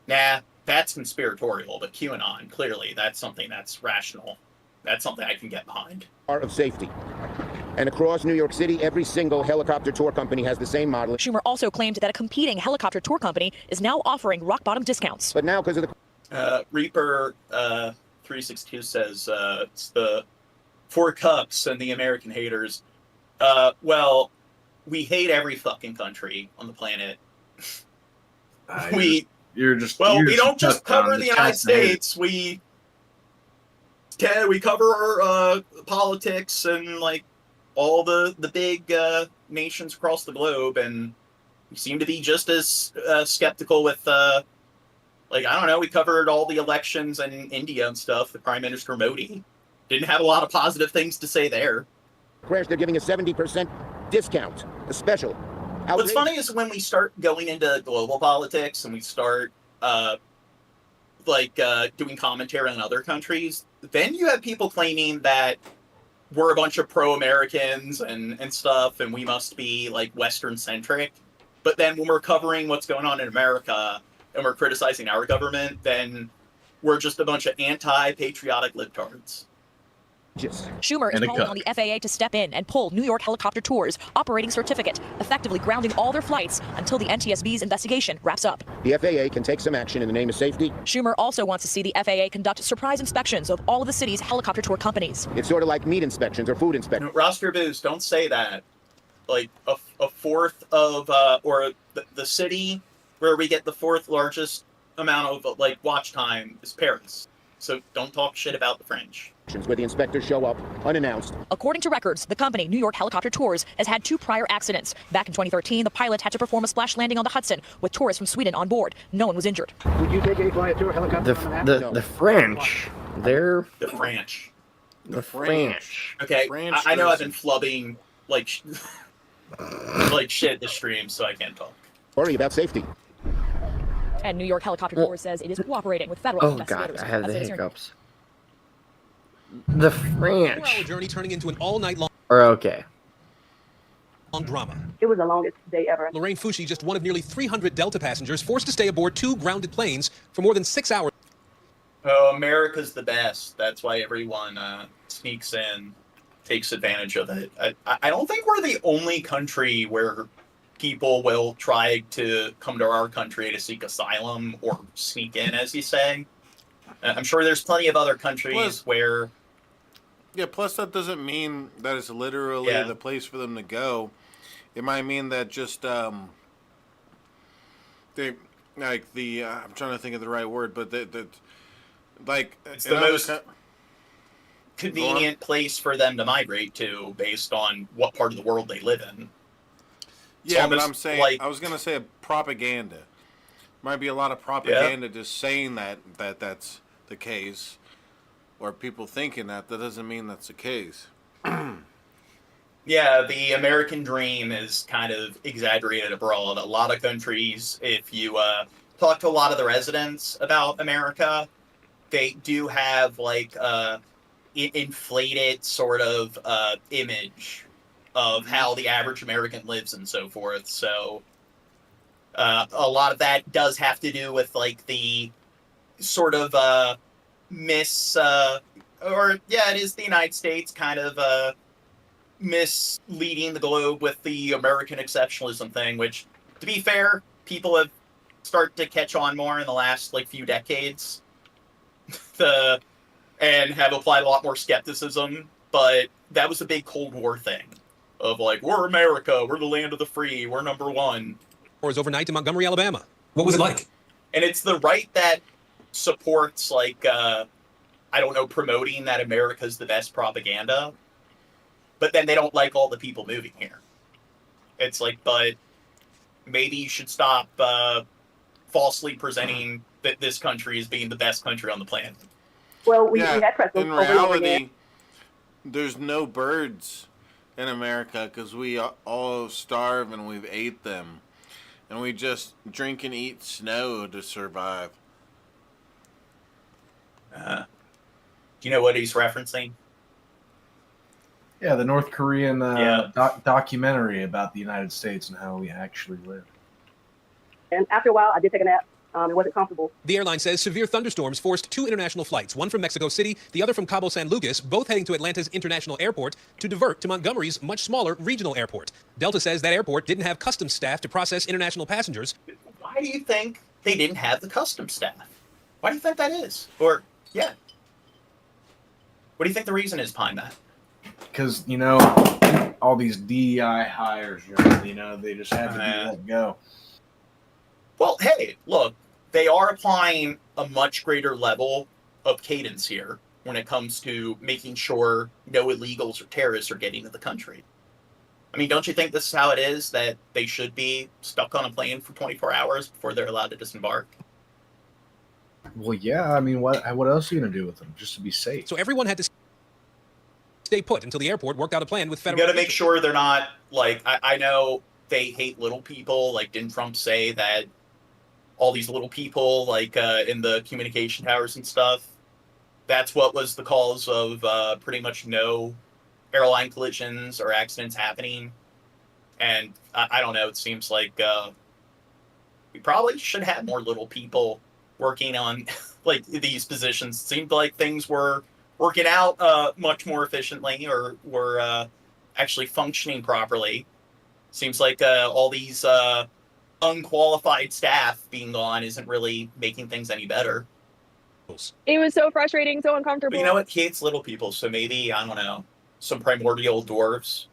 Nah, that's conspiratorial. But QAnon, clearly, that's something that's rational. That's something I can get behind. Of safety. And across New York City, every single helicopter tour company has the same model. Schumer also claimed that a competing helicopter tour company is now offering rock-bottom discounts. But now, because of the Reaper 362 says it's the four cups and the American haters. Well, we hate every fucking country on the planet. We don't just cover the United States. We cover our politics and like all the big nations across the globe, and we seem to be just as skeptical with like, I don't know, we covered all the elections in India and stuff. The Prime Minister Modi didn't have a lot of positive things to say there. Crash, they're giving a 70% discount, a special. What's funny is when we start going into global politics and we start doing commentary on other countries, then you have people claiming that we're a bunch of pro-Americans and stuff, and we must be like Western-centric. But then when we're covering what's going on in America and we're criticizing our government, then we're just a bunch of anti-patriotic libtards. Schumer is calling on the FAA to step in and pull New York Helicopter Tours operating certificate, effectively grounding all their flights until the NTSB's investigation wraps up. The FAA can take some action in the name of safety. Schumer also wants to see the FAA conduct surprise inspections of all of the city's helicopter tour companies. It's sort of like meat inspections or food inspections. Roster boost, don't say that. Like a fourth of, or the city where we get the fourth largest amount of like watch time is Paris. So don't talk shit about the French. Where the inspectors show up unannounced. According to records, the company, New York Helicopter Tours, has had 2 prior accidents. Back in 2013, the pilot had to perform a splash landing on the Hudson with tourists from Sweden on board. No one was injured. Would you take a fly tour helicopter? The French, they're... The French. The French. Okay, French I know I've been flubbing like shit this stream, so I can't talk. Worry about safety. And New York Helicopter Tours says it is cooperating with federal investigators. God, I have the hiccups. The French. 4-hour journey turning into an all-night-long okay. drama. It was the longest day ever. Lorraine Fushi, just one of nearly 300 Delta passengers, forced to stay aboard 2 grounded planes for more than 6 hours. Oh, America's the best. That's why everyone sneaks in, takes advantage of it. I don't think we're the only country where people will try to come to our country to seek asylum or sneak in, as you say. I'm sure there's plenty of other countries where... Yeah, plus that doesn't mean that it's literally the place for them to go. It might mean that just they like the I'm trying to think of the right word, but like it's the most convenient place for them to migrate to based on what part of the world they live in. Yeah, but I'm saying I was gonna say propaganda. Might be a lot of propaganda just saying that's the case. Or people thinking that doesn't mean that's the case. Yeah, the American dream is kind of exaggerated abroad. A lot of countries, if you talk to a lot of the residents about America, they do have like inflated sort of image of how the average American lives and so forth. So a lot of that does have to do with like the sort of it is the United States kind of misleading the globe with the American exceptionalism thing, which, to be fair, people have started to catch on more in the last like few decades and have applied a lot more skepticism. But that was a big Cold War thing of like, we're America, we're the land of the free, we're number one. Or overnight in Montgomery, Alabama. What was it like? And it's the right that supports like promoting that America's the best propaganda, but then they don't like all the people moving here. It's like, but maybe you should stop falsely presenting that this country as being the best country on the planet. Well, we had pretzels in over and over reality, again. there's no birds in America because we all starve and we've ate them, and we just drink and eat snow to survive. Do you know what he's referencing? Yeah, the North Korean documentary about the United States and how we actually live. And after a while, I did take a nap. It wasn't comfortable. The airline says severe thunderstorms forced 2 international flights, one from Mexico City, the other from Cabo San Lucas, both heading to Atlanta's international airport to divert to Montgomery's much smaller regional airport. Delta says that airport didn't have customs staff to process international passengers. Why do you think they didn't have the customs staff? Why do you think that is? Or, yeah. What do you think the reason is behind that? Because, all these DEI hires, they just have to be let go. Well, hey, look, they are applying a much greater level of cadence here when it comes to making sure no illegals or terrorists are getting to the country. I mean, don't you think this is how it is, that they should be stuck on a plane for 24 hours before they're allowed to disembark? Well, yeah. I mean, what else are you going to do with them just to be safe? So everyone had to stay put until the airport worked out a plan with You federal. got to make sure they're not, like, I know they hate little people. Like, didn't Trump say that all these little people, like, in the communication towers and stuff, that's what was the cause of pretty much no airline collisions or accidents happening? And I don't know, it seems like we probably should have more little people working on like these positions. It seemed like things were working out much more efficiently, or were actually functioning properly. Seems like all these unqualified staff being gone isn't really making things any better. It was so frustrating, so uncomfortable. But you know what? He hates little people, so maybe, I don't know, some primordial dwarves.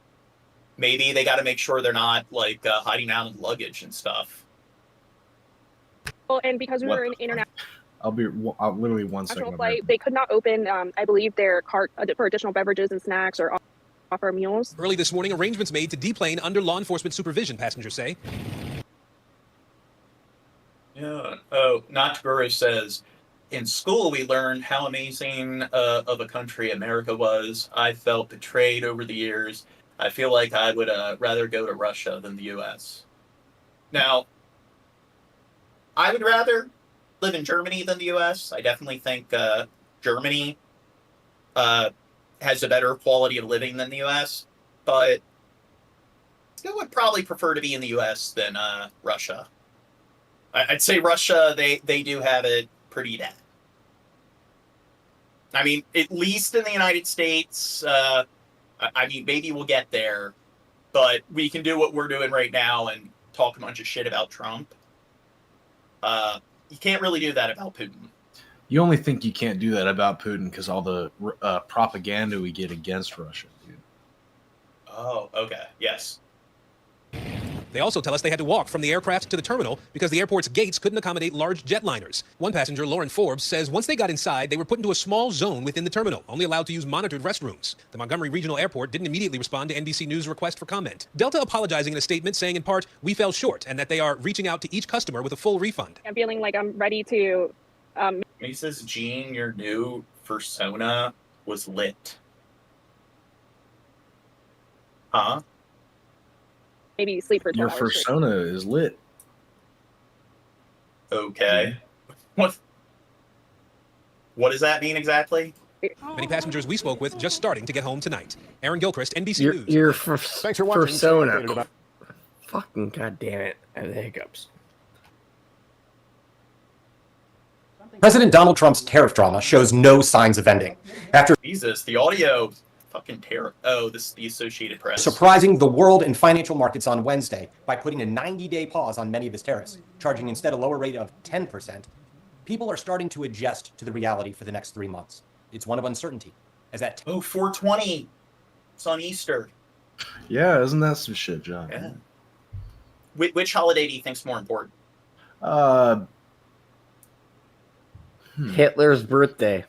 Maybe they got to make sure they're not like hiding out in luggage and stuff. Well, and because we were in international I'll literally 1 second. flight, they could not open, I believe, their cart for additional beverages and snacks or offer meals. Early this morning, arrangements made to deplane under law enforcement supervision, passengers say. Yeah. Oh, Natguru says, in school we learned how amazing of a country America was. I felt betrayed over the years. I feel like I would rather go to Russia than the U.S. Now, I would rather live in Germany than the U.S. I definitely think Germany has a better quality of living than the U.S., but still would probably prefer to be in the U.S. than Russia. I'd say Russia, they do have it pretty bad. I mean, at least in the United States, I mean, maybe we'll get there, but we can do what we're doing right now and talk a bunch of shit about Trump. You can't really do that about Putin. You only think you can't do that about Putin because all the propaganda we get against Russia, dude. Oh, okay. Yes. They also tell us they had to walk from the aircraft to the terminal because the airport's gates couldn't accommodate large jetliners. One passenger, Lauren Forbes, says once they got inside, they were put into a small zone within the terminal, only allowed to use monitored restrooms. The Montgomery Regional Airport didn't immediately respond to NBC News' request for comment. Delta apologizing in a statement saying in part, we fell short and that they are reaching out to each customer with a full refund. I'm feeling like I'm ready to... He says, Gene, your new persona was lit. Huh? maybe sleep for 12 Your hours straight. persona is lit. Okay. What does that mean exactly? Many passengers we spoke with just starting to get home tonight. Aaron Gilchrist, NBC News. Your Thanks for watching. persona. Fucking goddamn it! I have the hiccups. President Donald Trump's tariff drama shows no signs of ending. After Jesus, the audio fucking terror. Oh, this is the Associated Press. surprising the world and financial markets on Wednesday by putting a 90-day pause on many of his tariffs, charging instead a lower rate of 10%, people are starting to adjust to the reality for the next 3 months. It's one of uncertainty. As that 420. It's on Easter. Yeah, isn't that some shit, John? Yeah. Which holiday do you think's more important? Hitler's birthday.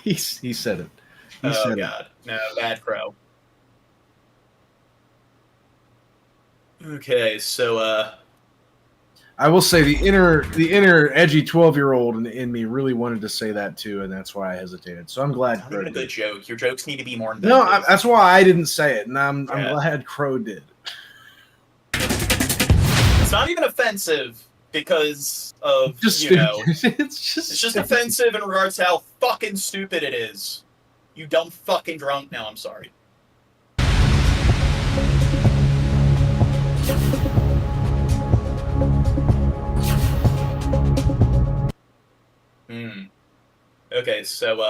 he said it. He Oh said God, no, bad crow. Okay, so I will say the inner edgy 12-year-old in me really wanted to say that too, and that's why I hesitated. So I'm glad. not even a good joke. Your jokes need to be more No, inventive. that's why I didn't say it, and I'm Yeah. glad Crow did. It's not even offensive because of Just you know. stupid. It's just offensive in regards to how fucking stupid it is. You dumb fucking drunk. No, I'm sorry. Okay, so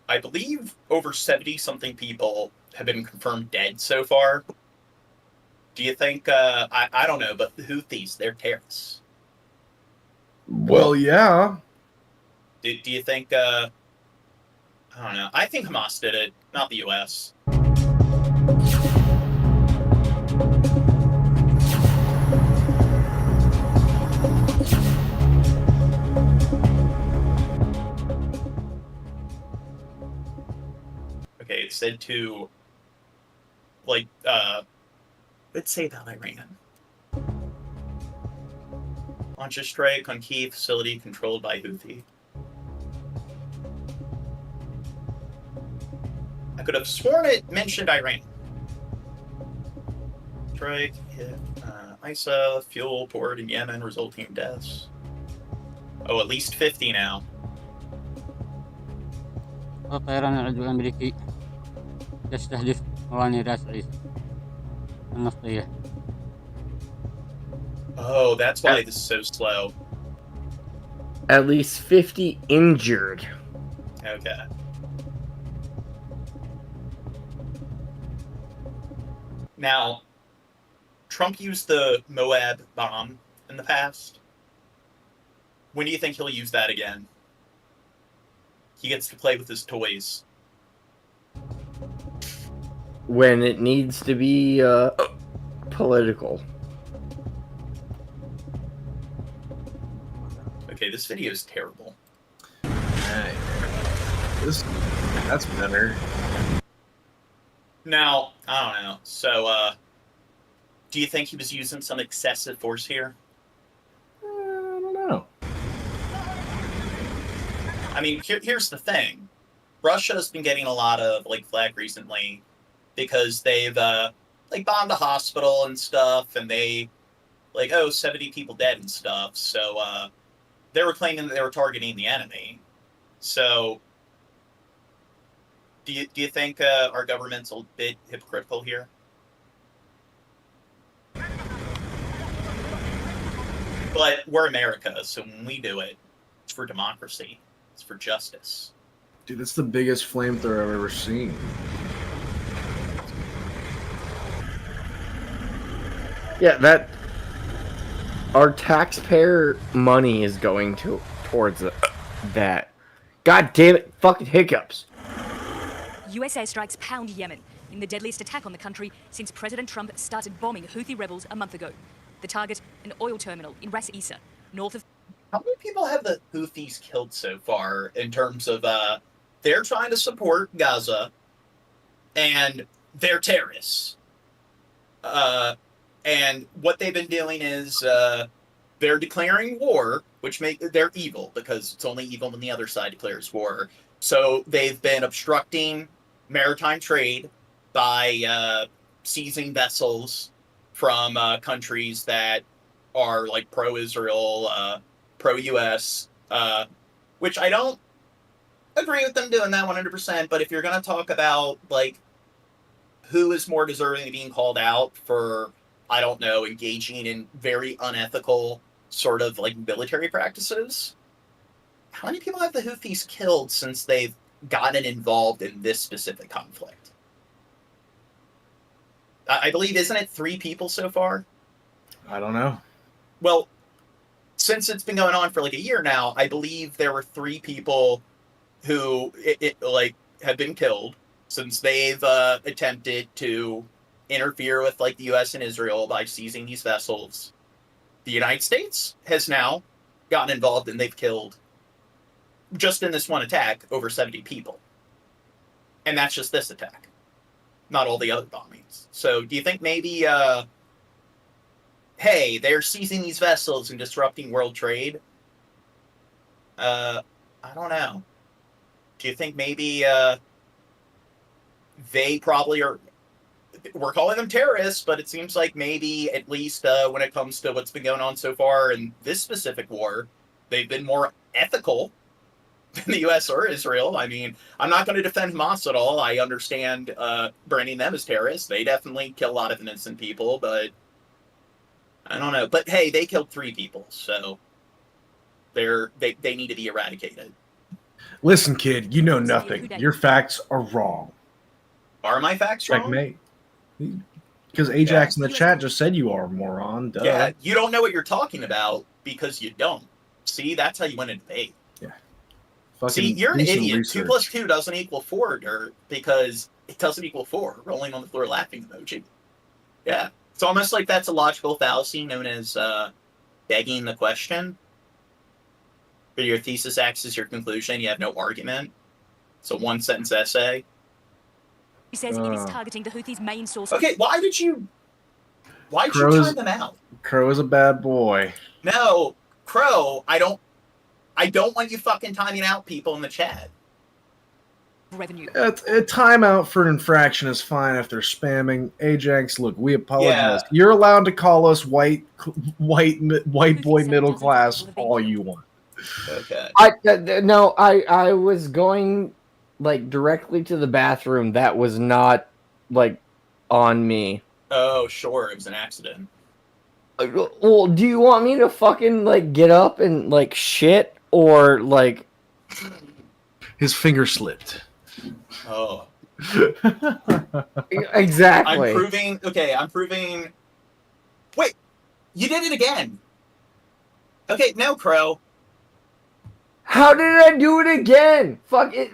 I believe over 70-something people have been confirmed dead so far. Do you think I don't know, but the Houthis, they're terrorists. Well, yeah. Do you think I don't know. I think Hamas did it, not the U.S. Okay, it said to, like, let's say about Iran. Launch a strike on key facility controlled by Houthi. I could have sworn it mentioned Iran. Strike hit ISA, fuel port in Yemen, resulting in deaths. Oh, at least 50 now. الطيران العدو الأمريكي يستهدف موانئ راس عيسى النفطية. Oh, that's why this is so slow. At least 50 injured. Okay. Now, Trump used the Moab bomb in the past. When do you think he'll use that again? He gets to play with his toys. When it needs to be political. Okay, this video is terrible. Hey, that's better. Now, I don't know. So, do you think he was using some excessive force here? I don't know. I mean, here's the thing. Russia's been getting a lot of, like, flack recently because they've, like, bombed a hospital and stuff, and they, like, 70 people dead and stuff. So, they were claiming that they were targeting the enemy. So, do you think our government's a bit hypocritical here? But we're America, so when we do it, it's for democracy. It's for justice. Dude, that's the biggest flamethrower I've ever seen. Yeah, that our taxpayer money is going towards that. God damn it, fucking hiccups. US airstrikes pound Yemen in the deadliest attack on the country since President Trump started bombing Houthi rebels a month ago. The target, an oil terminal in Ras Isa, north of... How many people have the Houthis killed so far in terms of, they're trying to support Gaza, and they're terrorists. And what they've been doing is, they're declaring war, which they're evil, because it's only evil when the other side declares war. So they've been obstructing maritime trade by seizing vessels from countries that are like pro-Israel, pro-US, which I don't agree with them doing that 100%. But if you're going to talk about like who is more deserving of being called out for, I don't know, engaging in very unethical sort of like military practices, how many people have the Houthis killed since they've gotten involved in this specific conflict? I believe, isn't it 3 people so far? I don't know. Well, since it's been going on for like a year now, I believe there were 3 people who have been killed since they've attempted to interfere with like the U.S. and Israel by seizing these vessels. The United States has now gotten involved and they've killed, just in this one attack, over 70 people. And that's just this attack, not all the other bombings. So do you think maybe, hey, they're seizing these vessels and disrupting world trade? I don't know. Do you think maybe they probably are... We're calling them terrorists, but it seems like maybe at least when it comes to what's been going on so far in this specific war, they've been more ethical than the U.S. or Israel. I mean, I'm not going to defend Hamas at all. I understand branding them as terrorists. They definitely kill a lot of innocent people, but I don't know. But hey, they killed 3 people, so they need to be eradicated. Listen, kid, you know nothing. Your facts are wrong. Are my facts wrong? Checkmate. Because Ajax in the chat just said you are, moron. Duh. Yeah, you don't know what you're talking about because you don't. See, that's how you win a debate. Yeah. See, you're an idiot. 2 plus 2 doesn't equal 4, Dirt, because it doesn't equal 4. Rolling on the floor laughing emoji. Yeah. It's almost like that's a logical fallacy known as begging the question. Where your thesis acts as your conclusion, you have no argument. It's a one-sentence essay. He says it is targeting the Houthis' main source. Okay, why did you time them out? Crow is a bad boy. No, Crow, I don't want you fucking timing out people in the chat. Revenue. A timeout for an infraction is fine if they're spamming. Ajax, look, we apologize. Yeah. You're allowed to call us white boy middle class all you want. Okay. I was going like directly to the bathroom. That was not like on me. Oh, sure, it was an accident. Well, do you want me to fucking like get up and like shit or like? His finger slipped. Oh. Exactly. I'm proving. Wait, you did it again. Okay, no, Crow. How did I do it again? Fuck it!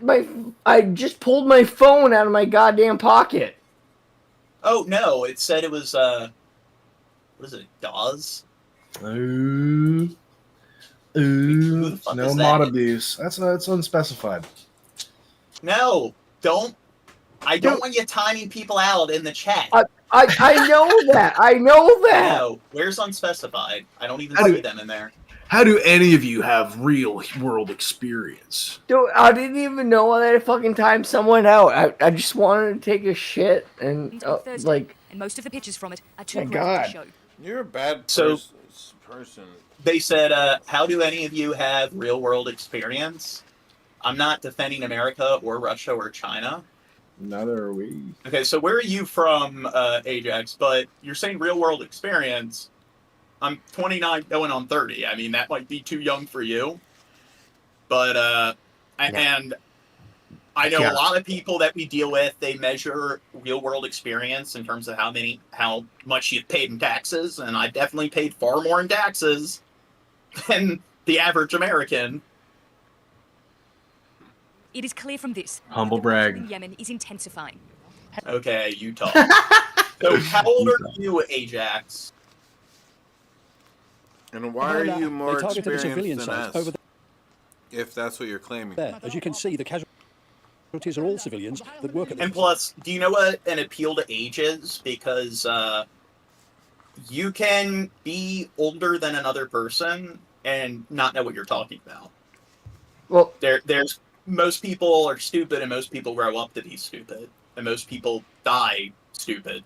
I just pulled my phone out of my goddamn pocket. Oh no! It said it was what is it? Dawes? No mod abuse. That's unspecified. No, I don't want you timing people out in the chat. I know that. I know that. No, where's unspecified? I don't even see them in there. How do any of you have real world experience? Dude, I didn't even know that I fucking timed someone out. I just wanted to take a shit and like. And most of the pictures from it are too My graphic God. to show. You're a bad person. They said, how do any of you have real world experience? I'm not defending America or Russia or China. Neither are we. Okay, so where are you from, Ajax? But you're saying real world experience. I'm 29 going on 30. I mean, that might be too young for you. But, and I know a lot of people that we deal with, they measure real world experience in terms of how much you've paid in taxes. And I've definitely paid far more in taxes than the average American. It is clear from this. Humble that the brag. conflict in Yemen is intensifying. Okay, you talk. So how old are you, Ajax? And why are you more targeted the civilian experienced than sites us? If that's what you're claiming. There, as you can see, the casualties are all civilians that work at the And plus, do you know what an appeal to age is? Because you can be older than another person and not know what you're talking about. Well, there's most people are stupid, and most people grow up to be stupid, and most people die stupid.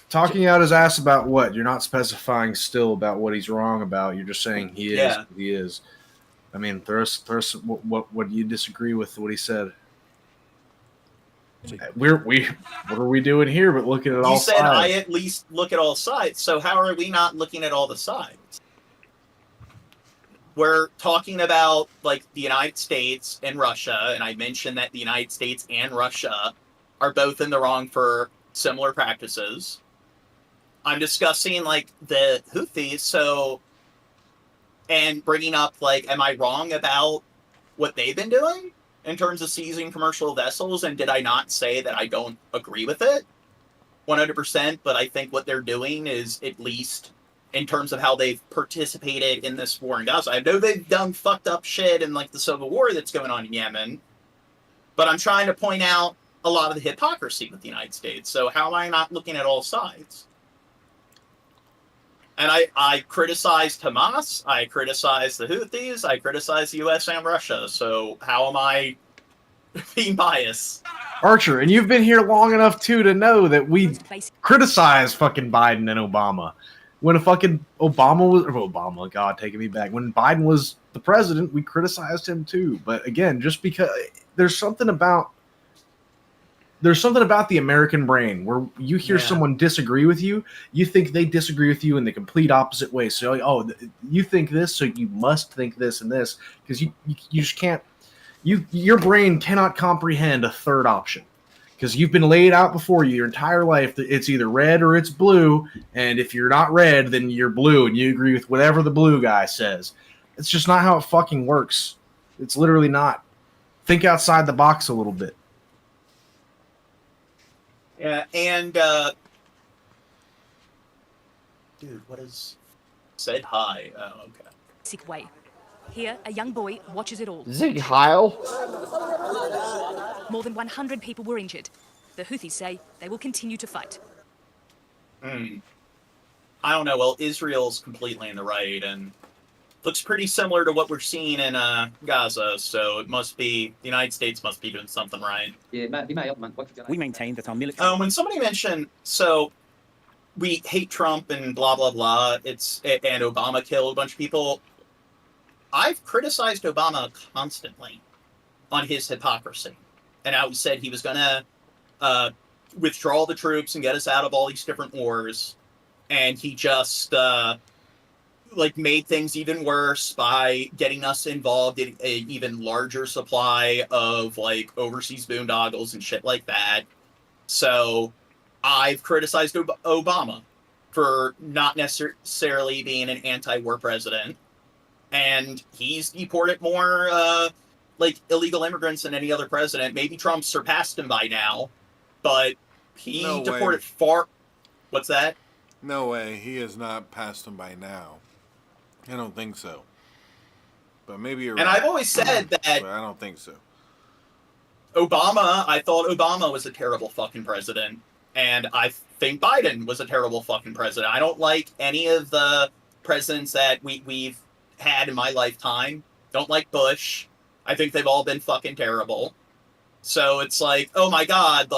Talking out his ass about what? You're not specifying still about what he's wrong about. You're just saying he is. Yeah. He is. I mean, what do you disagree with what he said? What are we doing here? But looking at all You said sides. I at least look at all sides. So how are we not looking at all the sides? We're talking about like the United States and Russia, and I mentioned that the United States and Russia are both in the wrong for similar practices. I'm discussing like the Houthis, and bringing up like, am I wrong about what they've been doing in terms of seizing commercial vessels? And did I not say that I don't agree with it 100%? But I think what they're doing is, at least in terms of how they've participated in this war in Gaza, I know they've done fucked up shit in like the civil war that's going on in Yemen, but I'm trying to point out a lot of the hypocrisy with the United States. So how am I not looking at all sides? And I criticized Hamas, I criticized the Houthis, I criticized the US and Russia. So how am I being biased? Archer, and you've been here long enough too to know that we criticize fucking Biden and Obama. When fucking Obama, God, taking me back. When Biden was the president, we criticized him too. But again, just because there's something about the American brain where you hear someone disagree with you, you think they disagree with you in the complete opposite way. So, you think this, so you must think this and this, because you just can't. Your brain cannot comprehend a third option, because you've been laid out before you your entire life that it's either red or it's blue, and if you're not red, then you're blue, and you agree with whatever the blue guy says. It's just not how it fucking works. It's literally not. think outside the box a little bit. Yeah, and dude, what is said hi? Oh, okay. Sick way. Here, a young boy watches it all. Zig Heil. More than 100 people were injured. The Houthis say they will continue to fight. I don't know. Well, Israel's completely in the right and looks pretty similar to what we're seeing in Gaza. So it must be the United States must be doing something right. We maintain that our military. When somebody mentioned so we hate Trump and blah blah blah, and Obama killed a bunch of people. I've criticized Obama constantly on his hypocrisy, and how he said he was gonna withdraw the troops and get us out of all these different wars, and he just made things even worse by getting us involved in a even larger supply of overseas boondoggles and shit like that. So I've criticized Obama for not necessarily being an anti-war president, and he's deported more illegal immigrants than any other president. Maybe Trump surpassed him by now, but he deported far. What's that? No way. He has not passed him by now. I don't think so. But maybe you're right. And I've always said that. But I don't think so. I thought Obama was a terrible fucking president. And I think Biden was a terrible fucking president. I don't like any of the presidents that we've had in my lifetime. Don't like Bush. I think they've all been fucking terrible. So it's like, oh my God,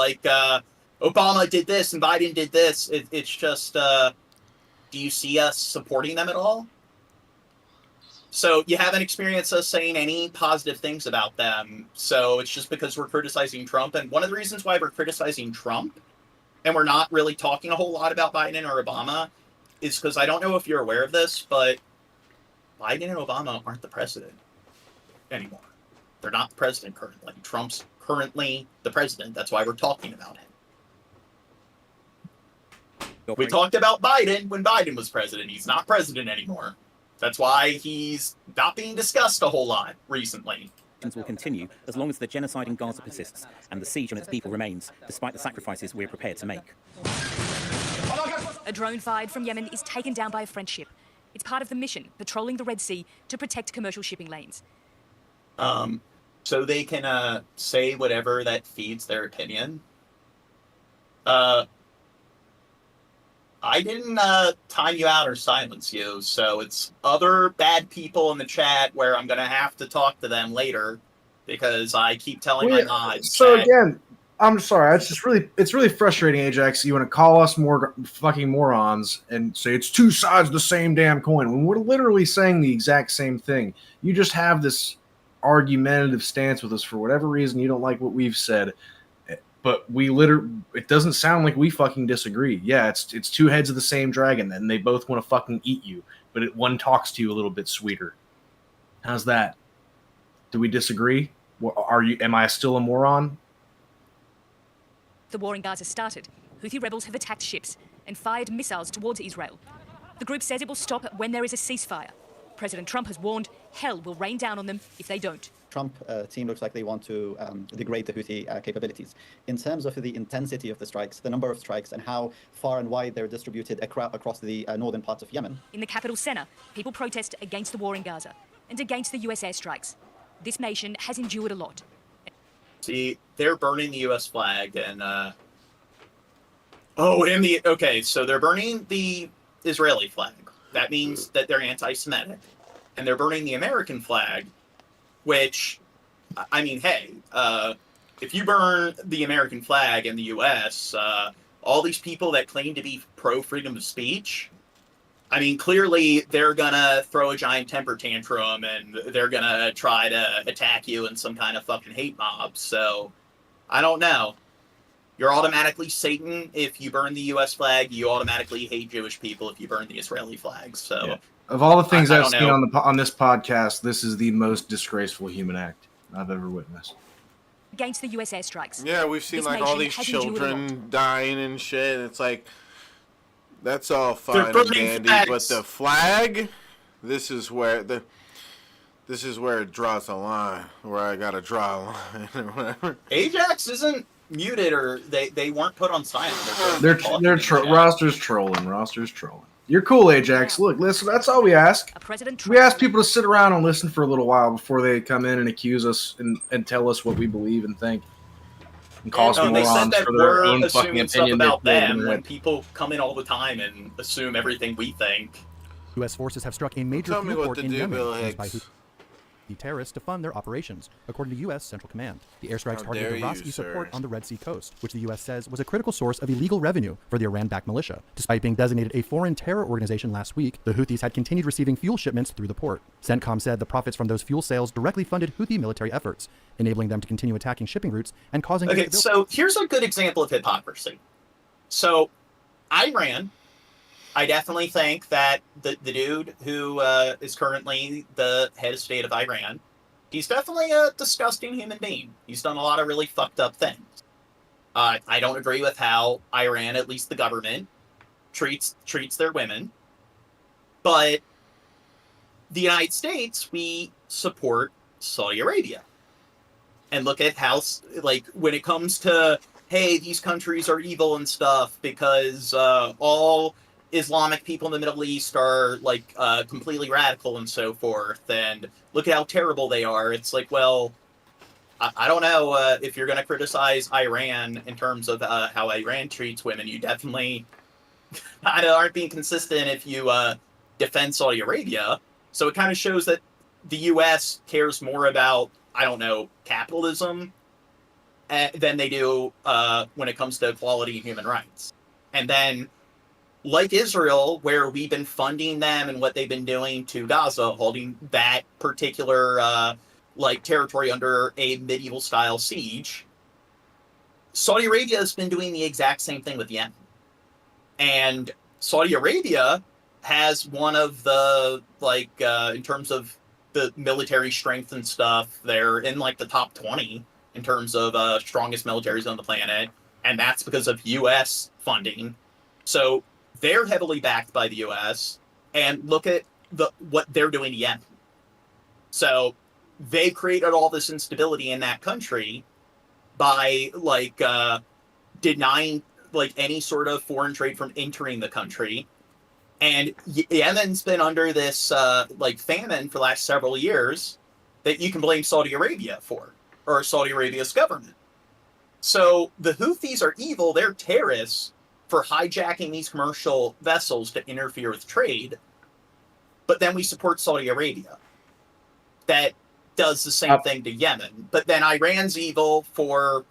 Obama did this and Biden did this. It's just, do you see us supporting them at all? So you haven't experienced us saying any positive things about them. So it's just because we're criticizing Trump. And one of the reasons why we're criticizing Trump and we're not really talking a whole lot about Biden or Obama is because I don't know if you're aware of this, but Biden and Obama aren't the president anymore. They're not the president currently. Trump's currently the president. That's why we're talking about him. We talked about Biden when Biden was president. He's not president anymore. That's why he's not being discussed a whole lot recently. Will continue as long as the genocide in Gaza persists and the siege on its people remains, despite the sacrifices we're prepared to make. A drone fired from Yemen is taken down by a French ship. It's part of the mission, patrolling the Red Sea to protect commercial shipping lanes. So they can say whatever that feeds their opinion. I didn't time you out or silence you, so it's other bad people in the chat where I'm going to have to talk to them later because I keep telling my mods. So again, I'm sorry. It's really frustrating, Ajax. You want to call us more fucking morons and say it's two sides of the same damn coin when we're literally saying the exact same thing. You just have this argumentative stance with us for whatever reason. You don't like what we've said. But it doesn't sound like we fucking disagree. Yeah, it's two heads of the same dragon, and they both want to fucking eat you. But one talks to you a little bit sweeter. How's that? Do we disagree? Am I still a moron? The war in Gaza started. Houthi rebels have attacked ships and fired missiles towards Israel. The group says it will stop when there is a ceasefire. President Trump has warned hell will rain down on them if they don't. Trump team looks like they want to degrade the Houthi capabilities. In terms of the intensity of the strikes, the number of strikes, and how far and wide they're distributed across the northern parts of Yemen. In the capital Sana'a, people protest against the war in Gaza and against the US airstrikes. This nation has endured a lot. See, they're burning the US flag and so they're burning the Israeli flag. That means that they're anti-Semitic. And they're burning the American flag, which, I mean, hey, if you burn the American flag in the U.S., all these people that claim to be pro-freedom of speech, I mean, clearly they're going to throw a giant temper tantrum and they're going to try to attack you in some kind of fucking hate mob. So, I don't know. You're automatically Satan if you burn the U.S. flag. You automatically hate Jewish people if you burn the Israeli flag. So, yeah. Of all the things I've seen on this podcast, this is the most disgraceful human act I've ever witnessed. Against the U.S. airstrikes. Yeah, we've seen all these children dying and shit. And it's like, that's all fine and dandy, but the flag, this is where This is where it draws a line, where I gotta draw a line or whatever. Ajax isn't muted, or they weren't put on silent. Roster's trolling. Roster's trolling. You're cool, Ajax. Look, listen, that's all we ask. We ask people to sit around and listen for a little while before they come in and accuse us and tell us what we believe and think. And call us they said morons that for their own we're fucking assuming stuff opinion. about them, and people come in all the time and assume everything we think. U.S. forces have struck a major Tell me fuel what port to in do, Yemen Bill used by Hicks. the terrorists to fund their operations, according to U.S. Central Command. The airstrikes How targeted dare the Ras you, Isa sir. port on the Red Sea coast, which the U.S. says was a critical source of illegal revenue for the Iran-backed militia. Despite being designated a foreign terror organization last week, the Houthis had continued receiving fuel shipments through the port. CENTCOM said the profits from those fuel sales directly funded Houthi military efforts, enabling them to continue attacking shipping routes and causing... Okay, so here's a good example of hypocrisy. So, Iran, I definitely think that the dude who is currently the head of state of Iran, he's definitely a disgusting human being. He's done a lot of really fucked up things. I don't agree with how Iran, at least the government, treats their women. But the United States, we support Saudi Arabia. And look at how, like, when it comes to, hey, these countries are evil and stuff because all Islamic people in the Middle East are, like, completely radical and so forth, and look at how terrible they are. It's like, well, I don't know if you're going to criticize Iran in terms of how Iran treats women. You definitely aren't being consistent if you defend Saudi Arabia. So it kind of shows that the U.S. cares more about, I don't know, capitalism than they do when it comes to equality and human rights. And then, like Israel, where we've been funding them and what they've been doing to Gaza, holding that particular territory under a medieval style siege, Saudi Arabia has been doing the exact same thing with Yemen. And Saudi Arabia has one of the, in terms of the military strength and stuff, they're in like the top 20 in terms of strongest militaries on the planet. And that's because of U.S. funding. So they're heavily backed by the U.S. And look at what they're doing to Yemen. So they created all this instability in that country by denying any sort of foreign trade from entering the country. And Yemen's been under this famine for the last several years that you can blame Saudi Arabia for, or Saudi Arabia's government. So the Houthis are evil, they're terrorists for hijacking these commercial vessels to interfere with trade. But then we support Saudi Arabia that does the same thing to Yemen. But then Iran's evil for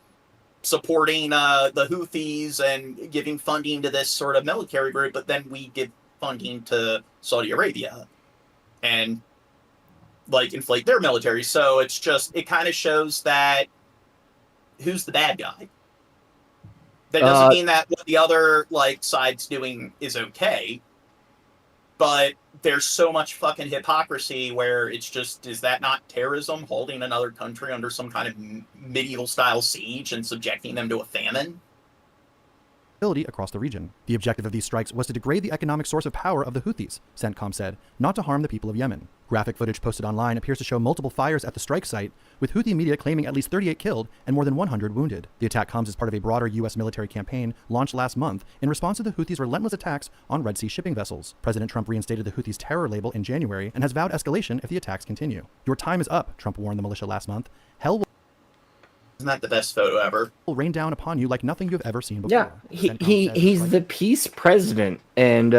supporting the Houthis and giving funding to this sort of military group, but then we give funding to Saudi Arabia and inflate their military. So it's just, it kind of shows that who's the bad guy. That doesn't mean that what the other side's doing is okay, but there's so much fucking hypocrisy where it's just, is that not terrorism, holding another country under some kind of medieval style siege and subjecting them to a famine? Across the region. The objective of these strikes was to degrade the economic source of power of the Houthis, CENTCOM said, not to harm the people of Yemen. Graphic footage posted online appears to show multiple fires at the strike site, with Houthi media claiming at least 38 killed and more than 100 wounded. The attack comes as part of a broader U.S. military campaign launched last month in response to the Houthis' relentless attacks on Red Sea shipping vessels. President Trump reinstated the Houthis' terror label in January and has vowed escalation if the attacks continue. Your time is up, Trump warned the militia last month. Hell will... Isn't that the best photo ever? Will rain down upon you like nothing you've ever seen before. Yeah, he's the peace president, and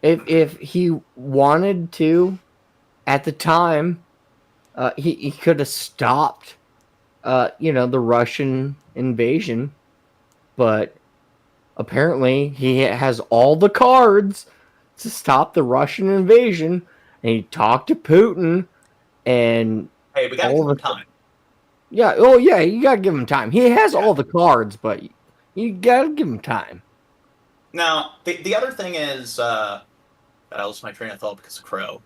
if he wanted to, at the time, he could have stopped, the Russian invasion, but apparently he has all the cards to stop the Russian invasion, and he talked to Putin, and hey, we gotta give him time. Yeah, oh yeah, you gotta give him time. He has all the cards, but you gotta give him time. Now, the other thing is, I lost my train of thought because of Crow.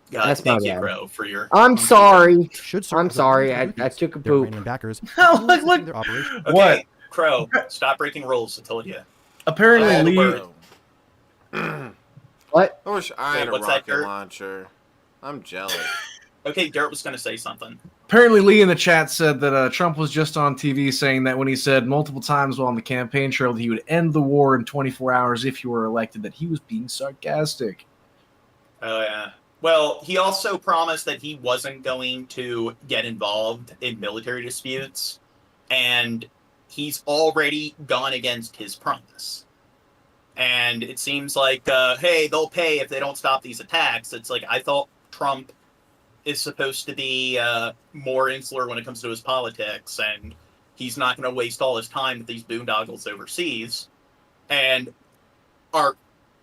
That's thank my you, bad. Crow, for your... I'm sorry. I'm sorry. I took a poop. Backers look. Their operation. Okay, What? Crow, stop breaking rules, I told you. Apparently, What? I wish I had a what's that, rocket Kurt? launcher. I'm jealous. Okay, Garrett was going to say something. Apparently, Lee in the chat said that Trump was just on TV saying that when he said multiple times while on the campaign trail that he would end the war in 24 hours if he were elected, that he was being sarcastic. Oh, yeah. Well, he also promised that he wasn't going to get involved in military disputes, and he's already gone against his promise. And it seems like, hey, they'll pay if they don't stop these attacks. It's like, I thought Trump is supposed to be more insular when it comes to his politics, and he's not going to waste all his time with these boondoggles overseas. And our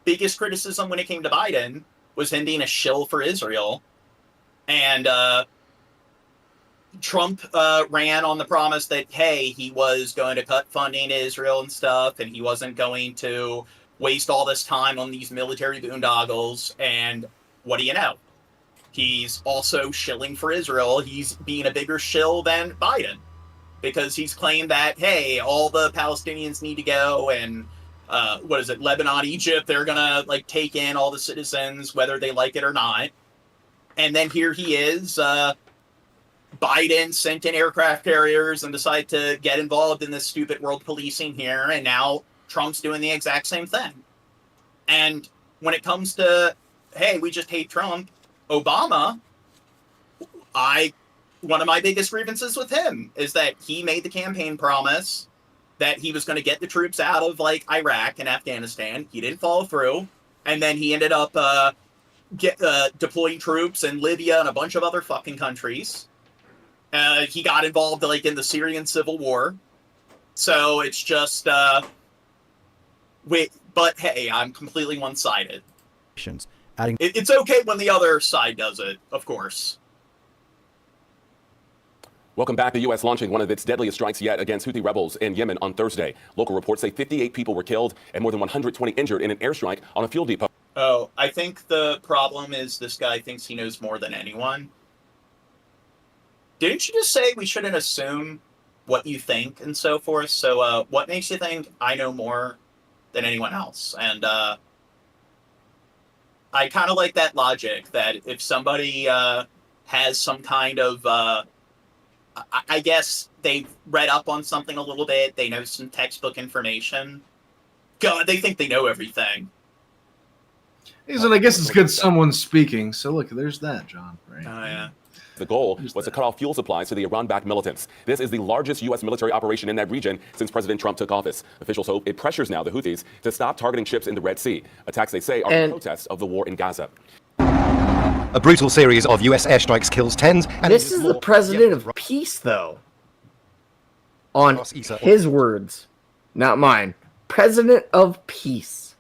biggest criticism when it came to Biden was him being a shill for Israel. And Trump ran on the promise that, hey, he was going to cut funding to Israel and stuff, and he wasn't going to waste all this time on these military boondoggles. And what do you know? He's also shilling for Israel. He's being a bigger shill than Biden because he's claimed that, hey, all the Palestinians need to go, and Lebanon, Egypt, they're going to like take in all the citizens, whether they like it or not. And then here he is, Biden sent in aircraft carriers and decided to get involved in this stupid world policing here. And now Trump's doing the exact same thing. And when it comes to, hey, we just hate Trump, Obama, one of my biggest grievances with him is that he made the campaign promise that he was going to get the troops out of like Iraq and Afghanistan. He didn't follow through. And then he ended up deploying troops in Libya and a bunch of other fucking countries. He got involved like in the Syrian civil war. So it's just, but hey, I'm completely one-sided. It's okay when the other side does it, of course. Welcome back. The U.S. launching one of its deadliest strikes yet against Houthi rebels in Yemen on Thursday. Local reports say 58 people were killed and more than 120 injured in an airstrike on a fuel depot. Oh, I think the problem is this guy thinks he knows more than anyone. Didn't you just say we shouldn't assume what you think and so forth? So what makes you think I know more than anyone else? And I kind of like that logic that if somebody has some kind of, I guess they've read up on something a little bit, they know some textbook information, God, they think they know everything. I guess it's good someone's speaking. So look, there's that, John. Right? Oh, yeah. The goal was to cut off fuel supplies to the Iran-backed militants. This is the largest U.S. military operation in that region since President Trump took office. Officials hope it pressures now the Houthis to stop targeting ships in the Red Sea. Attacks, they say, are in protest of the war in Gaza. A brutal series of U.S. airstrikes kills tens. And this is the president of peace, though. On his words, not mine. President of peace.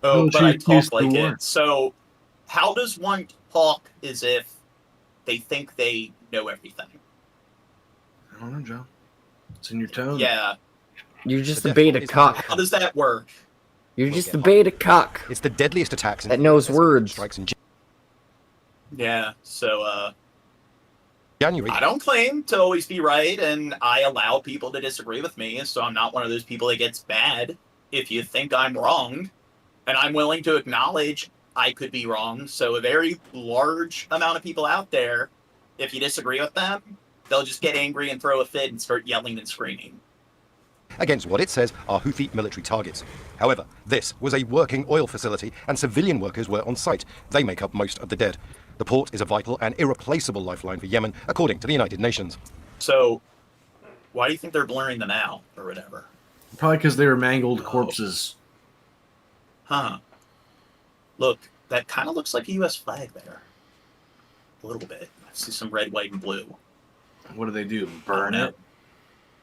Oh, but I talk like it. So how does one talk as if they think they know everything? I don't know, Joe. It's in your tone. Yeah. You're just the beta cock. How does that work? You're just the beta cock. It's the deadliest attacks that knows words. Yeah, so January. I don't claim to always be right, and I allow people to disagree with me, so I'm not one of those people that gets mad if you think I'm wrong, and I'm willing to acknowledge I could be wrong. So a very large amount of people out there, if you disagree with them, they'll just get angry and throw a fit and start yelling and screaming against what it says are Houthi military targets. However, this was a working oil facility and civilian workers were on site. They make up most of the dead. The port is a vital and irreplaceable lifeline for Yemen, according to the United Nations. So why do you think they're blurring them out or whatever? Probably because they were mangled corpses. Huh. Look, that kind of looks like a U.S. flag there. A little bit. I see some red, white, and blue. What do they do? Burn it?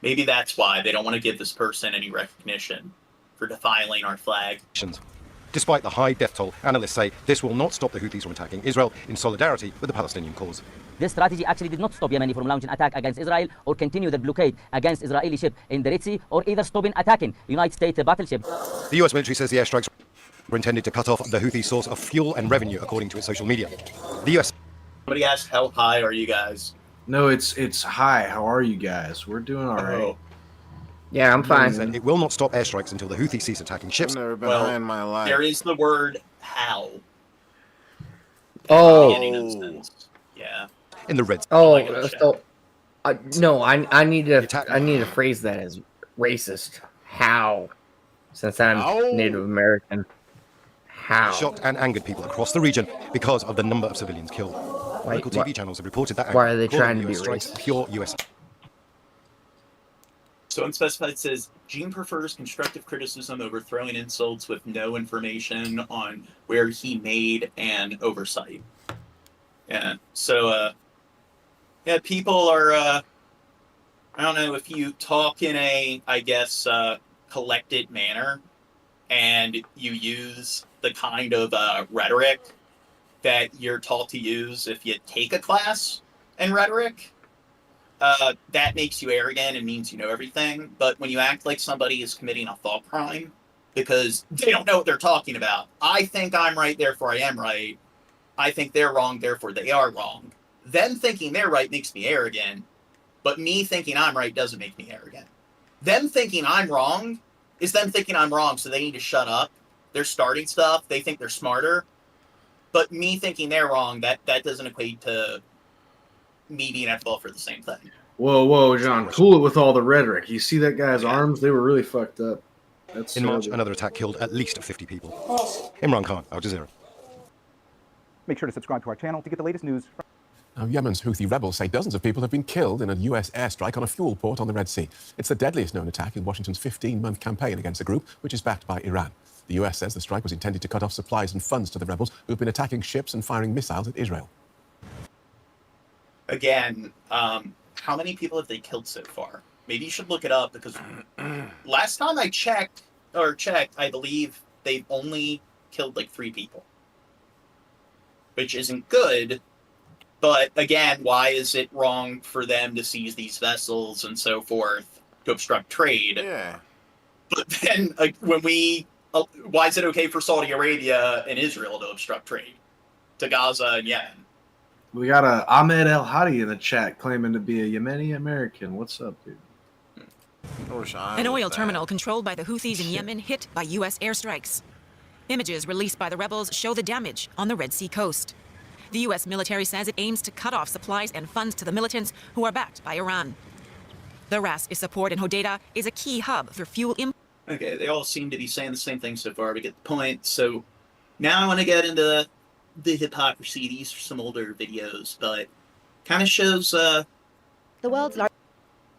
Maybe that's why they don't want to give this person any recognition for defiling our flag. Despite the high death toll, analysts say this will not stop the Houthis from attacking Israel in solidarity with the Palestinian cause. This strategy actually did not stop Yemen from launching attack against Israel or continue the blockade against Israeli ship in the Red Sea or either stopping attacking United States battleship. The U.S. military says the airstrikes were intended to cut off the Houthi source of fuel and revenue, according to its social media. The U.S. Somebody asked, how high are you guys? No, it's hi. How are you guys? We're doing all right. Oh. Yeah, I'm fine. And it will not stop airstrikes until the Houthis cease attacking ships. I've never been high in my life. There is the word how. Oh. Getting those things. Yeah. In the red. Oh, so no, I need to phrase that as racist. How? Since I'm Native American. How? Shocked and angered people across the region because of the number of civilians killed. Local TV channels have reported that. Why are they calling trying to be US strikes racist? Pure US. So Unspecified says, Gene prefers constructive criticism over throwing insults with no information on where he made an oversight. Yeah. So, yeah, people are, I don't know, if you talk in a, I guess, collected manner and you use the kind of rhetoric that you're taught to use if you take a class in rhetoric, that makes you arrogant and means you know everything. But when you act like somebody is committing a thought crime because they don't know what they're talking about, I think I'm right, therefore I am right. I think they're wrong, therefore they are wrong. Them thinking they're right makes me arrogant, but me thinking I'm right doesn't make me arrogant. Them thinking I'm wrong is them thinking I'm wrong, so they need to shut up. They're starting stuff, they think they're smarter. But me thinking they're wrong, that doesn't equate to me being at fault for the same thing. Whoa, John, cool it with all the rhetoric. You see that guy's arms? They were really fucked up. That's In March, another attack killed at least 50 people. Imran Khan, Al Jazeera. Make sure to subscribe to our channel to get the latest news. Yemen's Houthi rebels say dozens of people have been killed in a US airstrike on a fuel port on the Red Sea. It's the deadliest known attack in Washington's 15-month campaign against a group which is backed by Iran. The US says the strike was intended to cut off supplies and funds to the rebels who've been attacking ships and firing missiles at Israel. Again, how many people have they killed so far? Maybe you should look it up because last time I checked, I believe they've only killed like 3 people, which isn't good. But again, why is it wrong for them to seize these vessels and so forth to obstruct trade? Yeah. But then why is it okay for Saudi Arabia and Israel to obstruct trade to Gaza and Yemen? We got a Ahmed El Hadi in the chat claiming to be a Yemeni American. What's up, dude? An oil terminal controlled by the Houthis in Yemen hit by U.S. airstrikes. Images released by the rebels show the damage on the Red Sea coast. The U.S. military says it aims to cut off supplies and funds to the militants who are backed by Iran. The Ras support in Hodeidah is a key hub for fuel imports. Okay, they all seem to be saying the same thing so far. We get the point. So now I want to get into the hypocrisy. These are some older videos, but kind of shows the world's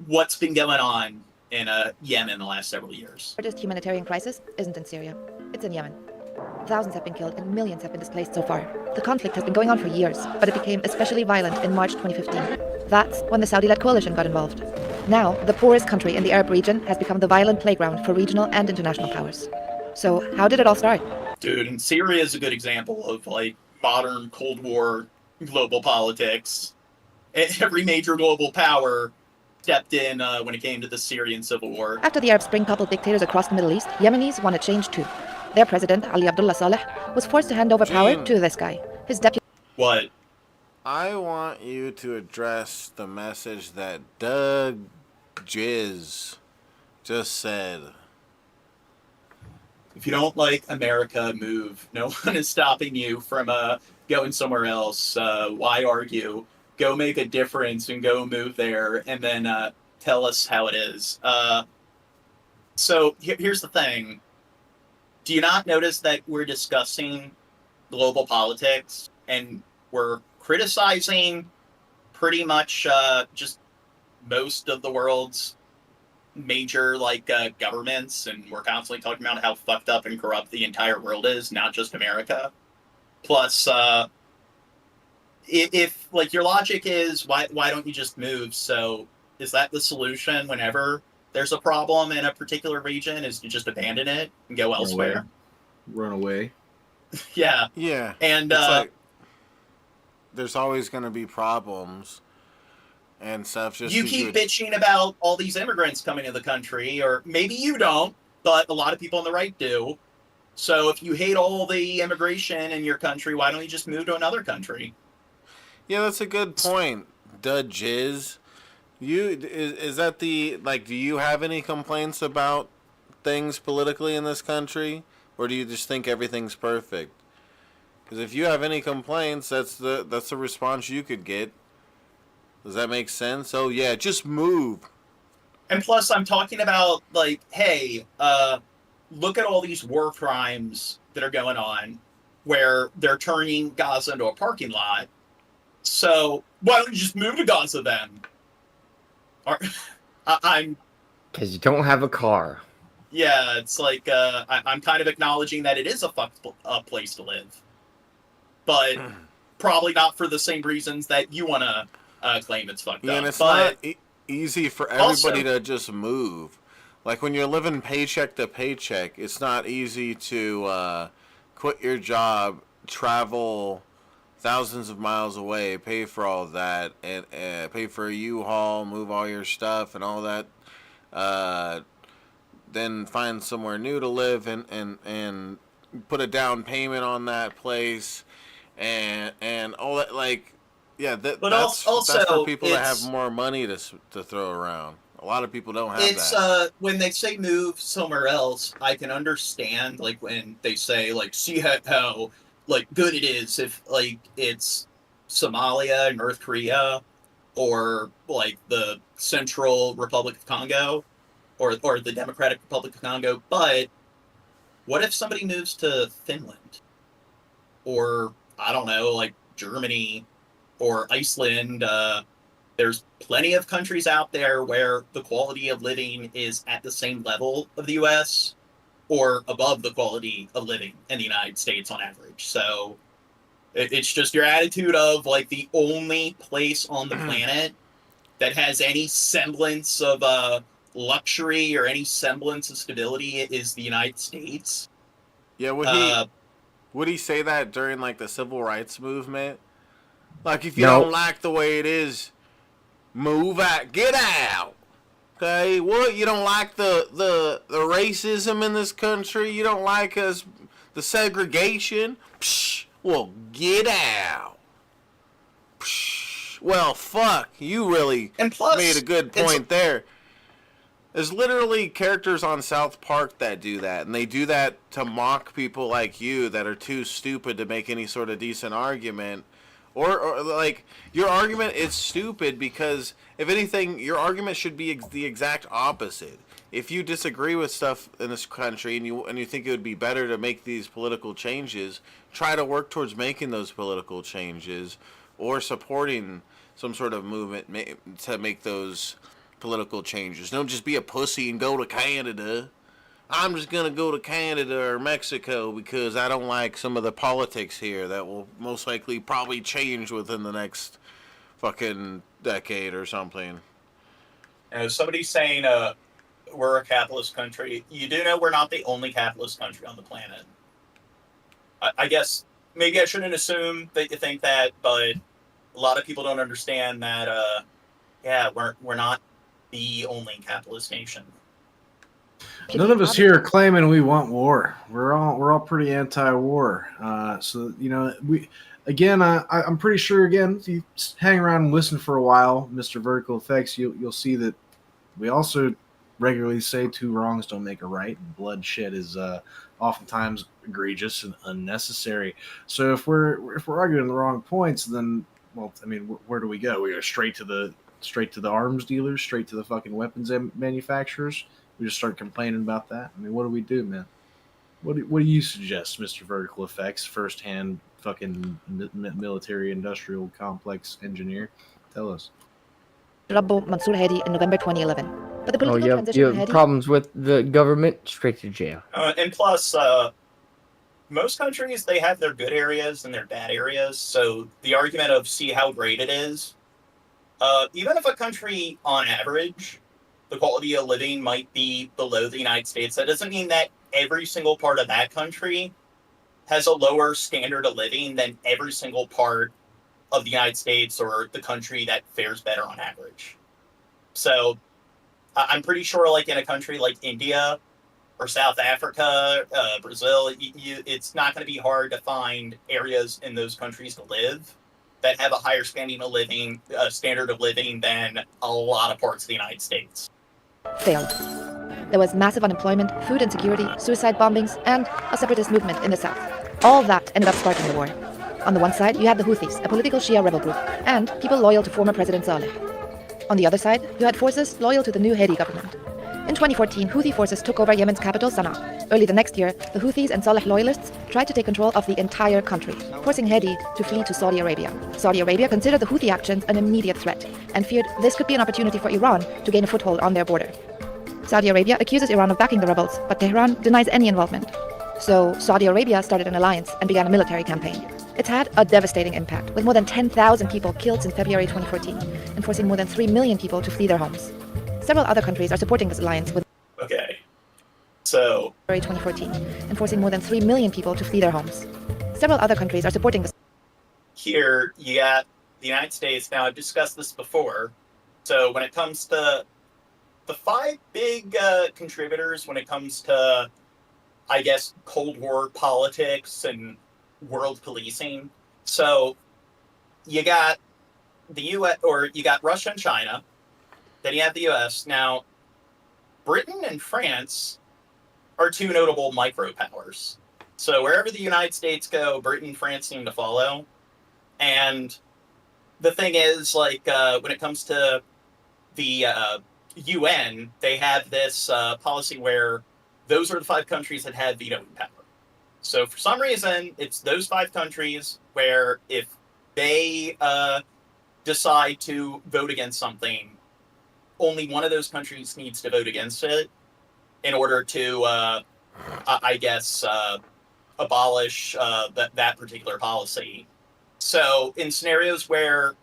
what's been going on in Yemen the last several years. largest humanitarian crisis isn't in Syria. It's in Yemen. Thousands have been killed and millions have been displaced so far. The conflict has been going on for years, but it became especially violent in March 2015. That's when the Saudi-led coalition got involved. Now, the poorest country in the Arab region has become the violent playground for regional and international powers. So, how did it all start? Dude, and Syria is a good example of like modern Cold War global politics. Every major global power stepped in when it came to the Syrian civil war. After the Arab Spring toppled dictators across the Middle East, Yemenis wanted change too. Their president, Ali Abdullah Saleh, was forced to hand over power to this guy, his deputy. What? I want you to address the message that Doug Jizz just said. If you don't like America, move. No one is stopping you from going somewhere else. Why argue? Go make a difference and go move there, and then tell us how it is. So here's the thing. Do you not notice that we're discussing global politics and we're criticizing pretty much just most of the world's major governments, and we're constantly talking about how fucked up and corrupt the entire world is, not just America. Plus, if your logic is why don't you just move? So is that the solution whenever there's a problem in a particular region, is to just abandon it and go elsewhere? Run away. Yeah. Yeah. And it's there's always going to be problems and stuff. Just you keep bitching about all these immigrants coming to the country, or maybe you don't, but a lot of people on the right do. So if you hate all the immigration in your country, why don't you just move to another country? Yeah, that's a good point. Doug Jizz. Is that the do you have any complaints about things politically in this country, or do you just think everything's perfect? Because if you have any complaints, that's the response you could get. Does that make sense? Oh yeah, just move. And plus, I'm talking about like, hey, look at all these war crimes that are going on, where they're turning Gaza into a parking lot. So why don't you just move to Gaza then? Because you don't have a car. Yeah, it's like I'm kind of acknowledging that it is a fucked up place to live, but probably not for the same reasons that you want to claim it's fucked up. And it's but not easy for everybody to just move. Like when you're living paycheck to paycheck, it's not easy to quit your job, travel thousands of miles away, pay for all that, and pay for a U-Haul, move all your stuff and all that. Then find somewhere new to live and put a down payment on that place and all that. Like, yeah, that's for people that have more money to throw around. A lot of people don't have that. When they say move somewhere else, I can understand, like, when they say, like, see how like, good it is if, like, it's Somalia, North Korea, or, like, the Central Republic of Congo, or the Democratic Republic of Congo. But what if somebody moves to Finland? Or, I don't know, like, Germany or Iceland? There's plenty of countries out there where the quality of living is at the same level of the U.S. or above the quality of living in the United States on average. So it's just your attitude of, like, the only place on the planet that has any semblance of luxury or any semblance of stability is the United States. Yeah, would he say that during, like, the civil rights movement? Like, if you don't like the way it is, move out, get out. Okay, what? You don't like the racism in this country? You don't like us, the segregation? Psh, well, get out. Psh, well, fuck, you really made a good point there. There's literally characters on South Park that do that, and they do that to mock people like you that are too stupid to make any sort of decent argument. Or like, your argument is stupid because, if anything, your argument should be the exact opposite. If you disagree with stuff in this country and you think it would be better to make these political changes, try to work towards making those political changes or supporting some sort of movement to make those political changes. Don't just be a pussy and go to Canada. I'm just going to go to Canada or Mexico because I don't like some of the politics here that will most likely probably change within the next fucking decade or something. As somebody's saying we're a capitalist country, you do know we're not the only capitalist country on the planet. I guess maybe I shouldn't assume that you think that, but a lot of people don't understand that, we're not the only capitalist nation. None of us here are claiming we want war. We're all pretty anti-war. So I'm pretty sure if you hang around and listen for a while, Mr. Vertical Effects, you'll see that we also regularly say two wrongs don't make a right, and bloodshed is oftentimes egregious and unnecessary. So if we're arguing the wrong points, then where do we go? We go straight to the arms dealers, straight to the fucking weapons manufacturers. We just start complaining about that. I mean, what do we do, man? What do you suggest, Mr. Vertical Effects, first-hand fucking military-industrial complex engineer? Tell us. Rabbo Mansour Hadi in November 2011. But the political transition you have problems with the government, straight to jail. And plus, most countries, they have their good areas and their bad areas. So the argument of see how great it is, even if a country, on average, the quality of living might be below the United States, that doesn't mean that every single part of that country has a lower standard of living than every single part of the United States or the country that fares better on average. So I'm pretty sure, like, in a country like India or South Africa, Brazil, it's not going to be hard to find areas in those countries to live that have a higher standard of living than a lot of parts of the United States. Failed. There was massive unemployment, food insecurity, suicide bombings, and a separatist movement in the south. All that ended up sparking the war. On the one side, you had the Houthis, a political Shia rebel group, and people loyal to former President Saleh. On the other side, you had forces loyal to the new Hadi government. In 2014, Houthi forces took over Yemen's capital, Sana'a. Early the next year, the Houthis and Saleh loyalists tried to take control of the entire country, forcing Hadi to flee to Saudi Arabia. Saudi Arabia considered the Houthi actions an immediate threat and feared this could be an opportunity for Iran to gain a foothold on their border. Saudi Arabia accuses Iran of backing the rebels, but Tehran denies any involvement. So Saudi Arabia started an alliance and began a military campaign. It's had a devastating impact, with more than 10,000 people killed since February 2014, and forcing more than 3 million people to flee their homes. Several other countries are supporting this alliance with Okay. So February 2014, and forcing more than 3 million people to flee their homes. Several other countries are supporting this. Here you got the United States. Now I've discussed this before. So when it comes to the 5 big contributors, when it comes to, I guess, Cold War politics and world policing. So you got the U.S. or you got Russia and China. Then you have the U.S. Now, Britain and France are 2 notable micro-powers. So wherever the United States go, Britain and France seem to follow. And the thing is, like, when it comes to the UN, they have this policy where those are the 5 countries that have vetoing power. So for some reason, it's those 5 countries where if they decide to vote against something, only one of those countries needs to vote against it in order to, I guess, abolish that particular policy. So in scenarios where,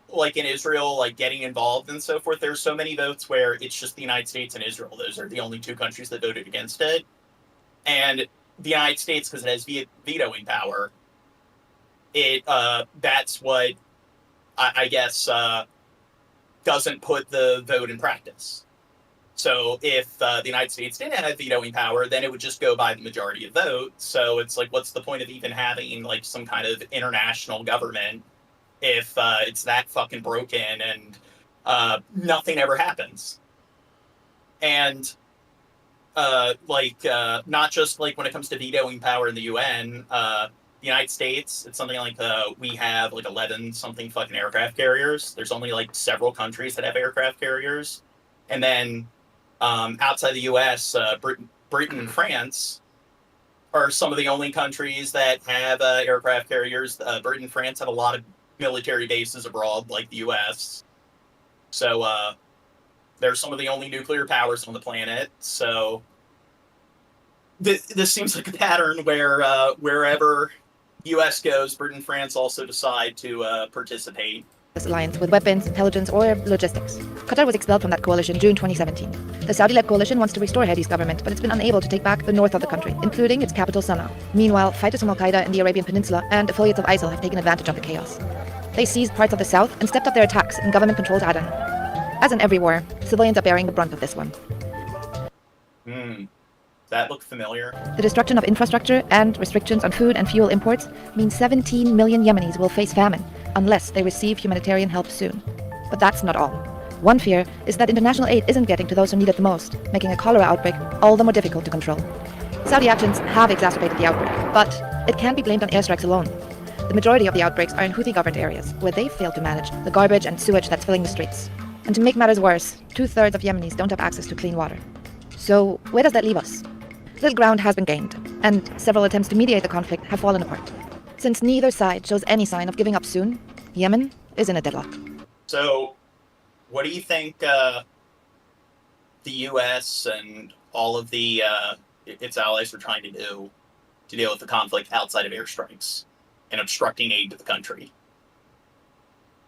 like in Israel, like getting involved and so forth, there's so many votes where it's just the United States and Israel. Those are the only 2 countries that voted against it. And the United States, because it has vetoing power, that's what I guess doesn't put the vote in practice. So if the United States didn't have vetoing power, then it would just go by the majority of vote. So it's like, what's the point of even having like some kind of international government if it's that fucking broken and nothing ever happens? And not just like when it comes to vetoing power in the UN, the United States, it's something like we have like 11 something fucking aircraft carriers. There's only like several countries that have aircraft carriers. And then outside the US, Britain and France are some of the only countries that have aircraft carriers. Britain and France have a lot of military bases abroad, like the US. So they're some of the only nuclear powers on the planet. So this seems like a pattern where wherever US goes, Britain and France also decide to participate. This alliance with weapons, intelligence, or logistics. Qatar was expelled from that coalition in June 2017. The Saudi-led coalition wants to restore Hadi's government, but it's been unable to take back the north of the country, including its capital, Sana'a. Meanwhile, fighters from Al-Qaeda in the Arabian Peninsula and affiliates of ISIL have taken advantage of the chaos. They seized parts of the south and stepped up their attacks in government-controlled Aden. As in every war, civilians are bearing the brunt of this one. That looked familiar. The destruction of infrastructure and restrictions on food and fuel imports mean 17 million Yemenis will face famine unless they receive humanitarian help soon. But that's not all. One fear is that international aid isn't getting to those who need it the most, making a cholera outbreak all the more difficult to control. Saudi actions have exacerbated the outbreak, but it can't be blamed on airstrikes alone. The majority of the outbreaks are in Houthi-governed areas, where they failed to manage the garbage and sewage that's filling the streets. And to make matters worse, 2/3 of Yemenis don't have access to clean water. So where does that leave us? Little ground has been gained, and several attempts to mediate the conflict have fallen apart. Since neither side shows any sign of giving up soon, Yemen is in a deadlock. So, what do you think the U.S. and all of its allies are trying to do to deal with the conflict outside of airstrikes and obstructing aid to the country?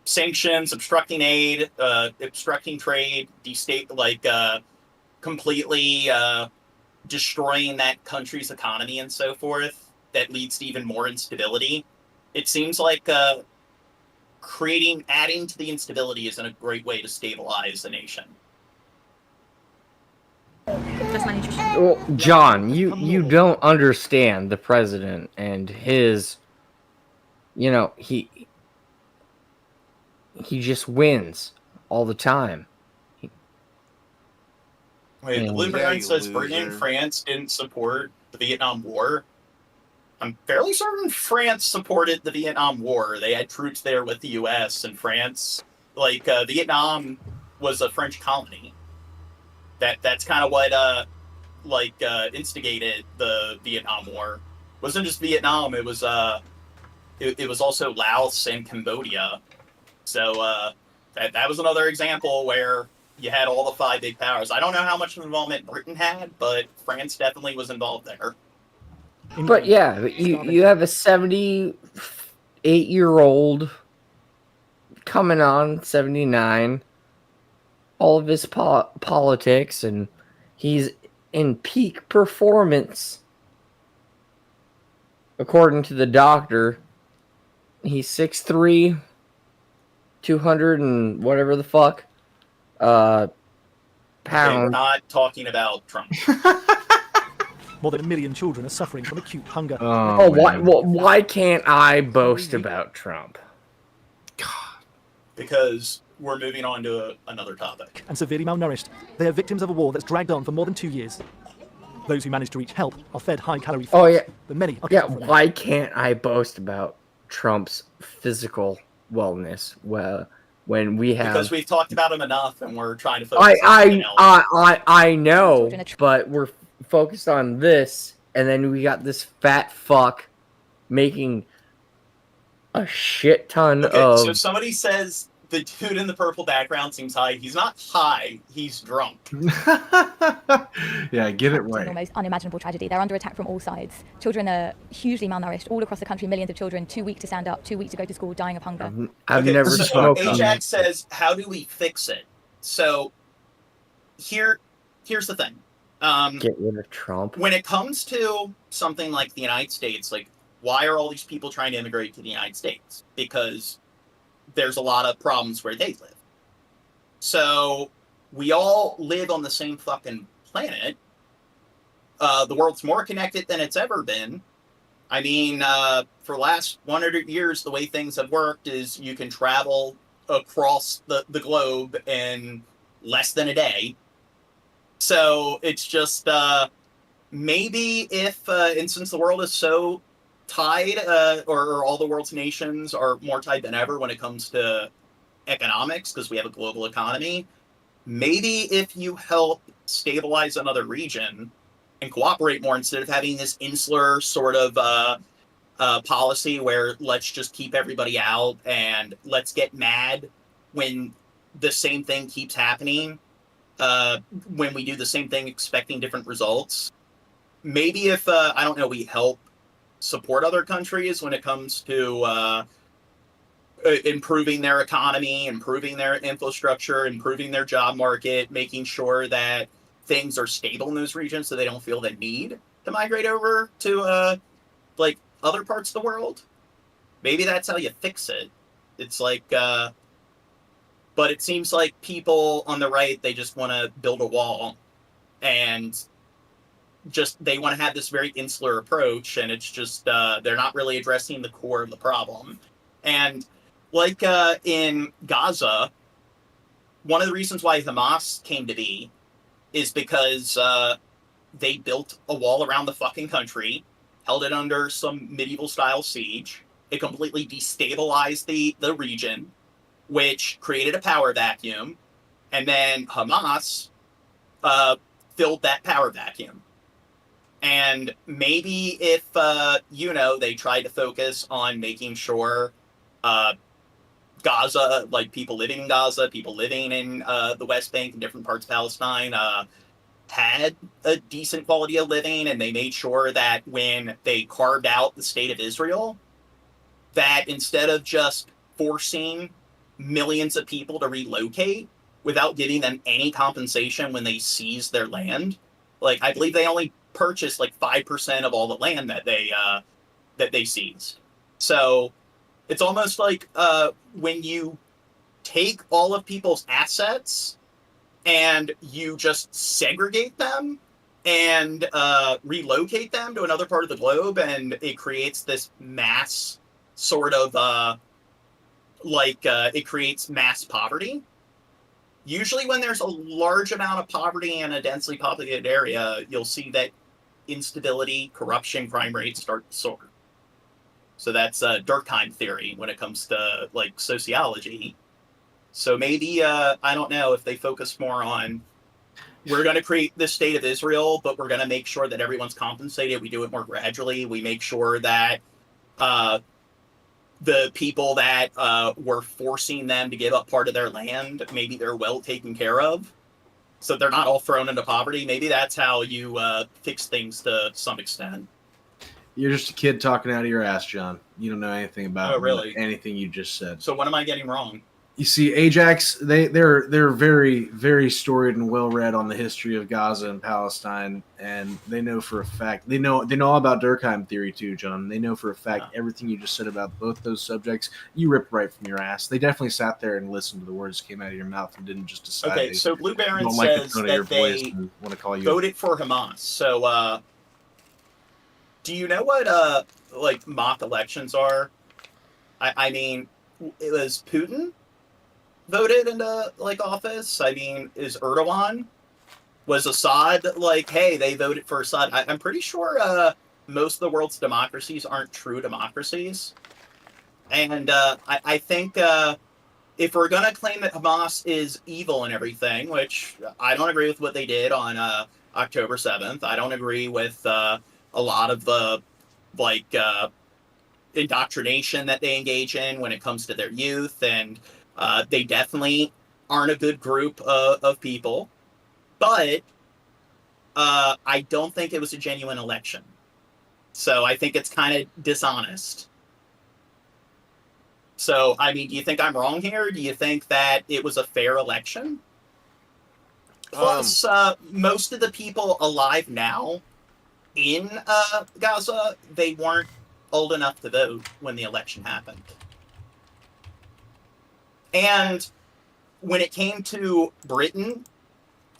Sanctions, obstructing aid, obstructing trade, completely destroying that country's economy and so forth, that leads to even more instability. It seems like adding to the instability isn't a great way to stabilize the nation. Well, John, you don't understand the president and his, he just wins all the time. Wait, the Libertarian says Britain and France didn't support the Vietnam War. I'm fairly certain France supported the Vietnam War. They had troops there with the U.S. and France. Like, Vietnam was a French colony. That's kind of what, instigated the Vietnam War. It wasn't just Vietnam. It was also Laos and Cambodia. So, that was another example where you had all the 5 big powers. I don't know how much involvement Britain had, but France definitely was involved there. But yeah, you have a 78-year-old coming on 79, all of his politics, and he's in peak performance. According to the doctor, he's 6'3", 200 and whatever the fuck pounds. Okay, we're not talking about Trump. More than 1 million children are suffering from acute hunger. Why can't I boast about Trump? Because we're moving on to another topic. And severely malnourished. They are victims of a war that's dragged on for more than 2 years. Those who manage to reach help are fed high-calorie foods. Oh, yeah. But many are Why can't I boast about Trump's physical wellness? Well, when we have... Because we've talked about him enough, and we're trying to focus on something else. I know, but we're focused on this, and then we got this fat fuck making a shit ton of... So if somebody says the dude in the purple background seems high, he's not high, he's drunk. Yeah, get it right. Almost unimaginable tragedy. They're under attack from all sides. Children are hugely malnourished all across the country. Millions of children, too weak to stand up, too weak to go to school, dying of hunger. I've never smoked. Ajax says, how do we fix it? So here's the thing. Get rid of Trump. When it comes to something like the United States, like, why are all these people trying to immigrate to the United States? Because there's a lot of problems where they live. So we all live on the same fucking planet. The world's more connected than it's ever been. I mean, for the last 100 years, the way things have worked is you can travel across the globe in less than a day. So it's just maybe if, and since the world is so tied, or all the world's nations are more tied than ever when it comes to economics, because we have a global economy, maybe if you help stabilize another region and cooperate more instead of having this insular sort of policy where let's just keep everybody out and let's get mad when the same thing keeps happening. When we do the same thing expecting different results. Maybe if, I don't know, we help support other countries when it comes to improving their economy, improving their infrastructure, improving their job market, making sure that things are stable in those regions so they don't feel the need to migrate over to, like, other parts of the world. Maybe that's how you fix it. It's like, but it seems like people on the right, they just want to build a wall and just they want to have this very insular approach. And it's just they're not really addressing the core of the problem. And like in Gaza, one of the reasons why Hamas came to be is because they built a wall around the fucking country, held it under some medieval style siege. It completely destabilized the region, which created a power vacuum, and then Hamas filled that power vacuum. And maybe if, they tried to focus on making sure Gaza, like people living in Gaza, people living in the West Bank and different parts of Palestine, had a decent quality of living, and they made sure that when they carved out the state of Israel, that instead of just forcing millions of people to relocate without giving them any compensation when they seized their land. Like, I believe they only purchased like 5% of all the land that they seized. So it's almost like when you take all of people's assets and you just segregate them and relocate them to another part of the globe, and it creates this mass sort of it creates mass poverty. Usually when there's a large amount of poverty in a densely populated area, you'll see that instability, corruption, crime rates start to soar. So that's Durkheim theory when it comes to like sociology. So maybe I don't know if they focus more on we're going to create this state of Israel, but we're going to make sure that everyone's compensated. We do it more gradually. We make sure that the people that were forcing them to give up part of their land, maybe they're well taken care of, so they're not all thrown into poverty. Maybe that's how you fix things to some extent. You're just a kid talking out of your ass, John. You don't know anything about anything you just said. So what am I getting wrong? You see, Ajax, they're very, very storied and well read on the history of Gaza and Palestine, and they know for a fact they know all about Durkheim theory too, John. They know for a fact everything you just said about both those subjects. You ripped right from your ass. They definitely sat there and listened to the words that came out of your mouth and didn't just decide. Okay, so Blue Baron says that they voted for Hamas. So, do you know what like mock elections are? I mean, it was Putin voted into like office. I mean, is Erdogan, was Assad like, hey, they voted for Assad? I'm pretty sure most of the world's democracies aren't true democracies. And I think if we're going to claim that Hamas is evil and everything, which I don't agree with what they did on October 7th. I don't agree with a lot of the like indoctrination that they engage in when it comes to their youth, and they definitely aren't a good group of people, but I don't think it was a genuine election. So I think it's kind of dishonest. So, I mean, do you think I'm wrong here? Do you think that it was a fair election? Plus, most of the people alive now in Gaza, they weren't old enough to vote when the election happened. And when it came to Britain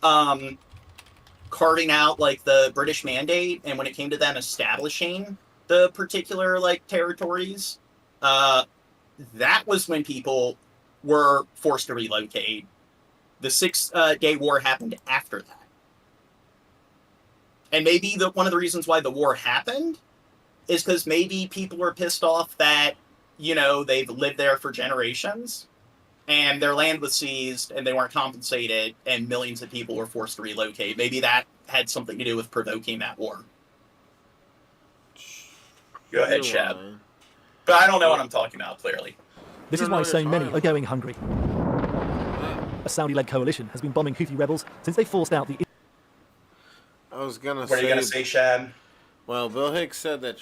carving out like the British mandate, and when it came to them establishing the particular like territories, that was when people were forced to relocate. The 6-day war happened after that. And maybe one of the reasons why the war happened is because maybe people were pissed off that, you know, they've lived there for generations and their land was seized and they weren't compensated and millions of people were forced to relocate. Maybe that had something to do with provoking that war. Go ahead, Shab. But I don't know what I'm talking about, clearly. This is why so many are going hungry. A Saudi-led coalition has been bombing Houthi rebels since they forced out the... I was gonna What are you gonna say, Shad? Well, Bill Hicks said that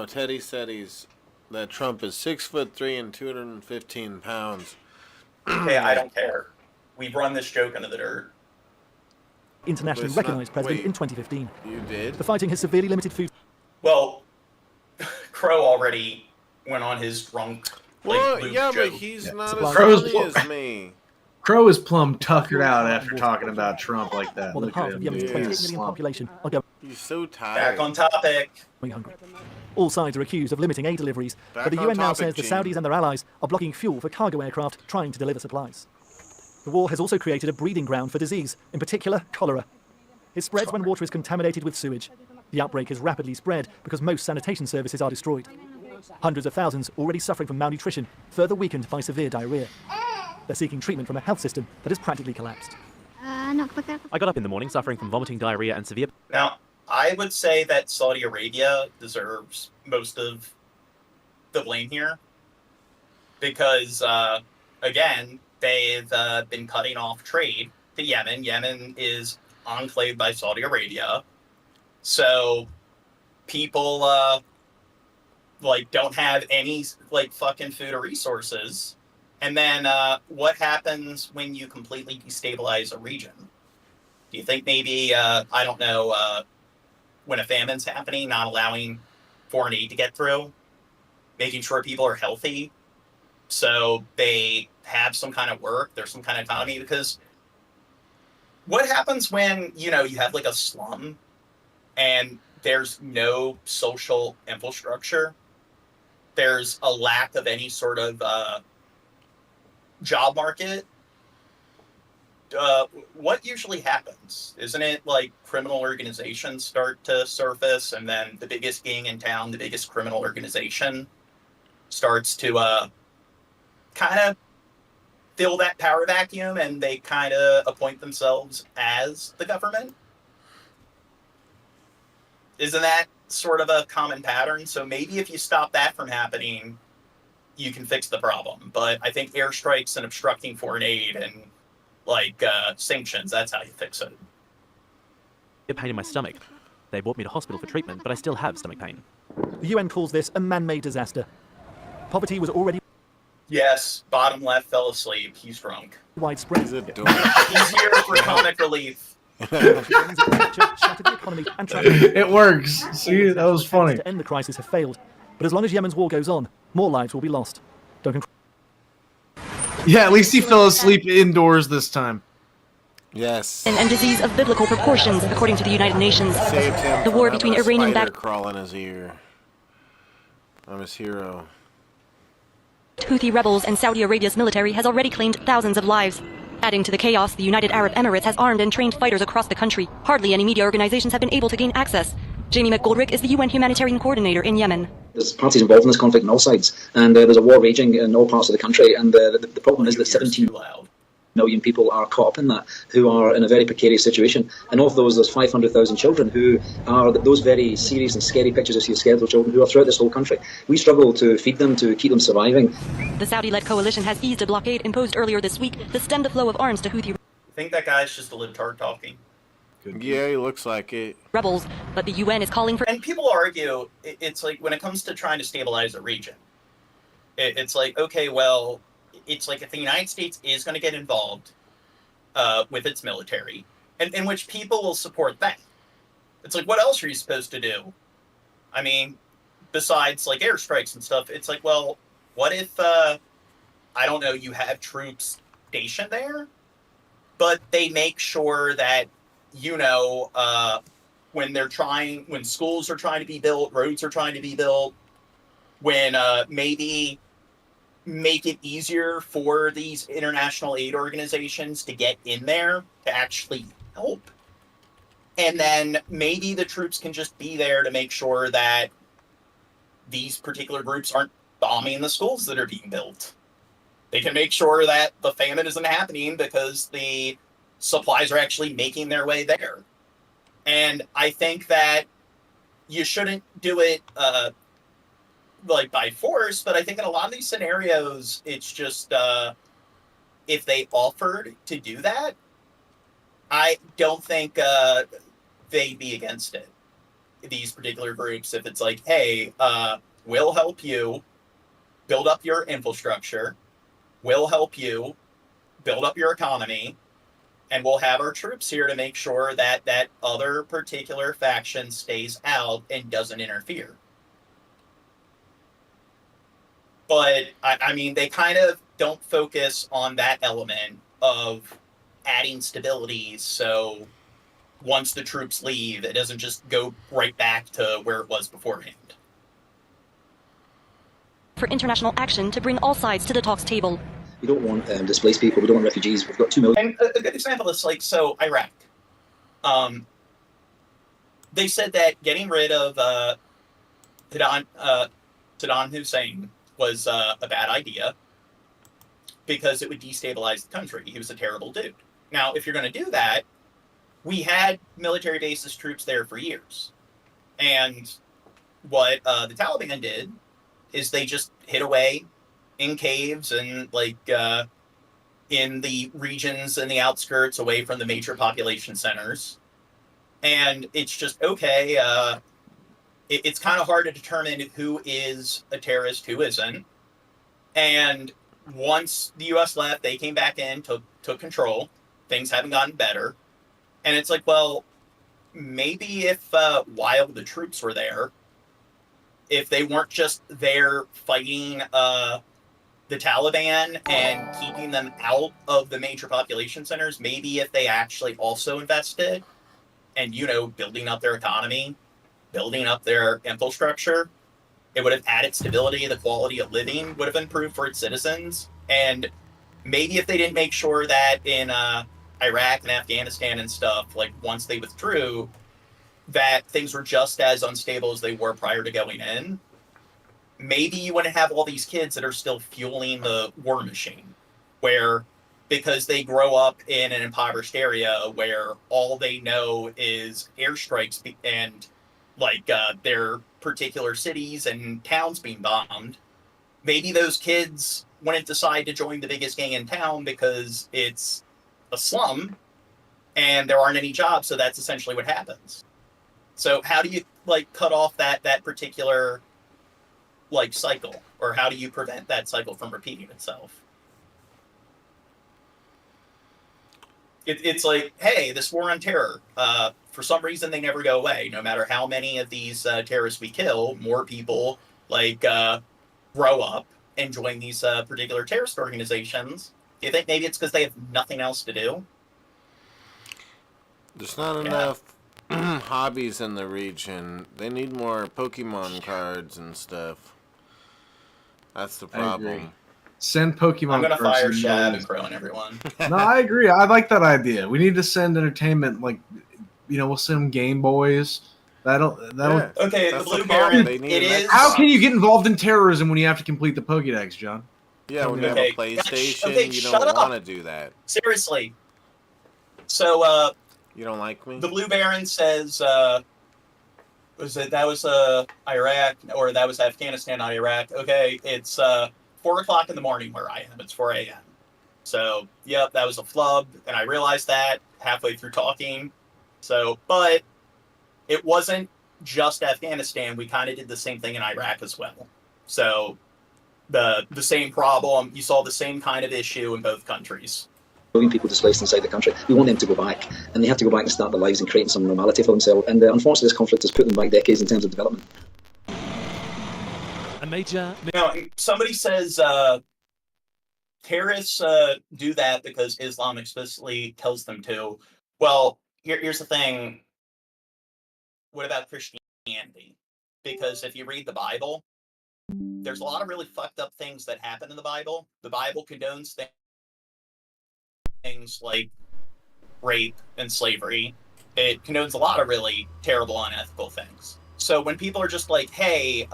Teddy said that Trump is 6'3" and 215 pounds. Hey, I don't care. We've run this joke into the dirt. Internationally recognized president in 2015. You did? The fighting has severely limited food... Well, Crow already went on his drunk. Well, Luke yeah, joke. but he's not as funny as me. Crow is plumb tuckered out after talking about Trump like that. More than half of Yemen's 28 million population are going... He's so tired. Back on topic. Hungry. All sides are accused of limiting aid deliveries, but the UN now says the Saudis and their allies are blocking fuel for cargo aircraft trying to deliver supplies. The war has also created a breeding ground for disease, in particular cholera. It spreads when water is contaminated with sewage. The outbreak has rapidly spread because most sanitation services are destroyed. Hundreds of thousands already suffering from malnutrition, further weakened by severe diarrhea. They're seeking treatment from a health system that has practically collapsed. I got up in the morning suffering from vomiting, diarrhea, and severe... Now, I would say that Saudi Arabia deserves most of the blame here. Because, again, they've been cutting off trade to Yemen. Yemen is enclaved by Saudi Arabia. So people, don't have any, fucking food or resources. And then what happens when you completely destabilize a region? Do you think maybe, I don't know, when a famine's happening, not allowing foreign aid to get through, making sure people are healthy so they have some kind of work, there's some kind of economy? Because what happens when, you have like a slum and there's no social infrastructure? There's a lack of any sort of job market. what usually happens? Isn't it like criminal organizations start to surface, and then the biggest gang in town, the biggest criminal organization, starts to kind of fill that power vacuum, and they kind of appoint themselves as the government? Isn't that sort of a common pattern? So maybe if you stop that from happening, you can fix the problem. But I think airstrikes and obstructing foreign aid and sanctions, that's how you fix it. A pain in my stomach. They brought me to hospital for treatment, but I still have stomach pain. The UN calls this a man-made disaster. Poverty was already... Yes, bottom left fell asleep. He's drunk. Widespread. He's here for comic relief. It works. See, that was funny. To end the crisis have failed, but as long as Yemen's war goes on, more lives will be lost. Yeah, at least he fell asleep indoors this time. Yes. And disease of biblical proportions, according to the United Nations. Saved him the war from between having a Iranian spider crawl in his ear. I'm his hero. Houthi rebels and Saudi Arabia's military has already claimed thousands of lives. Adding to the chaos, the United Arab Emirates has armed and trained fighters across the country. Hardly any media organizations have been able to gain access. Jamie McGoldrick is the UN humanitarian coordinator in Yemen. There's parties involved in this conflict on all sides, and there's a war raging in all parts of the country, and the problem is that 17 million people are caught up in that, who are in a very precarious situation. And of those, there's 500,000 children who are those very serious and scary pictures you see of skeletal children who are throughout this whole country. We struggle to feed them, to keep them surviving. The Saudi-led coalition has eased a blockade imposed earlier this week to stem the flow of arms to Houthi I think that guy's just a libtard talking. Yeah, he looks like it. rebels, but the UN is calling for... And people argue, it's like when it comes to trying to stabilize a region, it's like, okay, well, it's like if the United States is going to get involved with its military, and in which people will support that. It's like, what else are you supposed to do? I mean, besides like airstrikes and stuff, it's like, well, what if, I don't know, you have troops stationed there, but they make sure that, you know, when schools are trying to be built, roads are trying to be built, when maybe make it easier for these international aid organizations to get in there to actually help. And then maybe the troops can just be there to make sure that these particular groups aren't bombing the schools that are being built. They can make sure that the famine isn't happening because the supplies are actually making their way there. And I think that you shouldn't do it like by force, but I think in a lot of these scenarios, it's just if they offered to do that, I don't think they'd be against it. These particular groups, if it's like, hey, we'll help you build up your infrastructure, we'll help you build up your economy, and we'll have our troops here to make sure that that other particular faction stays out and doesn't interfere. But, I mean, they kind of don't focus on that element of adding stability, so once the troops leave, it doesn't just go right back to where it was beforehand. For international action to bring all sides to the talks table. We don't want displaced people, we don't want refugees. We've got 2 million. And a good example is like, so Iraq. They said that getting rid of Saddam Hussein was a bad idea because it would destabilize the country. He was a terrible dude. Now, if you're going to do that, we had military bases troops there for years. And what the Taliban did is they just hid away in caves and like in the regions and the outskirts away from the major population centers. And it's just, okay, it's kind of hard to determine who is a terrorist, who isn't. And once the U.S. left, they came back in, took control. Things haven't gotten better. And it's like, well, maybe if while the troops were there, if they weren't just there fighting the Taliban and keeping them out of the major population centers, maybe if they actually also invested and, you know, building up their economy, building up their infrastructure, it would have added stability, the quality of living would have improved for its citizens. And maybe if they didn't make sure that in Iraq and Afghanistan and stuff, like once they withdrew, that things were just as unstable as they were prior to going in, maybe you wouldn't have all these kids that are still fueling the war machine, where because they grow up in an impoverished area where all they know is airstrikes and like their particular cities and towns being bombed, maybe those kids wouldn't decide to join the biggest gang in town because it's a slum and there aren't any jobs, so that's essentially what happens. So how do you like cut off that particular like cycle, or how do you prevent that cycle from repeating itself? It's like, hey, this war on terror, for some reason they never go away. No matter how many of these terrorists we kill, more people like grow up and join these particular terrorist organizations. Do you think maybe it's because they have nothing else to do? There's not enough hobbies in the region. They need more Pokemon cards and stuff. That's the problem. Send Pokemon. I'm gonna cards fire and Shab and Crow and everyone. No, I agree. I like that idea. We need to send entertainment, like, we'll send them Game Boys. That'll. Yeah, okay, the Blue Baron. It is. How can you get involved in terrorism when you have to complete the Pokédex, John? Yeah, when you have a PlayStation, you don't want to do that. Seriously. So, you don't like me? The Blue Baron says, that was Iraq, or that was Afghanistan, not Iraq. Okay, it's 4 o'clock in the morning where I am. It's 4 a.m. So, yep, that was a flub, and I realized that halfway through talking. So, but it wasn't just Afghanistan. We kind of did the same thing in Iraq as well. So, the same problem, you saw the same kind of issue in both countries. People displaced inside the country. We want them to go back, and they have to go back and start their lives and creating some normality for themselves. And unfortunately, this conflict has put them back decades in terms of development. A major. Now, somebody says terrorists do that because Islam explicitly tells them to. Well, here's the thing. What about Christianity? Because if you read the Bible, there's a lot of really fucked up things that happen in the Bible. The Bible condones things like rape and slavery. It condones a lot of really terrible, unethical things. So when people are just like, hey,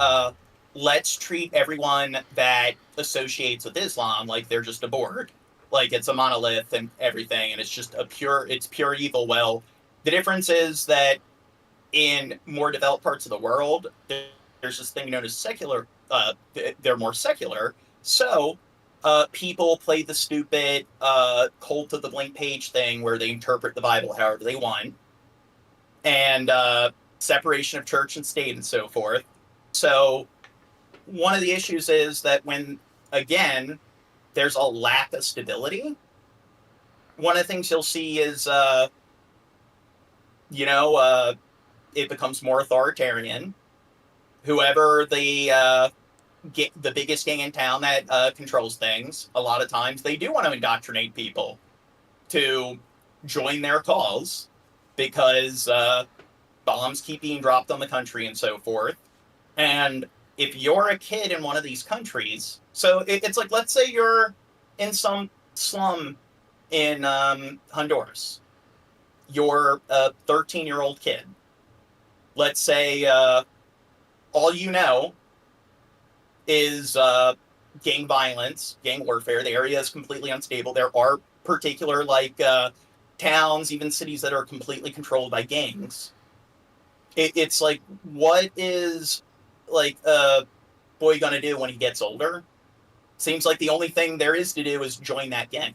let's treat everyone that associates with Islam like they're just a board, like it's a monolith and everything, and it's just it's pure evil. Well, the difference is that in more developed parts of the world, there's this thing known as secular. They're more secular. So people play the stupid cult of the blank page thing where they interpret the Bible however they want, and separation of church and state and so forth. So one of the issues is that when, again, there's a lack of stability, one of the things you'll see is, it becomes more authoritarian. Whoever the biggest gang in town that controls things, a lot of times they do want to indoctrinate people to join their cause because bombs keep being dropped on the country and so forth. And if you're a kid in one of these countries, so it's like, let's say you're in some slum in Honduras. You're a 13-year-old kid. Let's say all you know is gang violence, gang warfare. The area is completely unstable. There are particular towns, even cities that are completely controlled by gangs. It's like, what is a boy gonna do when he gets older? Seems like the only thing there is to do is join that gang.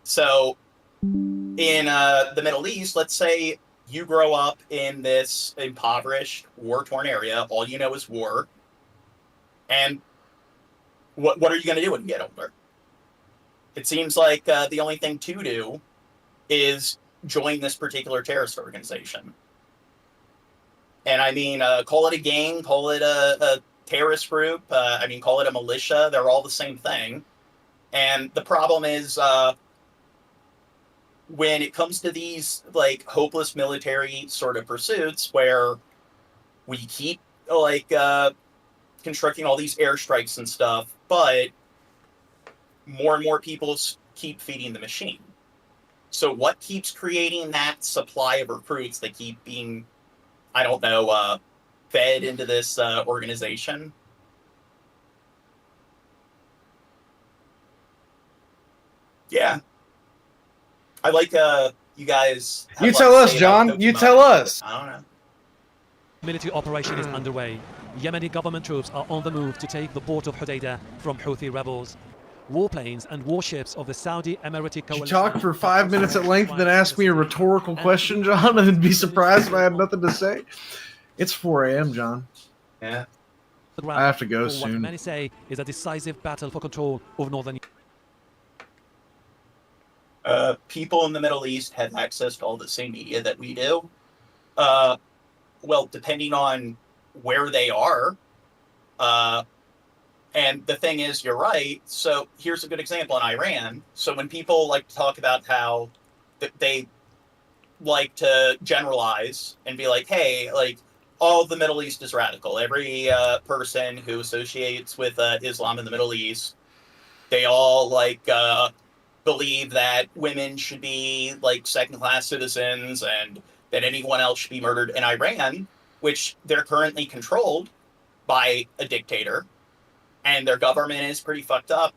So in the Middle East, let's say you grow up in this impoverished, war-torn area. All you know is war. And what are you going to do when you get older? It seems like the only thing to do is join this particular terrorist organization. And I mean, call it a gang, call it a terrorist group, call it a militia. They're all the same thing. And the problem is when it comes to these hopeless military sort of pursuits where we keep constructing all these airstrikes and stuff, but more and more people keep feeding the machine. So what keeps creating that supply of recruits that keep being, I don't know, fed into this organization? Yeah. I like you guys. You tell us, John. You tell us. I don't know. Military operation is underway. Yemeni government troops are on the move to take the port of Hodeidah from Houthi rebels. Warplanes and warships of the Saudi Emirati coalition. You talk for 5 minutes at length, then ask me a rhetorical question, John, and be surprised if I had nothing to say. It's 4 a.m., John. Yeah. I have to go What soon. many say is a decisive battle for control of northern. People in the Middle East have access to all the same media that we do. Well, depending on where they are. And the thing is, you're right. So here's a good example in Iran. So when people like to talk about how they like to generalize and be like, hey, like all of the Middle East is radical. Every person who associates with Islam in the Middle East, they all like believe that women should be like second-class citizens and that anyone else should be murdered. In Iran, which they're currently controlled by a dictator, and their government is pretty fucked up,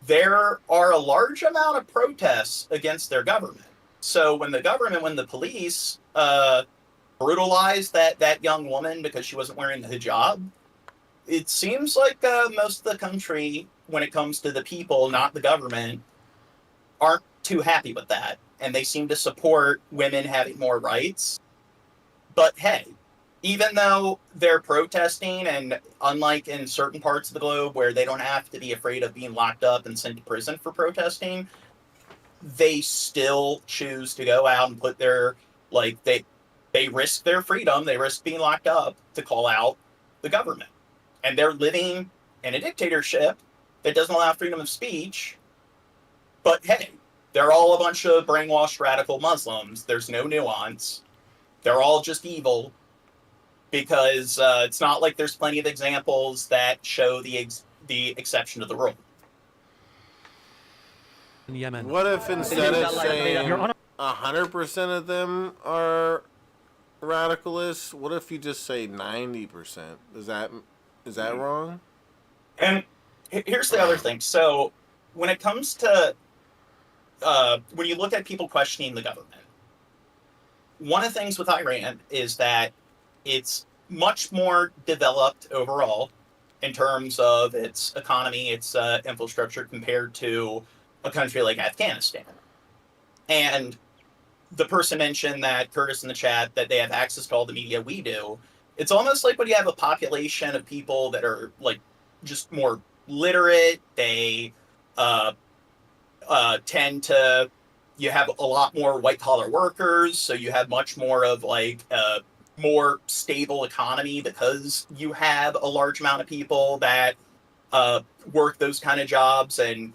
there are a large amount of protests against their government. So when the police brutalized that young woman because she wasn't wearing the hijab, it seems like most of the country, when it comes to the people, not the government, aren't too happy with that. And they seem to support women having more rights. But hey, even though they're protesting, and unlike in certain parts of the globe where they don't have to be afraid of being locked up and sent to prison for protesting, they still choose to go out and put their, like, they risk their freedom, they risk being locked up to call out the government. And they're living in a dictatorship that doesn't allow freedom of speech. But hey, they're all a bunch of brainwashed radical Muslims. There's no nuance. They're all just evil, because it's not like there's plenty of examples that show the exception to the rule. In Yemen. What if instead of saying 100% of them are radicalists, what if you just say 90%? Is that wrong? And here's the other thing. So when it comes to when you look at people questioning the government, one of the things with Iran is that it's much more developed overall in terms of its economy, its infrastructure, compared to a country like Afghanistan. And the person mentioned that, Curtis in the chat, that they have access to all the media we do. It's almost like when you have a population of people that are like just more literate, they tend to, you have a lot more white collar workers, so you have much more of like a more stable economy because you have a large amount of people that work those kind of jobs and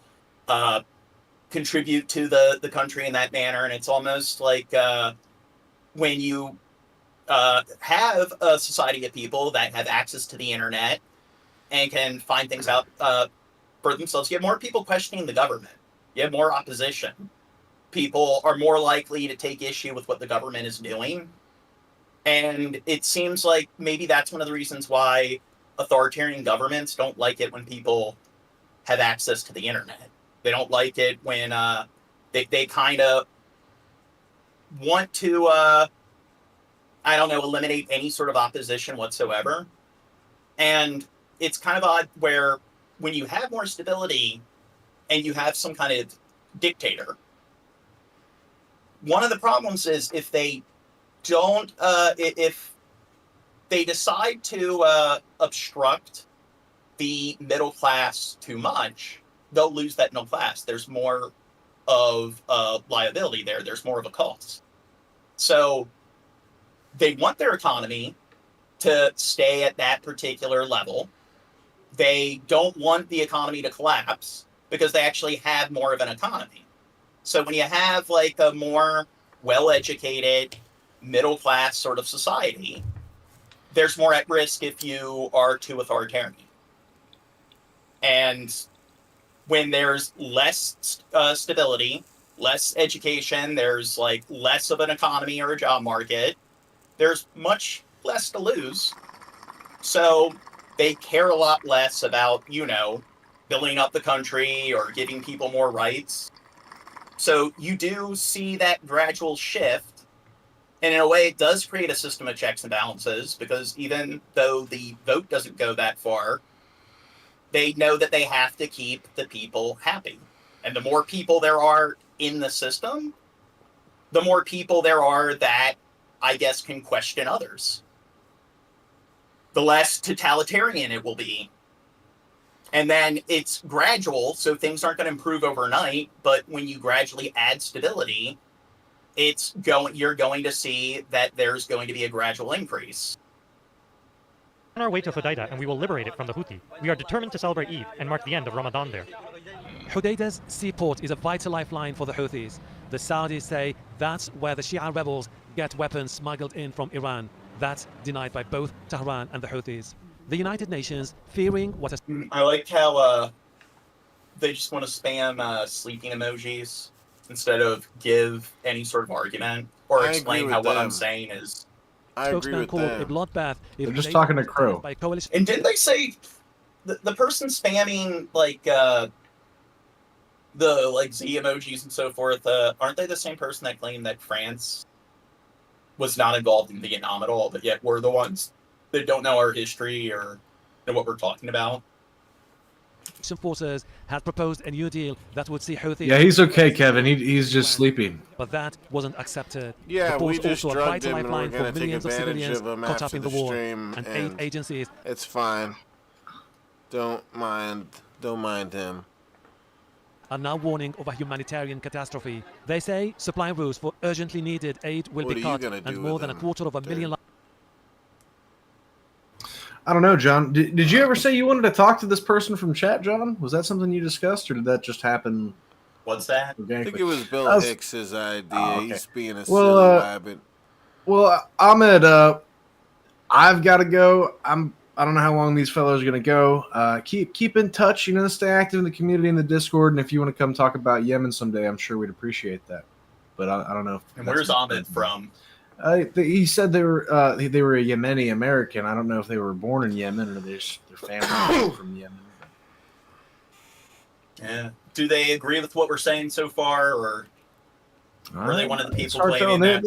contribute to the country in that manner. And it's almost like when you have a society of people that have access to the internet and can find things out for themselves, you have more people questioning the government. You have more opposition. People are more likely to take issue with what the government is doing. And it seems like maybe that's one of the reasons why authoritarian governments don't like it when people have access to the internet. They don't like it when they kind of want to, eliminate any sort of opposition whatsoever. And it's kind of odd where when you have more stability and you have some kind of dictator, one of the problems is if they don't, if they decide to obstruct the middle class too much, they'll lose that middle class. There's more of liability there. There's more of a cost. So they want their economy to stay at that particular level. They don't want the economy to collapse because they actually have more of an economy. So when you have like a more well-educated, middle-class sort of society, there's more at risk if you are too authoritarian. And when there's less stability, less education, there's like less of an economy or a job market, there's much less to lose. So they care a lot less about, building up the country or giving people more rights. So you do see that gradual shift. And in a way, it does create a system of checks and balances, because even though the vote doesn't go that far, they know that they have to keep the people happy. And the more people there are in the system, the more people there are that, I guess, can question others. The less totalitarian it will be. And then it's gradual, so things aren't going to improve overnight, but when you gradually add stability, you're going to see that there's going to be a gradual increase. On our way to Hodeidah, and we will liberate it from the Houthi. We are determined to celebrate Eid and mark the end of Ramadan there. Hodeidah's seaport is a vital lifeline for the Houthis. The Saudis say that's where the Shia rebels get weapons smuggled in from Iran. That's denied by both Tehran and the Houthis. The United Nations, fearing what has... I like how they just want to spam sleeping emojis instead of give any sort of argument or explain how what I'm saying is... I agree with them. A bloodbath. They're just talking to Crow. And didn't they say the person spamming the Z emojis and so forth? Aren't they the same person that claimed that France was not involved in Vietnam at all, but yet we're the ones that don't know our history or know what we're talking about? Some forces had proposed a new deal that would see Houthis... Yeah, he's okay, Kevin. He's just sleeping. But that wasn't accepted. Yeah, we just also a drugged vital him and we're lifeline going for to take millions of advantage civilians of him caught up after in the the war. stream. And 8 agencies... It's fine. Don't mind him. Are now warning of a humanitarian catastrophe. They say supply routes for urgently needed aid will be cut, and more than 250,000 lives. I don't know, John. Did you ever say you wanted to talk to this person from chat, John? Was that something you discussed, or did that just happen? What's that? I think it was Bill Hicks's idea. Oh, okay. He's being a silly rabbit. Well, Ahmed, I've got to go. I don't know how long these fellows are going to go. Keep in touch. Stay active in the community in the Discord, and if you want to come talk about Yemen someday, I'm sure we'd appreciate that. But I don't know. And where's Ahmed from? He said they were a Yemeni American. I don't know if they were born in Yemen or their family from Yemen. Yeah. Do they agree with what we're saying so far, or were they one of the people blaming that?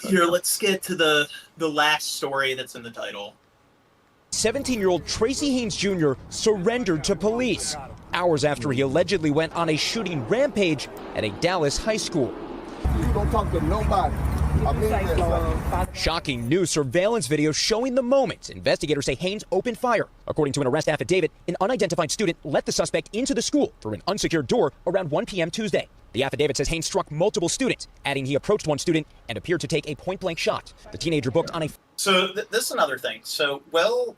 Here, let's get to the last story that's in the title. 17-year-old Tracy Haynes Jr. surrendered to police hours after he allegedly went on a shooting rampage at a Dallas high school. You don't talk to nobody. Shocking new surveillance video showing the moment investigators say Haynes opened fire. According to an arrest affidavit, an unidentified student let the suspect into the school through an unsecured door around 1 p.m. Tuesday. The affidavit says Haynes struck multiple students, adding he approached one student and appeared to take a point-blank shot. The teenager booked on a... So this is another thing. So we'll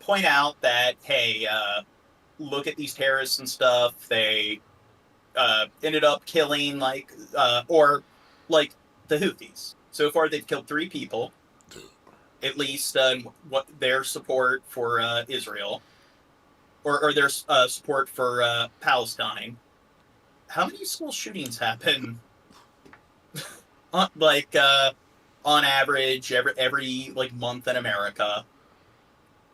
point out that, hey, look at these terrorists and stuff. They ended up killing, the Houthis. So far, they've killed 3 people, at least what their support for Israel, or their support for Palestine. How many school shootings happen, on average, every month in America?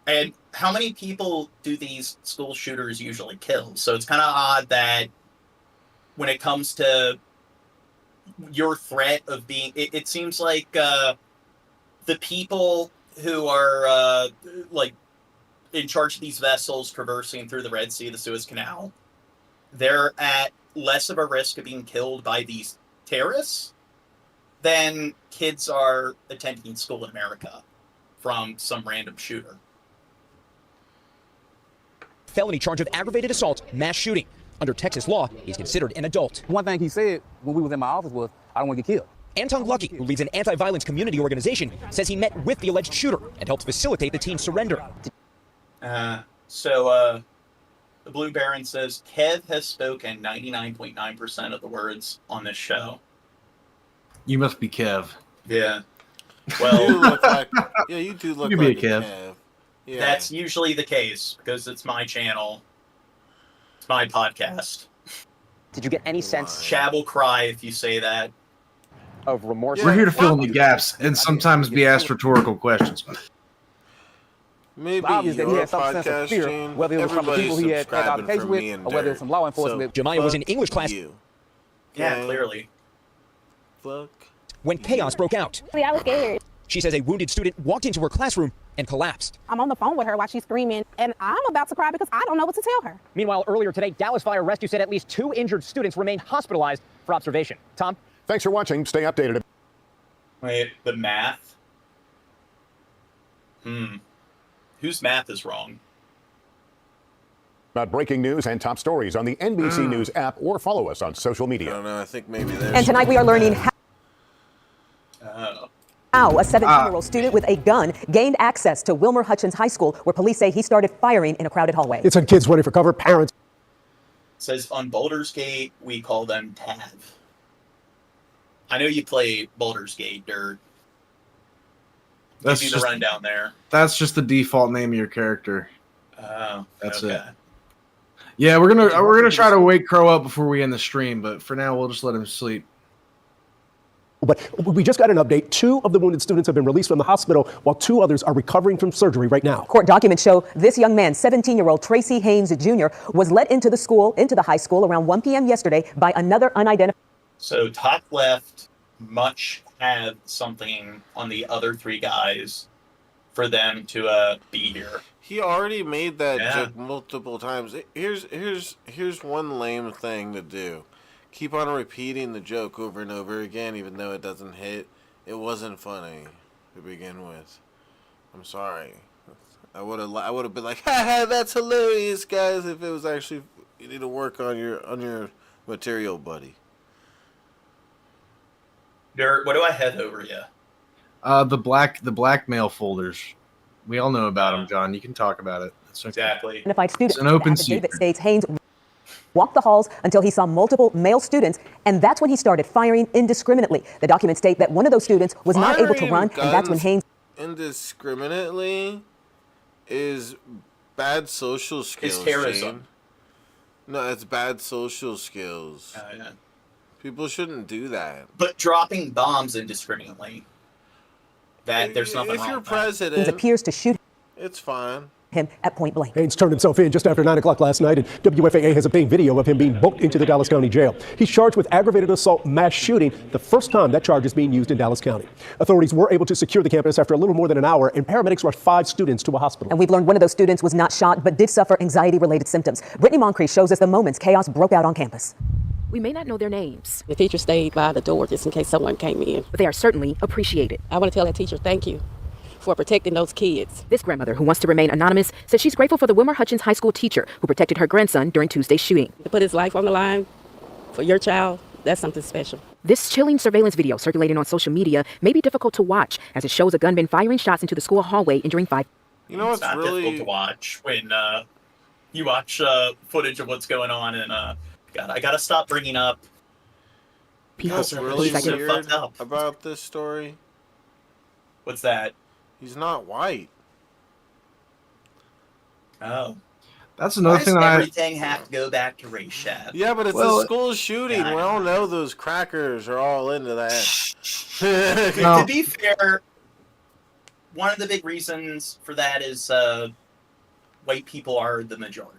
And how many people do these school shooters usually kill? So it's kind of odd that when it comes to your threat of being... It seems like the people who are in charge of these vessels traversing through the Red Sea, the Suez Canal, they're at less of a risk of being killed by these terrorists than kids are attending school in America from some random shooter. Felony charge of aggravated assault, mass shooting. Under Texas law, he's considered an adult. One thing he said when we was in my office was, I don't want to get killed. Anton Lucky, who leads an anti-violence community organization, says he met with the alleged shooter and helped facilitate the team's surrender. So the Blue Baron says, Kev has spoken 99.9% of the words on this show. You must be Kev. Yeah. Well, you do look you like be a a Kev. Kev. That's usually the case because it's my channel. It's my podcast. Did you get any sense? Chad will cry if you say that. Of remorse. We're here to fill in the gaps and sometimes be asked rhetorical questions. Maybe obvious that he your had some sense of podcast, fear, Gene. whether it was from the people he had Everybody's communication subscribing for with, me or whether it was some law enforcement. Jemiah was in English class. Yeah, clearly. Fuck. When chaos broke out. I was scared. She says a wounded student walked into her classroom and collapsed. I'm on the phone with her while she's screaming, and I'm about to cry because I don't know what to tell her. Meanwhile, earlier today, Dallas Fire Rescue said at least 2 injured students remain hospitalized for observation. Tom? Thanks for watching. Stay updated. Wait, the math? Whose math is wrong? About breaking news and top stories on the NBC News app or follow us on social media. I don't know. I think maybe there's. And tonight we are learning how a 17-year-old student with a gun gained access to Wilmer Hutchins High School, where police say he started firing in a crowded hallway. It's on kids running for cover, parents. It says on Baldur's Gate, we call them Tav. I know you play Baldur's Gate, Dirt. That's Give you just the rundown there. That's just the default name of your character. Oh, That's okay. it. Yeah, we're gonna try to wake Crow up before we end the stream, but for now we'll just let him sleep. But we just got an update. 2 of the wounded students have been released from the hospital, while 2 others are recovering from surgery right now. Court documents show this young man, 17-year-old Tracy Haynes Jr., was let into the high school around 1 p.m. yesterday by another unidentified. So top left much have something on the other 3 guys for them to be here. He already made that joke multiple times. Here's one lame thing to do. Keep on repeating the joke over and over again, even though it doesn't hit. It wasn't funny to begin with. I'm sorry. I would have been like, "Ha, that's hilarious, guys." If it was actually, you need to work on your material, buddy. Dirt, what do I have over you? The blackmail folders. We all know about them, John. You can talk about it. It's okay. Exactly. Identified student. It's an open The affidavit secret. states Haynes walked the halls until he saw multiple male students, and that's when he started firing indiscriminately. The documents state that one of those students was not able to run, and that's when Haynes Indiscriminately is bad social skills. It's terrorism. Gene. No, it's bad social skills. Yeah. People shouldn't do that. But dropping bombs indiscriminately, there's nothing If wrong you're with that. president, appears to shoot it's fine. him at point blank. Haynes turned himself in just after 9 o'clock last night, and WFAA has obtained video of him being booked into the Dallas County Jail. He's charged with aggravated assault mass shooting, the first time that charge is being used in Dallas County. Authorities were able to secure the campus after a little more than an hour, and paramedics rushed 5 students to a hospital. And we've learned one of those students was not shot, but did suffer anxiety-related symptoms. Brittany Moncrief shows us the moments chaos broke out on campus. We may not know their names. The teacher stayed by the door just in case someone came in. But they are certainly appreciated. I want to tell that teacher thank you for protecting those kids. This grandmother, who wants to remain anonymous, says she's grateful for the Wilmer Hutchins High School teacher who protected her grandson during Tuesday's shooting. To put his life on the line for your child, that's something special. This chilling surveillance video circulating on social media may be difficult to watch, as it shows a gunman firing shots into the school hallway, injuring 5. You know what's It's not really difficult to watch when you watch footage of what's going on, and God, I gotta stop bringing up. You know what's really weird about this story? What's that? He's not white. Oh. That's another Why thing does that everything have to go back to race, Shad? Yeah, but it's a school shooting. We all know those crackers are all into that. To be fair, one of the big reasons for that is white people are the majority.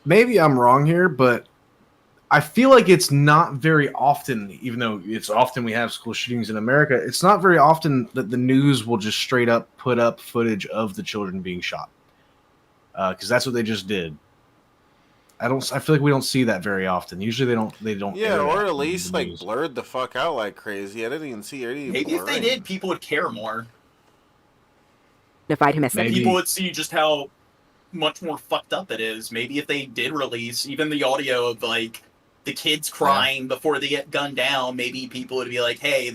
maybe I'm wrong here, but I feel like it's not very often, even though it's often we have school shootings in America, it's not very often that the news will just straight up put up footage of the children being shot. Because that's what they just did. I feel like we don't see that very often. Usually they don't. Yeah, or at least like blurred the fuck out like crazy. I didn't even see any. Maybe if they did, people would care more. Him as People would see just how much more fucked up it is. Maybe if they did release even the audio of like the kids crying before they get gunned down, maybe people would be like, "Hey,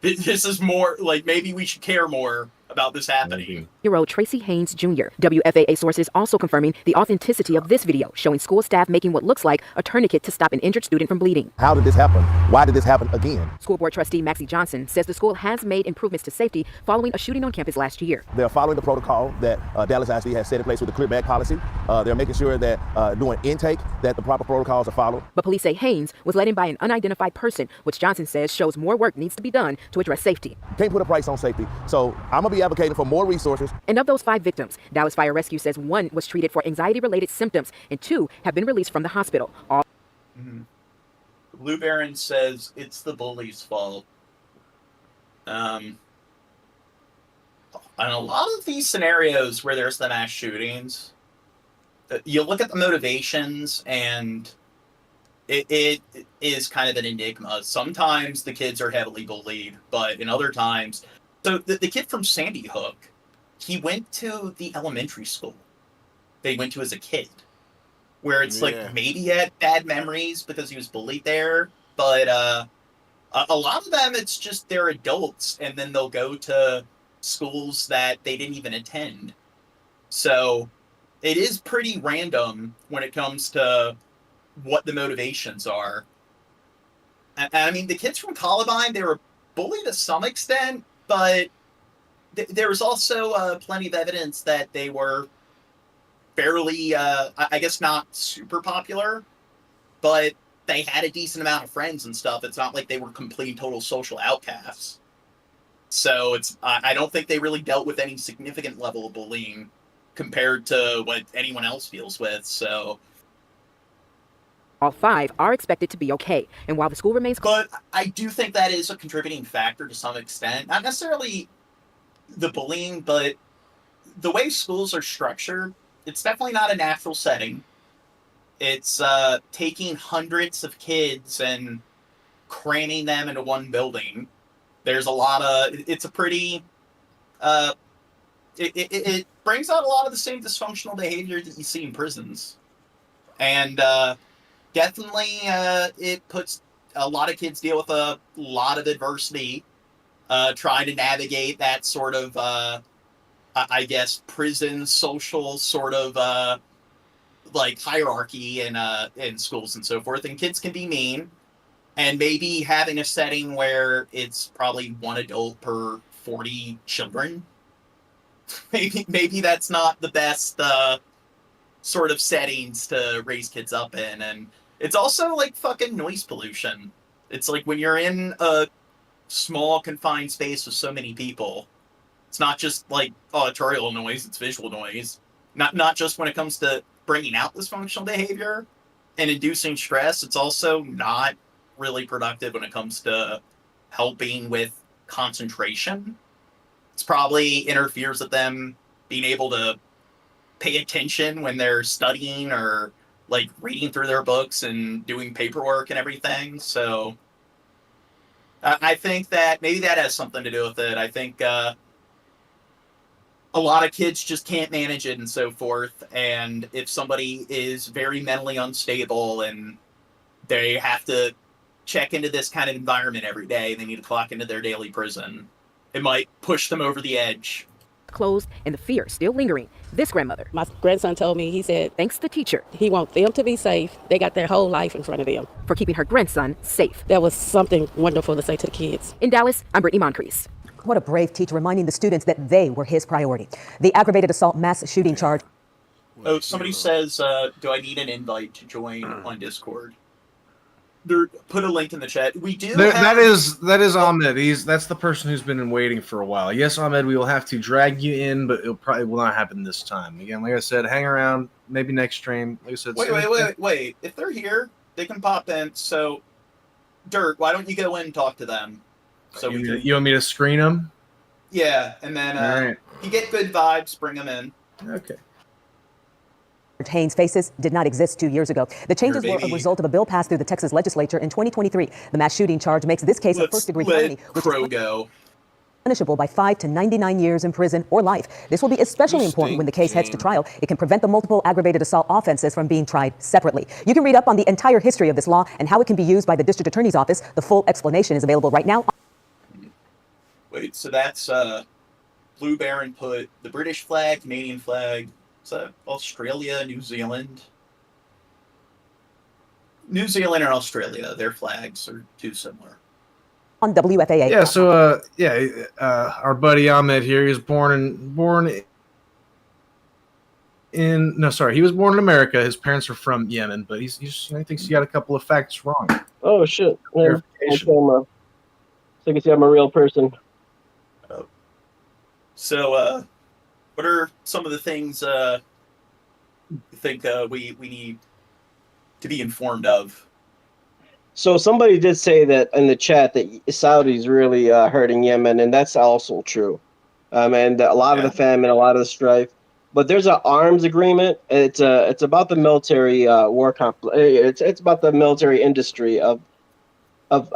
this is more like maybe we should care more about this happening. Hero Tracy Haynes Jr. WFAA sources also confirming the authenticity of this video, showing school staff making what looks like a tourniquet to stop an injured student from bleeding. How did this happen? Why did this happen again? School board trustee Maxie Johnson says the school has made improvements to safety following a shooting on campus last year. They're following the protocol that Dallas ISD has set in place with the clear bag policy. They're making sure that during intake that the proper protocols are followed. But police say Haynes was led in by an unidentified person, which Johnson says shows more work needs to be done to address safety. You can't put a price on safety. So I'm going to be advocating for more resources. And of those 5 victims, Dallas Fire Rescue says 1 was treated for anxiety-related symptoms and 2 have been released from the hospital. Blue Baron says it's the bully's fault. And a lot of these scenarios where there's the mass shootings, you look at the motivations and it is kind of an enigma. Sometimes the kids are heavily bullied, but in other times... So the kid from Sandy Hook, he went to the elementary school that he went to as a kid, where it's like maybe he had bad memories because he was bullied there, but a lot of them, it's just they're adults, and then they'll go to schools that they didn't even attend. So it is pretty random when it comes to what the motivations are. And I mean, the kids from Columbine, they were bullied to some extent, but there was also plenty of evidence that they were fairly, I guess not super popular, but they had a decent amount of friends and stuff. It's not like they were complete total social outcasts. So I don't think they really dealt with any significant level of bullying compared to what anyone else deals with. So all 5 are expected to be okay, and while the school remains... But I do think that is a contributing factor to some extent. Not necessarily the bullying, but the way schools are structured, it's definitely not a natural setting. It's taking hundreds of kids and cramming them into one building. There's a lot of... It's a pretty... It brings out a lot of the same dysfunctional behavior that you see in prisons. And... definitely, it puts a lot of kids deal with a lot of adversity, trying to navigate that sort of, I guess, prison social sort of like hierarchy in schools and so forth. And kids can be mean, and maybe having a setting where it's probably 1 adult per 40 children. Maybe that's not the best sort of settings to raise kids up in. And it's also like fucking noise pollution. It's like when you're in a small confined space with so many people, it's not just like auditorial noise, it's visual noise. Not just when it comes to bringing out dysfunctional behavior and inducing stress, it's also not really productive when it comes to helping with concentration. It's probably interferes with them being able to pay attention when they're studying or like reading through their books and doing paperwork and everything. So I think that maybe that has something to do with it. I think a lot of kids just can't manage it and so forth. And if somebody is very mentally unstable and they have to check into this kind of environment every day, they need to clock into their daily prison, it might push them over the edge. Closed and the fear still lingering. This grandmother, my grandson told me, he said, thanks the teacher, he wants them to be safe. They got their whole life in front of them. For keeping her grandson safe. That was something wonderful to say to the kids. In Dallas, I'm Brittany Moncrief. What a brave teacher, reminding the students that they were his priority. The aggravated assault mass shooting charge. Oh, somebody says, do I need an invite to join on Discord? Put a link in the chat. We do. That is Ahmed. That's the person who's been in waiting for a while. Yes, Ahmed, we will have to drag you in, but it probably will not happen this time. Again, like I said, hang around. Maybe next stream. Like I said. Wait. If they're here, they can pop in. So, Dirk, why don't you go in and talk to them? So you want me to screen them? Yeah, and then right. You get good vibes, bring them in. Okay. Haynes faces did not exist 2 years ago. The changes were a result of a bill passed through the Texas legislature in 2023. The mass shooting charge makes this case a first-degree felony, which is punishable by 5 to 99 years in prison or life. This will be especially important when the case heads to trial. It can prevent the multiple aggravated assault offenses from being tried separately. You can read up on the entire history of this law and how it can be used by the district attorney's office. The full explanation is available right now. Wait, so that's Blue Baron put the British flag, Canadian flag. Is that Australia, New Zealand? New Zealand and Australia, their flags are too similar. On WFAA. Yeah, so our buddy Ahmed here, he was born in America. His parents are from Yemen, but he thinks he got a couple of facts wrong. Oh shit! Man, Verification. so you can see I'm a real person. So, what are some of the things you think we need to be informed of? So somebody did say that in the chat that Saudi's really hurting Yemen, and that's also true. And a lot of the famine, a lot of the strife. But there's an arms agreement. It's about the military war complex. It's about the military industry of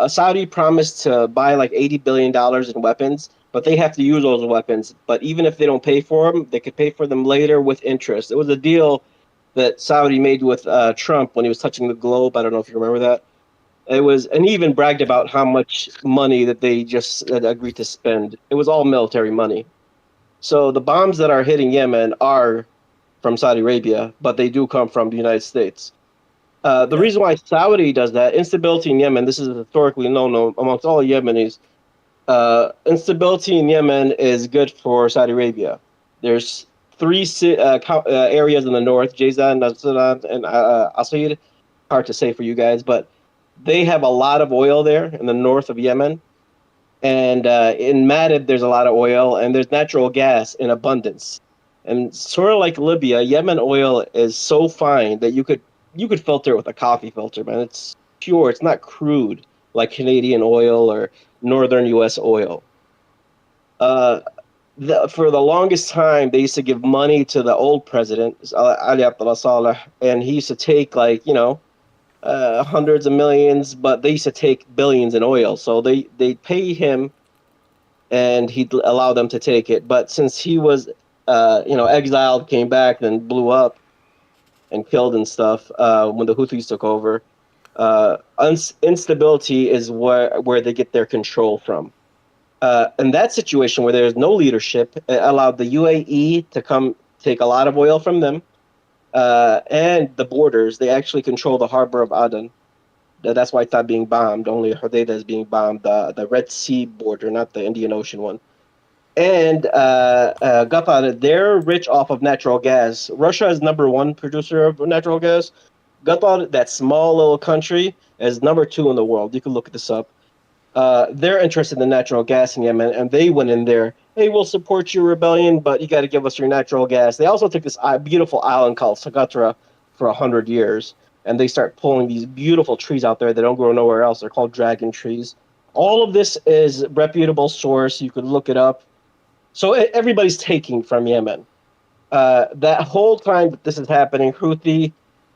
Saudi promised to buy like $80 billion in weapons, but they have to use those weapons. But even if they don't pay for them, they could pay for them later with interest. It was a deal that Saudi made with Trump when he was touching the globe. I don't know if you remember that. It was, and he even bragged about how much money that they just agreed to spend. It was all military money. So the bombs that are hitting Yemen are from Saudi Arabia, but they do come from the United States. The reason why Saudi does that, instability in Yemen, this is historically known amongst all Yemenis, instability in Yemen is good for Saudi Arabia. There's three areas in the north, Jazan, Nasran, and Asir. Hard to say for you guys, but they have a lot of oil there in the north of Yemen. And in Madib, there's a lot of oil, and there's natural gas in abundance. And sort of like Libya, Yemen oil is so fine that you could filter it with a coffee filter, man. It's pure. It's not crude like Canadian oil or northern U.S. oil. For the longest time, they used to give money to the old president, Ali Abdullah Saleh, and he used to take hundreds of millions, but they used to take billions in oil. So they pay him, and he'd allow them to take it. But since he was, exiled, came back, then blew up and killed and stuff when the Houthis took over, instability is where they get their control from. In that situation where there's no leadership, it allowed the UAE to come take a lot of oil from them. And the borders, they actually control the harbor of Aden. That's why it's not being bombed. Only Hodeidah is being bombed, the Red Sea border, not the Indian Ocean one. And Qatar, they're rich off of natural gas. Russia is #1 producer of natural gas. Qatar, that small little country, is #2 in the world. You can look this up. They're interested in natural gas in Yemen, and they went in there. Hey, we'll support your rebellion, but you got to give us your natural gas. They also took this beautiful island called Socotra for 100 years, and they start pulling these beautiful trees out there that don't grow nowhere else. They're called dragon trees. All of this is reputable source. You could look it up. So everybody's taking from Yemen. That whole time that this is happening, Houthi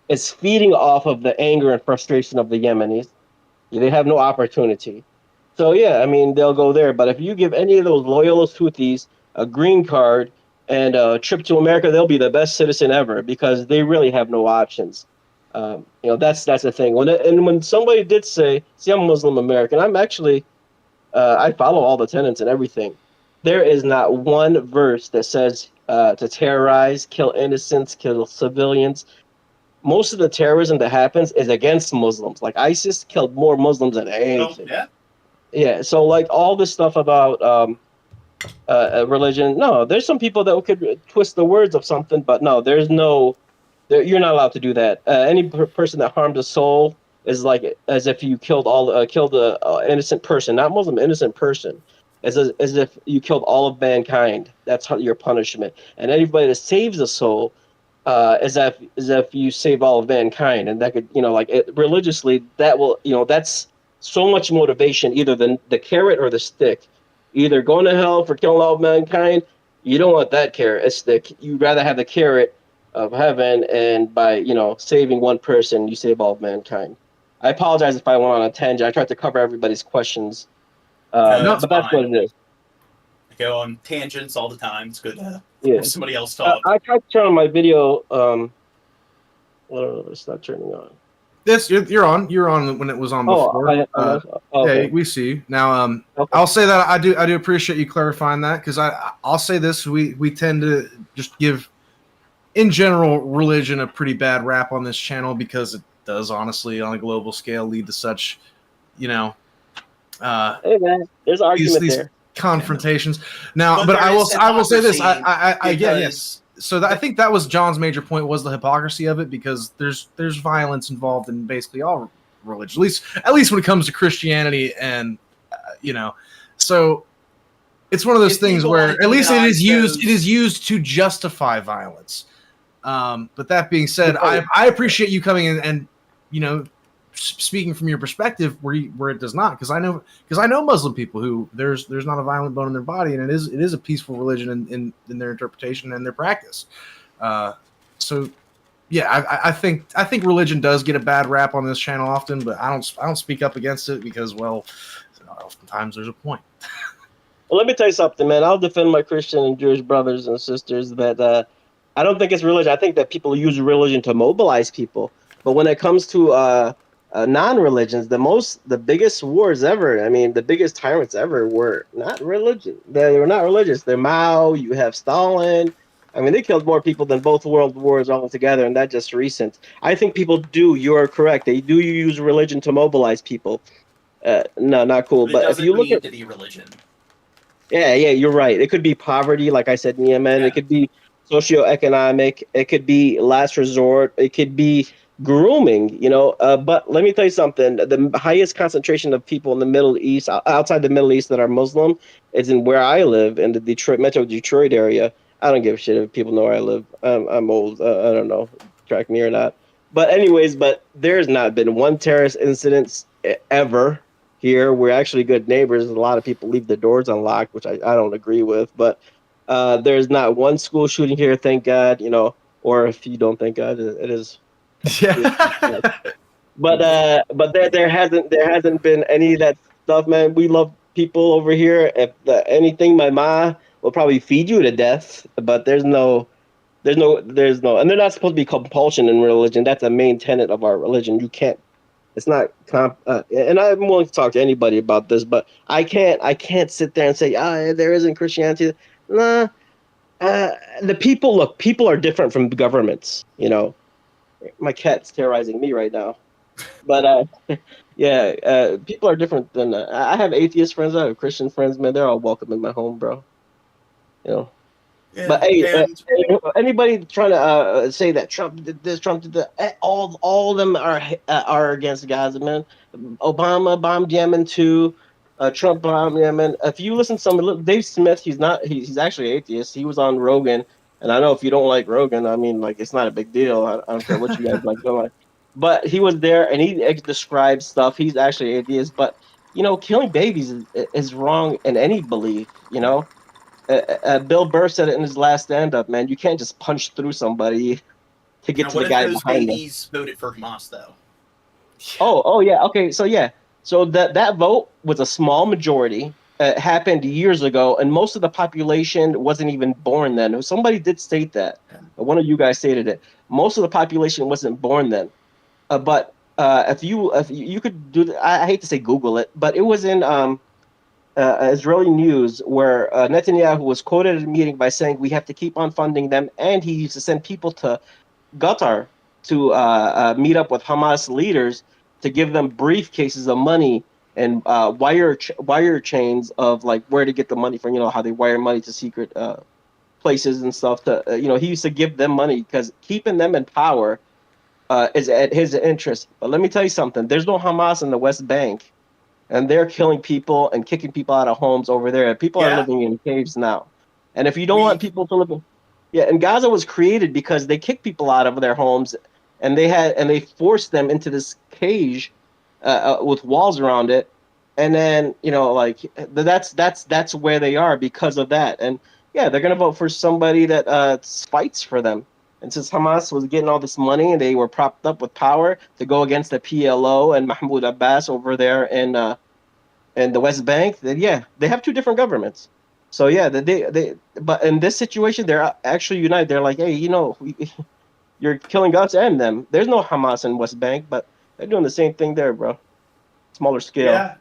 is feeding off of the anger and frustration of the Yemenis. They have no opportunity. So, yeah, I mean, they'll go there. But if you give any of those loyalist Houthis a green card and a trip to America, they'll be the best citizen ever because they really have no options. That's the thing. When somebody did say, see, I'm a Muslim American, I'm actually, I follow all the tenets and everything. There is not one verse that says to terrorize, kill innocents, kill civilians. Most of the terrorism that happens is against Muslims. Like ISIS killed more Muslims than anything. Yeah, so like all this stuff about religion, no, there's some people that could twist the words of something, but no, you're not allowed to do that. Any person that harmed a soul is like as if you killed a innocent person, not Muslim, innocent person, as if you killed all of mankind. That's your punishment. And anybody that saves a soul, as if you save all of mankind, and that could, religiously, that will, that's so much motivation, either the carrot or the stick. Either going to hell for killing all of mankind, you don't want that carrot, a stick. You'd rather have the carrot of heaven, and by, saving one person, you save all of mankind. I apologize if I went on a tangent. I tried to cover everybody's questions, but that's what it is. I go on tangents all the time. It's good to have somebody else talk. I tried to turn on my video. It's not turning on. This you're on. You're on when it was on before. Okay. Yeah, we see now. I'll say that I do appreciate you clarifying that, because I'll say this: we tend to just give, in general, religion a pretty bad rap on this channel, because it does honestly on a global scale lead to such, hey man, there's argument these there. confrontations. Now, but I will say this: I get yes. So I think that was John's major point, was the hypocrisy of it, because there's violence involved in basically all religions, at least when it comes to Christianity, and so it's one of those things where at least it is used to justify violence. But that being said, I appreciate you coming in and speaking from your perspective where it does not, because I know Muslim people who there's not a violent bone in their body, and it is a peaceful religion in their interpretation and their practice. So yeah, I think religion does get a bad rap on this channel often, but I don't speak up against it, because oftentimes there's a point. Well, let me tell you something, man. I'll defend my Christian and Jewish brothers and sisters that I don't think it's religion. I think that people use religion to mobilize people. But when it comes to non-religions, the biggest wars ever, I mean, the biggest tyrants ever were not religion. They were not religious. They're Mao, you have Stalin. I mean, they killed more people than both world wars all together, and that's just recent. I think people do, you're correct, they do use religion to mobilize people. No, not cool. But if you look at... to be religion. Yeah, you're right. It could be poverty, like I said in Yemen. Yeah. It could be socioeconomic. It could be last resort. It could be grooming, but let me tell you something. The highest concentration of people in the Middle East, outside the Middle East, that are Muslim is in where I live, in the Metro Detroit area. I don't give a shit if people know where I live. I'm old. I don't know, track me or not. But anyways, there's not been one terrorist incident ever here. We're actually good neighbors. A lot of people leave the doors unlocked, which I don't agree with. But there's not one school shooting here, thank God. Or if you don't thank God, it is. Yeah. But there hasn't been any of that stuff, man. We love people over here. If anything, my ma will probably feed you to death. But there's no, and they're not supposed to be compulsion in religion. That's a main tenet of our religion. You can't. It's not. And I'm willing to talk to anybody about this, but I can't sit there and say, there isn't Christianity. Nah. The people are different from governments. My cat's terrorizing me right now, but people are different than I have atheist friends, I have Christian friends, man. They're all welcome in my home, bro. Yeah, but hey, anybody trying to say that Trump did this, Trump did that, all of them are against Gaza, man. Obama bombed Yemen too. Trump bombed Yemen. If you listen to some Dave Smith, he's actually atheist. He was on Rogan. And I know if you don't like Rogan, I mean, it's not a big deal. I don't care what you guys like. But he was there, and he described stuff. He's actually atheist. But, killing babies is wrong in any belief, Bill Burr said it in his last stand-up, man. You can't just punch through somebody to get to the guy behind them. What if those babies voted for Hamas, though? Oh, yeah. Okay, so, yeah. So that vote was a small majority. Happened years ago, and most of the population wasn't even born then. Somebody did state that. One of you guys stated it. Most of the population wasn't born then. But if you could do, I hate to say Google it, but it was in Israeli news where Netanyahu was quoted at a meeting by saying we have to keep on funding them, and he used to send people to Qatar to meet up with Hamas leaders to give them briefcases of money and wire chains of where to get the money from, how they wire money to secret places and stuff. He used to give them money because keeping them in power is at his interest. But let me tell you something: there's no Hamas in the West Bank, and they're killing people and kicking people out of homes over there. People are living in caves now, and if you don't want people to live and Gaza was created because they kicked people out of their homes, and they forced them into this cage. With walls around it, and then that's where they are because of that. And they're gonna vote for somebody that fights for them. And since Hamas was getting all this money and they were propped up with power to go against the PLO and Mahmoud Abbas over there in the West Bank, then they have two different governments. So but in this situation they're actually united. They're like, hey, you're killing us and them. There's no Hamas in West Bank, but They're doing the same thing there, bro. Smaller scale. Yeah.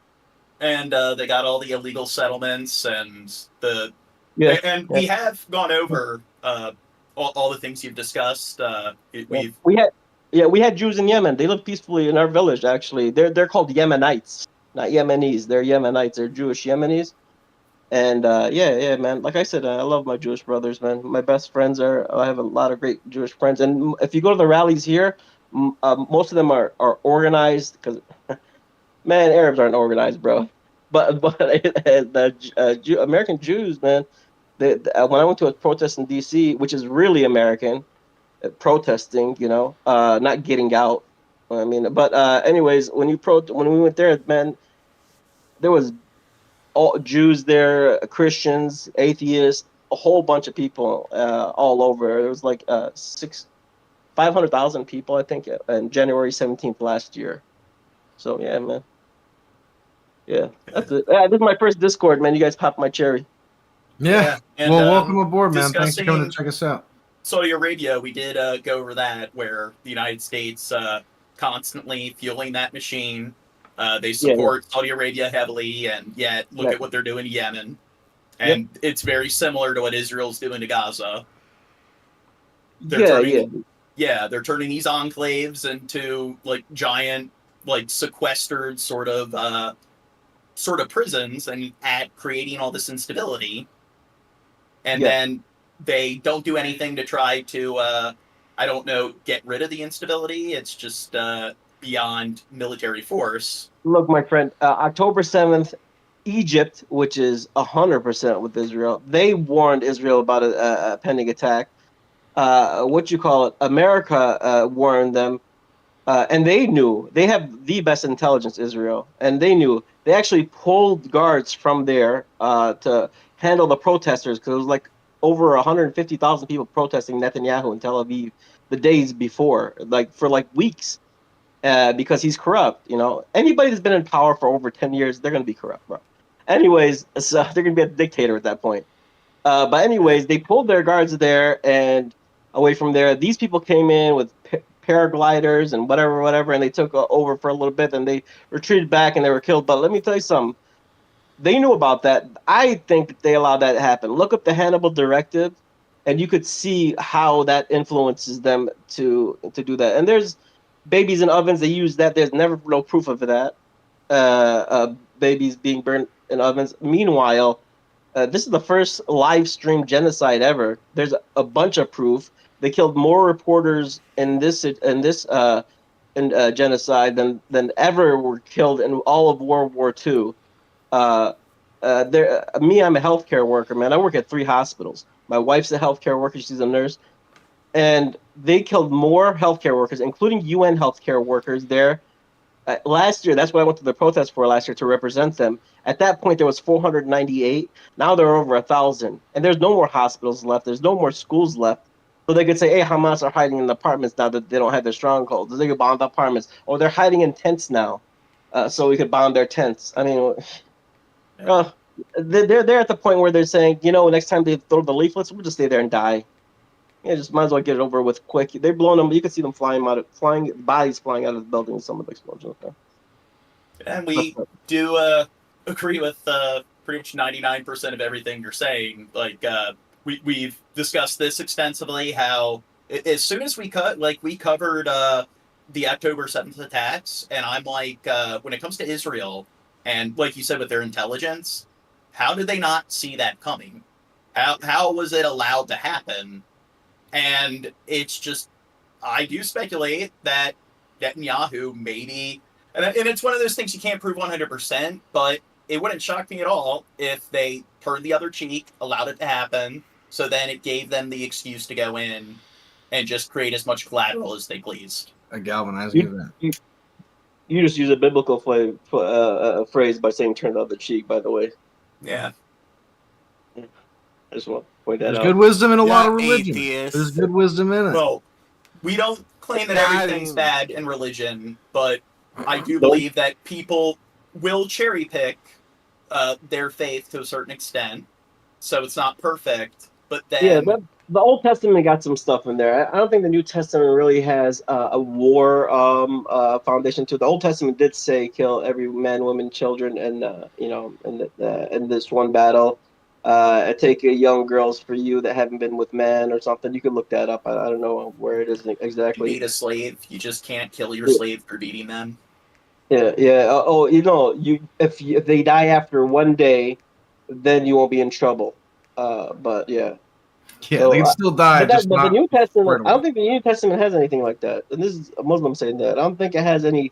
And they got all the illegal settlements and we have gone over all the things you've discussed. We had Jews in Yemen. They live peacefully in our village. Actually, they're called Yemenites, not Yemenis. They're Yemenites. They're Jewish Yemenis. And yeah, man. Like I said, I love my Jewish brothers, man. My best friends I have a lot of great Jewish friends. And if you go to the rallies here, most of them are organized because, man, Arabs aren't organized, bro. But the American Jews, man. When I went to a protest in D.C., which is really American, protesting, not getting out. I mean, but anyways, when we went there, man, there was all Jews there, Christians, atheists, a whole bunch of people all over. There was like 500,000 people, I think, on January 17th last year. So yeah, man. Yeah, that's it. This is my first Discord, man. You guys popped my cherry. Yeah. And, well, welcome aboard, man. Thanks for coming to discussing check us out. Saudi Arabia, we did go over that, where the United States constantly fueling that machine. They support Saudi Arabia heavily, and yet look at what they're doing in Yemen. And it's very similar to what Israel's doing to Gaza. They're turning these enclaves into like giant, like sequestered sort of prisons, and creating all this instability. And then they don't do anything to try to, get rid of the instability. It's just beyond military force. Look, my friend, October 7th, Egypt, which is 100% with Israel, they warned Israel about a pending attack. America warned them, and they knew. They have the best intelligence, Israel, and they knew. They actually pulled guards from there to handle the protesters, because it was like over 150,000 people protesting Netanyahu in Tel Aviv the days before, like for like weeks, because he's corrupt. Anybody that's been in power for over 10 years, they're going to be corrupt, bro. Anyways, so they're going to be a dictator at that point. But anyways, they pulled their guards there, and away from there, these people came in with paragliders and whatever, and they took over for a little bit, and they retreated back, and they were killed. But let me tell you something. They knew about that. I think that they allowed that to happen. Look up the Hannibal Directive, and you could see how that influences them to do that. And there's babies in ovens. They use that. There's never no proof of that. Babies being burnt in ovens. Meanwhile, this is the first live stream genocide ever. There's a bunch of proof. They killed more reporters in this genocide than ever were killed in all of World War II. I'm a healthcare worker, man. I work at 3 hospitals. My wife's a healthcare worker. She's a nurse. And they killed more healthcare workers, including UN healthcare workers there. Last year, that's what I went to the protest for last year, to represent them. At that point, there was 498. Now there are over 1,000. And there's no more hospitals left. There's no more schools left. So they could say, hey, Hamas are hiding in the apartments now that they don't have their strongholds. They could bomb the apartments. Or they're hiding in tents now, so we could bomb their tents. I mean, they're at the point where they're saying, next time they throw the leaflets, we'll just stay there and die. Yeah, just might as well get it over with quick. They're blowing them. You can see them bodies flying out of the building with some of the explosions. Okay. And we do agree with pretty much 99% of everything you're saying. Like, we've discussed this extensively, how as soon as we covered the October 7th attacks, and I'm like, when it comes to Israel, and like you said with their intelligence, how did they not see that coming? How was it allowed to happen? And it's just, I do speculate that Netanyahu maybe, and it's one of those things you can't prove 100%, but it wouldn't shock me at all if they turned the other cheek, allowed it to happen, so then it gave them the excuse to go in and just create as much collateral as they pleased. A galvanizing event. You just use a biblical phrase by saying turn the other cheek, by the way. Yeah. I just want to point that out. There's good wisdom in a lot of religion. There's good wisdom in it. Well, we don't claim that everything's bad in religion, but I do believe that people will cherry pick their faith to a certain extent, so it's not perfect. But then the Old Testament got some stuff in there. I don't think the New Testament really has a war foundation to it. The Old Testament did say kill every man, woman, children, and in this one battle, take young girls for you that haven't been with man or something. You can look that up. I don't know where it is exactly. You need a slave. You just can't kill your slave for beating them. Yeah. If they die after one day, then you won't be in trouble. But yeah. Yeah, So, they can still die. But just the not New Testament, right I don't think the New Testament has anything like that. And this is a Muslim saying that. I don't think it has any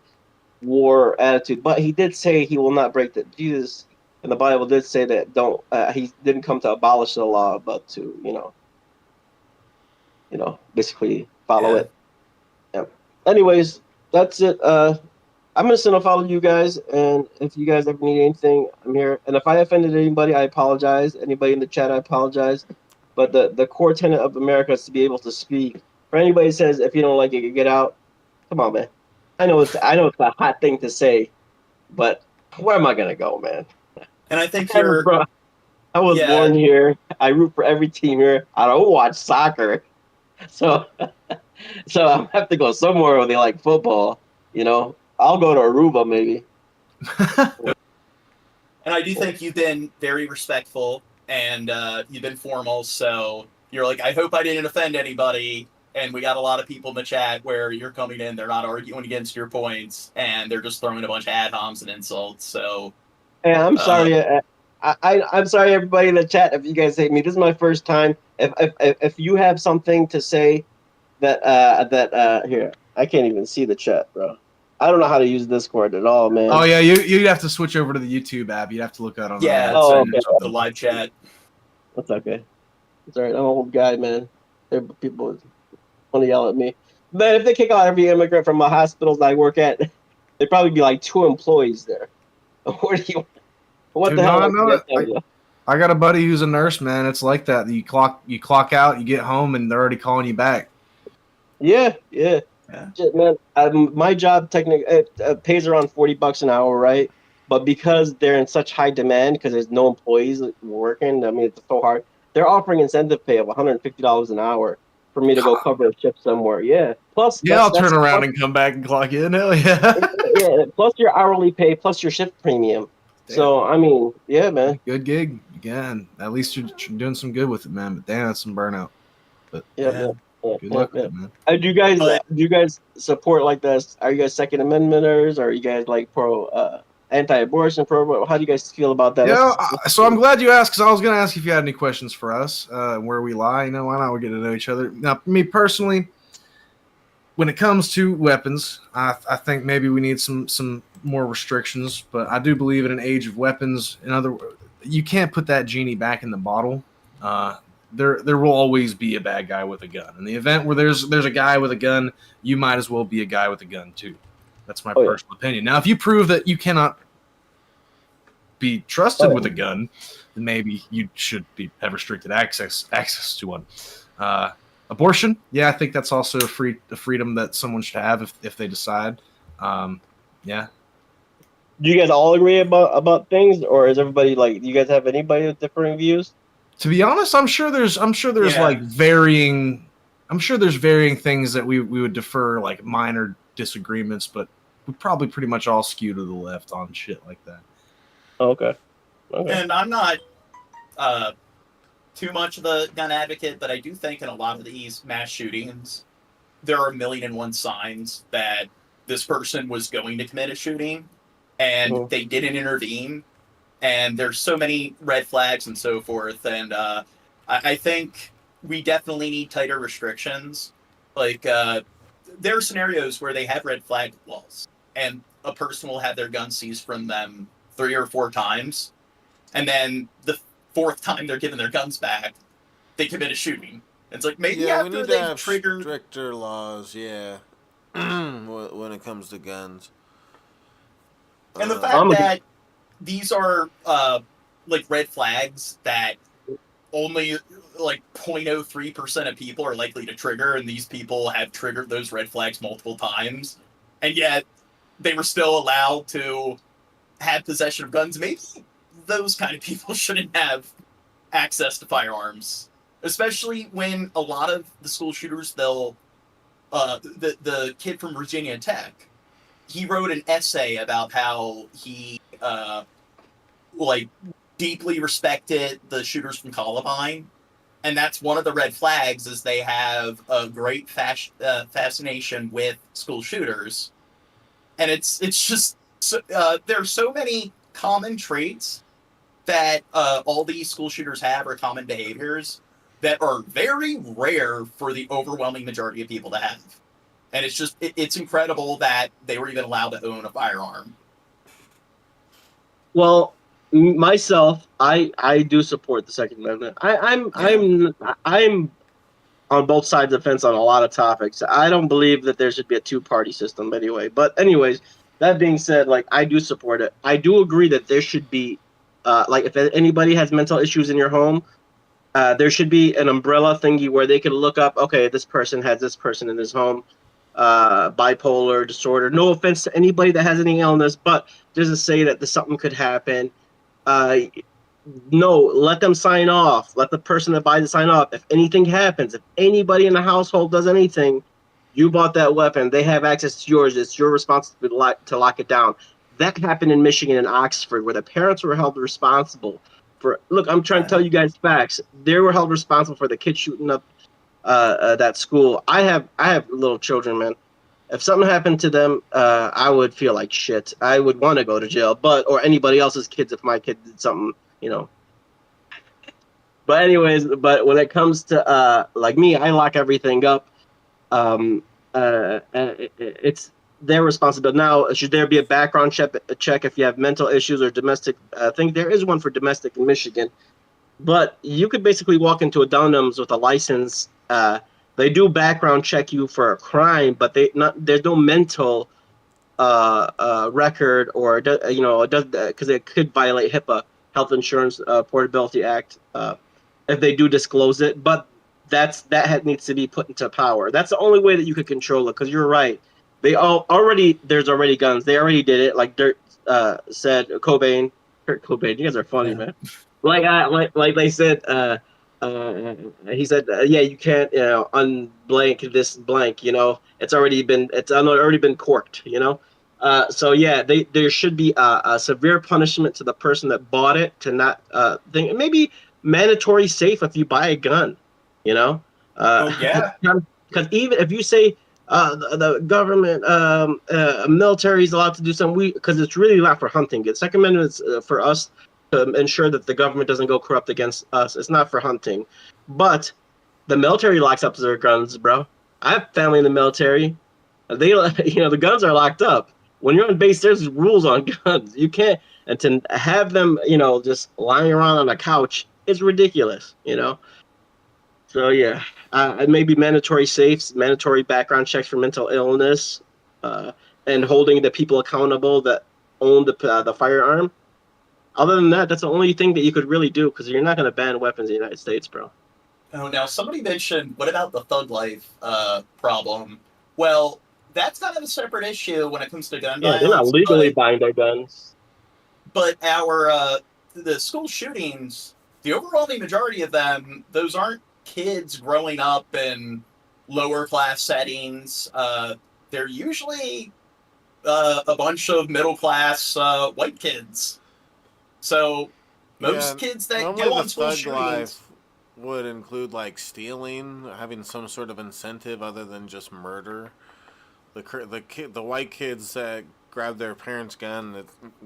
war attitude. But he did say he will not break that. Jesus in the Bible did say that he didn't come to abolish the law, but to basically follow it. Yeah. Anyways, that's it. I'm just gonna follow you guys, and if you guys ever need anything, I'm here. And if I offended anybody, I apologize. Anybody in the chat, I apologize. But the core tenet of America is to be able to speak. For anybody who says if you don't like it, get out. Come on, man. I know it's a hot thing to say, but where am I gonna go, man? And I think I was born here. I root for every team here. I don't watch soccer, so I have to go somewhere where they like football. I'll go to Aruba maybe. And I do think you've been very respectful and you've been formal. So you're like, I hope I didn't offend anybody. And we got a lot of people in the chat where you're coming in, they're not arguing against your points, and they're just throwing a bunch of ad homs and insults. So, yeah, I'm sorry. I'm sorry, everybody in the chat. If you guys hate me, this is my first time. If you have something to say that here, I can't even see the chat, bro. I don't know how to use Discord at all, man. Oh yeah, you'd have to switch over to the YouTube app. You'd have to look out on. The live chat. That's okay. It's all right. I'm an old guy, man. People want to yell at me. Man, if they kick out every immigrant from the hospitals I work at, there'd probably be like 2 employees there. What the hell? I got a buddy who's a nurse, man. It's like that. You clock out, you get home, and they're already calling you back. Yeah. Shit, man. My job technically pays around $40 an hour, right? But because they're in such high demand, because there's no employees working, I mean, it's so hard. They're offering incentive pay of $150 an hour for me to go cover a shift somewhere. Yeah. Plus, I'll turn around and come back and clock in. Hell yeah. Yeah. Plus your hourly pay, plus your shift premium. Damn. So I mean, yeah, man. Good gig again. At least you're doing some good with it, man. But damn, that's some burnout. But yeah. Good luck with it, man. Do you guys support like this? Are you guys Second Amendmenters? Or are you guys like pro anti-abortion? Pro? How do you guys feel about that? Yeah. So I'm glad you asked, because I was going to ask if you had any questions for us, where we lie. Why not? We get to know each other. Now, me personally, when it comes to weapons, I think maybe we need some more restrictions. But I do believe in an age of weapons. In other words, you can't put that genie back in the bottle. There will always be a bad guy with a gun. In the event where there's a guy with a gun, you might as well be a guy with a gun too. That's my personal opinion. Now, if you prove that you cannot be trusted with a gun, then maybe you should have restricted access to one. Abortion, I think that's also a freedom that someone should have if they decide. Yeah. Do you guys all agree about things, or is everybody like? Do you guys have anybody with differing views? To be honest, I'm sure there's like varying. I'm sure there's varying things that we would defer, like minor disagreements, but we probably pretty much all skew to the left on shit like that. Okay. And I'm not too much of a gun advocate, but I do think in a lot of these mass shootings, there are 1,000,001 signs that this person was going to commit a shooting, and they didn't intervene. And there's so many red flags and so forth. And I think we definitely need tighter restrictions. Like, there are scenarios where they have red flag laws, and a person will have their gun seized from them 3 or 4 times. And then the 4th time they're giving their guns back, they commit a shooting. It's like, maybe after we need they've to have triggered stricter laws, when it comes to guns. And the fact that these are like red flags that only like 0.03% of people are likely to trigger, and these people have triggered those red flags multiple times, and yet they were still allowed to have possession of guns. Maybe those kind of people shouldn't have access to firearms. Especially when a lot of the school shooters, they'll the kid from Virginia Tech, he wrote an essay about how he deeply respected the shooters from Columbine, and that's one of the red flags is they have a great fascination with school shooters, and it's just there are so many common traits that all these school shooters have, or common behaviors that are very rare for the overwhelming majority of people to have. And it's just, it's incredible that they were even allowed to own a firearm. Well, myself, I do support the Second Amendment. I'm on both sides of the fence on a lot of topics. I don't believe that there should be a two-party system anyway. But anyways, that being said, like, I do support it. I do agree that there should be, if anybody has mental issues in your home, there should be an umbrella thingy where they can look up, okay, this person has this person in his home, bipolar disorder. No offense to anybody that has any illness, but just to say that something could happen. No, let them sign off. Let the person that buys it sign off. If anything happens, if anybody in the household does anything, you bought that weapon. They have access to yours. It's your responsibility to lock it down. That happened in Michigan and Oxford, where the parents were held responsible for. Look, I'm trying to tell you guys facts. They were held responsible for the kid shooting up that school. I have little children, man. If something happened to them, I would feel like shit. I would want to go to jail, or anybody else's kids if my kid did something, you know. But anyways, when it comes to like me, I lock everything up. It's their responsibility. Now, should there be a background check if you have mental issues or domestic? I think there is one for domestic in Michigan. But you could basically walk into a Dunham's with a license. They do background check you for a crime, but there's no mental record, or because it could violate HIPAA, Health Insurance Portability Act, if they do disclose it. But that needs to be put into power. That's the only way that you could control it. Because you're right, there's already guns. They already did it. Like Dirt said, Kurt Cobain. You guys are funny, man. Like they said, he said, yeah, you can't, unblank this blank, it's already been corked, so yeah, there should be a severe punishment to the person that bought it, to not think, maybe mandatory safe if you buy a gun, yeah, because even if you say the government military is allowed to do something, because it's really not for hunting. The Second Amendment is for us to ensure that the government doesn't go corrupt against us. It's not for hunting. But the military locks up their guns, bro. I have family in the military. They, the guns are locked up. When you're on base, there's rules on guns. You can't, and to have them, just lying around on a couch, it's ridiculous, So yeah, maybe mandatory safes, mandatory background checks for mental illness, and holding the people accountable that own the firearm. Other than that, that's the only thing that you could really do, because you're not going to ban weapons in the United States, bro. Oh, now somebody mentioned, what about the thug life problem? Well, that's kind of a separate issue when it comes to gun violence. They're not legally buying their guns. But the school shootings, the overwhelming majority of them, those aren't kids growing up in lower class settings. They're usually a bunch of middle class white kids. So most kids that go on school shootings would include like stealing, having some sort of incentive other than just murder. The white kids that grab their parents' gun that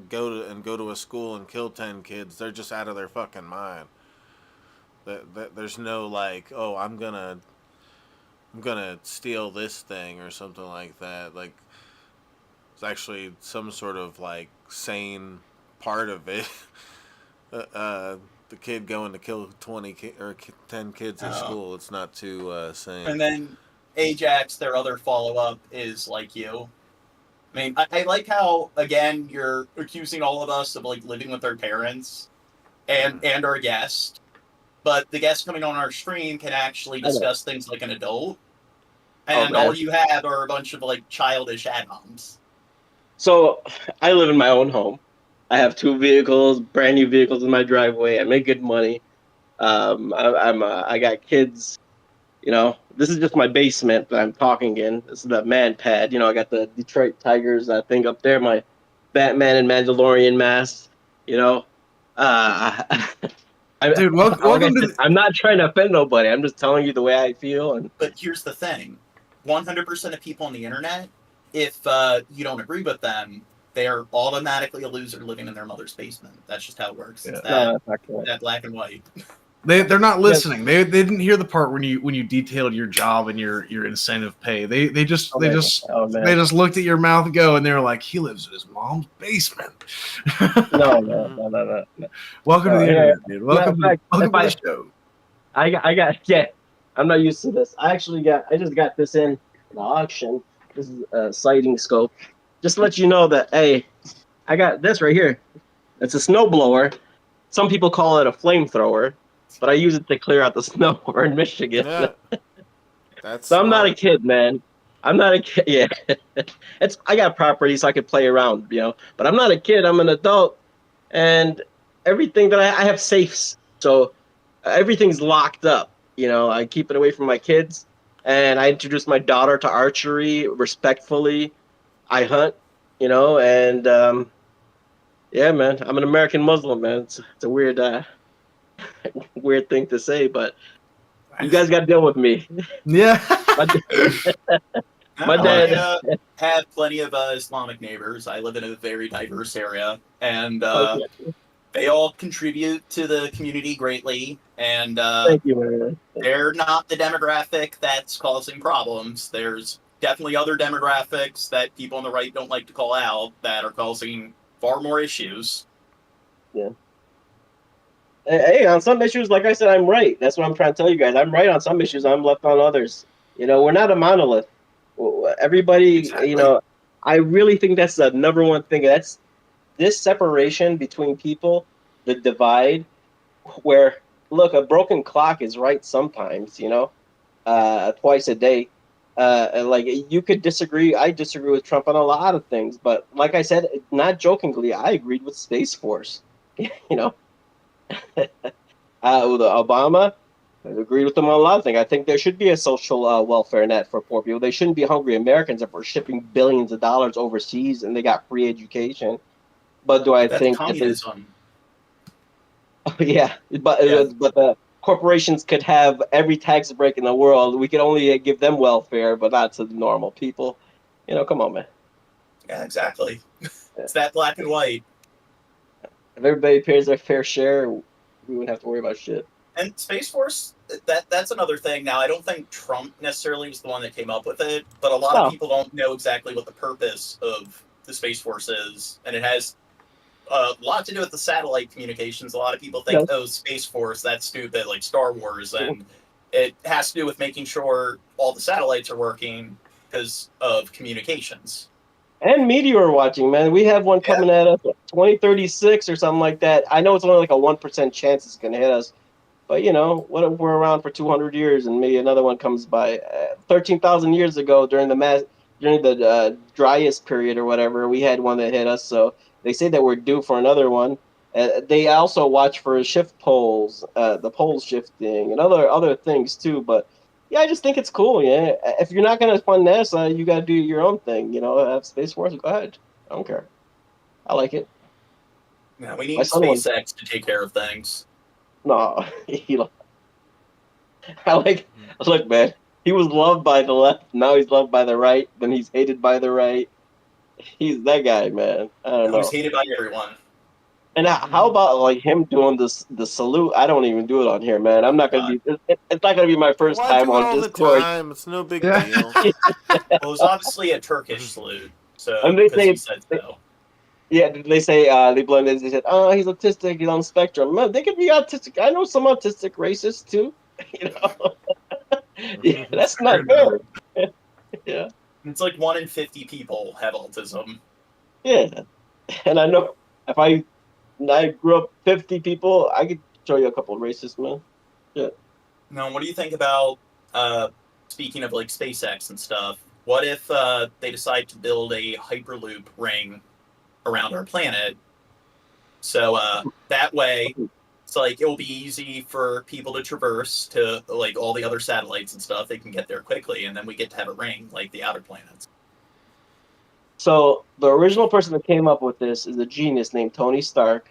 go to a school and kill 10 kids, they're just out of their fucking mind. There's no like, oh, I'm gonna steal this thing or something like that. Like, it's actually some sort of like sane part of it. The kid going to kill 20 or 10 kids at school, it's not too sane. And then Ajax, their other follow-up, is like you. I mean, I like how, again, you're accusing all of us of like living with our parents and our guest, but the guest coming on our stream can actually discuss things like an adult, and all you have are a bunch of like childish add-ons. So I live in my own home. I have 2 vehicles, brand new vehicles in my driveway. I make good money. I got kids. You know, this is just my basement that I'm talking in. This is the man pad. You know, I got the Detroit Tigers, I think, up there. My Batman and Mandalorian masks. You know, Dude, welcome to. I'm not trying to offend nobody. I'm just telling you the way I feel. And But here's the thing: 100% of people on the internet, if you don't agree with them, they are automatically a loser living in their mother's basement. That's just how it works. It's that black and white. They're not listening. They didn't hear the part when you detailed your job and your incentive pay. They just looked at your mouth go and they were like, he lives in his mom's basement. No. Welcome to the internet, dude. Welcome to the show. I got I'm not used to this. I just got this in the auction. This is a sighting scope. Just to let you know that, hey, I got this right here. It's a snowblower. Some people call it a flamethrower, but I use it to clear out the snow. We're in Michigan. Yeah. So I'm not a kid, man. I'm not a kid. Yeah. I got property so I could play around, you know. But I'm not a kid. I'm an adult. And everything that I have safes. So everything's locked up. You know, I keep it away from my kids. And I introduced my daughter to archery respectfully. I hunt, you know, and yeah, man, I'm an American Muslim, man. It's a weird weird thing to say, but you guys got to deal with me. Yeah. My dad. I have plenty of Islamic neighbors. I live in a very diverse area, and they all contribute to the community greatly. And thank you, man. They're not the demographic that's causing problems. There's definitely other demographics that people on the right don't like to call out that are causing far more issues. Yeah. Hey, on some issues, like I said, I'm right. That's what I'm trying to tell you guys. I'm right on some issues. I'm left on others. You know, we're not a monolith. Everybody, exactly. You know, I really think that's the number one thing. That's this separation between people, the divide, where, look, a broken clock is right sometimes, you know, twice a day. Like, you could disagree. I disagree with Trump on a lot of things. But like I said, not jokingly, I agreed with Space Force, you know. With Obama, I agreed with them on a lot of things. I think there should be a social welfare net for poor people. They shouldn't be hungry Americans if we're shipping billions of dollars overseas and they got free education. But do I think communism? Yeah, but the corporations could have every tax break in the world. We could only give them welfare, but not to the normal people. You know, come on, man. Yeah, exactly. It's that black and white. If everybody pays their fair share, we wouldn't have to worry about shit. And Space Force, that's another thing. Now, I don't think Trump necessarily was the one that came up with it, but a lot of people don't know exactly what the purpose of the Space Force is, and it has a lot to do with the satellite communications. A lot of people think, oh, Space Force, that's stupid, like Star Wars, and it has to do with making sure all the satellites are working because of communications. And meteor watching, man. We have one coming at us 2036 or something like that. I know it's only like a 1% chance it's going to hit us. But, you know, what if we're around for 200 years and maybe another one comes by? 13,000 years ago during the driest period or whatever, we had one that hit us. So they say that we're due for another one. They also watch for shift poles, the poles shifting and other things too. But yeah, I just think it's cool. Yeah, if you're not gonna fund NASA, you gotta do your own thing. You know, have Space Force. Go ahead. I don't care. I like it. Yeah, we need SpaceX to take care of things. No, look, man. He was loved by the left. Now he's loved by the right. Then he's hated by the right. He's that guy, man. I don't know. He's hated by everyone. And how about like him doing the salute? I don't even do it on here, man. I'm not gonna be. It's not gonna be my first time on Discord. It's no big deal. Well, it was obviously a Turkish salute, so and they say, he said so. Yeah, they say they blend it. They said, "Oh, he's autistic. He's on the spectrum." Man, they could be autistic. I know some autistic racists too. You know, yeah, that's not fair. Yeah, it's like 1 in 50 people have autism. Yeah, and I know if I grew up 50 people, I could show you a couple of racists, man. Yeah. Now, what do you think about speaking of like SpaceX and stuff? What if they decide to build a hyperloop ring around our planet? So that way, It's like it'll be easy for people to traverse to like all the other satellites and stuff. They can get there quickly, and then we get to have a ring like the outer planets. So the original person that came up with this is a genius named Tony Stark.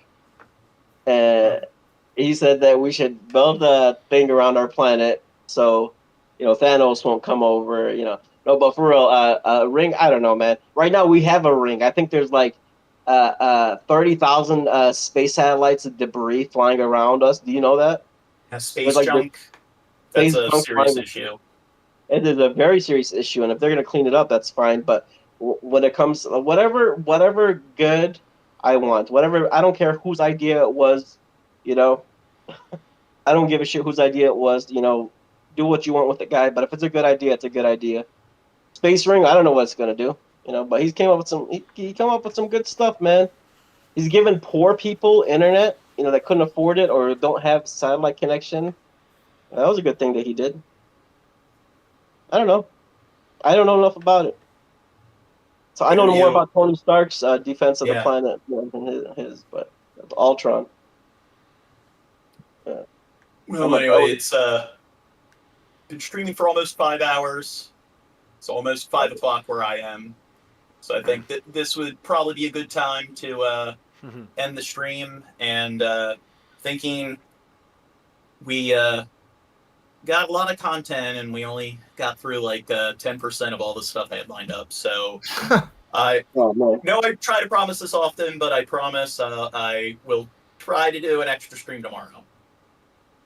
He said that we should build a thing around our planet so, Thanos won't come over, No, but for real, a ring, I don't know, man. Right now we have a ring. I think there's like 30,000 space satellites of debris flying around us. Do you know that? Space junk. That's a serious issue. It is a very serious issue, and if they're going to clean it up, that's fine. But when it comes, whatever good I want, I don't care whose idea it was, I don't give a shit whose idea it was, do what you want with the guy. But if it's a good idea, it's a good idea. Space ring, I don't know what it's going to do. But he came up with some good stuff, man. He's given poor people internet, that couldn't afford it or don't have satellite connection. That was a good thing that he did. I don't know. I don't know enough about it. So I know more about Tony Stark's defense of the planet than his, but Ultron. Well, anyway, it's been streaming for almost 5 hours. It's almost 5 o'clock where I am. So I think that this would probably be a good time to end the stream. And thinking we got a lot of content and we only got through like 10% of all the stuff I had lined up. So I try to promise this often, but I promise I will try to do an extra stream tomorrow.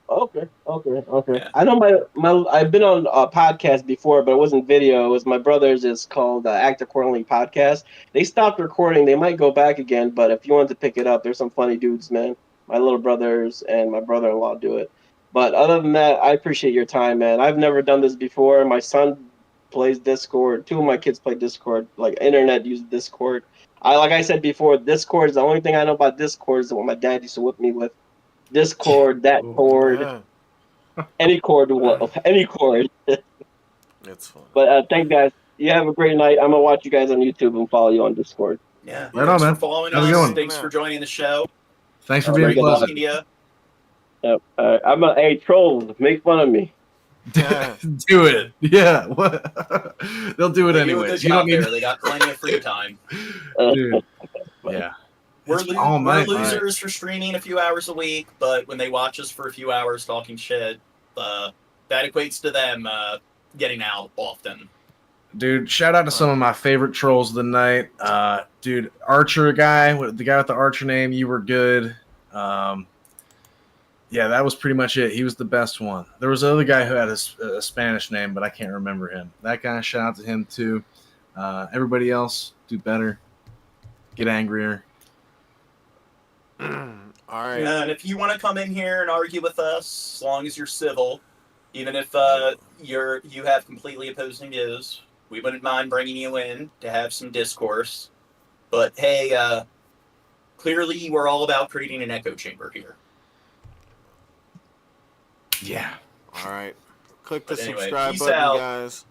Okay. Yeah. I know I've been on a podcast before, but it wasn't video. It was my brother's. It's called Act Accordingly Podcast. They stopped recording. They might go back again, but if you want to pick it up, there's some funny dudes, man. My little brothers and my brother-in-law do it. But other than that, I appreciate your time, man. I've never done this before. My son plays Discord. 2 of my kids play Discord. Like internet use Discord. Like I said before, Discord is the only thing I know about Discord is what my dad used to whip me with. Discord, that cord, any cord, any cord. It's fun. But thank guys. You have a great night. I'm gonna watch you guys on YouTube and follow you on Discord. Yeah. Right on, man. For following How's it us. going? Thanks for joining the show. Thanks for being close. Yep. Hey, trolls, make fun of me. Do it. Yeah. What? They'll do it anyways. You don't need. They got plenty of free time. Dude. Yeah. We're losers for streaming a few hours a week, but when they watch us for a few hours talking shit, that equates to them getting out often. Dude, shout out to some of my favorite trolls of the night. Dude, Archer guy, the guy with the Archer name, you were good. Yeah, that was pretty much it. He was the best one. There was another guy who had a Spanish name, but I can't remember him. That guy, shout out to him too. Everybody else, do better. Get angrier. All right. And if you want to come in here and argue with us, as long as you're civil, even if you have completely opposing views, we wouldn't mind bringing you in to have some discourse. But hey, clearly we're all about creating an echo chamber here. Yeah. All right. Click the But anyway, subscribe peace button, out. guys.